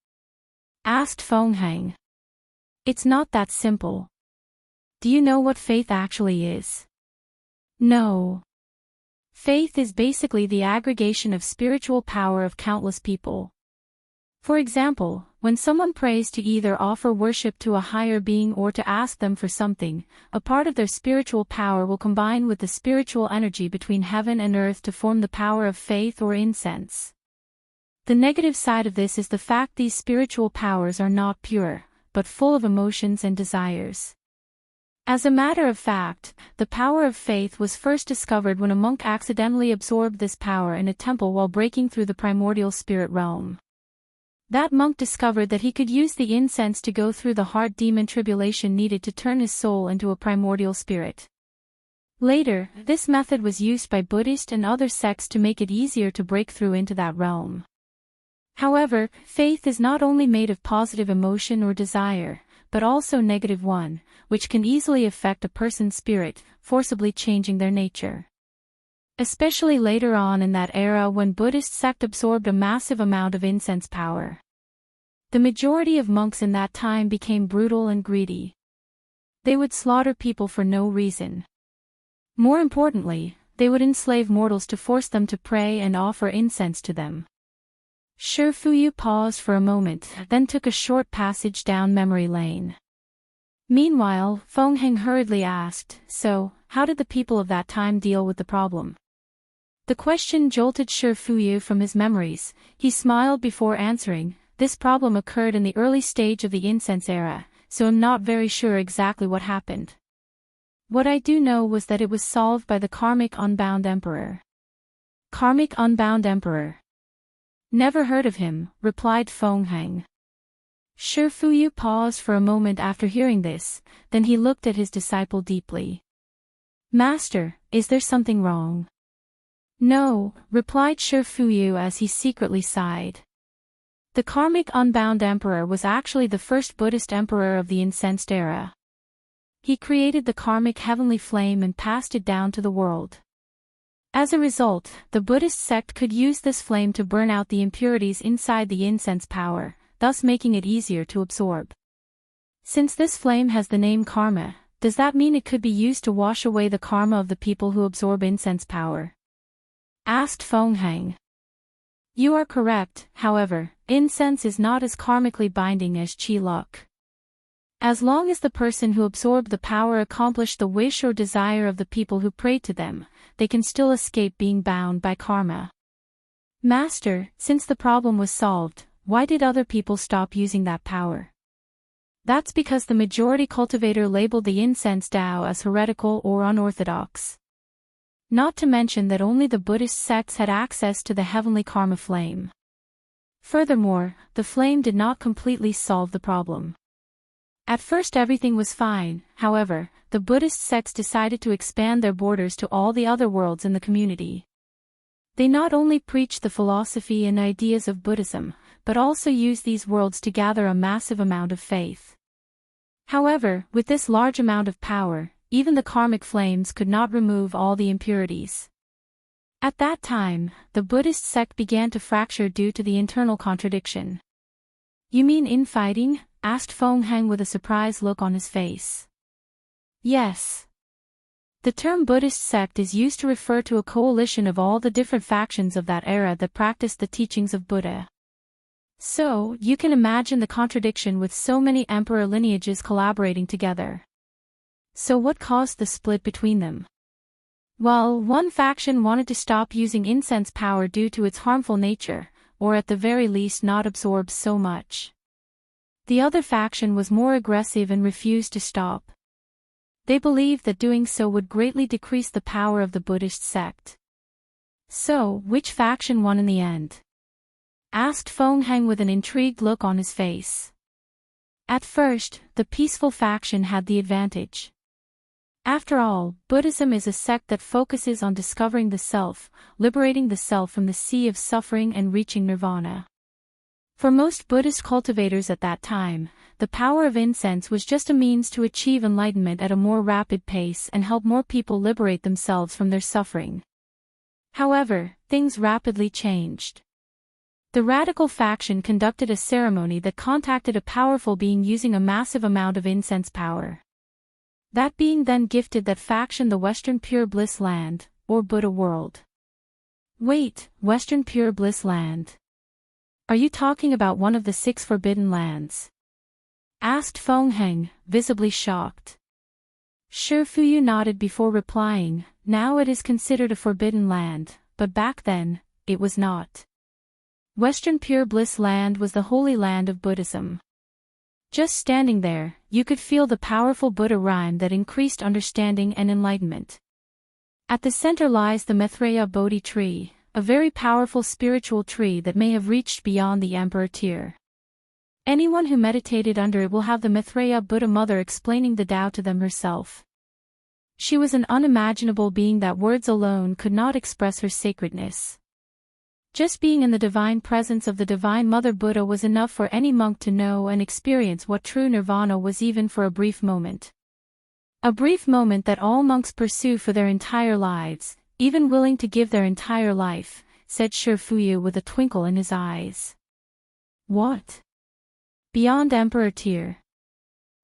Asked Feng Heng. It's not that simple. Do you know what faith actually is? No. Faith is basically the aggregation of spiritual power of countless people. For example, when someone prays to either offer worship to a higher being or to ask them for something, a part of their spiritual power will combine with the spiritual energy between heaven and earth to form the power of faith or incense. The negative side of this is the fact these spiritual powers are not pure, but full of emotions and desires. As a matter of fact, the power of faith was first discovered when a monk accidentally absorbed this power in a temple while breaking through the primordial spirit realm. That monk discovered that he could use the incense to go through the heart demon tribulation needed to turn his soul into a primordial spirit. Later, this method was used by Buddhist and other sects to make it easier to break through into that realm. However, faith is not only made of positive emotion or desire, but also negative one, which can easily affect a person's spirit, forcibly changing their nature. Especially later on in that era when Buddhist sect absorbed a massive amount of incense power. The majority of monks in that time became brutal and greedy. They would slaughter people for no reason. More importantly, they would enslave mortals to force them to pray and offer incense to them. Shi Fuyu paused for a moment, then took a short passage down memory lane. Meanwhile, Feng Heng hurriedly asked, so, how did the people of that time deal with the problem? The question jolted Shi Fuyu from his memories. He smiled before answering, this problem occurred in the early stage of the incense era, so I'm not very sure exactly what happened. What I do know was that it was solved by the Karmic Unbound Emperor. Karmic Unbound Emperor. Never heard of him, replied Feng Heng. Shi Fuyu paused for a moment after hearing this, then he looked at his disciple deeply. Master, is there something wrong? No, replied Shi Fuyu as he secretly sighed. The Karmic Unbound Emperor was actually the first Buddhist emperor of the incensed era. He created the karmic heavenly flame and passed it down to the world. As a result, the Buddhist sect could use this flame to burn out the impurities inside the incense power, thus making it easier to absorb. Since this flame has the name karma, does that mean it could be used to wash away the karma of the people who absorb incense power? Asked Feng Heng. You are correct, however, incense is not as karmically binding as chi luck. As long as the person who absorbed the power accomplished the wish or desire of the people who prayed to them, they can still escape being bound by karma. Master, since the problem was solved, why did other people stop using that power? That's because the majority cultivator labeled the incense Tao as heretical or unorthodox. Not to mention that only the Buddhist sects had access to the heavenly karma flame. Furthermore, the flame did not completely solve the problem. At first everything was fine, however, the Buddhist sects decided to expand their borders to all the other worlds in the community. They not only preached the philosophy and ideas of Buddhism, but also used these worlds to gather a massive amount of faith. However, with this large amount of power, even the karmic flames could not remove all the impurities. At that time, the Buddhist sect began to fracture due to the internal contradiction. You mean infighting? Asked Feng Heng with a surprised look on his face. Yes. The term Buddhist sect is used to refer to a coalition of all the different factions of that era that practiced the teachings of Buddha. So, you can imagine the contradiction with so many emperor lineages collaborating together. So what caused the split between them? Well, one faction wanted to stop using incense power due to its harmful nature, or at the very least not absorb so much. The other faction was more aggressive and refused to stop. They believed that doing so would greatly decrease the power of the Buddhist sect. So, which faction won in the end? Asked Feng Heng with an intrigued look on his face. At first, the peaceful faction had the advantage. After all, Buddhism is a sect that focuses on discovering the self, liberating the self from the sea of suffering and reaching nirvana. For most Buddhist cultivators at that time, the power of incense was just a means to achieve enlightenment at a more rapid pace and help more people liberate themselves from their suffering. However, things rapidly changed. The radical faction conducted a ceremony that contacted a powerful being using a massive amount of incense power. That being then gifted that faction the Western Pure Bliss Land, or Buddha world. Wait, Western Pure Bliss Land? Are you talking about one of the 6 forbidden lands? Asked Feng Heng, visibly shocked. Shi Fuyu nodded before replying, now it is considered a forbidden land, but back then, it was not. Western Pure Bliss Land was the holy land of Buddhism. Just standing there, you could feel the powerful Buddha rhyme that increased understanding and enlightenment. At the center lies the Maitreya Bodhi tree, a very powerful spiritual tree that may have reached beyond the emperor tier. Anyone who meditated under it will have the Maitreya Buddha mother explaining the Tao to them herself. She was an unimaginable being that words alone could not express her sacredness. Just being in the divine presence of the Divine Mother Buddha was enough for any monk to know and experience what true nirvana was even for a brief moment. A brief moment that all monks pursue for their entire lives, even willing to give their entire life, said Shi Fuyu with a twinkle in his eyes. What? Beyond Emperor tier?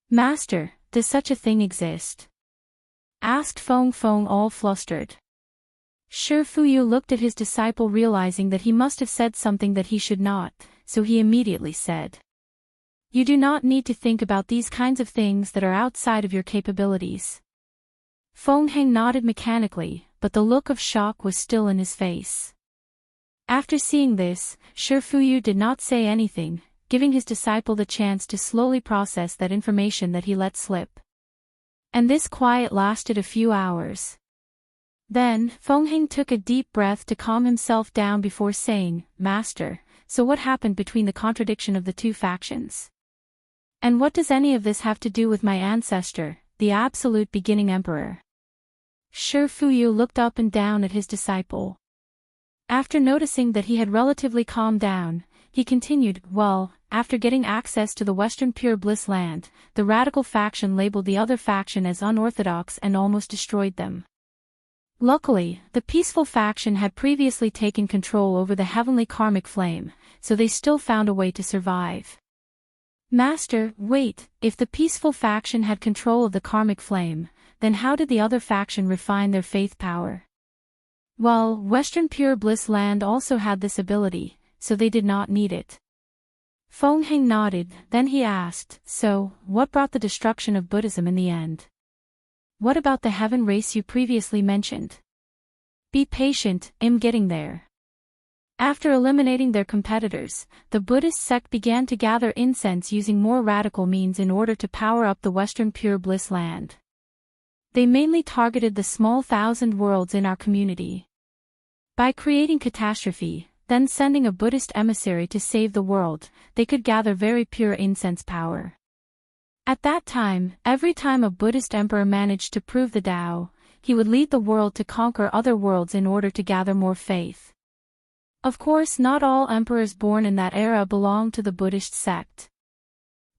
Master, does such a thing exist? Asked Feng Feng all flustered. Shi Fuyu looked at his disciple realizing that he must have said something that he should not, so he immediately said. You do not need to think about these kinds of things that are outside of your capabilities. Feng Heng nodded mechanically, but the look of shock was still in his face. After seeing this, Shi Fuyu did not say anything, giving his disciple the chance to slowly process that information that he let slip. And this quiet lasted a few hours. Then, Feng Heng took a deep breath to calm himself down before saying, Master, so what happened between the contradiction of the two factions? And what does any of this have to do with my ancestor, the absolute beginning emperor? Shi Fuyu looked up and down at his disciple. After noticing that he had relatively calmed down, he continued, well, after getting access to the Western Pure Bliss Land, the radical faction labeled the other faction as unorthodox and almost destroyed them. Luckily, the peaceful faction had previously taken control over the heavenly karmic flame, so they still found a way to survive. Master, wait, if the peaceful faction had control of the karmic flame, then how did the other faction refine their faith power? Well, Western Pure Bliss Land also had this ability, so they did not need it. Feng Heng nodded, then he asked, so, what brought the destruction of Buddhism in the end? What about the heaven race you previously mentioned? Be patient, I'm getting there. After eliminating their competitors, the Buddhist sect began to gather incense using more radical means in order to power up the Western Pure Bliss land. They mainly targeted the small 1,000 worlds in our community. By creating catastrophe, then sending a Buddhist emissary to save the world, they could gather very pure incense power. At that time, every time a Buddhist emperor managed to prove the Tao, he would lead the world to conquer other worlds in order to gather more faith. Of course, not all emperors born in that era belonged to the Buddhist sect.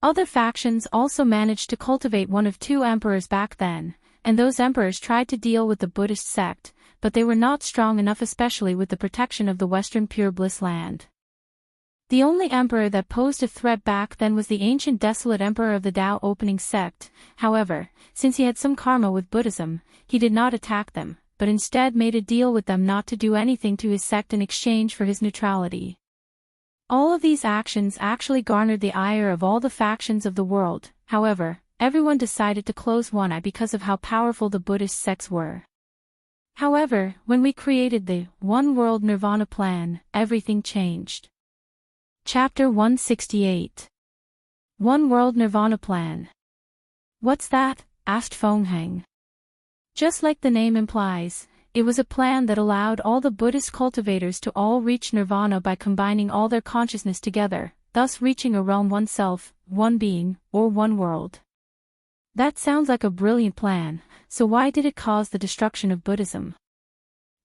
Other factions also managed to cultivate one of two emperors back then, and those emperors tried to deal with the Buddhist sect, but they were not strong enough, especially with the protection of the Western Pure Bliss land. The only emperor that posed a threat back then was the ancient desolate emperor of the Tao opening sect. However, since he had some karma with Buddhism, he did not attack them, but instead made a deal with them not to do anything to his sect in exchange for his neutrality. All of these actions actually garnered the ire of all the factions of the world. However, everyone decided to close one eye because of how powerful the Buddhist sects were. However, when we created the One World Nirvana plan, everything changed. Chapter 168. One World Nirvana Plan. What's that? Asked Feng Heng. Just like the name implies, it was a plan that allowed all the Buddhist cultivators to all reach nirvana by combining all their consciousness together, thus reaching a realm, oneself, one being, or one world. That sounds like a brilliant plan, so why did it cause the destruction of Buddhism?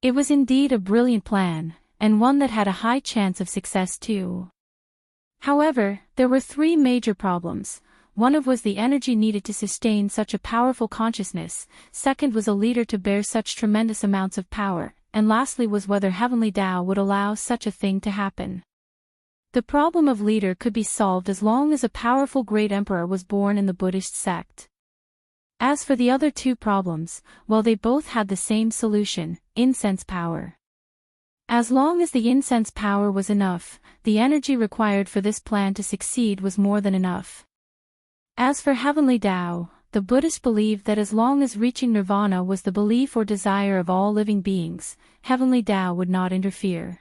It was indeed a brilliant plan, and one that had a high chance of success too. However, there were three major problems. One of was the energy needed to sustain such a powerful consciousness, second was a leader to bear such tremendous amounts of power, and lastly was whether Heavenly Tao would allow such a thing to happen. The problem of leader could be solved as long as a powerful great emperor was born in the Buddhist sect. As for the other two problems, well, they both had the same solution, incense power. As long as the incense power was enough, the energy required for this plan to succeed was more than enough. As for Heavenly Tao, the Buddhists believed that as long as reaching nirvana was the belief or desire of all living beings, Heavenly Tao would not interfere.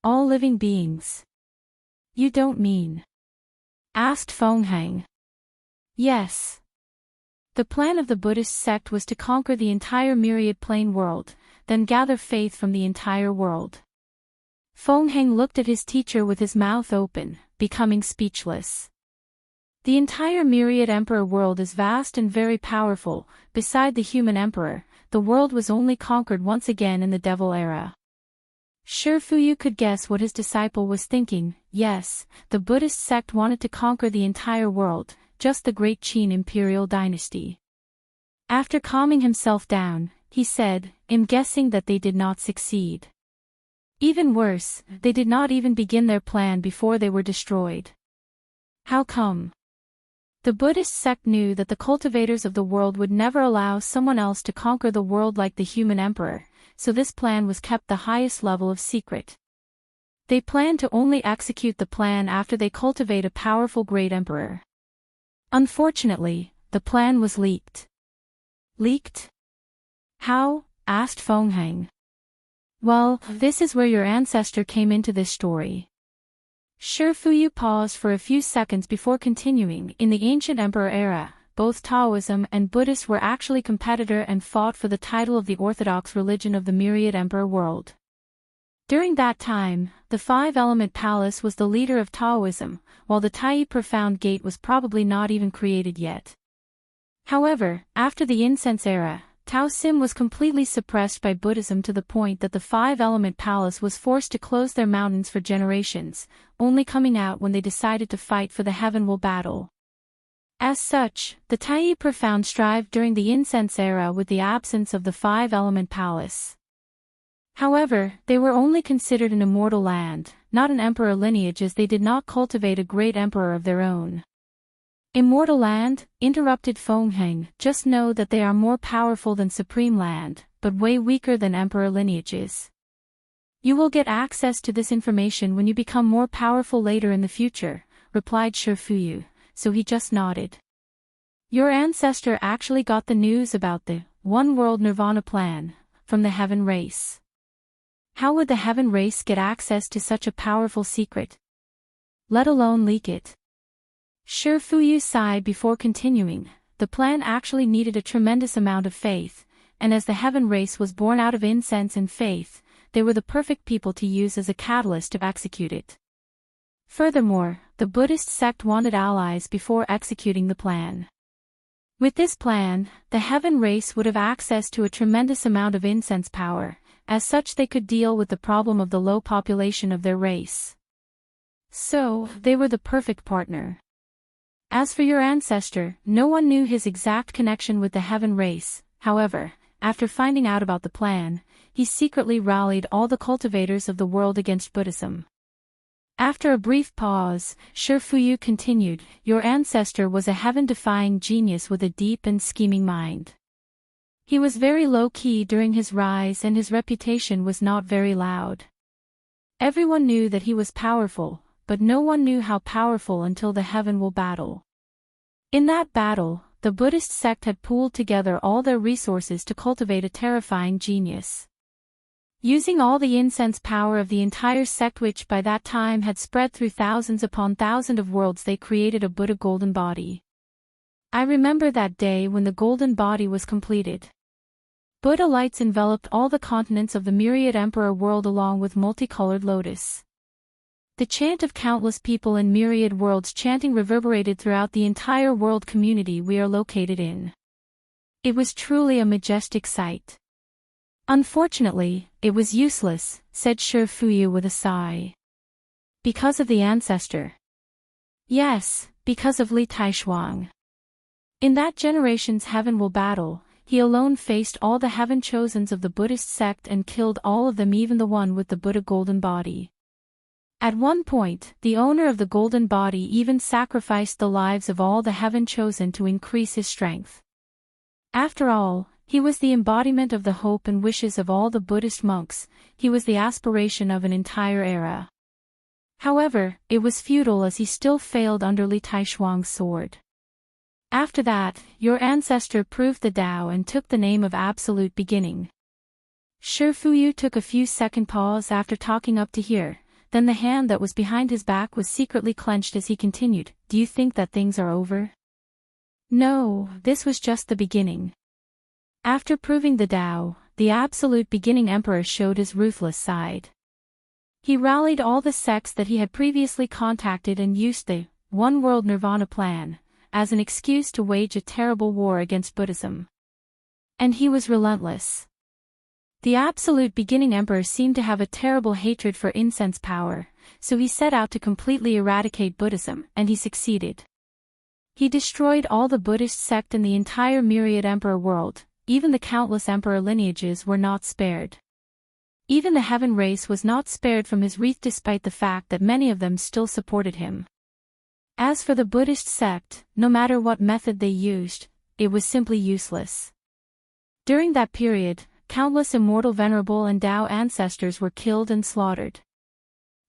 All living beings? You don't mean? Asked Feng Heng. Yes. The plan of the Buddhist sect was to conquer the entire myriad plane world, then gather faith from the entire world. Feng Heng looked at his teacher with his mouth open, becoming speechless. The entire myriad emperor world is vast and very powerful. Beside the human emperor, the world was only conquered once again in the devil era. Sure, Fuyu could guess what his disciple was thinking. Yes, the Buddhist sect wanted to conquer the entire world, just the great Qin imperial dynasty. After calming himself down, he said, I'm guessing that they did not succeed. Even worse, they did not even begin their plan before they were destroyed. How come? The Buddhist sect knew that the cultivators of the world would never allow someone else to conquer the world like the human emperor, so this plan was kept the highest level of secret. They planned to only execute the plan after they cultivate a powerful great emperor. Unfortunately, the plan was leaked. Leaked? How? Asked Feng Heng. Well, this is where your ancestor came into this story. Sure, Fuyu paused for a few seconds before continuing. In the ancient emperor era, both Taoism and Buddhists were actually competitor and fought for the title of the orthodox religion of the myriad emperor world. During that time, the five-element palace was the leader of Taoism, while the Tai Profound Gate was probably not even created yet. However, after the incense era, Taoism was completely suppressed by Buddhism to the point that the five-element palace was forced to close their mountains for generations, only coming out when they decided to fight for the heavenward battle. As such, the Tai Profound thrived during the incense era with the absence of the five-element palace. However, they were only considered an immortal land, not an emperor lineage, as they did not cultivate a great emperor of their own. Immortal land? Interrupted Feng Heng. Just know that they are more powerful than supreme land, but way weaker than emperor lineages. You will get access to this information when you become more powerful later in the future, replied Shifuyu, so he just nodded. Your ancestor actually got the news about the one-world nirvana plan from the heaven race. How would the heaven race get access to such a powerful secret? Let alone leak it. Shifuyu sighed before continuing. The plan actually needed a tremendous amount of faith, and as the heaven race was born out of incense and faith, they were the perfect people to use as a catalyst to execute it. Furthermore, the Buddhist sect wanted allies before executing the plan. With this plan, the heaven race would have access to a tremendous amount of incense power, as such they could deal with the problem of the low population of their race. So, they were the perfect partner. As for your ancestor, no one knew his exact connection with the heaven race. However, after finding out about the plan, he secretly rallied all the cultivators of the world against Buddhism. After a brief pause, Shifuyu continued, your ancestor was a heaven-defying genius with a deep and scheming mind. He was very low-key during his rise and his reputation was not very loud. Everyone knew that he was powerful, but no one knew how powerful until the heaven-will battle. In that battle, the Buddhist sect had pooled together all their resources to cultivate a terrifying genius. Using all the incense power of the entire sect which by that time had spread through thousands upon thousands of worlds, they created a Buddha golden body. I remember that day when the golden body was completed. Buddha lights enveloped all the continents of the myriad emperor world along with multicolored lotus. The chant of countless people in myriad worlds chanting reverberated throughout the entire world community we are located in. It was truly a majestic sight. Unfortunately, it was useless, said Shifuyu with a sigh. Because of the ancestor. Yes, because of Li Taishuang. In that generation's heaven will battle, he alone faced all the heaven chosens of the Buddhist sect and killed all of them, even the one with the Buddha golden body. At one point, the owner of the golden body even sacrificed the lives of all the heaven chosen to increase his strength. After all, he was the embodiment of the hope and wishes of all the Buddhist monks, he was the aspiration of an entire era. However, it was futile as he still failed under Li Taishuang's sword. After that, your ancestor proved the Tao and took the name of Absolute Beginning. Shifuyu took a few second pause after talking up to here, then the hand that was behind his back was secretly clenched as he continued, do you think that things are over? No, this was just the beginning. After proving the Tao, the Absolute Beginning Emperor showed his ruthless side. He rallied all the sects that he had previously contacted and used the One World Nirvana plan as an excuse to wage a terrible war against Buddhism. And he was relentless. The Absolute Beginning Emperor seemed to have a terrible hatred for incense power, so he set out to completely eradicate Buddhism, and he succeeded. He destroyed all the Buddhist sect in the entire myriad emperor world. Even the countless emperor lineages were not spared. Even the heaven race was not spared from his wreath despite the fact that many of them still supported him. As for the Buddhist sect, no matter what method they used, it was simply useless. During that period, countless immortal venerable and Tao ancestors were killed and slaughtered.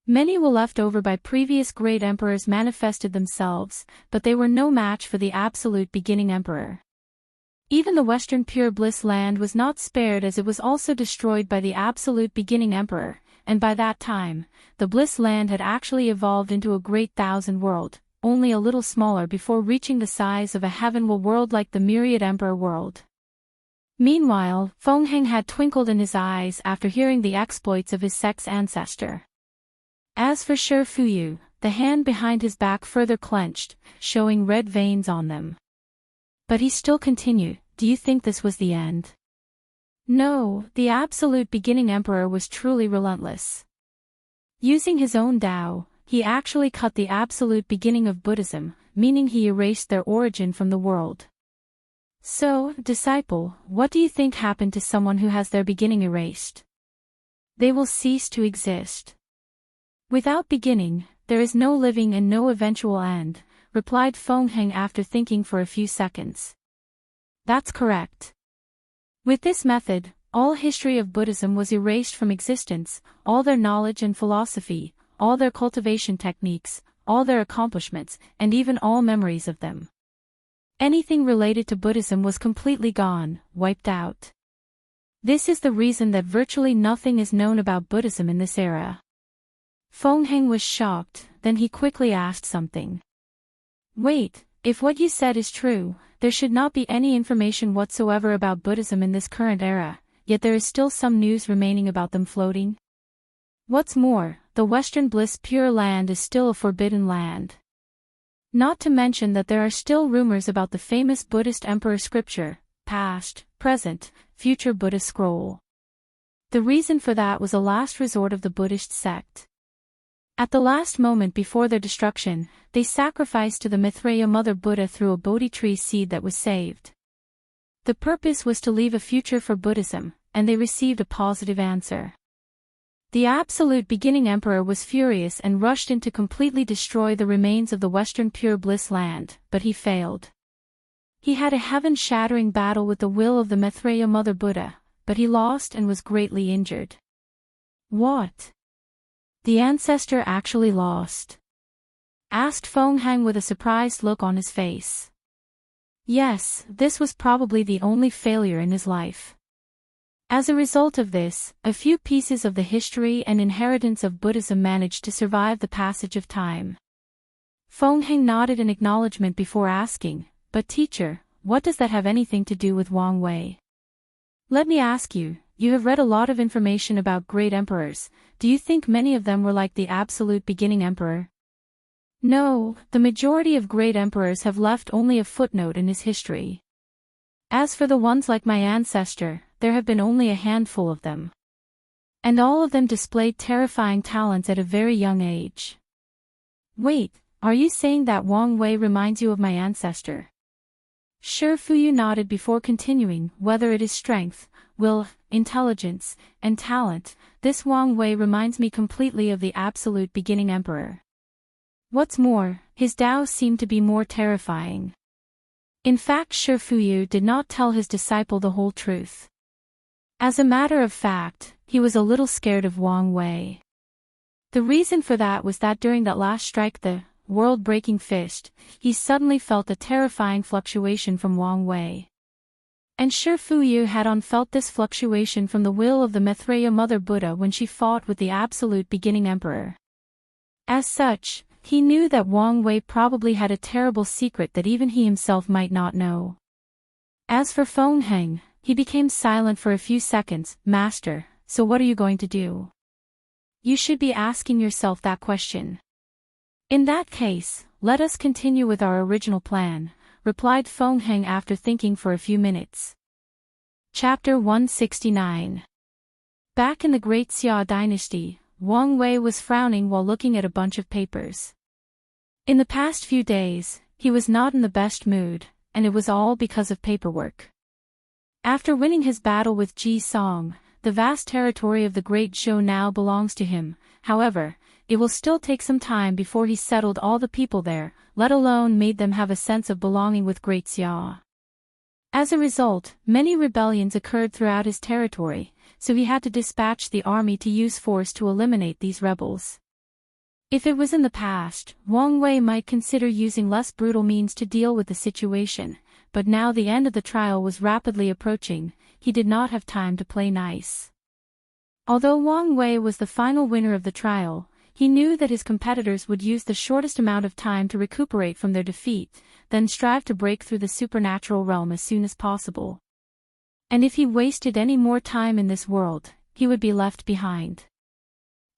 Many were left over by previous great emperors manifested themselves, but they were no match for the Absolute Beginning Emperor. Even the Western Pure Bliss land was not spared as it was also destroyed by the Absolute Beginning Emperor, and by that time, the Bliss land had actually evolved into a great thousand world, only a little smaller before reaching the size of a heaven world like the Myriad Emperor world. Meanwhile, Feng Heng had twinkled in his eyes after hearing the exploits of his sect's ancestor. As for Shifuyu, the hand behind his back further clenched, showing red veins on them. But he still continued, do you think this was the end? No, the Absolute Beginning Emperor was truly relentless. Using his own Tao, he actually cut the absolute beginning of Buddhism, meaning he erased their origin from the world. So, disciple, what do you think happened to someone who has their beginning erased? They will cease to exist. Without beginning, there is no living and no eventual end, replied Feng Heng after thinking for a few seconds. That's correct. With this method, all history of Buddhism was erased from existence, all their knowledge and philosophy, all their cultivation techniques, all their accomplishments, and even all memories of them. Anything related to Buddhism was completely gone, wiped out. This is the reason that virtually nothing is known about Buddhism in this era. Feng Heng was shocked, then he quickly asked something. Wait, if what you said is true, there should not be any information whatsoever about Buddhism in this current era, yet there is still some news remaining about them floating. What's more, the Western Bliss Pure Land is still a forbidden land. Not to mention that there are still rumors about the famous Buddhist emperor scripture, past, present, future Buddhist scroll. The reason for that was a last resort of the Buddhist sect. At the last moment before their destruction, they sacrificed to the Maitreya Mother Buddha through a Bodhi tree seed that was saved. The purpose was to leave a future for Buddhism, and they received a positive answer. The absolute beginning emperor was furious and rushed in to completely destroy the remains of the Western Pure Bliss land, but he failed. He had a heaven-shattering battle with the will of the Maitreya Mother Buddha, but he lost and was greatly injured. What? The ancestor actually lost? Asked Feng Heng with a surprised look on his face. Yes, this was probably the only failure in his life. As a result of this, a few pieces of the history and inheritance of Buddhism managed to survive the passage of time. Feng Heng nodded in acknowledgement before asking, but teacher, what does that have anything to do with Wang Wei? Let me ask you, you have read a lot of information about great emperors, do you think many of them were like the absolute beginning emperor? No, the majority of great emperors have left only a footnote in his history. As for the ones like my ancestor, there have been only a handful of them. And all of them displayed terrifying talents at a very young age. Wait, are you saying that Wang Wei reminds you of my ancestor? Shi Fuyu nodded before continuing, whether it is strength, will, intelligence, and talent, this Wang Wei reminds me completely of the absolute beginning emperor. What's more, his Tao seemed to be more terrifying. In fact, Shi Fuyu did not tell his disciple the whole truth. As a matter of fact, he was a little scared of Wang Wei. The reason for that was that during that last strike, the world-breaking fist, he suddenly felt a terrifying fluctuation from Wang Wei. And Shi Fuyu had felt this fluctuation from the will of the Maitreya Mother Buddha when she fought with the absolute beginning emperor. As such, he knew that Wang Wei probably had a terrible secret that even he himself might not know. As for Feng Heng, he became silent for a few seconds. Master, so what are you going to do? You should be asking yourself that question. In that case, let us continue with our original plan, replied Feng Heng after thinking for a few minutes. Chapter 169. Back in the Great Xia dynasty, Wang Wei was frowning while looking at a bunch of papers. In the past few days, he was not in the best mood, and it was all because of paperwork. After winning his battle with Ji Song, the vast territory of the Great Zhou now belongs to him. However, it will still take some time before he settled all the people there, let alone made them have a sense of belonging with Great Xia. As a result, many rebellions occurred throughout his territory, so he had to dispatch the army to use force to eliminate these rebels. If it was in the past, Wang Wei might consider using less brutal means to deal with the situation, but now the end of the trial was rapidly approaching, he did not have time to play nice. Although Wang Wei was the final winner of the trial, he knew that his competitors would use the shortest amount of time to recuperate from their defeat, then strive to break through the supernatural realm as soon as possible. And if he wasted any more time in this world, he would be left behind.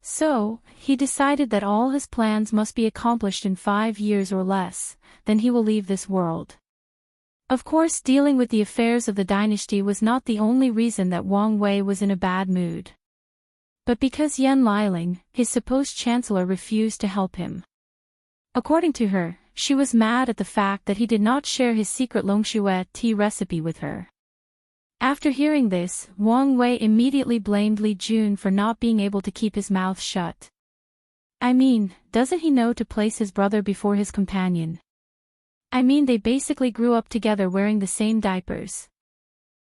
So, he decided that all his plans must be accomplished in 5 years or less, then he will leave this world. Of course, dealing with the affairs of the dynasty was not the only reason that Wang Wei was in a bad mood. But because Yan Liling, his supposed chancellor, refused to help him. According to her, she was mad at the fact that he did not share his secret longshuet tea recipe with her. After hearing this, Wang Wei immediately blamed Li Jun for not being able to keep his mouth shut. I mean, doesn't he know to place his brother before his companion? I mean, they basically grew up together wearing the same diapers.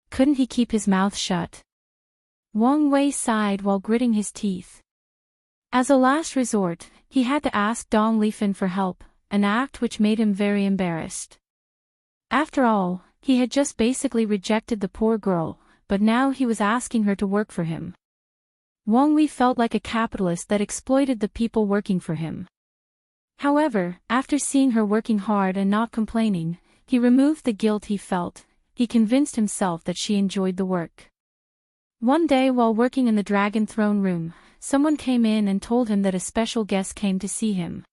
Couldn't he keep his mouth shut? Wang Wei sighed while gritting his teeth. As a last resort, he had to ask Dong Lifan for help, an act which made him very embarrassed. After all, he had just basically rejected the poor girl, but now he was asking her to work for him. Wang Wei felt like a capitalist that exploited the people working for him. However, after seeing her working hard and not complaining, he removed the guilt he felt. He convinced himself that she enjoyed the work. One day while working in the Dragon Throne Room, someone came in and told him that a special guest came to see him.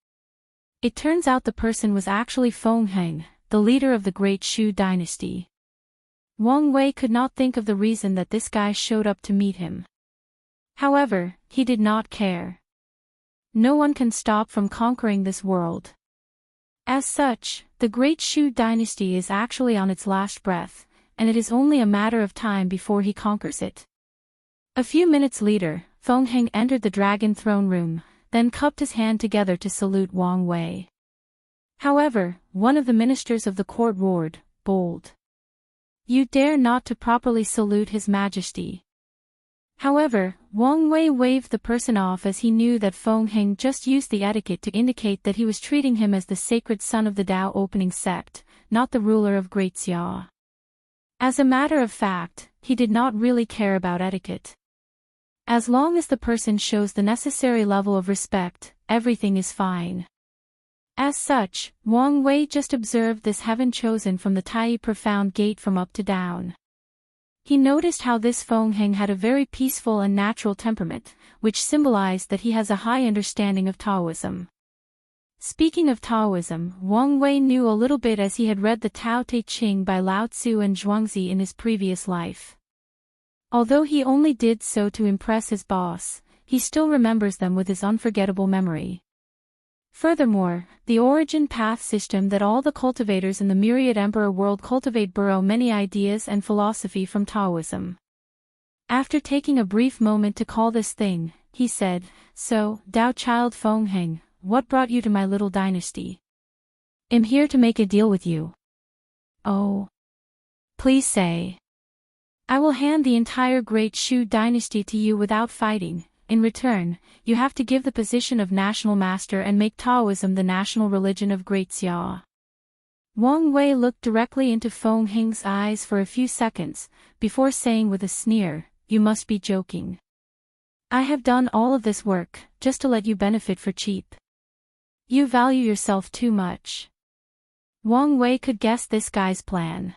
It turns out the person was actually Feng Heng, the leader of the Great Shu dynasty. Wang Wei could not think of the reason that this guy showed up to meet him. However, he did not care. No one can stop from conquering this world. As such, the Great Shu dynasty is actually on its last breath, and it is only a matter of time before he conquers it. A few minutes later, Feng Heng entered the Dragon Throne Room, then cupped his hand together to salute Wang Wei. However, one of the ministers of the court roared, "Bold! You dare not to properly salute His Majesty." However, Wang Wei waved the person off as he knew that Feng Heng just used the etiquette to indicate that he was treating him as the sacred son of the Tao opening sect, not the ruler of Great Xia. As a matter of fact, he did not really care about etiquette. As long as the person shows the necessary level of respect, everything is fine. As such, Wang Wei just observed this heaven chosen from the Tai profound gate from up to down. He noticed how this Feng Heng had a very peaceful and natural temperament, which symbolized that he has a high understanding of Taoism. Speaking of Taoism, Wang Wei knew a little bit as he had read the Tao Te Ching by Lao Tzu and Zhuangzi in his previous life. Although he only did so to impress his boss, he still remembers them with his unforgettable memory. Furthermore, the origin path system that all the cultivators in the myriad emperor world cultivate borrow many ideas and philosophy from Taoism. After taking a brief moment to call this thing, he said, "So, Tao child Feng Heng, what brought you to my little dynasty? I'm here to make a deal with you." "Oh. Please say. I will hand the entire Great Shu dynasty to you without fighting. In return, you have to give the position of national master and make Taoism the national religion of Great Xia." Wang Wei looked directly into Feng Heng's eyes for a few seconds, before saying with a sneer, "You must be joking. I have done all of this work, just to let you benefit for cheap. You value yourself too much." Wang Wei could guess this guy's plan.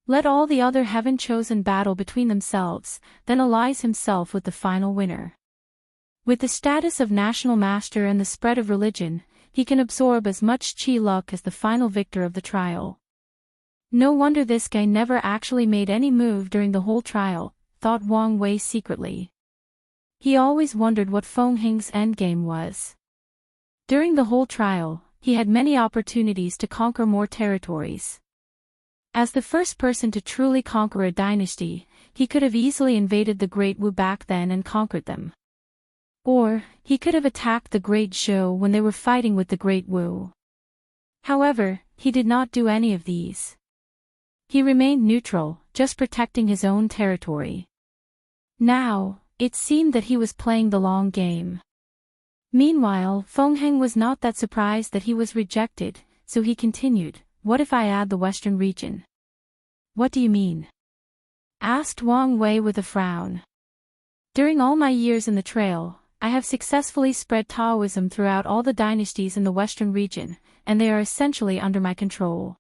Let all the other heaven-chosen battle between themselves, then allies himself with the final winner. With the status of national master and the spread of religion, he can absorb as much chi luck as the final victor of the trial. No wonder this guy never actually made any move during the whole trial, thought Wang Wei secretly. He always wondered what Feng Heng's endgame was. During the whole trial, he had many opportunities to conquer more territories. As the first person to truly conquer a dynasty, he could have easily invaded the Great Wu back then and conquered them. Or, he could have attacked the Great Zhou when they were fighting with the Great Wu. However, he did not do any of these. He remained neutral, just protecting his own territory. Now, it seemed that he was playing the long game. Meanwhile, Feng Heng was not that surprised that he was rejected, so he continued, "What if I add the Western region?" "What do you mean?" asked Wang Wei with a frown. "During all my years in the trail, I have successfully spread Taoism throughout all the dynasties in the Western region, and they are essentially under my control.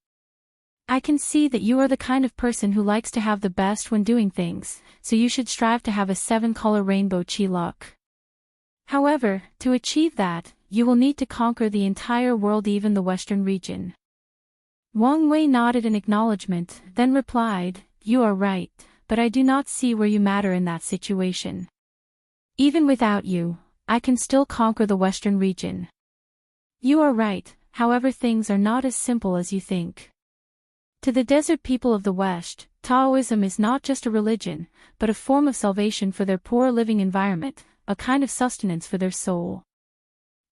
I can see that you are the kind of person who likes to have the best when doing things, so you should strive to have a 7-color rainbow chi luck. However, to achieve that, you will need to conquer the entire world, even the Western region." Wang Wei nodded in acknowledgement, then replied, "You are right, but I do not see where you matter in that situation. Even without you, I can still conquer the Western region." "You are right, however things are not as simple as you think. To the desert people of the West, Taoism is not just a religion, but a form of salvation for their poor living environment, a kind of sustenance for their soul.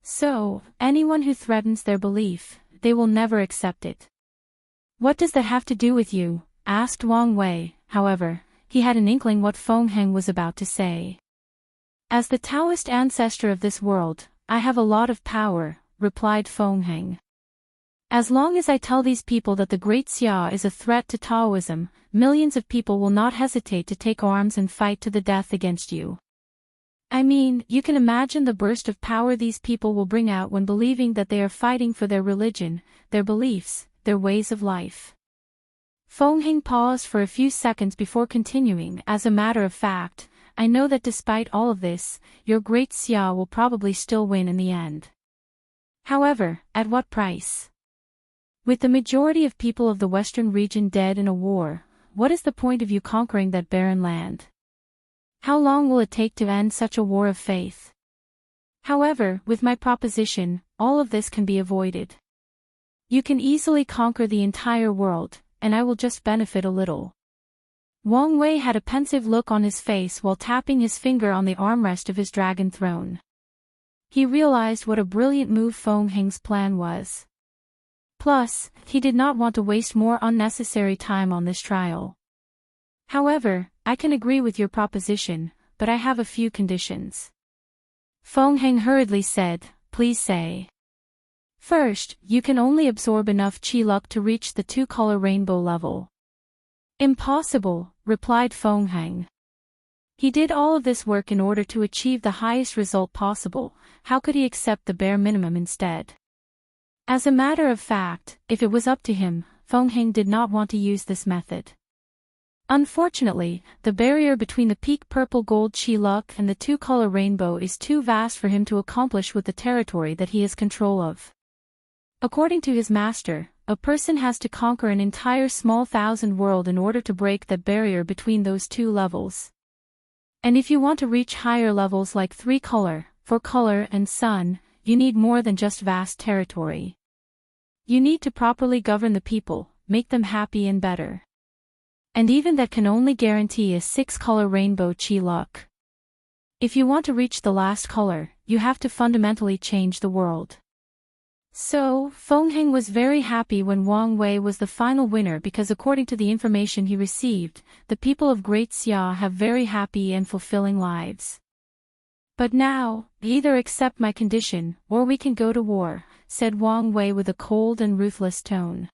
So, anyone who threatens their belief, they will never accept it." "What does that have to do with you?" asked Wang Wei. However, he had an inkling what Feng Heng was about to say. As the Taoist ancestor of this world, I have a lot of power, replied Feng Heng. As long as I tell these people that the Great Xia is a threat to Taoism, millions of people will not hesitate to take arms and fight to the death against you. I mean, you can imagine the burst of power these people will bring out when believing that they are fighting for their religion, their beliefs, their ways of life. Feng Heng paused for a few seconds before continuing. As a matter of fact, I know that despite all of this, your Great Xia will probably still win in the end. However, at what price? With the majority of people of the western region dead in a war, what is the point of you conquering that barren land? How long will it take to end such a war of faith? However, with my proposition, all of this can be avoided. You can easily conquer the entire world, and I will just benefit a little. Wang Wei had a pensive look on his face while tapping his finger on the armrest of his dragon throne. He realized what a brilliant move Feng Heng's plan was. Plus, he did not want to waste more unnecessary time on this trial. However, I can agree with your proposition, but I have a few conditions. Feng Heng hurriedly said, please say. First, you can only absorb enough qi luck to reach the two-color rainbow level. Impossible, replied Feng Heng. He did all of this work in order to achieve the highest result possible. How could he accept the bare minimum instead? As a matter of fact, if it was up to him, Feng Heng did not want to use this method. Unfortunately, the barrier between the peak purple gold qi luck and the two-color rainbow is too vast for him to accomplish with the territory that he has control of. According to his master, a person has to conquer an entire small thousand world in order to break that barrier between those two levels. And if you want to reach higher levels like 3-color, 4-color and sun, you need more than just vast territory. You need to properly govern the people, make them happy and better. And even that can only guarantee a 6-color rainbow qi luck. If you want to reach the last color, you have to fundamentally change the world. So, Feng Heng was very happy when Wang Wei was the final winner because according to the information he received, the people of Great Xia have very happy and fulfilling lives. But now, either accept my condition, or we can go to war, said Wang Wei with a cold and ruthless tone.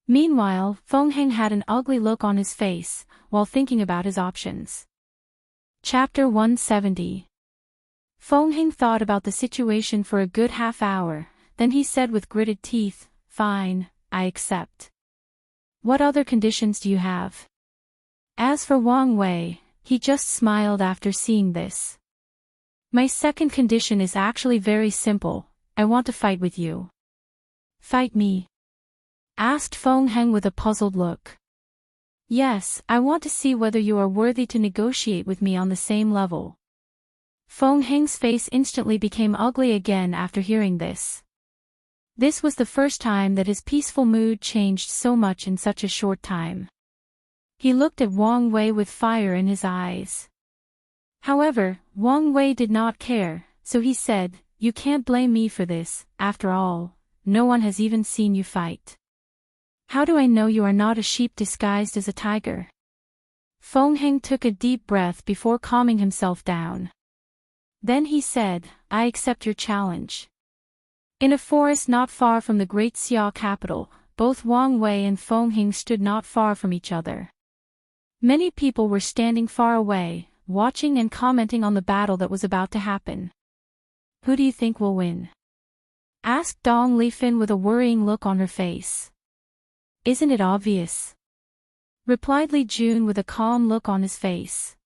Meanwhile, Feng Heng had an ugly look on his face, while thinking about his options. Chapter 170. Feng Heng thought about the situation for a good half hour, then he said with gritted teeth, fine, I accept. What other conditions do you have? As for Wang Wei, he just smiled after seeing this. My second condition is actually very simple, I want to fight with you. Fight me? Asked Feng Heng with a puzzled look. Yes, I want to see whether you are worthy to negotiate with me on the same level. Feng Heng's face instantly became ugly again after hearing this. This was the first time that his peaceful mood changed so much in such a short time. He looked at Wang Wei with fire in his eyes. However, Wang Wei did not care, so he said, you can't blame me for this, after all, no one has even seen you fight. How do I know you are not a sheep disguised as a tiger? Feng Heng took a deep breath before calming himself down. Then he said, I accept your challenge. In a forest not far from the Great Xia capital, both Wang Wei and Feng Heng stood not far from each other. Many people were standing far away, watching and commenting on the battle that was about to happen. Who do you think will win? Asked Dong Lifin with a worrying look on her face. Isn't it obvious? Replied Li Jun with a calm look on his face.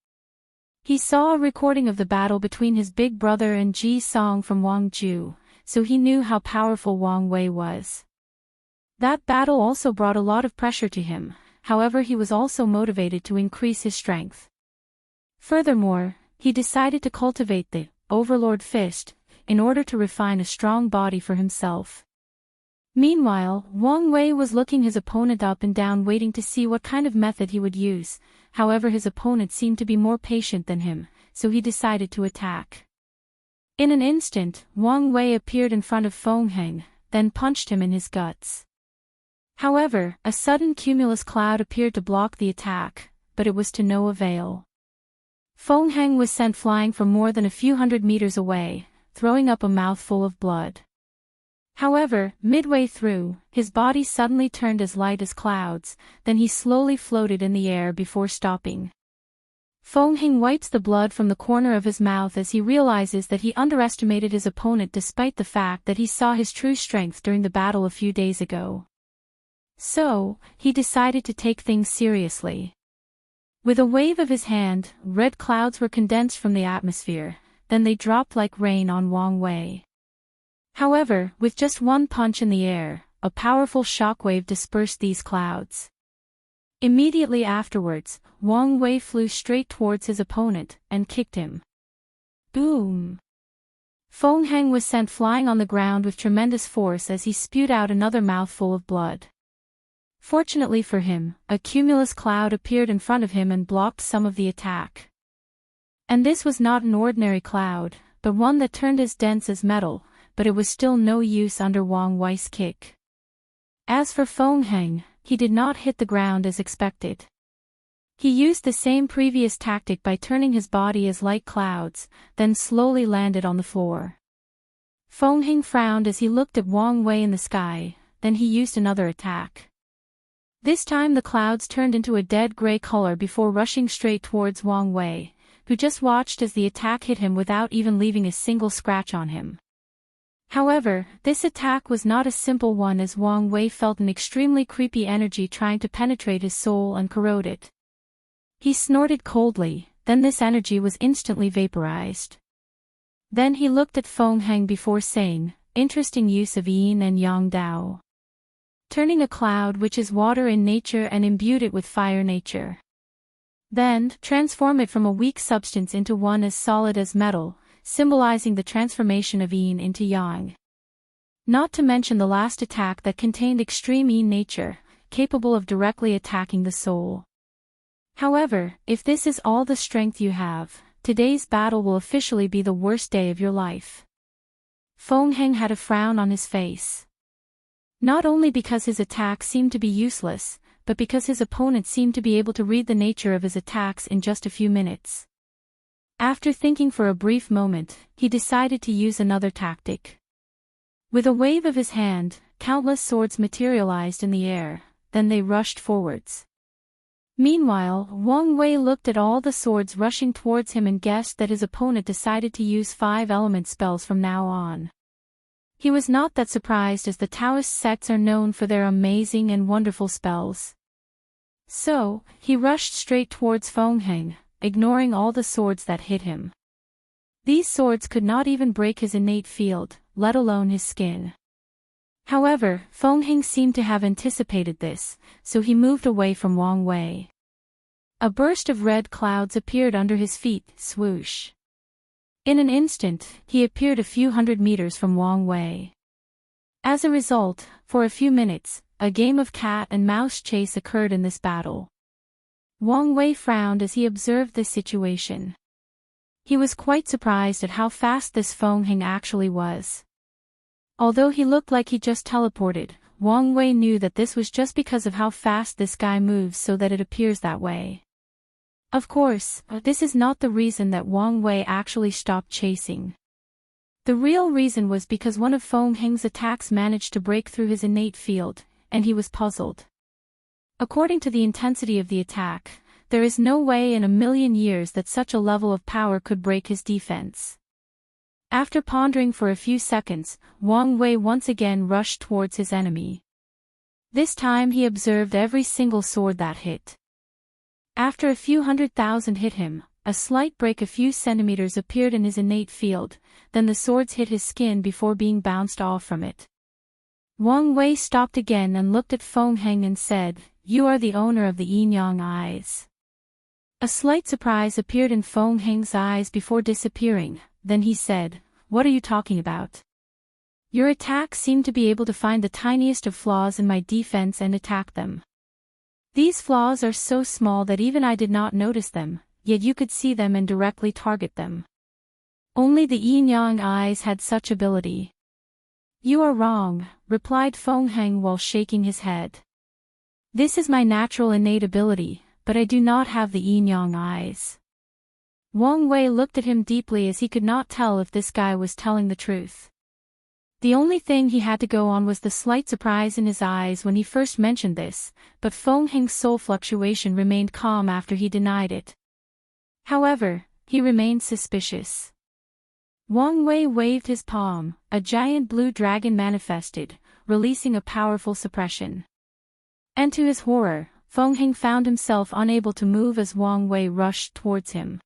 He saw a recording of the battle between his big brother and Ji Song from Wangju, so he knew how powerful Wang Wei was. That battle also brought a lot of pressure to him, however he was also motivated to increase his strength. Furthermore, he decided to cultivate the Overlord Fist, in order to refine a strong body for himself. Meanwhile, Wang Wei was looking his opponent up and down waiting to see what kind of method he would use, however his opponent seemed to be more patient than him, so he decided to attack. In an instant, Wang Wei appeared in front of Feng Heng, then punched him in his guts. However, a sudden cumulus cloud appeared to block the attack, but it was to no avail. Feng Heng was sent flying from more than a few hundred meters away, throwing up a mouthful of blood. However, midway through, his body suddenly turned as light as clouds, then he slowly floated in the air before stopping. Feng Heng wipes the blood from the corner of his mouth as he realizes that he underestimated his opponent despite the fact that he saw his true strength during the battle a few days ago. So, he decided to take things seriously. With a wave of his hand, red clouds were condensed from the atmosphere, then they dropped like rain on Wang Wei. However, with just one punch in the air, a powerful shockwave dispersed these clouds. Immediately afterwards, Wang Wei flew straight towards his opponent and kicked him. Boom! Feng Heng was sent flying on the ground with tremendous force as he spewed out another mouthful of blood. Fortunately for him, a cumulus cloud appeared in front of him and blocked some of the attack. And this was not an ordinary cloud, but one that turned as dense as metal, but it was still no use under Wang Wei's kick. As for Feng Heng, he did not hit the ground as expected. He used the same previous tactic by turning his body as light clouds, then slowly landed on the floor. Feng Heng frowned as he looked at Wang Wei in the sky, then he used another attack. This time the clouds turned into a dead gray color before rushing straight towards Wang Wei, who just watched as the attack hit him without even leaving a single scratch on him. However, this attack was not a simple one as Wang Wei felt an extremely creepy energy trying to penetrate his soul and corrode it. He snorted coldly, then this energy was instantly vaporized. Then he looked at Feng Heng before saying, "Interesting use of yin and yang Dao. Turning a cloud which is water in nature and imbued it with fire nature. Then, transform it from a weak substance into one as solid as metal, symbolizing the transformation of yin into yang. Not to mention the last attack that contained extreme yin nature, capable of directly attacking the soul. However, if this is all the strength you have, today's battle will officially be the worst day of your life." Feng Heng had a frown on his face. Not only because his attack seemed to be useless, but because his opponent seemed to be able to read the nature of his attacks in just a few minutes. After thinking for a brief moment, he decided to use another tactic. With a wave of his hand, countless swords materialized in the air, then they rushed forwards. Meanwhile, Wang Wei looked at all the swords rushing towards him and guessed that his opponent decided to use 5 element spells from now on. He was not that surprised as the Taoist sects are known for their amazing and wonderful spells. So, he rushed straight towards Feng Heng, ignoring all the swords that hit him. These swords could not even break his innate field, let alone his skin. However, Feng Heng seemed to have anticipated this, so he moved away from Wang Wei. A burst of red clouds appeared under his feet, swoosh. In an instant, he appeared a few hundred meters from Wang Wei. As a result, for a few minutes, a game of cat and mouse chase occurred in this battle. Wang Wei frowned as he observed this situation. He was quite surprised at how fast this Feng Heng actually was. Although he looked like he just teleported, Wang Wei knew that this was just because of how fast this guy moves so that it appears that way. Of course, this is not the reason that Wang Wei actually stopped chasing. The real reason was because one of Feng Heng's attacks managed to break through his innate field, and he was puzzled. According to the intensity of the attack, there is no way in a million years that such a level of power could break his defense. After pondering for a few seconds, Wang Wei once again rushed towards his enemy. This time he observed every single sword that hit. After a few 100,000 hit him, a slight break a few centimeters appeared in his innate field, then the swords hit his skin before being bounced off from it. Wang Wei stopped again and looked at Feng Heng and said, "You are the owner of the yin-yang eyes." A slight surprise appeared in Feng Heng's eyes before disappearing. Then he said, "What are you talking about? Your attacks seem to be able to find the tiniest of flaws in my defense and attack them. These flaws are so small that even I did not notice them, yet you could see them and directly target them. Only the yin-yang eyes had such ability." "You are wrong," replied Feng Heng while shaking his head. "This is my natural innate ability, but I do not have the yin-yang eyes." Wang Wei looked at him deeply as he could not tell if this guy was telling the truth. The only thing he had to go on was the slight surprise in his eyes when he first mentioned this, but Feng Heng's soul fluctuation remained calm after he denied it. However, he remained suspicious. Wang Wei waved his palm, a giant blue dragon manifested, releasing a powerful suppression. And to his horror, Feng Heng found himself unable to move as Wang Wei rushed towards him.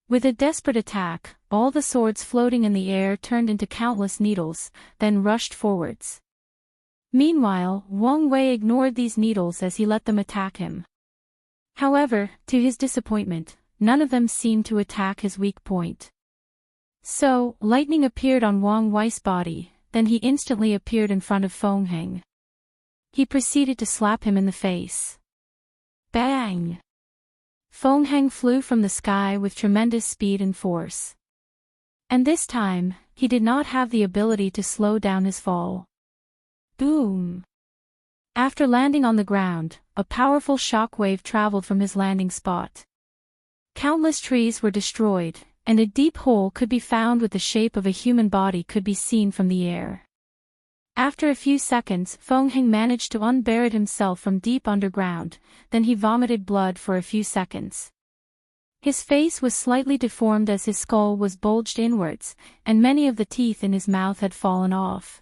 With a desperate attack, all the swords floating in the air turned into countless needles, then rushed forwards. Meanwhile, Wang Wei ignored these needles as he let them attack him. However, to his disappointment, none of them seemed to attack his weak point. So, lightning appeared on Wang Wei's body, then he instantly appeared in front of Feng Heng. He proceeded to slap him in the face. Bang! Feng Heng flew from the sky with tremendous speed and force. And this time, he did not have the ability to slow down his fall. Boom! After landing on the ground, a powerful shockwave traveled from his landing spot. Countless trees were destroyed, and a deep hole could be found with the shape of a human body could be seen from the air. After a few seconds, Feng Heng managed to unbury himself from deep underground, then he vomited blood for a few seconds. His face was slightly deformed as his skull was bulged inwards, and many of the teeth in his mouth had fallen off.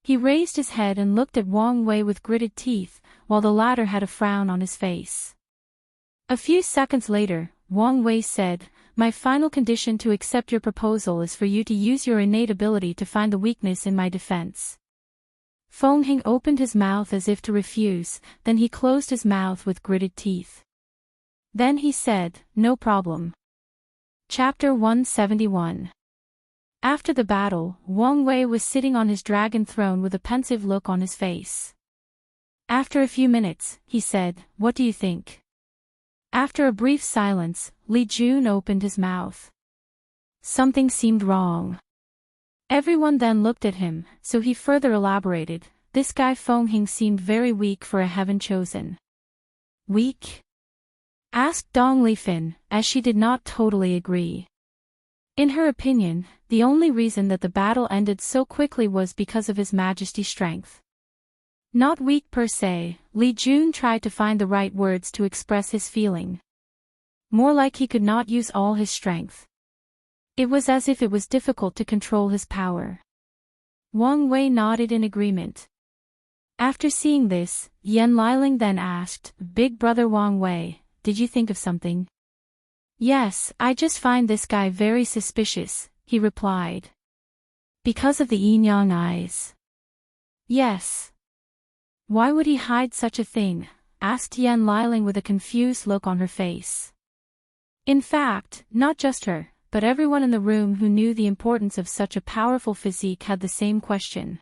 He raised his head and looked at Wang Wei with gritted teeth, while the latter had a frown on his face. A few seconds later, Wang Wei said, "My final condition to accept your proposal is for you to use your innate ability to find the weakness in my defense." Feng Heng opened his mouth as if to refuse, then he closed his mouth with gritted teeth. Then he said, "No problem." Chapter 171. After the battle, Wang Wei was sitting on his dragon throne with a pensive look on his face. After a few minutes, he said, "What do you think?" After a brief silence, Li Jun opened his mouth. Something seemed wrong. Everyone then looked at him, so he further elaborated, "This guy Feng Heng seemed very weak for a heaven chosen." "Weak?" asked Dong Lifin, as she did not totally agree. In her opinion, the only reason that the battle ended so quickly was because of His Majesty's strength. Not weak per se, Li Jun tried to find the right words to express his feeling. More like he could not use all his strength. It was as if it was difficult to control his power. Wang Wei nodded in agreement. After seeing this, Yan Liling then asked, "Big brother Wang Wei, did you think of something?" "Yes, I just find this guy very suspicious," he replied. "Because of the yin-yang eyes?" "Yes." "Why would he hide such a thing?" asked Yan Liling with a confused look on her face. In fact, not just her, but everyone in the room who knew the importance of such a powerful physique had the same question.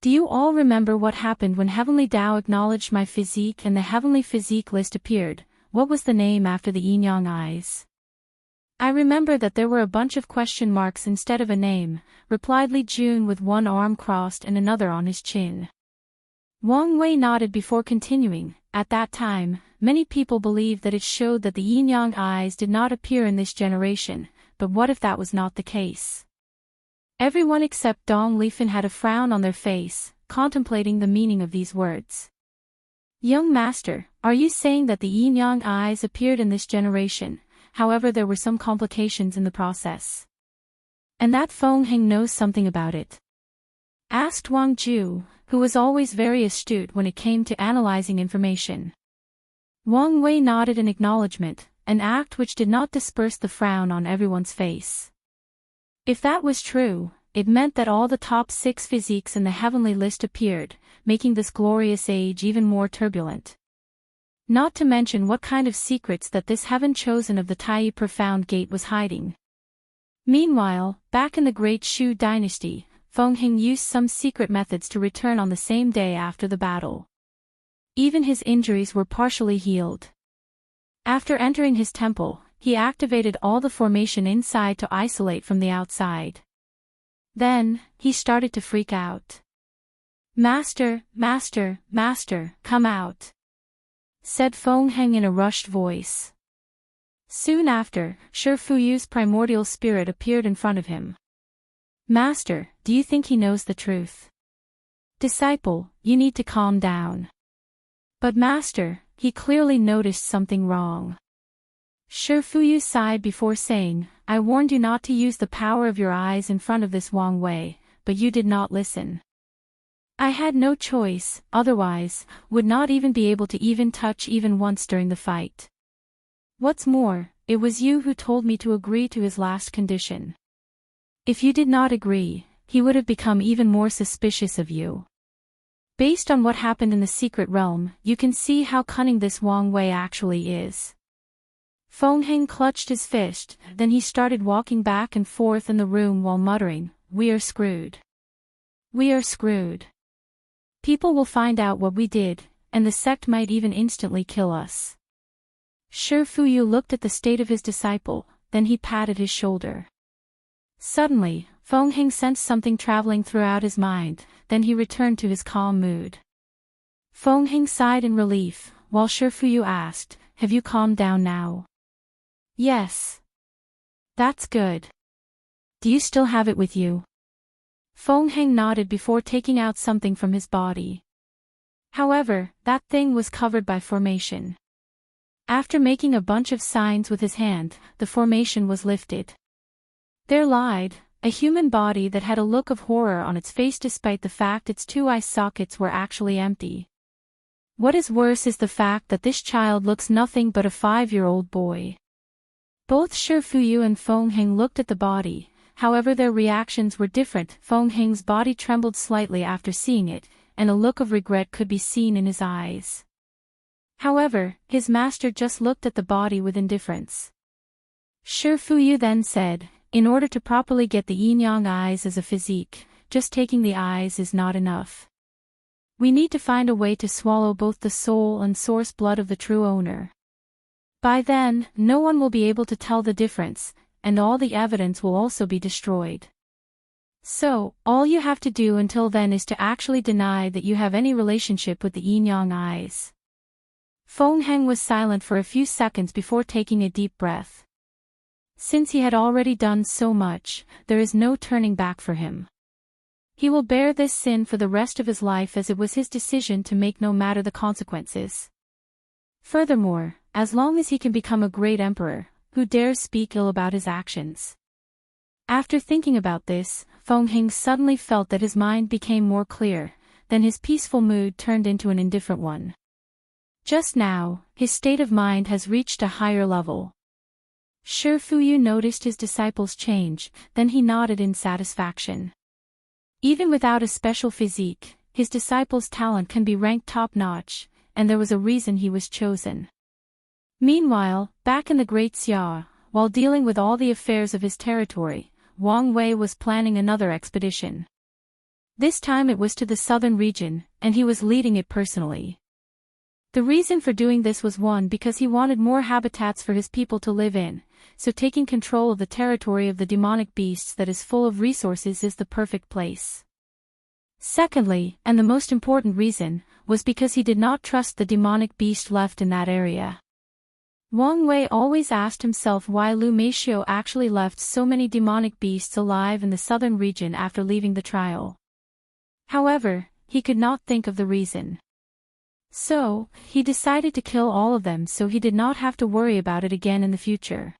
"Do you all remember what happened when Heavenly Tao acknowledged my physique and the Heavenly Physique list appeared? What was the name after the yin-yang eyes?" "I remember that there were a bunch of question marks instead of a name," replied Li Jun with one arm crossed and another on his chin. Wang Wei nodded before continuing. At that time, many people believed that it showed that the yin-yang eyes did not appear in this generation, but what if that was not the case? Everyone except Dong Lifin had a frown on their face, contemplating the meaning of these words. "Young master, are you saying that the yin-yang eyes appeared in this generation, however there were some complications in the process? And that Feng Heng knows something about it?" asked Wang Ju, who was always very astute when it came to analyzing information. Wang Wei nodded in acknowledgement, an act which did not disperse the frown on everyone's face. If that was true, it meant that all the top 6 physiques in the heavenly list appeared, making this glorious age even more turbulent. Not to mention what kind of secrets that this heaven chosen of the Tai profound gate was hiding. Meanwhile, back in the Great Shu dynasty, Feng Heng used some secret methods to return on the same day after the battle. Even his injuries were partially healed. After entering his temple, he activated all the formation inside to isolate from the outside. Then, he started to freak out. "Master, master, master, come out," said Feng Heng in a rushed voice. Soon after, Shi Fuyu's primordial spirit appeared in front of him. Master, do you think he knows the truth? Disciple, you need to calm down. But Master, he clearly noticed something wrong. Shi Fuyu sighed before saying, I warned you not to use the power of your eyes in front of this Wang Wei, but you did not listen. I had no choice, otherwise, would not even be able to even touch even once during the fight. What's more, it was you who told me to agree to his last condition. If you did not agree, he would have become even more suspicious of you. Based on what happened in the secret realm, you can see how cunning this Wang Wei actually is. Feng Heng clutched his fist, then he started walking back and forth in the room while muttering, We are screwed. We are screwed. People will find out what we did, and the sect might even instantly kill us. Shi Fuyu looked at the state of his disciple, then he patted his shoulder. Suddenly, Feng Heng sensed something traveling throughout his mind, then he returned to his calm mood. Feng Heng sighed in relief, while Shi Fuyu asked, Have you calmed down now? Yes. That's good. Do you still have it with you? Feng Heng nodded before taking out something from his body. However, that thing was covered by formation. After making a bunch of signs with his hand, the formation was lifted. There lied a human body that had a look of horror on its face despite the fact its two eye sockets were actually empty. What is worse is the fact that this child looks nothing but a 5-year-old boy. Both Shi Fuyu and Feng Heng looked at the body, however their reactions were different. Feng Heng's body trembled slightly after seeing it, and a look of regret could be seen in his eyes. However, his master just looked at the body with indifference. Shi Fuyu then said, In order to properly get the yin-yang eyes as a physique, just taking the eyes is not enough. We need to find a way to swallow both the soul and source blood of the true owner. By then, no one will be able to tell the difference, and all the evidence will also be destroyed. So, all you have to do until then is to actually deny that you have any relationship with the yin-yang eyes. Feng Heng was silent for a few seconds before taking a deep breath. Since he had already done so much, there is no turning back for him. He will bear this sin for the rest of his life as it was his decision to make no matter the consequences. Furthermore, as long as he can become a great emperor, who dares speak ill about his actions? After thinking about this, Feng Heng suddenly felt that his mind became more clear, then his peaceful mood turned into an indifferent one. Just now, his state of mind has reached a higher level. Shi Fuyu noticed his disciple's change, then he nodded in satisfaction. Even without a special physique, his disciple's talent can be ranked top-notch, and there was a reason he was chosen. Meanwhile, back in the Great Xia, while dealing with all the affairs of his territory, Wang Wei was planning another expedition. This time it was to the southern region, and he was leading it personally. The reason for doing this was one because he wanted more habitats for his people to live in, so taking control of the territory of the demonic beasts that is full of resources is the perfect place. Secondly, and the most important reason, was because he did not trust the demonic beast left in that area. Wang Wei always asked himself why Lu Meishio actually left so many demonic beasts alive in the southern region after leaving the trial. However, he could not think of the reason. So, he decided to kill all of them so he did not have to worry about it again in the future.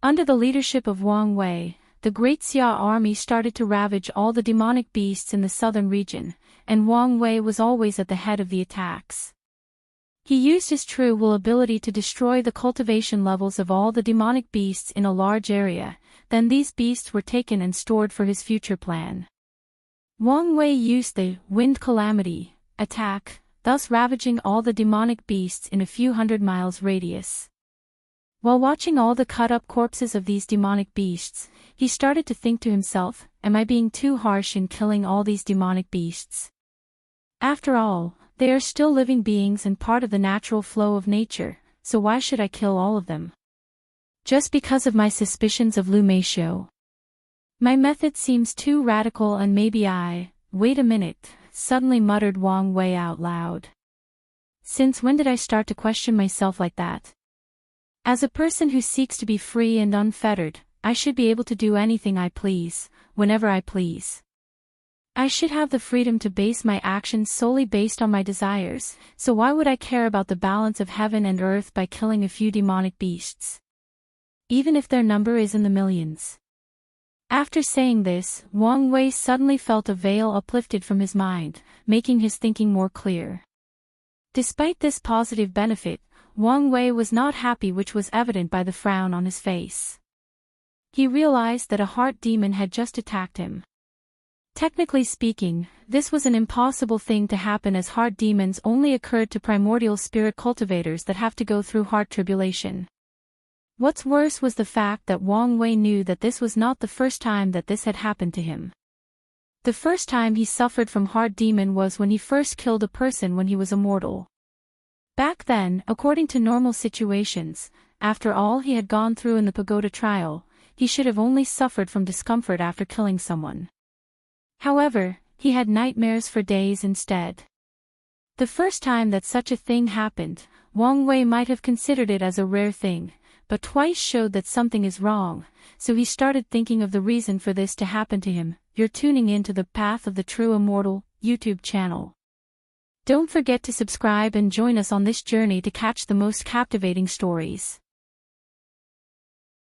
Under the leadership of Wang Wei, the Great Xia army started to ravage all the demonic beasts in the southern region, and Wang Wei was always at the head of the attacks. He used his true will ability to destroy the cultivation levels of all the demonic beasts in a large area, then these beasts were taken and stored for his future plan. Wang Wei used the wind calamity attack, thus ravaging all the demonic beasts in a few 100 miles radius. While watching all the cut-up corpses of these demonic beasts, he started to think to himself, am I being too harsh in killing all these demonic beasts? After all, they are still living beings and part of the natural flow of nature, so why should I kill all of them? Just because of my suspicions of Lu Meishio. My method seems too radical and maybe wait a minute, suddenly muttered Wang Wei out loud. Since when did I start to question myself like that? As a person who seeks to be free and unfettered, I should be able to do anything I please, whenever I please. I should have the freedom to base my actions solely based on my desires, so why would I care about the balance of heaven and earth by killing a few demonic beasts? Even if their number is in the millions. After saying this, Wang Wei suddenly felt a veil uplifted from his mind, making his thinking more clear. Despite this positive benefit, Wang Wei was not happy, which was evident by the frown on his face. He realized that a heart demon had just attacked him. Technically speaking, this was an impossible thing to happen, as heart demons only occurred to primordial spirit cultivators that have to go through heart tribulation. What's worse was the fact that Wang Wei knew that this was not the first time that this had happened to him. The first time he suffered from heart demon was when he first killed a person when he was immortal. Back then, according to normal situations, after all he had gone through in the pagoda trial, he should have only suffered from discomfort after killing someone. However, he had nightmares for days instead. The first time that such a thing happened, Wang Wei might have considered it as a rare thing, but twice showed that something is wrong, so he started thinking of the reason for this to happen to him. You're tuning in to the Path of the True Immortal YouTube channel. Don't forget to subscribe and join us on this journey to catch the most captivating stories.